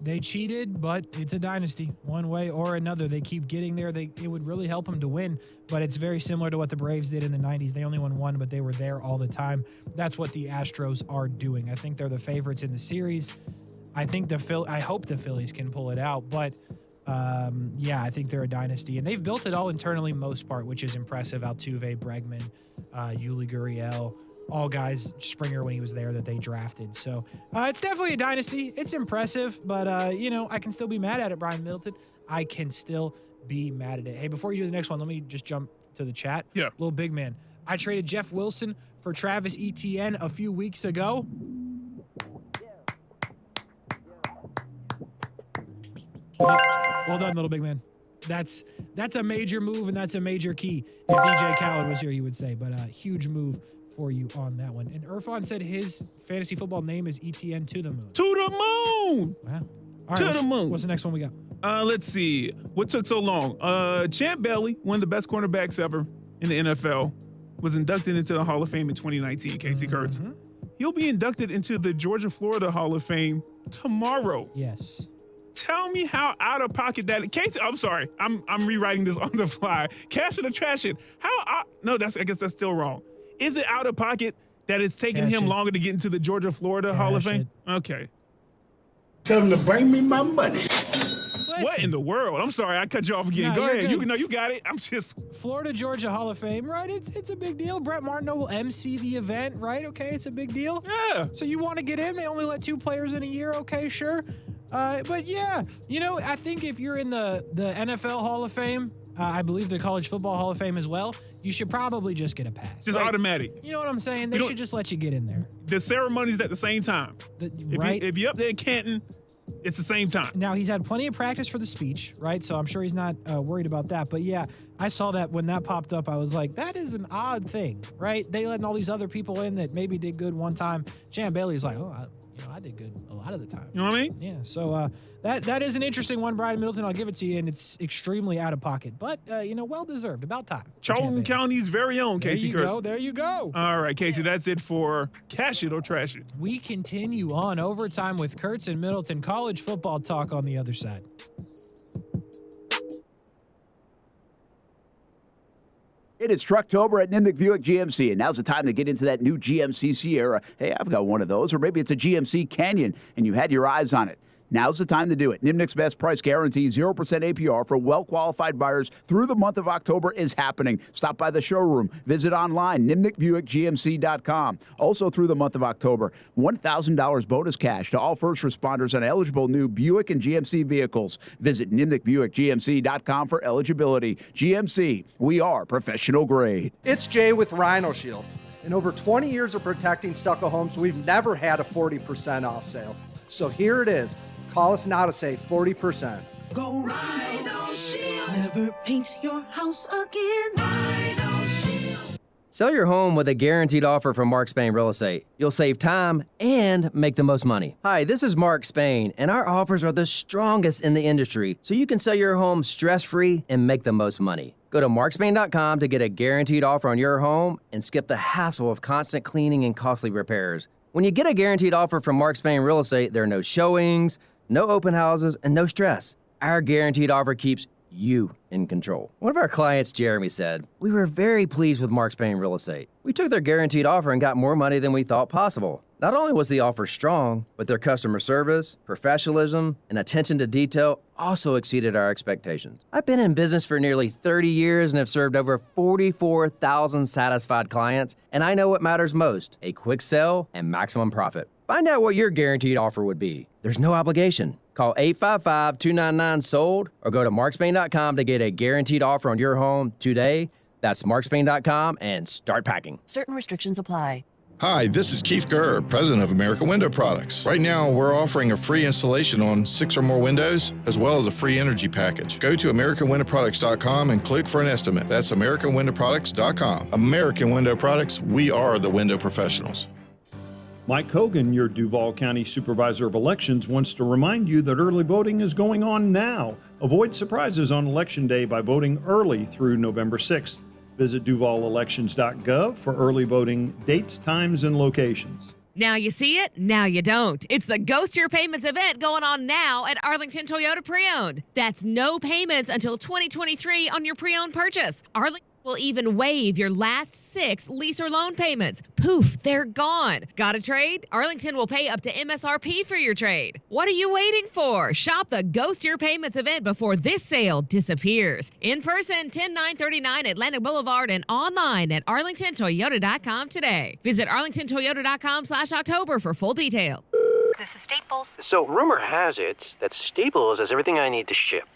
They cheated, but it's a dynasty. One way or another, they keep getting there. It would really help them to win, but it's very similar to what the Braves did in the 90s. They only won 1, but they were there all the time. That's what the Astros are doing. I think they're the favorites in the series. I hope the Phillies can pull it out, but I think they're a dynasty, and they've built it all internally most part, which is impressive. Altuve, Bregman, Yuli Gurriel, all guys, Springer when he was there that they drafted. So it's definitely a dynasty. It's impressive, but I can still be mad at it, Brian Middleton. I can still be mad at it. Hey, before you do the next one, let me just jump to the chat. Yeah. Little big man. I traded Jeff Wilson for Travis Etienne a few weeks ago. Well done, little big man. That's a major move, and that's a major key. If DJ Khaled was here, he would say, but a huge move for you on that one. And Irfan said his fantasy football name is ETN to the moon. To the moon! Wow. All right, to the moon. What's the next one we got? Let's see. What took so long? Champ Bailey, one of the best cornerbacks ever in the NFL, was inducted into the Hall of Fame in 2019, Casey Kurtz. He'll be inducted into the Georgia-Florida Hall of Fame tomorrow. Yes. Tell me how out of pocket that is. Casey, I'm sorry. I'm rewriting this on the fly. Cash it or trash it. I guess that's still wrong. Is it out of pocket that it's taking him longer to get into the Georgia-Florida Hall of Fame? Okay. Tell them to bring me my money. What in the world? I'm sorry, I cut you off again. No, Go ahead. good. You got it. I'm just Florida Georgia Hall of Fame, right? It's a big deal. Brett Martineau will MC the event, right? Okay, it's a big deal. Yeah. So you want to get in? They only let 2 players in a year. Okay, sure. But yeah, I think if you're in the NFL Hall of Fame, I believe the College Football Hall of Fame as well, you should probably just get a pass. Just automatic. You know what I'm saying? They should just let you get in there. The ceremony's at the same time. Right? If you're up there in Canton, it's the same time. Now, he's had plenty of practice for the speech, right? So I'm sure he's not worried about that. But yeah, I saw that when that popped up. I was like, that is an odd thing, right? They letting all these other people in that maybe did good one time. Jan Bailey's like, I did good a lot of the time. You know what I mean? Yeah. So that is an interesting one, Brian Middleton. I'll give it to you, and it's extremely out of pocket, but well deserved. About time. Charlton County's very own Kasey Curtis. There you go. All right, Kasey, that's it for Cash It or Trash It. We continue on overtime with Kurtz and Middleton. College football talk on the other side. It is Trucktober at Nimnik Buick GMC, and now's the time to get into that new GMC Sierra. Hey, I've got one of those, or maybe it's a GMC Canyon, and you had your eyes on it. Now's the time to do it. Nimnik's best price guarantee, 0% APR for well-qualified buyers through the month of October is happening. Stop by the showroom. Visit online, nimnikbuickgmc.com. Also through the month of October, $1,000 bonus cash to all first responders on eligible new Buick and GMC vehicles. Visit nimnikbuickgmc.com for eligibility. GMC, we are professional grade. It's Jay with Rhino Shield. In over 20 years of protecting stucco homes, we've never had a 40% off sale. So here it is. Call us now to save 40%. Go Rhino Shield. Never paint your house again. Rhino Shield. Sell your home with a guaranteed offer from Mark Spain Real Estate. You'll save time and make the most money. Hi, this is Mark Spain, and our offers are the strongest in the industry, so you can sell your home stress-free and make the most money. Go to markspain.com to get a guaranteed offer on your home and skip the hassle of constant cleaning and costly repairs. When you get a guaranteed offer from Mark Spain Real Estate, there are no showings, no open houses, and no stress. Our guaranteed offer keeps you in control. One of our clients, Jeremy, said, "We were very pleased with Mark Spain Real Estate. We took their guaranteed offer and got more money than we thought possible. Not only was the offer strong, but their customer service, professionalism, and attention to detail also exceeded our expectations. I've been in business for nearly 30 years and have served over 44,000 satisfied clients, and I know what matters most, a quick sell and maximum profit. Find out what your guaranteed offer would be. There's no obligation. Call 855-299-SOLD or go to markspain.com to get a guaranteed offer on your home today. That's markspain.com and start packing. Certain restrictions apply. Hi, this is Keith Gurr, president of American Window Products. Right now, we're offering a free installation on 6 or more windows, as well as a free energy package. Go to AmericanWindowProducts.com and click for an estimate. That's AmericanWindowProducts.com. American Window Products, we are the window professionals. Mike Hogan, your Duval County Supervisor of Elections, wants to remind you that early voting is going on now. Avoid surprises on Election Day by voting early through November 6th. Visit DuvalElections.gov for early voting dates, times, and locations. Now you see it, now you don't. It's the Ghost Your Payments event going on now at Arlington Toyota Pre-Owned. That's no payments until 2023 on your pre-owned purchase. Arlington will even waive your last 6 lease or loan payments. Poof, they're gone. Got a trade? Arlington will pay up to MSRP for your trade. What are you waiting for? Shop the Ghost Your Payments event before this sale disappears. In person, 10939 Atlantic Boulevard and online at arlingtontoyota.com today. Visit arlingtontoyota.com/October for full details. This is Staples. So rumor has it that Staples has everything I need to ship.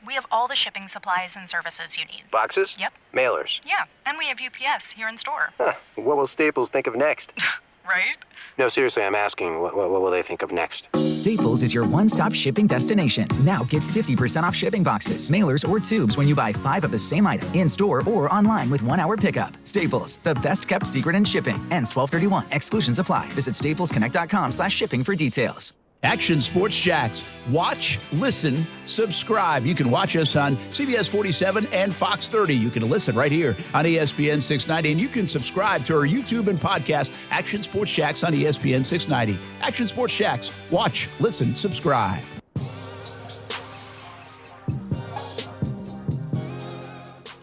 We have all the shipping supplies and services you need. Boxes? Yep. Mailers? Yeah, and we have UPS here in store. Huh. What will Staples think of next? Right? No, seriously, I'm asking, what will they think of next? Staples is your one-stop shipping destination. Now get 50% off shipping boxes, mailers, or tubes when you buy 5 of the same item in-store or online with 1-hour pickup. Staples, the best-kept secret in shipping. Ends 12/31. Exclusions apply. Visit staplesconnect.com/shipping for details. Action Sports Jax. Watch, listen, subscribe. You can watch us on CBS 47 and Fox 30. You can listen right here on ESPN 690. And you can subscribe to our YouTube and podcast, Action Sports Jax on ESPN 690. Action Sports Jax. Watch, listen, subscribe.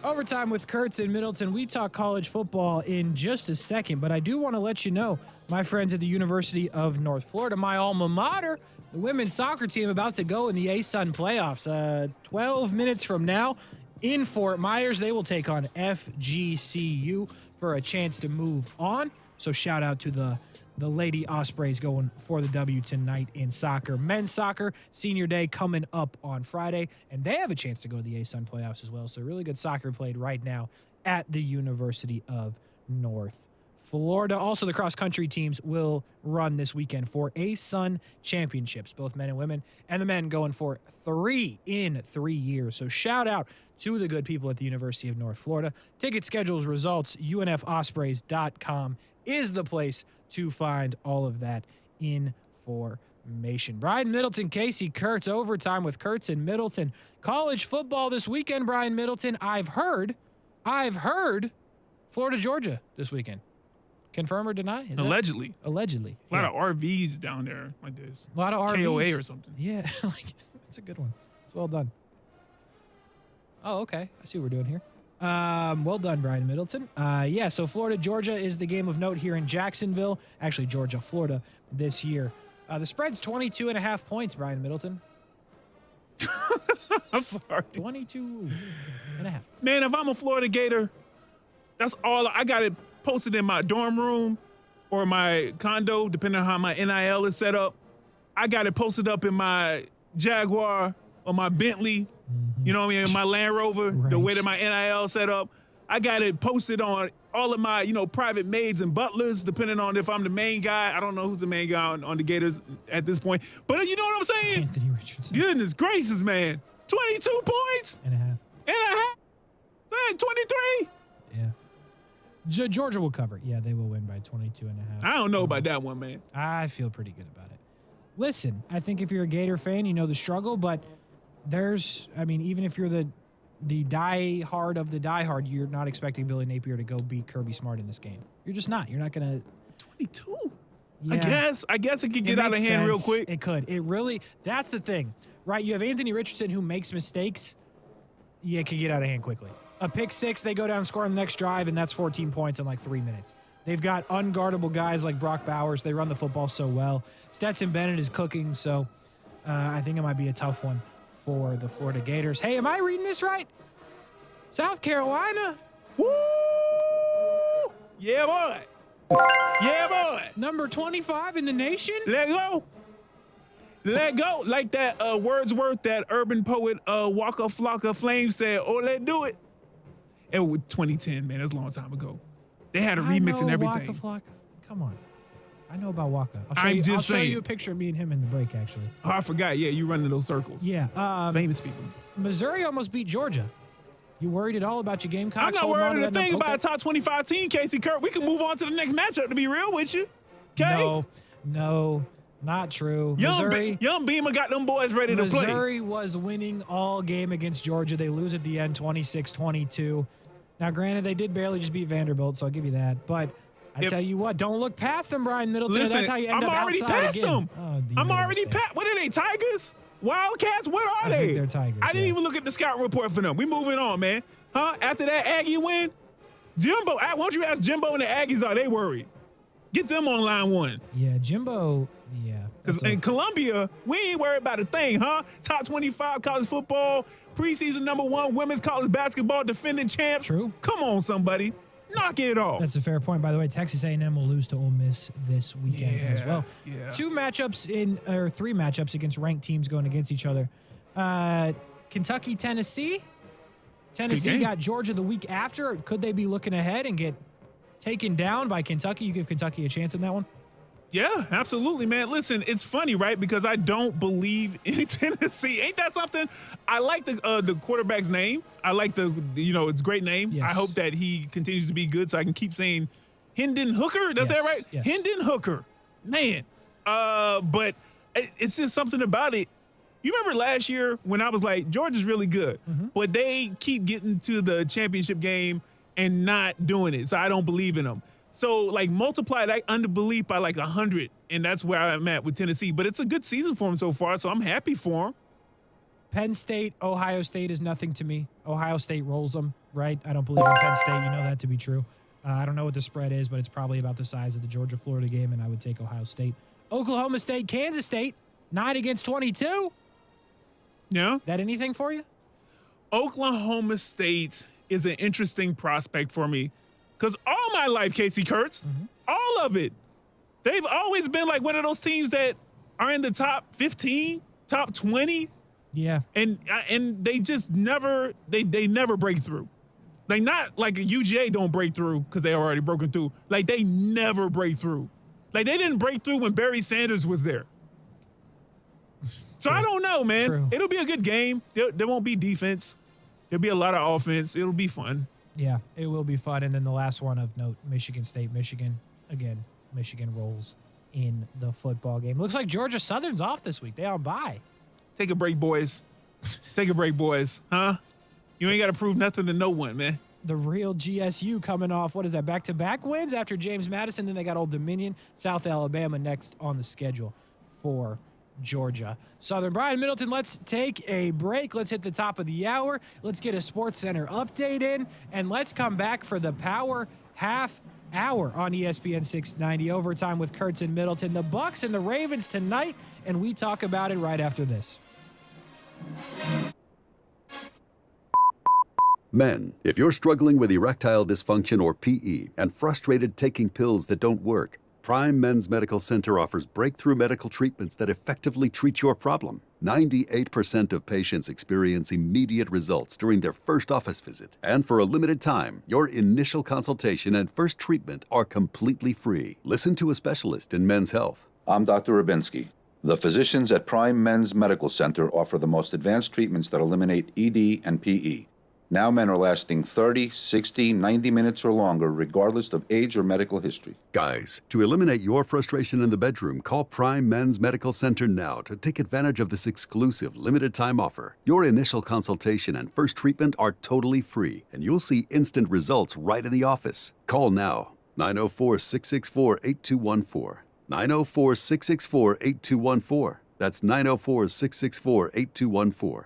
Overtime with Kurtz and Middleton. We talk college football in just a second, but I do want to let you know, my friends at the University of North Florida, my alma mater, the women's soccer team about to go in the ASUN playoffs. 12 minutes from now in Fort Myers, they will take on FGCU for a chance to move on. So shout out to the Lady Ospreys going for the W tonight in soccer. Men's soccer, senior day coming up on Friday, and they have a chance to go to the ASUN playoffs as well. So really good soccer played right now at the University of North Florida. Also, the cross-country teams will run this weekend for ASUN championships, both men and women, and the men going for 3 in 3 years. So shout out to the good people at the University of North Florida. Ticket schedules, results, unfospreys.com is the place to find all of that information. Brian Middleton, Kasey Kurtz, overtime with Kurtz and Middleton. College football this weekend, Brian Middleton. I've heard Florida, Georgia this weekend. Confirm or deny? Allegedly. Allegedly. A lot of RVs down there like this. A lot of RVs. KOA or something. Yeah, that's a good one. It's well done. Oh, okay. I see what we're doing here. Well done, Brian Middleton. So Florida, Georgia is the game of note here in Jacksonville. Actually, Georgia, Florida this year. The spread's 22.5 points, Brian Middleton. I'm sorry. 22.5. Man, if I'm a Florida Gator, that's all. I got it posted in my dorm room or my condo, depending on how my NIL is set up. I got it posted up in my Jaguar or my Bentley, you know what I mean, my Land Rover, the way that my NIL set up. I got it posted on all of my, private maids and butlers, depending on if I'm the main guy. I don't know who's the main guy on the Gators at this point. But you know what I'm saying? Anthony Richardson. Goodness gracious, man. 22 points? And a half. 23? Yeah. Georgia will cover. Yeah, they will win by 22.5. I don't know about that one, man. I feel pretty good about it. Listen, I think if you're a Gator fan, you know the struggle, but even if you're the die-hard of the die-hard, you're not expecting Billy Napier to go beat Kirby Smart in this game. You're just not. You're not going to. 22? Yeah. I guess it could get out of hand real quick. It could. It really, that's the thing, right? You have Anthony Richardson who makes mistakes. Yeah, it could get out of hand quickly. A pick six, they go down and score on the next drive, and that's 14 points in like 3 minutes. They've got unguardable guys like Brock Bowers. They run the football so well. Stetson Bennett is cooking, so I think it might be a tough one for the Florida Gators. Hey, am I reading this right? South Carolina? Woo! Yeah, boy. Yeah, boy. Number 25 in the nation? Let go. Let go. Like that Wordsworth, that urban poet Waka Flocka Flame said, oh, let's do it. It was 2010, man. That's a long time ago. They had a remix and everything. Waka Flocka. Come on. I know about Waka. I'm just saying. I'll show you a picture of me and him in the break, actually. Oh, I forgot. Yeah, you run in those circles. Yeah. Famous people. Missouri almost beat Georgia. You worried at all about your Gamecocks? I'm not worried a thing about a top 25 team, Kasey Kurt. We can move on to the next matchup, to be real with you. Okay? No, not true. Young Beamer got them boys ready to play. Missouri was winning all game against Georgia. They lose at the end 26-22. Now, granted, they did barely just beat Vanderbilt, so I'll give you that. But I tell you what, don't look past them, Brian Middleton. Listen, that's how you end I'm up already outside past again. them. I'm already past. What are they, Tigers? Wildcats? What are they? I think they're Tigers. I didn't even look at the scout report for them. We moving on, man. Huh? After that Aggie win, Jimbo, why don't you ask Jimbo and the Aggies, are they worried? Get them on line one. Yeah, Jimbo, yeah. Because in Columbia, we ain't worried about a thing, huh? Top 25 college football, preseason #1 women's college basketball defending champs. True. Come on, somebody. Knock it off. That's a fair point. By the way, Texas A&M will lose to Ole Miss this weekend as well. Yeah. 3 matchups against ranked teams going against each other. Kentucky, Tennessee. Tennessee got Georgia the week after. Could they be looking ahead and get taken down by Kentucky? You give Kentucky a chance in that one? Yeah, absolutely, man. Listen, it's funny, right? Because I don't believe in Tennessee. Ain't that something? I like the quarterback's name. I like it's a great name. Yes. I hope that he continues to be good so I can keep saying Hendon Hooker. That's that right? Yes. Hendon Hooker. Man. But it's just something about it. You remember last year when I was like, Georgia's really good, but they keep getting to the championship game and not doing it. So I don't believe in them. So, like, multiply that underbelief by, like, 100, and that's where I'm at with Tennessee. But it's a good season for them so far, so I'm happy for them. Penn State, Ohio State is nothing to me. Ohio State rolls them, right? I don't believe in Penn State. You know that to be true. I don't know what the spread is, but it's probably about the size of the Georgia-Florida game, and I would take Ohio State. Oklahoma State, Kansas State. 9 against 22. Yeah. That anything for you? Oklahoma State is an interesting prospect for me because all my life, Casey Kurtz, all of it, they've always been like one of those teams that are in the top 15, top 20. Yeah. And they just never, they never break through. Like not like a UGA don't break through because they already broken through. Like they never break through. Like they didn't break through when Barry Sanders was there. So I don't know, man. True. It'll be a good game. There won't be defense. There'll be a lot of offense. It'll be fun. Yeah, it will be fun. And then the last one of note, Michigan State, Michigan. Again, Michigan rolls in the football game. Looks like Georgia Southern's off this week. They on bye. Take a break, boys. Take a break, boys. Huh? You ain't got to prove nothing to no one, man. The real GSU coming off, what is that, back-to-back wins after James Madison. Then they got Old Dominion, South Alabama next on the schedule for Georgia Southern. Brian Middleton, let's take a break. Let's hit the top of the hour. Let's get a Sports Center update in, and let's come back for the Power Half Hour on ESPN 690. Overtime with Kurtz and Middleton. The Bucks and the Ravens tonight, and we talk about it right after this. Men, if you're struggling with erectile dysfunction or PE and frustrated taking pills that don't work, Prime Men's Medical Center offers breakthrough medical treatments that effectively treat your problem. 98% of patients experience immediate results during their first office visit. And for a limited time, your initial consultation and first treatment are completely free. Listen to a specialist in men's health. I'm Dr. Rubinsky. The physicians at Prime Men's Medical Center offer the most advanced treatments that eliminate ED and PE. Now men are lasting 30, 60, 90 minutes or longer, regardless of age or medical history. Guys, to eliminate your frustration in the bedroom, call Prime Men's Medical Center now to take advantage of this exclusive limited-time offer. Your initial consultation and first treatment are totally free, and you'll see instant results right in the office. Call now, 904-664-8214. 904-664-8214. That's 904-664-8214.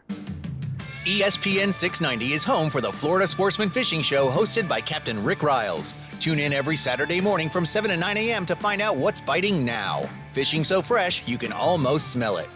ESPN 690 is home for the Florida Sportsman Fishing Show hosted by Captain Rick Riles. Tune in every Saturday morning from 7 to 9 a.m. to find out what's biting now. Fishing so fresh, you can almost smell it.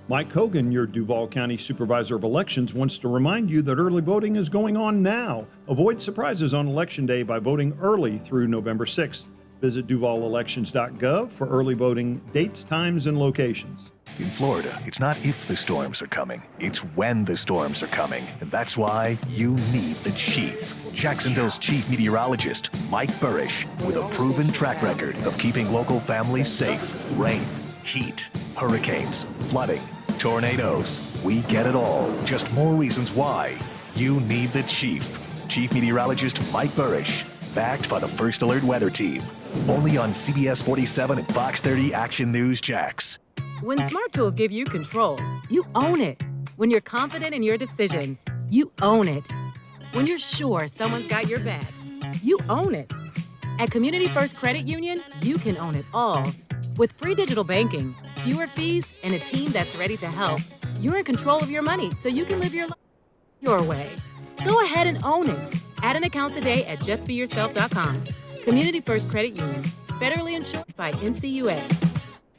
Mike Hogan, your Duval County Supervisor of Elections, wants to remind you that early voting is going on now. Avoid surprises on Election Day by voting early through November 6th. Visit DuvalElections.gov for early voting dates, times, and locations. In Florida, it's not if the storms are coming, it's when the storms are coming. And that's why you need the chief. Jacksonville's chief meteorologist, Mike Burrish, with a proven track record of keeping local families safe. Rain, heat, hurricanes, flooding, tornadoes. We get it all. Just more reasons why you need the chief. Chief meteorologist Mike Burrish, backed by the First Alert Weather Team. Only on CBS 47 and Fox 30 Action News Jax. When Smart Tools give you control, you own it. When you're confident in your decisions, you own it. When you're sure someone's got your back, you own it. At Community First Credit Union, you can own it all. With free digital banking, fewer fees, and a team that's ready to help, you're in control of your money so you can live your life your way. Go ahead and own it. Add an account today at justbeyourself.com. Community First Credit Union, federally insured by NCUA.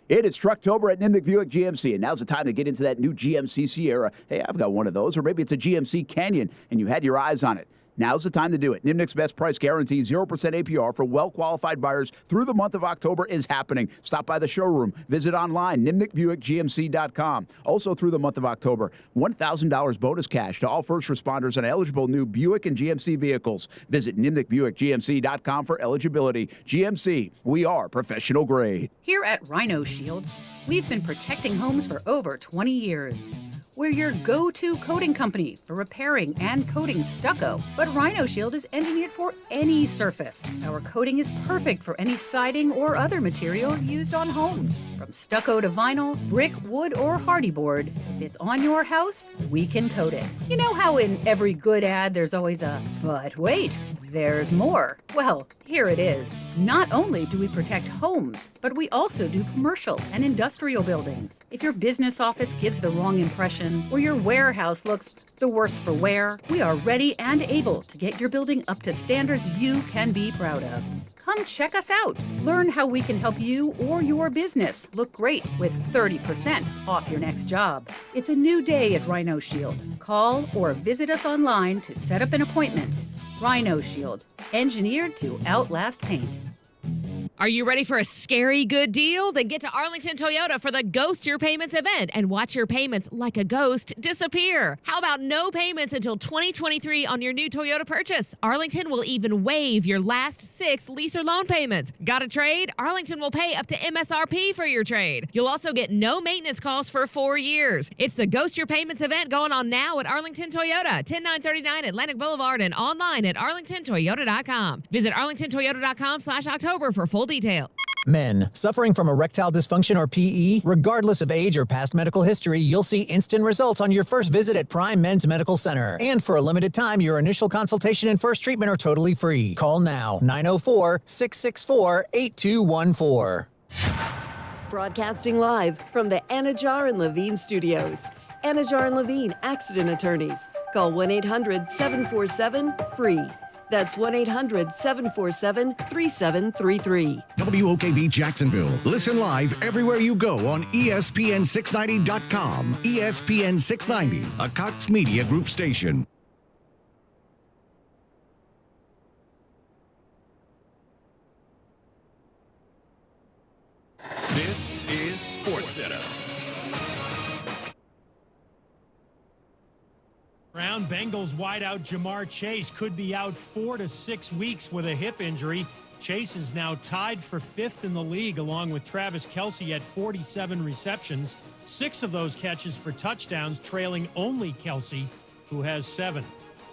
It is Trucktober at Nimnik Buick GMC, and now's the time to get into that new GMC Sierra. Hey, I've got one of those, or maybe it's a GMC Canyon, and you had your eyes on it. Now's the time to do it. Nimnik's best price guarantee, 0% APR for well-qualified buyers through the month of October is happening. Stop by the showroom. Visit online, nimnikbuickgmc.com. Also through the month of October, $1,000 bonus cash to all first responders on eligible new Buick and GMC vehicles. Visit nimnikbuickgmc.com for eligibility. GMC, we are professional grade. Here at Rhino Shield, we've been protecting homes for over 20 years. We're your go-to coating company for repairing and coating stucco, but Rhino Shield is engineered for any surface. Our coating is perfect for any siding or other material used on homes. From stucco to vinyl, brick, wood, or hardy board, if it's on your house, we can coat it. You know how in every good ad there's always a, but wait, there's more. Well, here it is. Not only do we protect homes, but we also do commercial and industrial buildings. If your business office gives the wrong impression, or your warehouse looks the worse for wear, we are ready and able to get your building up to standards you can be proud of. Come check us out. Learn how we can help you or your business look great with 30% off your next job. It's a new day at Rhino Shield. Call or visit us online to set up an appointment. Rhino Shield, engineered to outlast paint. Are you ready for a scary good deal? Then get to Arlington Toyota for the Ghost Your Payments event and watch your payments like a ghost disappear. How about no payments until 2023 on your new Toyota purchase? Arlington will even waive your last 6 lease or loan payments. Got a trade? Arlington will pay up to MSRP for your trade. You'll also get no maintenance costs for 4 years. It's the Ghost Your Payments event going on now at Arlington Toyota, 10939 Atlantic Boulevard, and online at arlingtontoyota.com. Visit arlingtontoyota.com/October for full detail. Men suffering from erectile dysfunction or PE, regardless of age or past medical history, you'll see instant results on your first visit at Prime Men's Medical Center. And for a limited time, your initial consultation and first treatment are totally free. Call now, 904-664-8214. Broadcasting live from the Anajar and Levine studios. Anajar and Levine Accident Attorneys. Call 1-800-747-FREE. That's 1-800-747-3733. WOKV Jacksonville. Listen live everywhere you go on ESPN690.com. ESPN 690, a Cox Media Group station. This is SportsCenter. Brown Bengals wideout Jamar Chase could be out 4 to 6 weeks with a hip injury. Chase is now tied for 5th in the league, along with Travis Kelce at 47 receptions. 6 of those catches for touchdowns, trailing only Kelce, who has 7.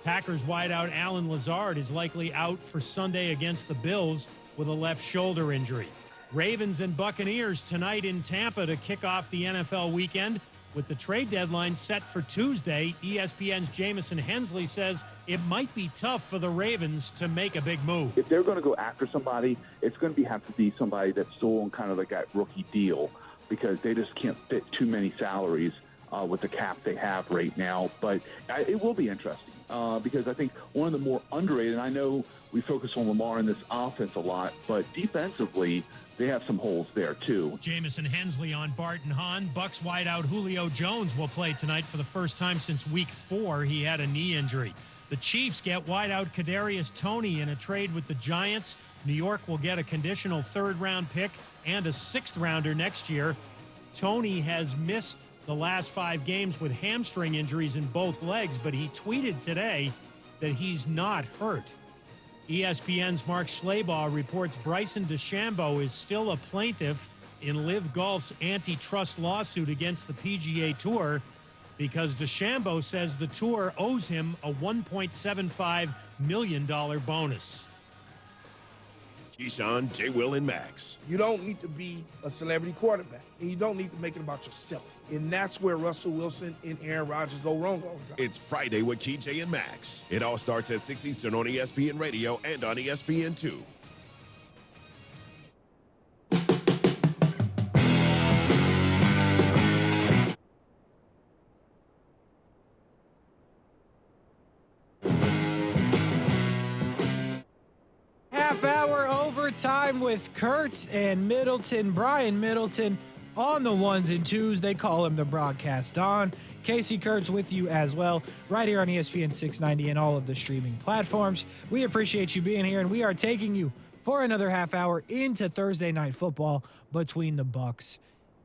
Packers wideout Alan Lazard is likely out for Sunday against the Bills with a left shoulder injury. Ravens and Buccaneers tonight in Tampa to kick off the NFL weekend. With the trade deadline set for Tuesday, ESPN's Jamison Hensley says it might be tough for the Ravens to make a big move. If they're going to go after somebody, it's going to have to be somebody that's still on kind of like that rookie deal, because they just can't fit too many salaries with the cap they have right now. But it will be interesting because I think one of the more underrated, and I know we focus on Lamar in this offense a lot, but defensively, they have some holes there too. Jamison Hensley on Barton Hahn. Bucks wideout Julio Jones will play tonight for the first time since week 4. He had a knee injury. The Chiefs get wideout Kadarius Toney in a trade with the Giants. New York will get a conditional 3rd-round pick and a 6th-rounder next year. Toney has missed the last 5 games with hamstring injuries in both legs, but he tweeted today that he's not hurt. ESPN's Mark Schlabach reports Bryson DeChambeau is still a plaintiff in Live Golf's antitrust lawsuit against the PGA Tour because DeChambeau says the tour owes him a $1.75 million bonus. Keyshawn, J. Will, and Max. You don't need to be a celebrity quarterback, and you don't need to make it about yourself. And that's where Russell Wilson and Aaron Rodgers go wrong all the time. It's Friday with Key, J, and Max. It all starts at 6 Eastern on ESPN Radio and on ESPN2. Half-hour overtime with Kurt and Middleton. Brian Middleton on the 1s and 2s. They call him the broadcast on. Casey Kurtz with you as well, right here on ESPN 690 and all of the streaming platforms. We appreciate you being here, and we are taking you for another half hour into Thursday Night Football between the Bucks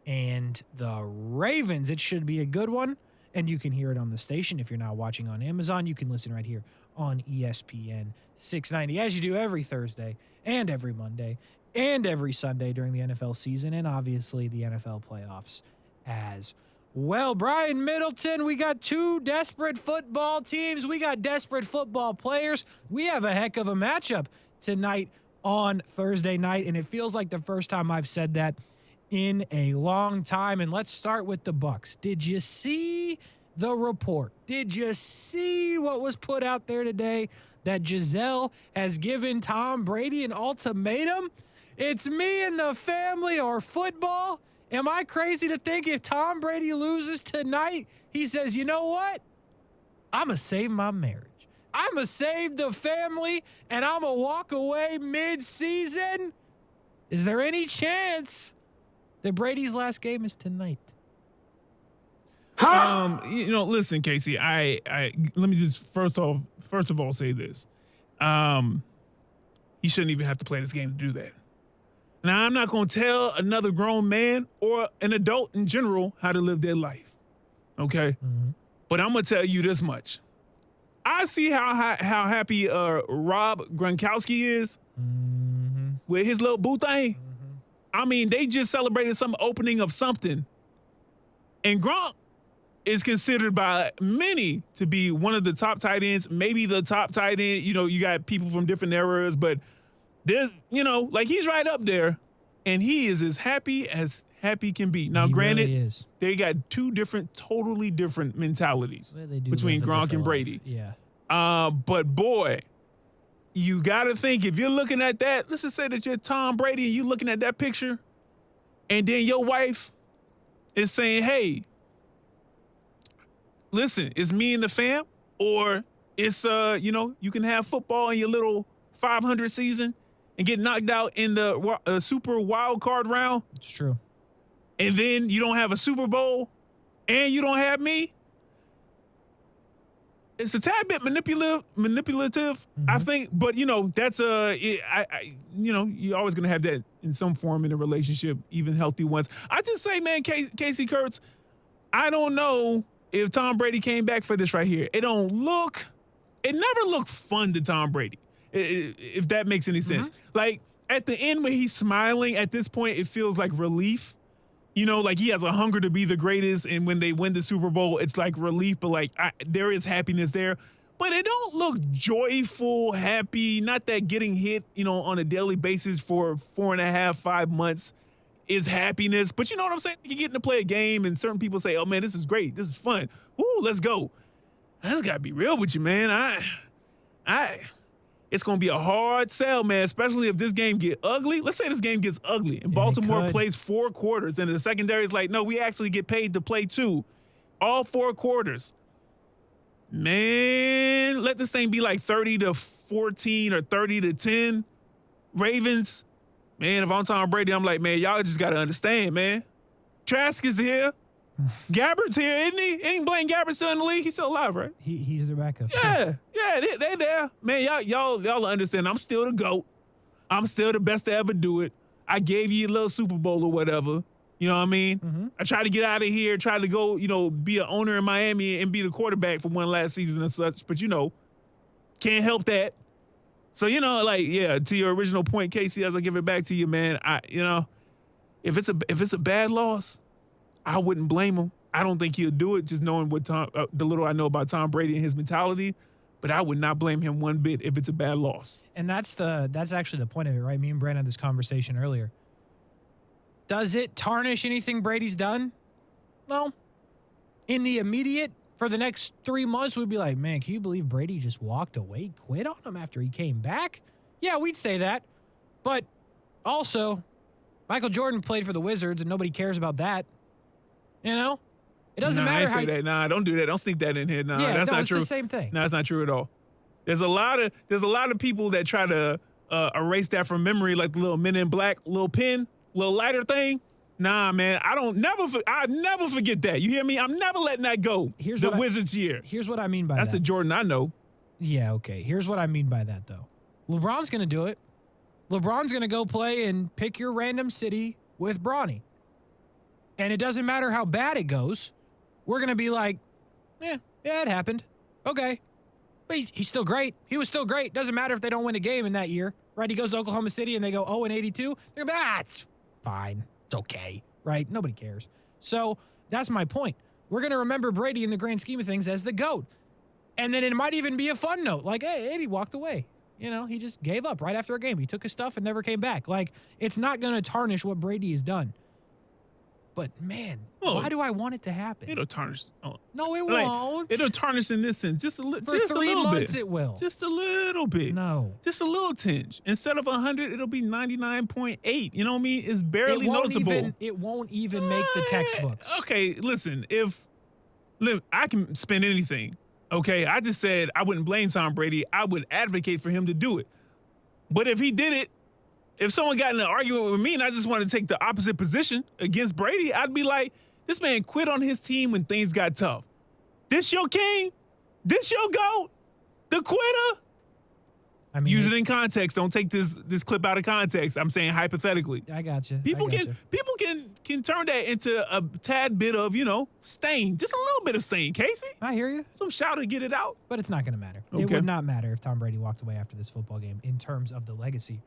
and the Ravens. It should be a good one, and you can hear it on the station. If you're not watching on Amazon, you can listen right here on ESPN 690, as you do every Thursday and every Monday and every Sunday during the NFL season, and obviously the NFL playoffs as well. Brian Middleton, we got 2 desperate football teams. We got desperate football players. We have a heck of a matchup tonight on Thursday night, and it feels like the first time I've said that in a long time. And let's start with the Bucks. Did you see the report? Did you see what was put out there today that Giselle has given Tom Brady an ultimatum? It's me and the family or football. Am I crazy to think if Tom Brady loses tonight, he says, you know what? I'm going to save my marriage. I'm going to save the family and I'm going to walk away mid-season? Is there any chance that Brady's last game is tonight? Listen, Kasey, I let me just first of all say this. He shouldn't even have to play this game to do that. Now, I'm not going to tell another grown man or an adult in general how to live their life, okay? Mm-hmm. But I'm going to tell you this much. I see how happy Rob Gronkowski is with his little boo thing. I mean, they just celebrated some opening of something. And Gronk is considered by many to be one of the top tight ends, maybe the top tight end. You know, you got people from different eras, but there's, like he's right up there, and he is as happy can be. Now, granted, really is. They got two totally different mentalities Well, they do between live a Gronk different and Brady. life. Yeah. But boy, you got to think, if you're looking at that, let's just say that you're Tom Brady and you're looking at that picture, and then your wife is saying, hey, listen, it's me and the fam, or it's, you can have football in your little 500 season and get knocked out in the super wild card round. It's true. And then you don't have a Super Bowl and you don't have me. It's a tad bit manipulative, I think. But, that's you're always going to have that in some form in a relationship, even healthy ones. I just say, man, Kasey Kurtz, I don't know if Tom Brady came back for this right here. It never looked fun to Tom Brady, if that makes any sense. Like, at the end when he's smiling, at this point, it feels like relief. Like he has a hunger to be the greatest, and when they win the Super Bowl, it's like relief, but like there is happiness there. But it don't look joyful, happy, not that getting hit, on a daily basis for 4.5, 5 months is happiness. But you know what I'm saying? You get to play a game, and certain people say, oh, man, this is great. This is fun. Ooh, let's go. I just got to be real with you, man. It's going to be a hard sell, man, especially if this game get ugly. Let's say this game gets ugly and Baltimore plays 4 quarters and the secondary is like, no, we actually get paid to play 2. All 4 quarters. Man, let this thing be like 30-14 or 30-10. Ravens, man, if I'm Tom Brady, I'm like, man, y'all just got to understand, man. Trask is here. Gabbert's here, isn't he? Ain't Blaine Gabbert still in the league? He's still alive, right? He's their backup. Yeah, they there. Man, y'all understand. I'm still the GOAT. I'm still the best to ever do it. I gave you a little Super Bowl or whatever. You know what I mean? I tried to get out of here, tried to go, be an owner in Miami and be the quarterback for one last season and such. But, can't help that. So, to your original point, Kasey, as I give it back to you, man, if it's a bad loss, I wouldn't blame him. I don't think he'll do it, just knowing what the little I know about Tom Brady and his mentality. But I would not blame him one bit if it's a bad loss. And that's actually the point of it, right? Me and Brent had this conversation earlier. Does it tarnish anything Brady's done? No. In the immediate, for the next 3 months, we'd be like, man, can you believe Brady just walked away, quit on him after he came back? Yeah, we'd say that. But also, Michael Jordan played for the Wizards, and nobody cares about that. It doesn't matter how. Nah, don't do that. Don't sneak that in here. Nah, yeah, that's not it's true. The same thing. No, that's not true at all. There's a lot of people that try to erase that from memory, like the little Men in Black, little pin, little lighter thing. Nah, man, I never forget that. You hear me? I'm never letting that go. Wizards year. Here's what I mean by that. That's the Jordan I know. Yeah, okay. Here's what I mean by that, though. LeBron's going to do it. LeBron's going to go play and pick your random city with Bronny. And it doesn't matter how bad it goes. We're going to be like, yeah, it happened. Okay. But he's still great. He was still great. Doesn't matter if they don't win a game in that year, right? He goes to Oklahoma City and they go 0-82. They're going to be, it's fine. It's okay, right? Nobody cares. So that's my point. We're going to remember Brady in the grand scheme of things as the GOAT. And then it might even be a fun note. Like, hey, he walked away. He just gave up right after a game. He took his stuff and never came back. Like, it's not going to tarnish what Brady has done. But, man, why do I want it to happen? It'll tarnish. No, it won't. It'll tarnish in this sense. Just a little bit. For 3 months it will. Just a little bit. No. Just a little tinge. Instead of 100, it'll be 99.8. You know what I mean? It's barely noticeable. It won't even make the textbooks. Okay, listen. If I can spend anything Okay, I just said I wouldn't blame Tom Brady. I would advocate for him to do it. But if he did it, if someone got in an argument with me and I just wanted to take the opposite position against Brady, I'd be like, this man quit on his team when things got tough. This your king? This your GOAT? The quitter? I mean, use it in context. Don't take this clip out of context. I'm saying hypothetically. I got you. People can turn that into a tad bit of, stain. Just a little bit of stain, Kasey. I hear you. Some shout to get it out. But it's not going to matter. Okay. It would not matter if Tom Brady walked away after this football game in terms of the legacy.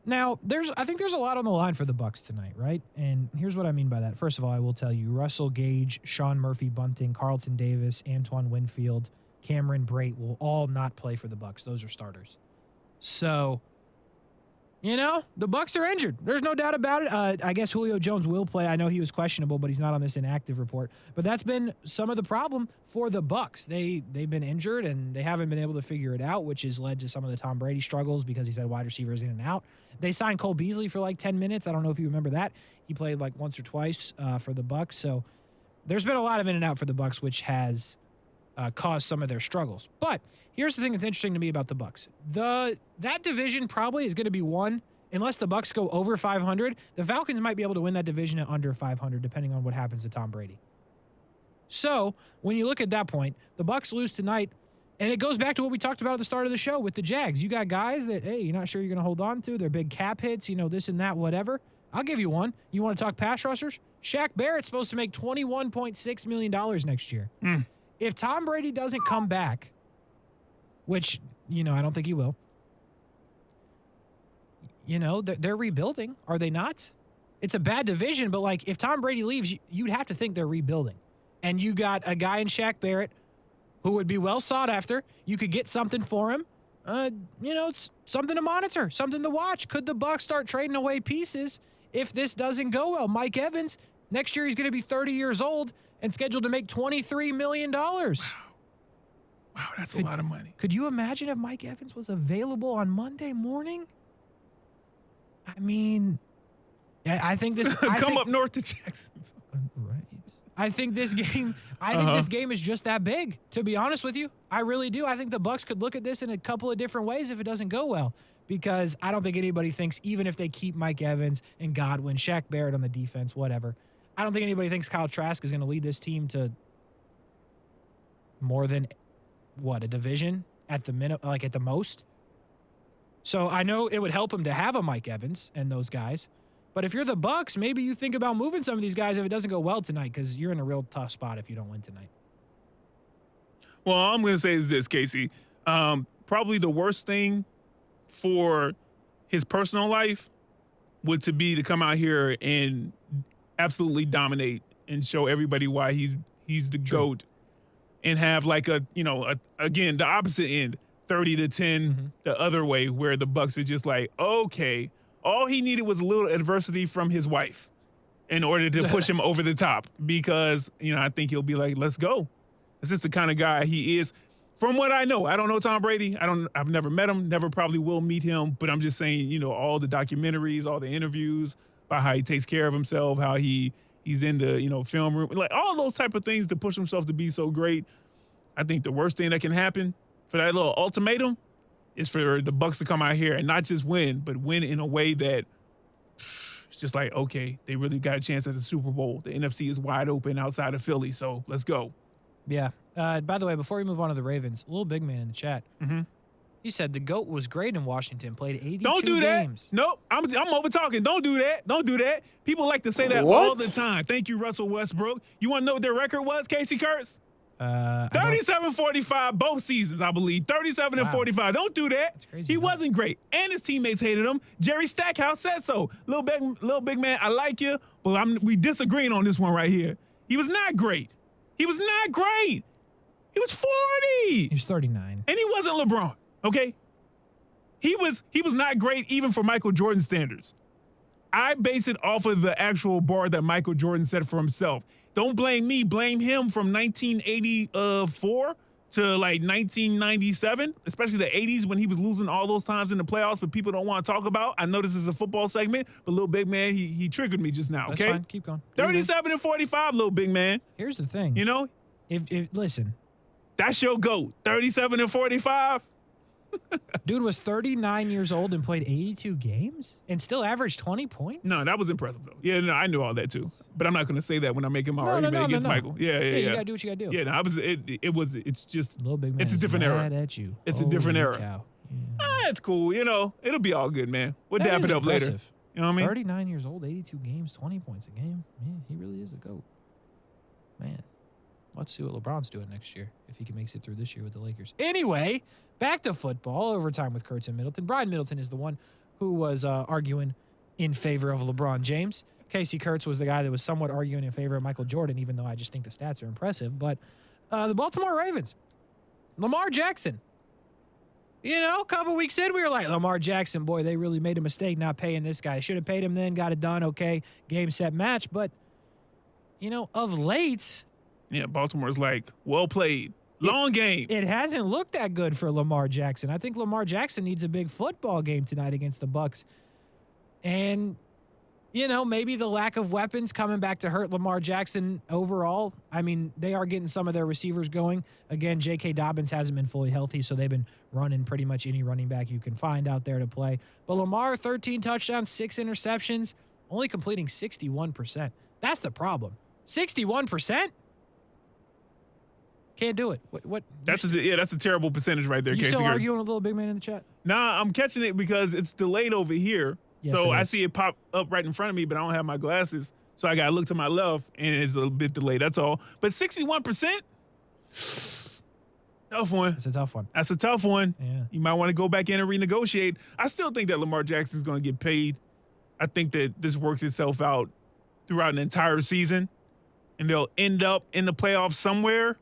Now, I think there's a lot on the line for the Bucs tonight, right? And here's what I mean by that. First of all, I will tell you, Russell Gage, Sean Murphy-Bunting, Carlton Davis, Antoine Winfield, Cameron Brate will all not play for the Bucs. Those are starters. So, the Bucs are injured. There's no doubt about it. I guess Julio Jones will play. I know he was questionable, but he's not on this inactive report. But that's been some of the problem for the Bucs. They've been injured, and they haven't been able to figure it out, which has led to some of the Tom Brady struggles because he's had wide receivers in and out. They signed Cole Beasley for like 10 minutes. I don't know if you remember that. He played like once or twice for the Bucs. So there's been a lot of in and out for the Bucs, which has caused some of their struggles. But here's the thing that's interesting to me about the Bucs. That division probably is going to be won unless the Bucs go over 500. The Falcons might be able to win that division at under 500, depending on what happens to Tom Brady. So when you look at that point, the Bucs lose tonight, and it goes back to what we talked about at the start of the show with the Jags. You got guys that, hey, you're not sure you're going to hold on to. They're big cap hits, this and that, whatever. I'll give you one. You want to talk pass rushers? Shaq Barrett's supposed to make $21.6 million next year. If Tom Brady doesn't come back, which, I don't think he will, they're rebuilding, are they not? It's a bad division, but if Tom Brady leaves, you'd have to think they're rebuilding. And you got a guy in Shaq Barrett who would be well sought after. You could get something for him. It's something to monitor, something to watch. Could the Bucs start trading away pieces if this doesn't go well? Mike Evans, next year he's going to be 30 years old and scheduled to make $23 million. Wow, that's a lot of money. Could you imagine if Mike Evans was available on Monday morning? I mean, I think this... Up north to Jacksonville. Right. I think this game this game is just that big, to be honest with you. I really do. I think the Bucs could look at this in a couple of different ways if it doesn't go well, because I don't think anybody thinks, even if they keep Mike Evans and Godwin, Shaq Barrett on the defense, whatever, I don't think anybody thinks Kyle Trask is going to lead this team to more than, a division at the at the most. So I know it would help him to have a Mike Evans and those guys. But if you're the Bucs, maybe you think about moving some of these guys if it doesn't go well tonight, because you're in a real tough spot if you don't win tonight. Well, all I'm going to say is this, Kasey. Probably the worst thing for his personal life would to come out here and absolutely dominate and show everybody why he's the GOAT, and have again, the opposite end, 30-10 the other way, where the Bucs are just like, okay, all he needed was a little adversity from his wife in order to push him over the top, because, I think he'll be like, let's go. This is the kind of guy he is. From what I know, I don't know Tom Brady. I've never met him, never probably will meet him, but I'm just saying, all the documentaries, all the interviews about how he takes care of himself, how he's in the, film room, all those type of things to push himself to be so great. I think the worst thing that can happen for that little ultimatum is for the Bucs to come out here and not just win, but win in a way that it's just like, okay, they really got a chance at the Super Bowl. The NFC is wide open outside of Philly, so let's go. Yeah. By the way, before we move on to the Ravens, a little big man in the chat. He said the GOAT was great in Washington, played 82 Don't do that. games. Nope. I'm over talking. Don't do that. Don't do that. People like to say that all the time. Thank you, Russell Westbrook. You want to know what their record was, Kasey Kurtz? 37-45 both seasons, I believe. 37-45. Don't do that. He wasn't great, and his teammates hated him. Jerry Stackhouse said so. Little big man, I like you, but we disagreeing on this one right here. He was not great. He was 40. He's 39, and he wasn't LeBron. Okay, he was not great even for Michael Jordan standards. I base it off of the actual bar that Michael Jordan set for himself. Don't blame me. Blame him from 1984 to 1997, especially the 80s when he was losing all those times in the playoffs, but people don't want to talk about. I know this is a football segment, but little big man, he triggered me just now. That's Okay, fine. Keep going. 37-45, little big man. Here's the thing. You know, if listen, That's your GOAT. 37 and 45. Dude was 39 years old and played 82 games and still averaged 20 points? No, that was impressive, though. Yeah, no, I knew all that, too. But I'm not going to say that when I'm making my argument against Michael. Yeah. You got to do what you got to do. Yeah, no, it's just, Little big man it's a different era. mad at you. It's a different Holy era. cow. It's cool. It'll be all good, man. We'll That dap is it up later. impressive. You know what I mean? 39 years old, 82 games, 20 points a game. Yeah, he really is a GOAT. Man, let's see what LeBron's doing next year if he can make it through this year with the Lakers. Anyway, back to football. Overtime with Kurtz and Middleton. Brian Middleton is the one who was arguing in favor of LeBron James. Casey Kurtz was the guy that was somewhat arguing in favor of Michael Jordan, even though I just think the stats are impressive. But the Baltimore Ravens, Lamar Jackson. A couple weeks in, we were like, Lamar Jackson, boy, they really made a mistake not paying this guy. Should have paid him then, got it done, okay, game, set, match. But, of late. Yeah, Baltimore's like, well played. Long game. It hasn't looked that good for Lamar Jackson. I think Lamar Jackson needs a big football game tonight against the Bucs. And, maybe the lack of weapons coming back to hurt Lamar Jackson overall. I mean, they are getting some of their receivers going. Again, J.K. Dobbins hasn't been fully healthy, so they've been running pretty much any running back you can find out there to play. But Lamar, 13 touchdowns, 6 interceptions, only completing 61%. That's the problem. 61%? Can't do it. What? That's a terrible percentage right there, You Casey. still arguing with a little big man in the chat? Nah, I'm catching it because it's delayed over here. Yes, so it I is. see it pop up right in front of me, but I don't have my glasses. So I got to look to my left, and it's a bit delayed. That's all. But 61%? Tough one. It's a tough one. That's a tough one. Yeah. You might want to go back in and renegotiate. I still think that Lamar Jackson is going to get paid. I think that this works itself out throughout an entire season, and they'll end up in the playoffs somewhere.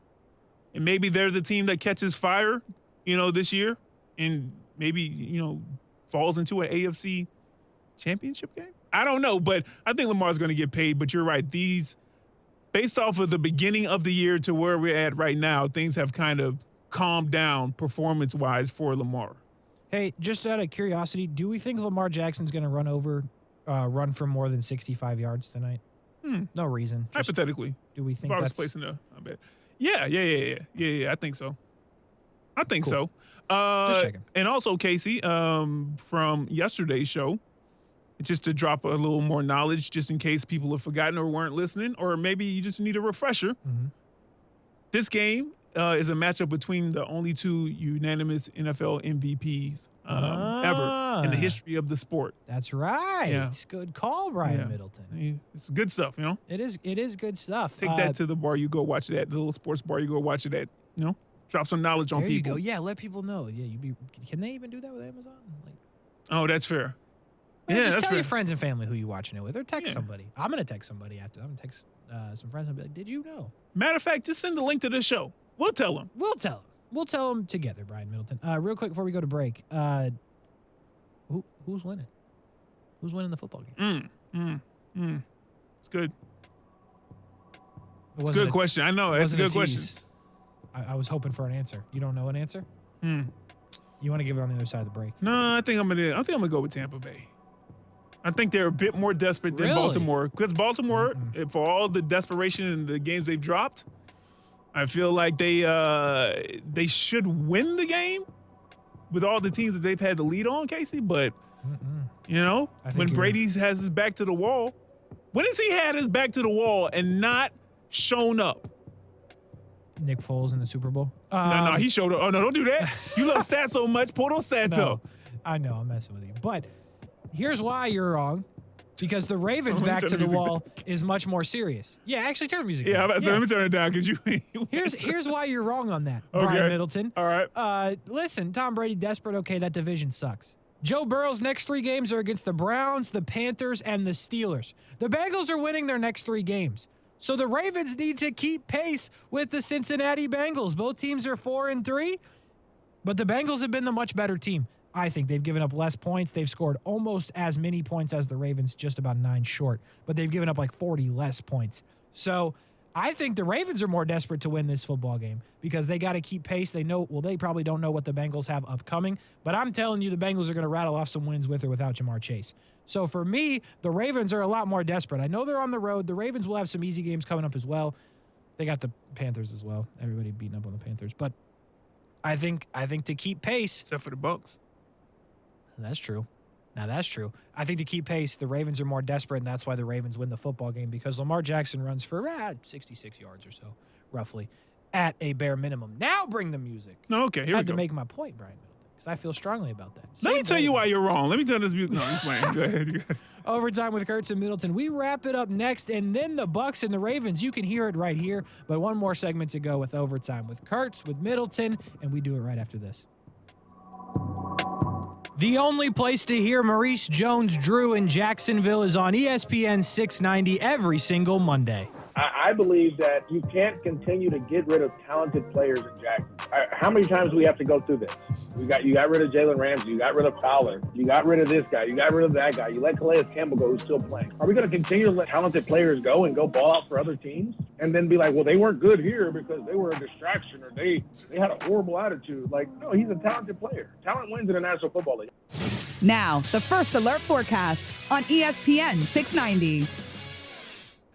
And maybe they're the team that catches fire, this year, and maybe, falls into an AFC championship game. I don't know, but I think Lamar's going to get paid. But you're right. Based off of the beginning of the year to where we're at right now, things have kind of calmed down performance-wise for Lamar. Hey, just out of curiosity, do we think Lamar Jackson's going to run for more than 65 yards tonight? No reason. Just Hypothetically. do we think If I was that's placing I bet. Yeah. I think so. Cool. So. Just checking. And also, Casey, from yesterday's show, just to drop a little more knowledge, just in case people have forgotten or weren't listening, or maybe you just need a refresher. Mm-hmm. This game is a matchup between the only two unanimous NFL MVPs ever in the history of the sport. That's right. Yeah. It's good call, Brian Middleton. It's good stuff, It is good stuff. Take that to the bar you go watch it at, the little sports bar you go watch it at, Drop some knowledge on there people. You go. Yeah, let people know. Yeah, can they even do that with Amazon? Oh, that's fair. Man, just that's tell fair. your friends and family who you're watching it with, or text somebody. I'm gonna text somebody after. I'm gonna text some friends and be like, "Did you know?" Matter of fact, just send the link to the show. We'll tell them. We'll tell them together, Brian Middleton. Real quick before we go to break, who's winning? Who's winning the football game? It's good. It's a good question. I know. It's a good question. I was hoping for an answer. You don't know an answer? You want to give it on the other side of the break? No, I think I'm gonna go with Tampa Bay. I think they're a bit more desperate than Baltimore, because Baltimore, for all the desperation in the games they've dropped, I feel like they should win the game with all the teams that they've had to lead on, Casey. But when Brady's has his back to the wall, when has he had his back to the wall and not shown up? Nick Foles in the Super Bowl. No, he showed up. Oh no, don't do that. You love stats so much. Pull those stats up. I know, I'm messing with you. But here's why you're wrong. Because the Ravens' back to the wall is much more serious. Yeah, actually turn the music down. Let me turn it down because you. Here's why you're wrong on that, Okay. Brian Middleton. All right. Listen, Tom Brady desperate. Okay, that division sucks. Joe Burrow's next 3 games are against the Browns, the Panthers, and the Steelers. The Bengals are winning their next 3 games. So the Ravens need to keep pace with the Cincinnati Bengals. Both teams are 4-3, but the Bengals have been the much better team. I think they've given up less points. They've scored almost as many points as the Ravens, just about 9 short, but they've given up like 40 less points. So I think the Ravens are more desperate to win this football game because they got to keep pace. They probably don't know what the Bengals have upcoming, but I'm telling you the Bengals are going to rattle off some wins with or without Jamar Chase. So for me, the Ravens are a lot more desperate. I know they're on the road. The Ravens will have some easy games coming up as well. They got the Panthers as well. Everybody beating up on the Panthers. But I think to keep pace. Except for the Bucs. That's true. Now, that's true. I think to keep pace, the Ravens are more desperate, and that's why the Ravens win the football game, because Lamar Jackson runs for 66 yards or so, roughly, at a bare minimum. Now bring the music. No, okay, here we go. I had to make my point, Brian, because I feel strongly about that. Let me tell you why you're wrong. Let me turn this music. No, he's playing. Go ahead. Overtime with Kurtz and Middleton. We wrap it up next, and then the Bucs and the Ravens. You can hear it right here, but one more segment to go with Overtime with Kurtz, with Middleton, and we do it right after this. The only place to hear Maurice Jones-Drew in Jacksonville is on ESPN 690 every single Monday. I believe that you can't continue to get rid of talented players in Jacksonville. How many times do we have to go through this? You got rid of Jalen Ramsey. You got rid of Fowler. You got rid of this guy. You got rid of that guy. You let Calais Campbell go, who's still playing. Are we going to continue to let talented players go and go ball out for other teams? And then be like, well, they weren't good here because they were a distraction or they had a horrible attitude. Like, no, he's a talented player. Talent wins in the National Football League. Now, the First Alert forecast on ESPN 690.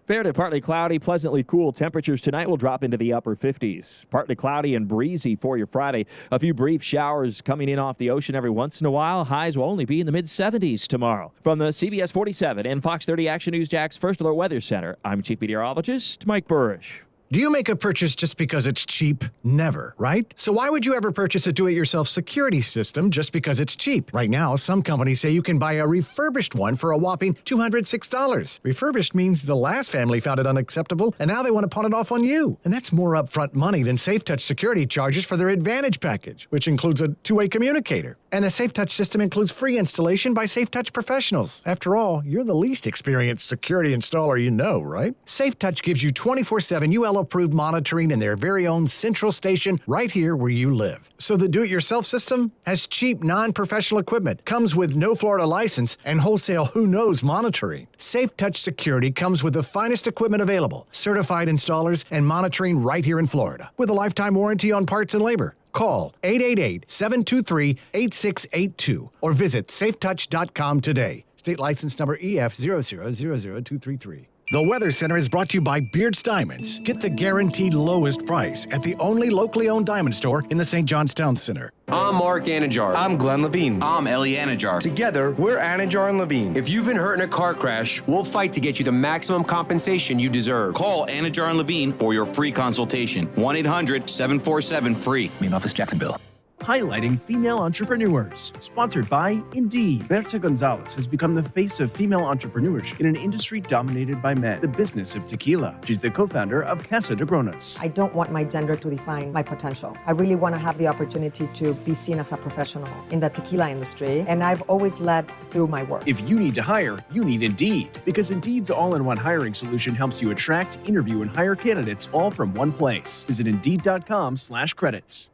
Fair to partly cloudy, pleasantly cool. Temperatures tonight will drop into the upper 50s. Partly cloudy and breezy for your Friday. A few brief showers coming in off the ocean every once in a while. Highs will only be in the mid-70s tomorrow. From the CBS 47 and Fox 30 Action News Jax First Alert Weather Center, I'm Chief Meteorologist Mike Burrish. Do you make a purchase just because it's cheap? Never, right? So why would you ever purchase a do-it-yourself security system just because it's cheap? Right now, some companies say you can buy a refurbished one for a whopping $206. Refurbished means the last family found it unacceptable, and now they want to pawn it off on you. And that's more upfront money than SafeTouch security charges for their Advantage package, which includes a two-way communicator. And the SafeTouch system includes free installation by SafeTouch professionals. After all, you're the least experienced security installer you know, right? SafeTouch gives you 24/7 UL-approved monitoring in their very own central station right here where you live. So the do-it-yourself system has cheap, non-professional equipment, comes with no Florida license, and wholesale who-knows monitoring. SafeTouch Security comes with the finest equipment available, certified installers, and monitoring right here in Florida, with a lifetime warranty on parts and labor. Call 888-723-8682 or visit safetouch.com today. State license number EF0000233. The Weather Center is brought to you by Beards Diamonds. Get the guaranteed lowest price at the only locally owned diamond store in the St. John's Town Center. I'm Mark Anajar. I'm Glenn Levine. I'm Ellie Anajar. Together, we're Anajar and Levine. If you've been hurt in a car crash, we'll fight to get you the maximum compensation you deserve. Call Anajar and Levine for your free consultation. 1-800-747-FREE. Main office, Jacksonville. Highlighting female entrepreneurs. Sponsored by Indeed. Berta Gonzalez has become the face of female entrepreneurship in an industry dominated by men. The business of tequila. She's the co-founder of Casa de Gronas. I don't want my gender to define my potential. I really want to have the opportunity to be seen as a professional in the tequila industry, and I've always led through my work. If you need to hire, you need Indeed, because Indeed's all-in-one hiring solution helps you attract, interview, and hire candidates all from one place. Visit Indeed.com/credits.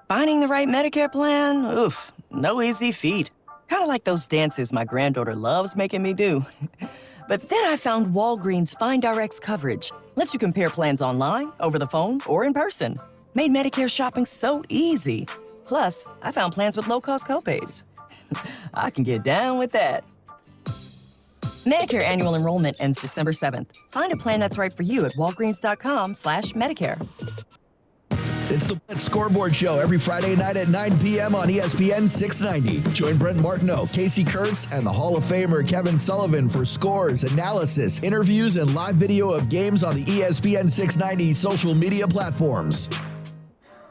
Finding the right Medicare plan? Oof, no easy feat. Kind of like those dances my granddaughter loves making me do. But then I found Walgreens Find Rx coverage. Lets you compare plans online, over the phone, or in person. Made Medicare shopping so easy. Plus, I found plans with low-cost copays. I can get down with that. Medicare annual enrollment ends December 7th. Find a plan that's right for you at walgreens.com/Medicare. It's the Scoreboard Show every Friday night at 9 p.m. on ESPN 690. Join Brent Martineau, Kasey Kurtz, and the Hall of Famer Kevin Sullivan for scores, analysis, interviews, and live video of games on the ESPN 690 social media platforms.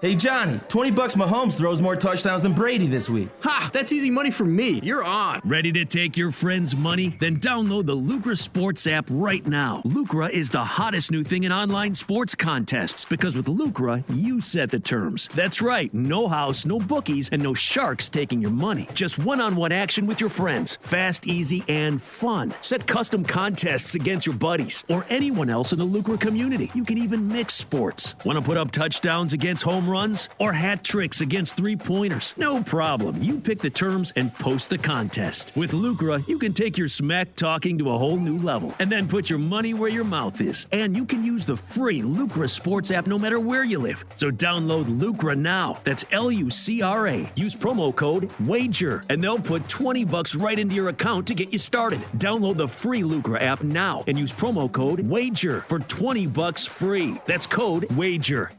Hey, Johnny, $20 Mahomes throws more touchdowns than Brady this week. Ha! That's easy money for me. You're on. Ready to take your friends' money? Then download the Lucra Sports app right now. Lucra is the hottest new thing in online sports contests because with Lucra, you set the terms. That's right. No house, no bookies, and no sharks taking your money. Just one-on-one action with your friends. Fast, easy, and fun. Set custom contests against your buddies or anyone else in the Lucra community. You can even mix sports. Want to put up touchdowns against home home runs or hat tricks against three-pointers? No problem. You pick the terms and post the contest. With Lucra, you can take your smack talking to a whole new level and then put your money where your mouth is. And you can use the free Lucra Sports app no matter where you live. So download Lucra now. That's Lucra. Use promo code WAGER, and they'll put $20 right into your account to get you started. Download the free Lucra app now and use promo code WAGER for $20 free. That's code WAGER.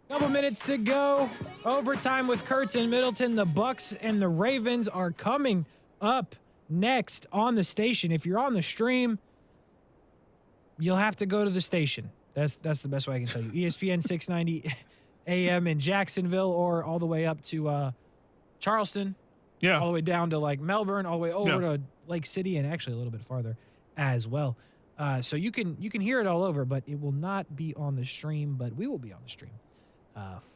Couple minutes to go. Overtime with Kurtz and Middleton. The Bucks and the Ravens are coming up next on the station. If you're on the stream, you'll have to go to the station. That's the best way I can tell you. ESPN 690 AM in Jacksonville, or all the way up to Charleston. Yeah. All the way down to like Melbourne, all the way over to Lake City, and actually a little bit farther as well. So you can hear it all over, but it will not be on the stream, but we will be on the stream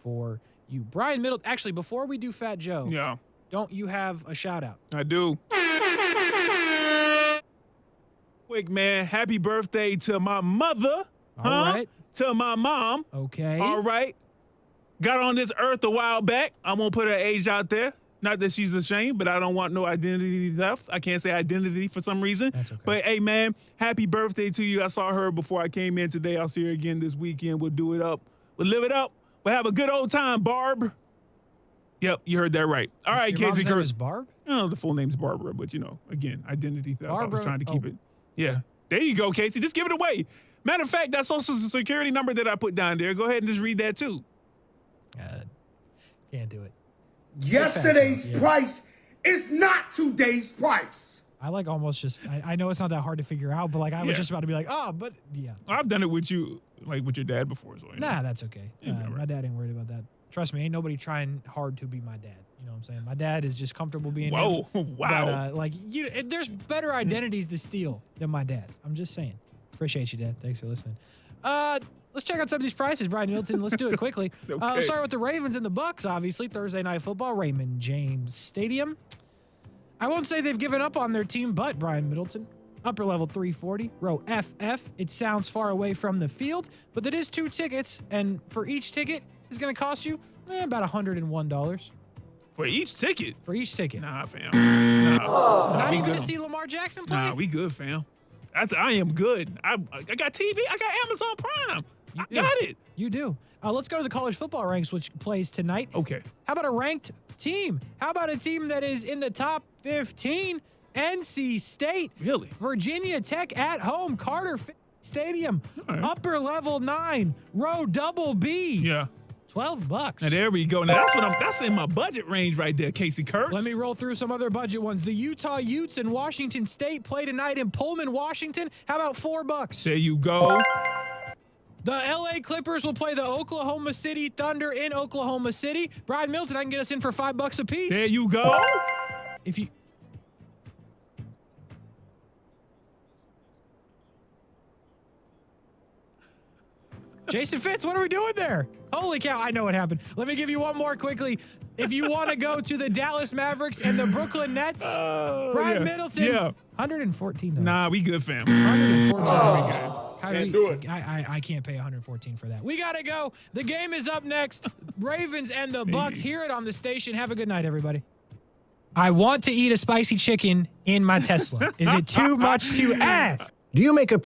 for you. Brian Middleton, actually, before we do Fat Joe, don't you have a shout out? I do. Quick, man, happy birthday to my mother. All right. To my mom. Okay. All right. Got on this earth a while back. I won't put her age out there. Not that she's ashamed, but I don't want no identity theft. I can't say identity for some reason. That's okay. But, hey, man, happy birthday to you. I saw her before I came in today. I'll see her again this weekend. We'll do it up. We'll live it up. We'll have a good old time, Barb. Yep, you heard that right. All right, Your Casey mom's name Kirk. is Barb? No, the full name's Barbara, but, again, identity theft. Barbara? I was trying to keep it. Yeah. There you go, Casey. Just give it away. Matter of fact, that social security number that I put down there, go ahead and just read that, too. Can't do it. Yesterday's price is not today's price. I like almost just, I know it's not that hard to figure out, but like I was just about to be like, but yeah. I've done it with you, like with your dad before. So, Nah, that's okay. My dad ain't worried about that. Trust me, ain't nobody trying hard to be my dad. You know what I'm saying? My dad is just comfortable being Whoa, him. wow. But, there's better identities to steal than my dad's. I'm just saying. Appreciate you, Dad. Thanks for listening. Let's check out some of these prices, Brian Middleton. Let's do it quickly. Okay. Start with the Ravens and the Bucks, obviously. Thursday Night Football, Raymond James Stadium. I won't say they've given up on their team, but Brian Middleton, upper level 340, row FF. It sounds far away from the field, but it is 2 tickets, and for each ticket, it's going to cost you about $101. For each ticket? For each ticket. Nah, fam. Nah, Not we even good. to see Lamar Jackson play? Nah, we good, fam. I am good. I got TV. I got Amazon Prime. I got it. You do. Let's go to the college football ranks, which plays tonight. Okay. How about a ranked team? How about a team that is in the top 15? NC State. Really? Virginia Tech at home. Carter Stadium. Right. Upper level 9. Row double B. Yeah. $12. Now there we go. Now that's in my budget range right there, Casey Kurtz. Let me roll through some other budget ones. The Utah Utes and Washington State play tonight in Pullman, Washington. How about $4? There you go. The LA Clippers will play the Oklahoma City Thunder in Oklahoma City. Brian Middleton, I can get us in for $5 a piece. There you go. If you Jason Fitz, what are we doing there? Holy cow, I know what happened. Let me give you one more quickly. If you want to go to the Dallas Mavericks and the Brooklyn Nets, Brian Middleton, $114. Nah, we good, fam. $114. Can't do it. I can't pay $114 for that. We got to go. The game is up next. Ravens and the Bucks. Hear it on the station. Have a good night, everybody. I want to eat a spicy chicken in my Tesla. Is it too much to ask? Do you make a